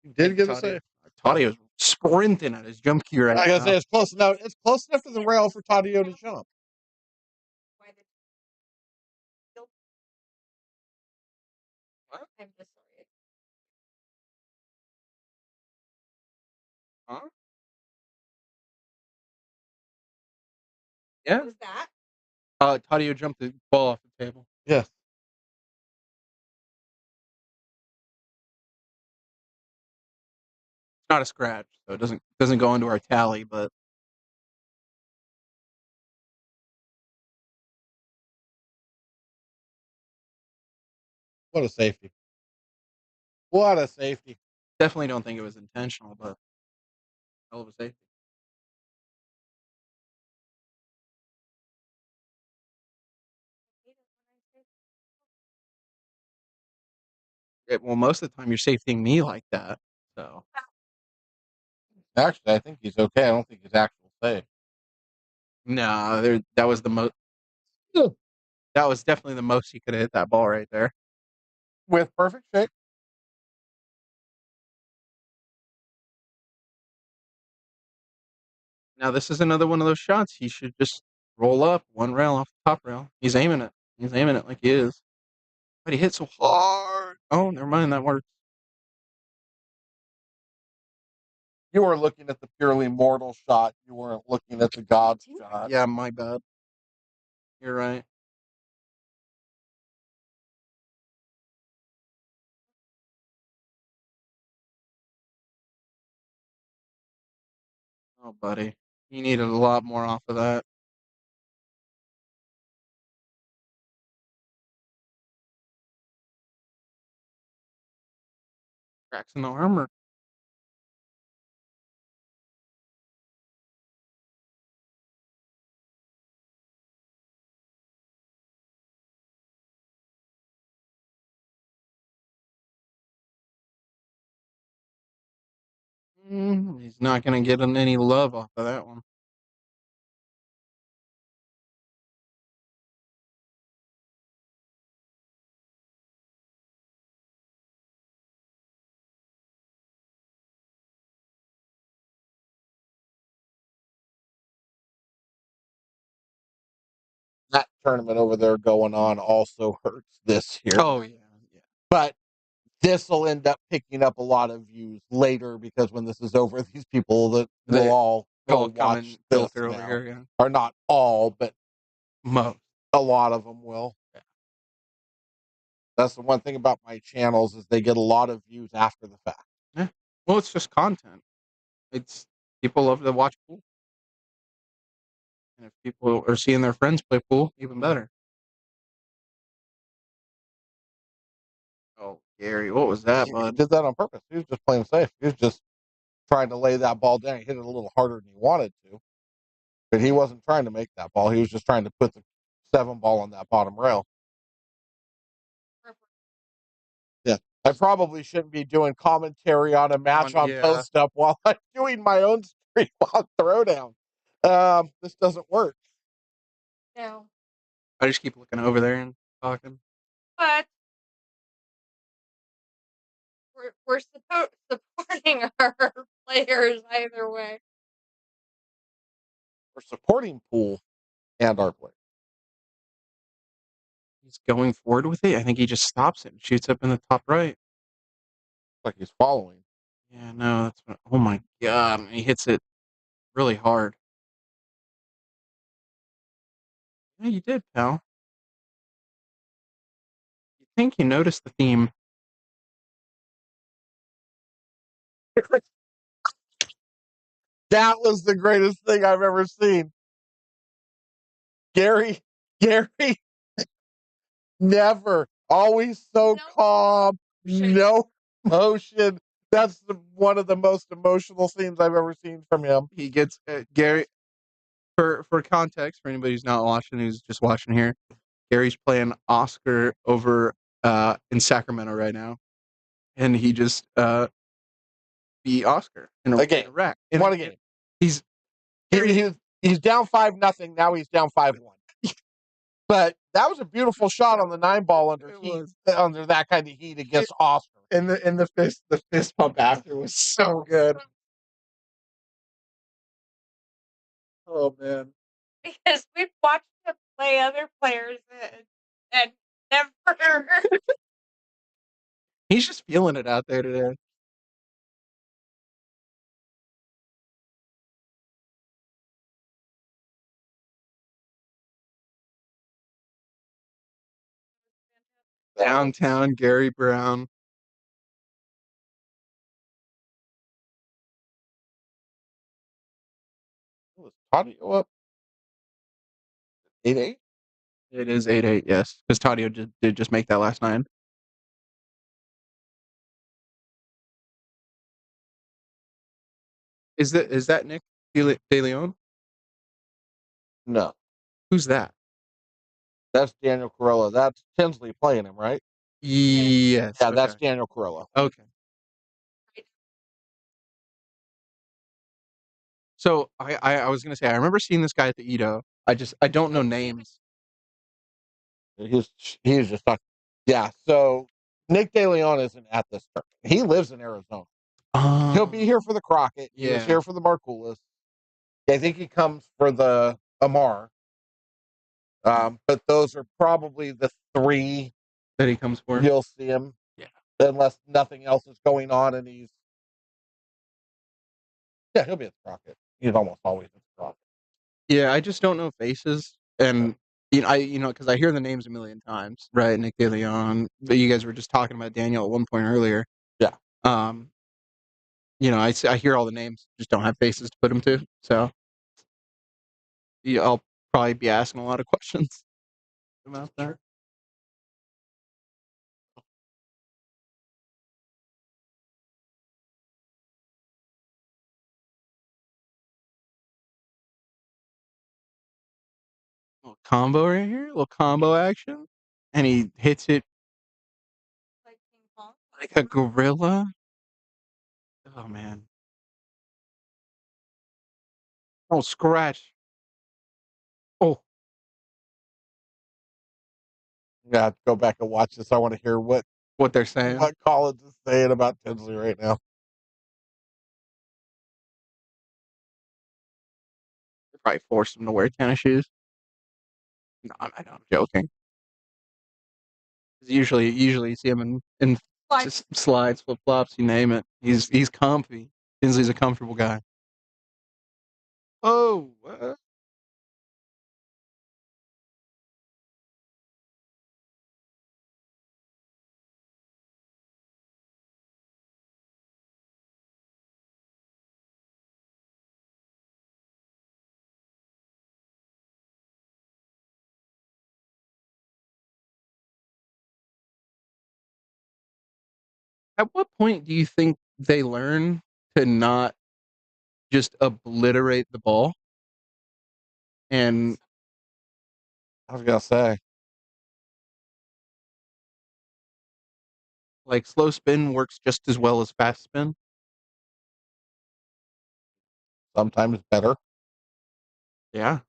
He did get a Toddy- save. Toddy was sprinting at his jump cue right I gotta now. say it's close enough. It's close enough to the rail for Taddeo to jump. Why did What? I'm just sorry. Huh? What Yeah. was that? Taddeo jumped the ball off the table. Yes. It's not a scratch, so it doesn't go into our tally, but What a safety. What a safety. definitely don't think it was intentional, but hell of a safety. Well, most of the time you're safetying me like that, so Actually, I think he's okay. I don't think he's actual save. no, that was the most. That was definitely the most he could have hit that ball right there. With perfect shape. Now this is another one of those shots. He should just roll up one rail off the top rail. He's aiming it. He's aiming it like he is. But he hit so hard. Oh, never mind. That works. You were looking at the purely mortal shot. You weren't looking at the God's shot. Yeah, my bad. You're right. Oh, buddy. You needed a lot more off of that. Cracks in the armor. He's not going to get any love off of that one. That tournament over there going on also hurts this year. Oh, yeah. But this will end up picking up a lot of views later because when this is over, these people that will all go come watch and this filter over now. here again. Or not all, but Most. a lot of them will. Yeah. That's the one thing about my channels is they get a lot of views after the fact. Yeah. Well, it's just content. It's people love to watch pool. And if people are seeing their friends play pool, even better. Oh, Gary, what was that, He bud? did that on purpose. He was just playing safe. He was just trying to lay that ball down. He hit it a little harder than he wanted to. But he wasn't trying to make that ball. He was just trying to put the 7 ball on that bottom rail. Yeah. I probably shouldn't be doing commentary on a match on post up while I'm doing my own stream on throwdown. This doesn't work. No. I just keep looking over there and talking. But we're supporting our players either way. We're supporting pool and our players. He's going forward with it. I think he just stops it and shoots up in the top right. Like he's following. Yeah, no, that's what, oh my god. He hits it really hard. Yeah, you did, pal. You think you noticed the theme. That was the greatest thing I've ever seen. Gary, never. Always so calm, no emotion. That's one of the most emotional scenes I've ever seen from him. He gets Gary. For context, for anybody who's not watching, who's just watching here, Gary's playing Oscar over in Sacramento right now, and he just beat Oscar in a game. rack. Won a game. He's He's down 5-0. Now he's down 5-1. But that was a beautiful shot on the 9-ball under that kind of heat against Oscar. And the fist pump after was so good. Oh man. Because we've watched him play other players and never. He's just feeling it out there today. Downtown Gary Brown. Was Tadio up 8-8? It is 8-8, yes. Because Tadio did just make that last 9. Is that Nick De Leon? No. Who's that? That's Daniel Corella. That's Tinsley playing him, right? Yes. Yeah, that's Daniel Corella. Okay. So I was gonna say I remember seeing this guy at the Edo. I don't know names. He's just not. Yeah. So Nick De Leon isn't at this tournament. He lives in Arizona. He'll be here for the Crockett. He was here for the Markulis. I think he comes for the Amar. But those are probably the 3 that he comes for. You'll see him. Yeah. Unless nothing else is going on and he'll be at the Crockett. He's almost always at the Crockett. Yeah, I just don't know faces. And because I hear the names a million times, right? Nick De Leon. But you guys were just talking about Daniel at one point earlier. Yeah. I hear all the names, just don't have faces to put them to. So I'll probably be asking a lot of questions about that. Little combo right here, little combo action, and he hits it Like ping pong. like a gorilla. Oh man! Oh, scratch! Oh, Yeah, go back and watch this. I want to hear what they're saying. What Collins is saying about Tinsley right now. They probably forced him to wear tennis shoes. No, I'm joking. Usually you see him in just slides, flip flops, you name it. He's comfy. Tinsley's a comfortable guy. Oh, at what point do you think they learn to not just obliterate the ball? And I was gonna say, like slow spin works just as well as fast spin. sometimes better. Yeah.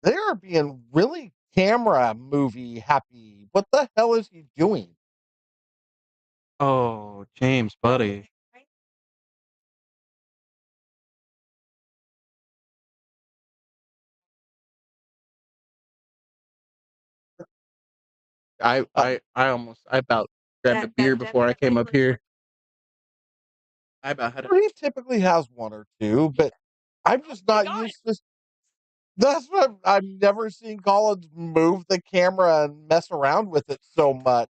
They are being really camera movie happy. What the hell is he doing? Oh, James, buddy. I about grabbed a beer before I came up here. I about had He typically has 1 or 2, but I'm just not used to. That's what I've never seen Collins move the camera and mess around with it so much.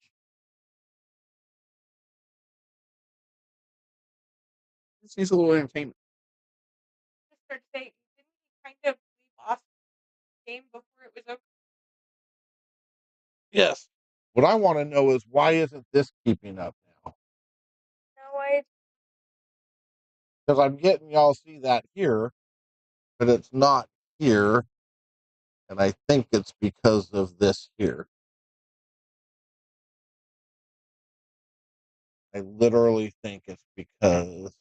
This needs a little entertainment. Didn't he kind of leave Austin game before it was over? Yes. What I want to know is why isn't this keeping up now? No, I Because I'm getting y'all see that here, but it's not here. And I think it's because of this here. I literally think it's because.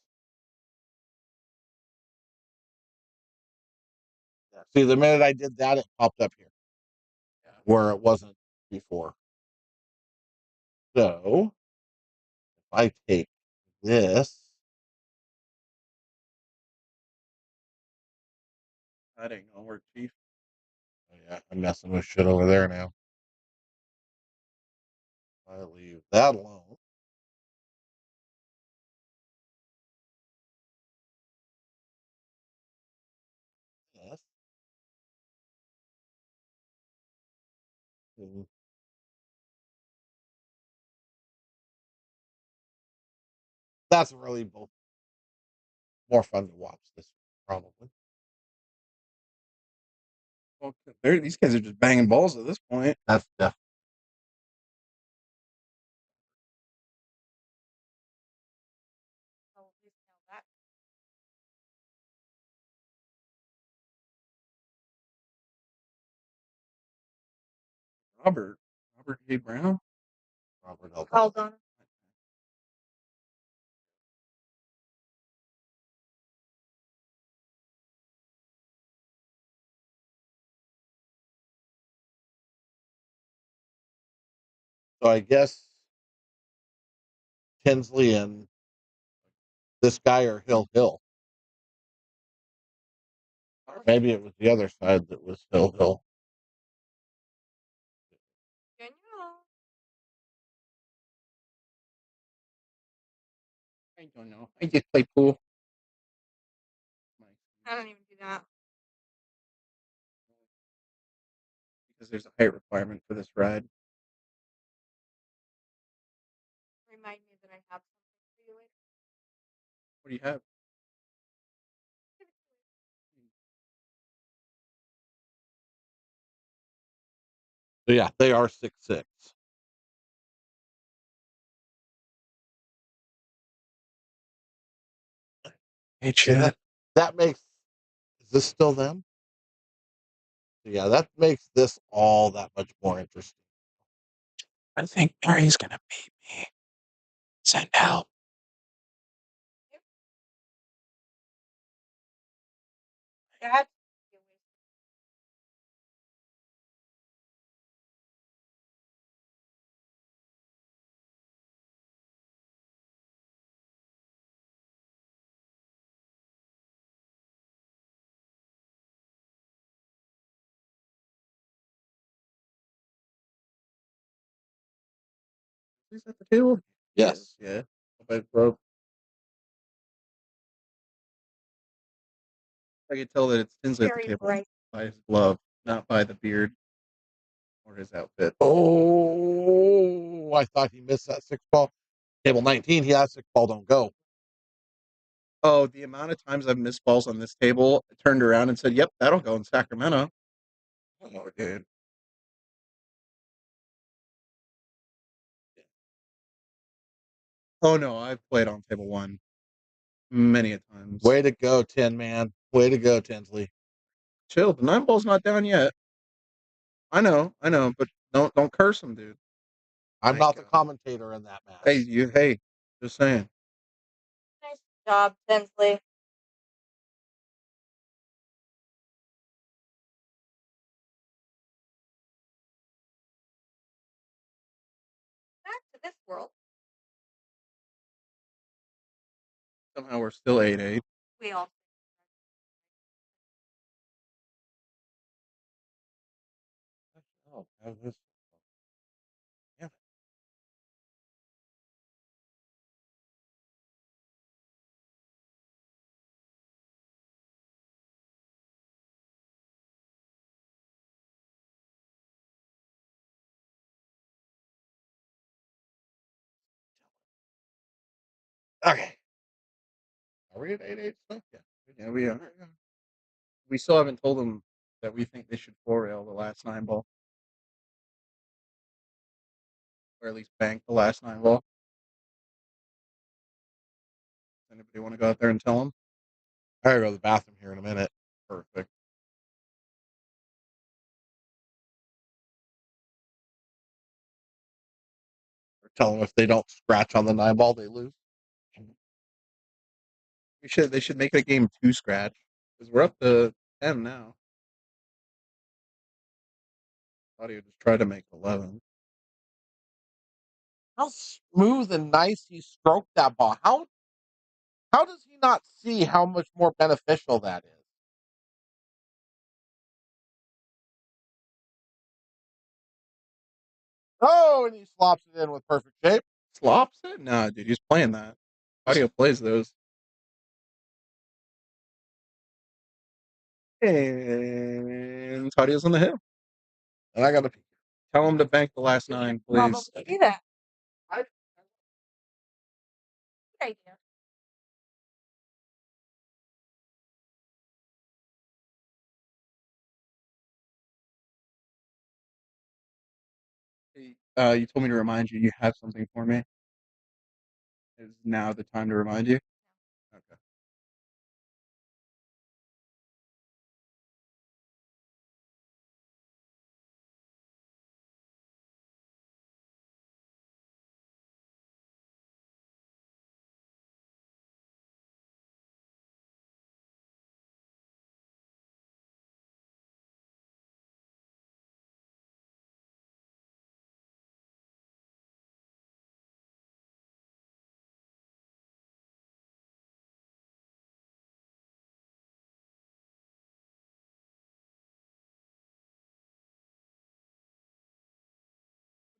Yeah, see, the minute I did that, it popped up here where it wasn't before. So if I take this, That ain't gonna work, Chief. oh yeah, I'm messing with shit over there now. I leave that alone. Yes. Mhm. That's really both more fun to watch this probably. Well, these guys are just banging balls at this point. That's definitely. at least know that. Robert A. Brown. Robert L. Called on him. So I guess Tinsley and this guy are Hill. Or maybe it was the other side that was Hill. Daniel. I don't know. I just play pool. I don't even do that. Because there's a height requirement for this ride. Remind me that I have something for you later. What do you have? So yeah, they are 6'6". Hey, Yeah, that makes. Is this still them? Yeah, that makes this all that much more interesting. I think Mary's gonna beat me. Send help. That Who's at the table? Yes. Yeah. But bro, I can tell that it's Tinsley at the very table bright. by his glove, not by the beard or his outfit. Oh, I thought he missed that 6 ball. Table 19, he has 6 ball, don't go. Oh, the amount of times I've missed balls on this table, I turned around and said, "Yep, that'll go in Sacramento." Oh, dude. Oh no, I've played on table one many a times. Way to go, Tin Man. Way to go, Tinsley. Chill, the 9 ball's not down yet. I know, but don't curse him, dude. I'm My not the God. commentator in that match. Hey, just saying. Nice job, Tinsley. Back to this world. Somehow we're still 8-8. We all. Oh, have this. Damn it. Okay. Are we at 8-8 still? Yeah. Yeah, we are. We still haven't told them that we think they should 4-rail the last 9 ball. or at least bank the last 9 ball. Anybody want to go out there and tell them? I gotta go to the bathroom here in a minute. Perfect. Or tell them if they don't scratch on the 9 ball, they lose. They should make it a game 2 scratch because we're up to 10 now. Audio just tried to make 11. How smooth and nice he stroked that ball. How does he not see how much more beneficial that is? Oh, and he slops it in with perfect shape. Slops it? Nah, dude, he's playing that. Audio plays those. And Audio's on the hill. And I gotta Tell him to bank the last 9, please. Probably do that. I- Good idea. You told me to remind you have something for me. Is now the time to remind you? Okay.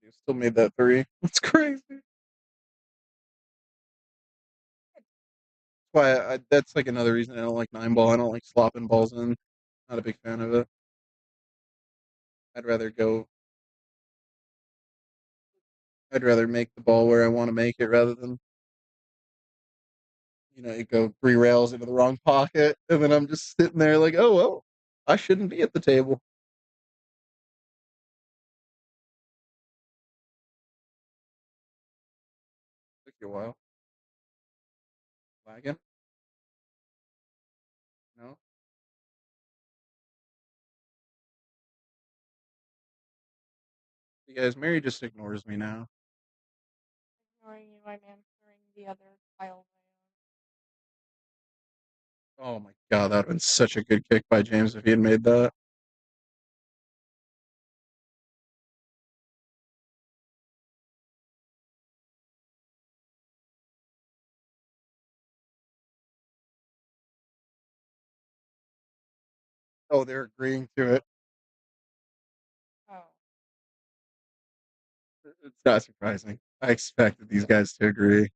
You still made that 3. That's crazy. That's like another reason I don't like 9 ball. I don't like slopping balls in. Not a big fan of it. I'd rather make the ball where I want to make it rather than it go 3 rails into the wrong pocket and then I'm just sitting there like, oh well, I shouldn't be at the table. Took you a while. Lagging? No? You guys, Mary just ignores me now. Ignoring you, I'm answering the other file. Oh my god, that would have been such a good kick by James if he had made that. Oh, they're agreeing to it. Oh. It's not surprising. I expected these guys to agree.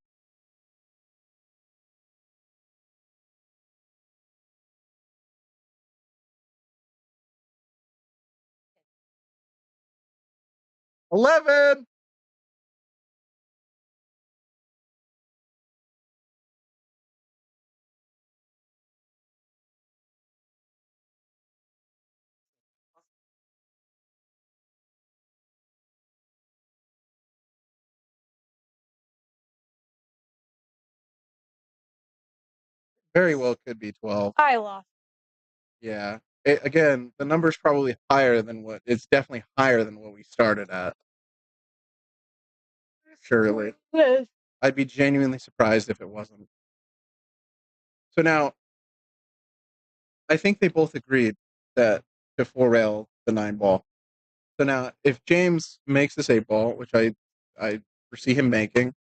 $11! Very well could be 12. I lost. Yeah. Again, the number's probably higher than it's definitely higher than what we started at. Surely. Yes. I'd be genuinely surprised if it wasn't. So now, I think they both agreed that to 4 rail the 9 ball. So now, if James makes this 8 ball, which I foresee him making,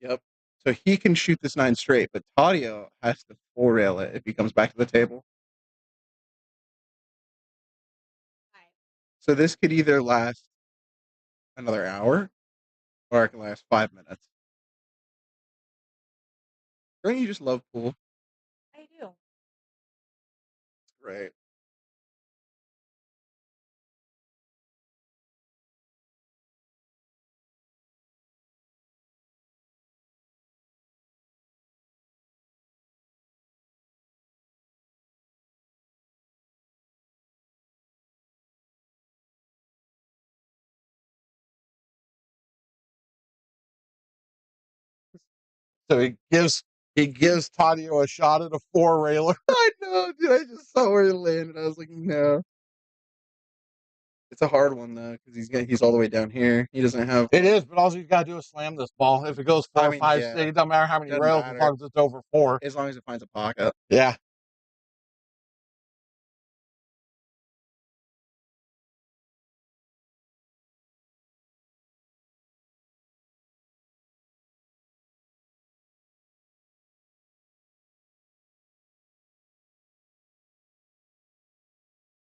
yep. So he can shoot this 9 straight, but Tadio has to 4 rail it if he comes back to the table. So this could either last another hour, or it can last 5 minutes. Don't you just love pool? I do. Right. So he gives Tadio a shot at a 4-railer. I know, dude. I just saw where he landed. I was like, no. It's a hard one though, because he's all the way down here. He doesn't have. It is, but all he's got to do is slam this ball. If it goes 4 or 5, yeah. it doesn't matter how many Doesn't rails, matter. as long as it's over 4. As long as it finds a pocket. Yeah.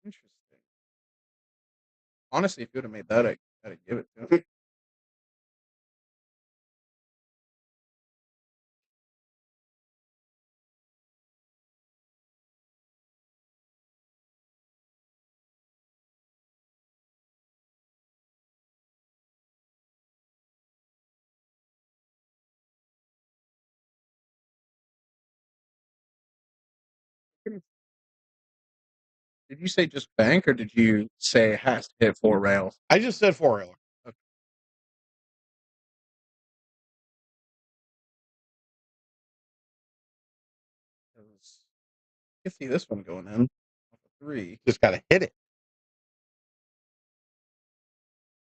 Interesting. Honestly, if you would have made that, I'd give it to him. Did you say just bank, or did you say it has to hit 4 rails? I just said 4-railer. Okay. You can see this one going in. 3. Just got to hit it.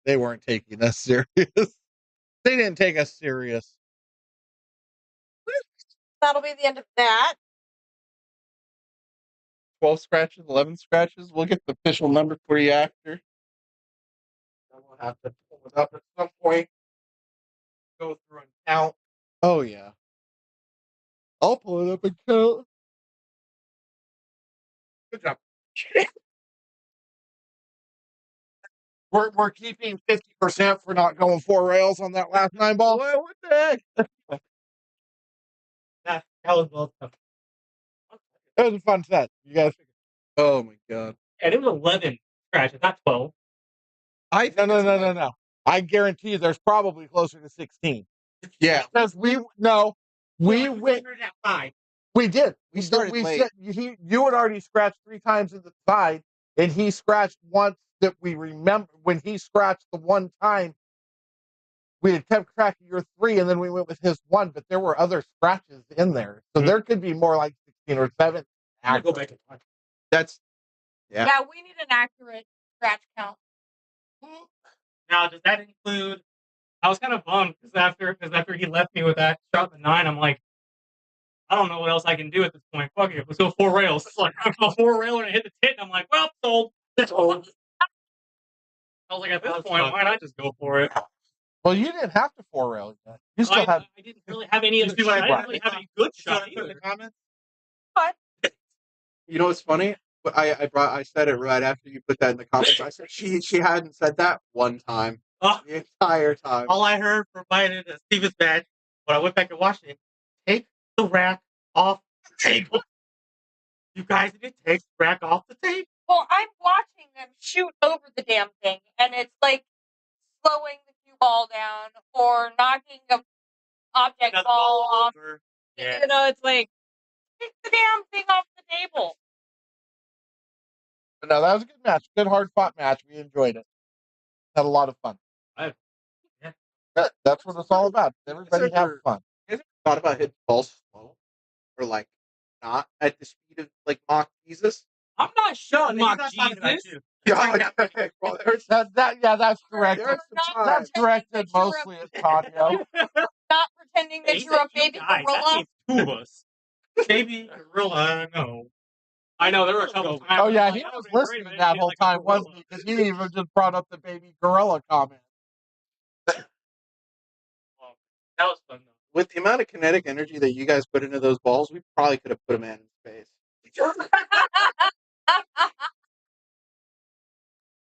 They weren't taking us serious. They didn't take us serious. That'll be the end of that. 12 scratches, 11 scratches. We'll get the official number for you after. We'll have to pull it up at some point. Go through and count. Oh, yeah. I'll pull it up and count. Good job. We're keeping 50% for not going 4 rails on that last 9 ball. What the heck? That was well tough. It was a fun set. You guys. Oh, my God. And it was 11 scratches, not 12. No. I guarantee you there's probably closer to 16. Yeah. Because we went at 5. We did. We started late. You had already scratched 3 times in the side, and he scratched once that we remember. When he scratched the one time, we had kept track of your 3, and then we went with his 1, but there were other scratches in there. So there could be more like 16 or 7. I'll go back and watch. That's. Yeah, we need an accurate scratch count. Now, does that include? I was kind of bummed because after he left me with that shot in the 9, I'm like, I don't know what else I can do at this point. Fuck it, let's go 4 rails. It's like I'm a 4-railer and hit the tit, and I'm like, well, sold. I was like, at this point, why not just go for it? Well, you didn't have to 4-rail yet. You still had. I didn't really have any other. I didn't really have any good shot In the either. comments? What? You know what's funny? I said it right after you put that in the comments. I said she hadn't said that one time the entire time. All I heard from Biden is Steven's badge when I went back and watched it. Take the rack off the table. You guys need to take the rack off the table. Well, I'm watching them shoot over the damn thing, and it's like slowing the cue ball down or knocking a object ball off. Yeah. You know, it's like, take the damn thing off the table. But no, that was a good match. Good hard fought match. We enjoyed it. Had a lot of fun. That's what it's all about. Everybody have fun. You guys ever thought about hitting balls slow, or like not at the speed of like Mach Jesus? I'm not sure, No, Mach he's not talking about Jesus. you. Yeah, okay. Well, That's correct. there's some time. That's directed mostly at Tadio. Not pretending that He you're a said you baby guys. That gorilla. means 2 of us. Baby gorilla, I know. I know, there were a couple times. Oh yeah, like, he that was would've been great listening if I that didn't whole hit, like, a time, wasn't gorilla. he? Because he even just brought up the baby gorilla comment. That was fun, though. With the amount of kinetic energy that you guys put into those balls, we probably could have put a man in space.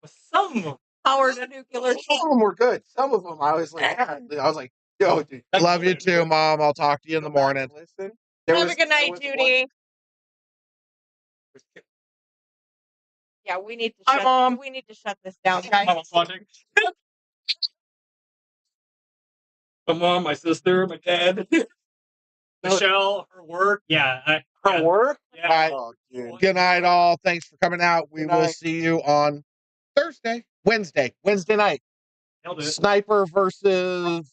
But some of them. Powered a nuclear Some of them were good. Some of them, I was like, yo, dude. Love you too, Mom. I'll talk to you in the morning. Listen. Have a good night, Judy. Yeah, we need to Hi, shut. Mom. We need to shut this down, guys. Mama's watching. My mom, my sister, my dad, Michelle, her work. Yeah. Her work? Yeah. All right. Oh, dude. Good night, all. Thanks for coming out. We Good will night. see you on Wednesday night. Nailed it. Sniper versus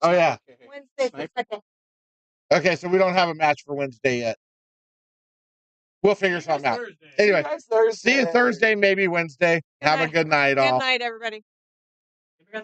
Oh yeah. Wednesday's the second. Okay, so we don't have a match for Wednesday yet. We'll figure something out. Anyway, see you Thursday, maybe Wednesday. Have a good night, all. Good night, everybody.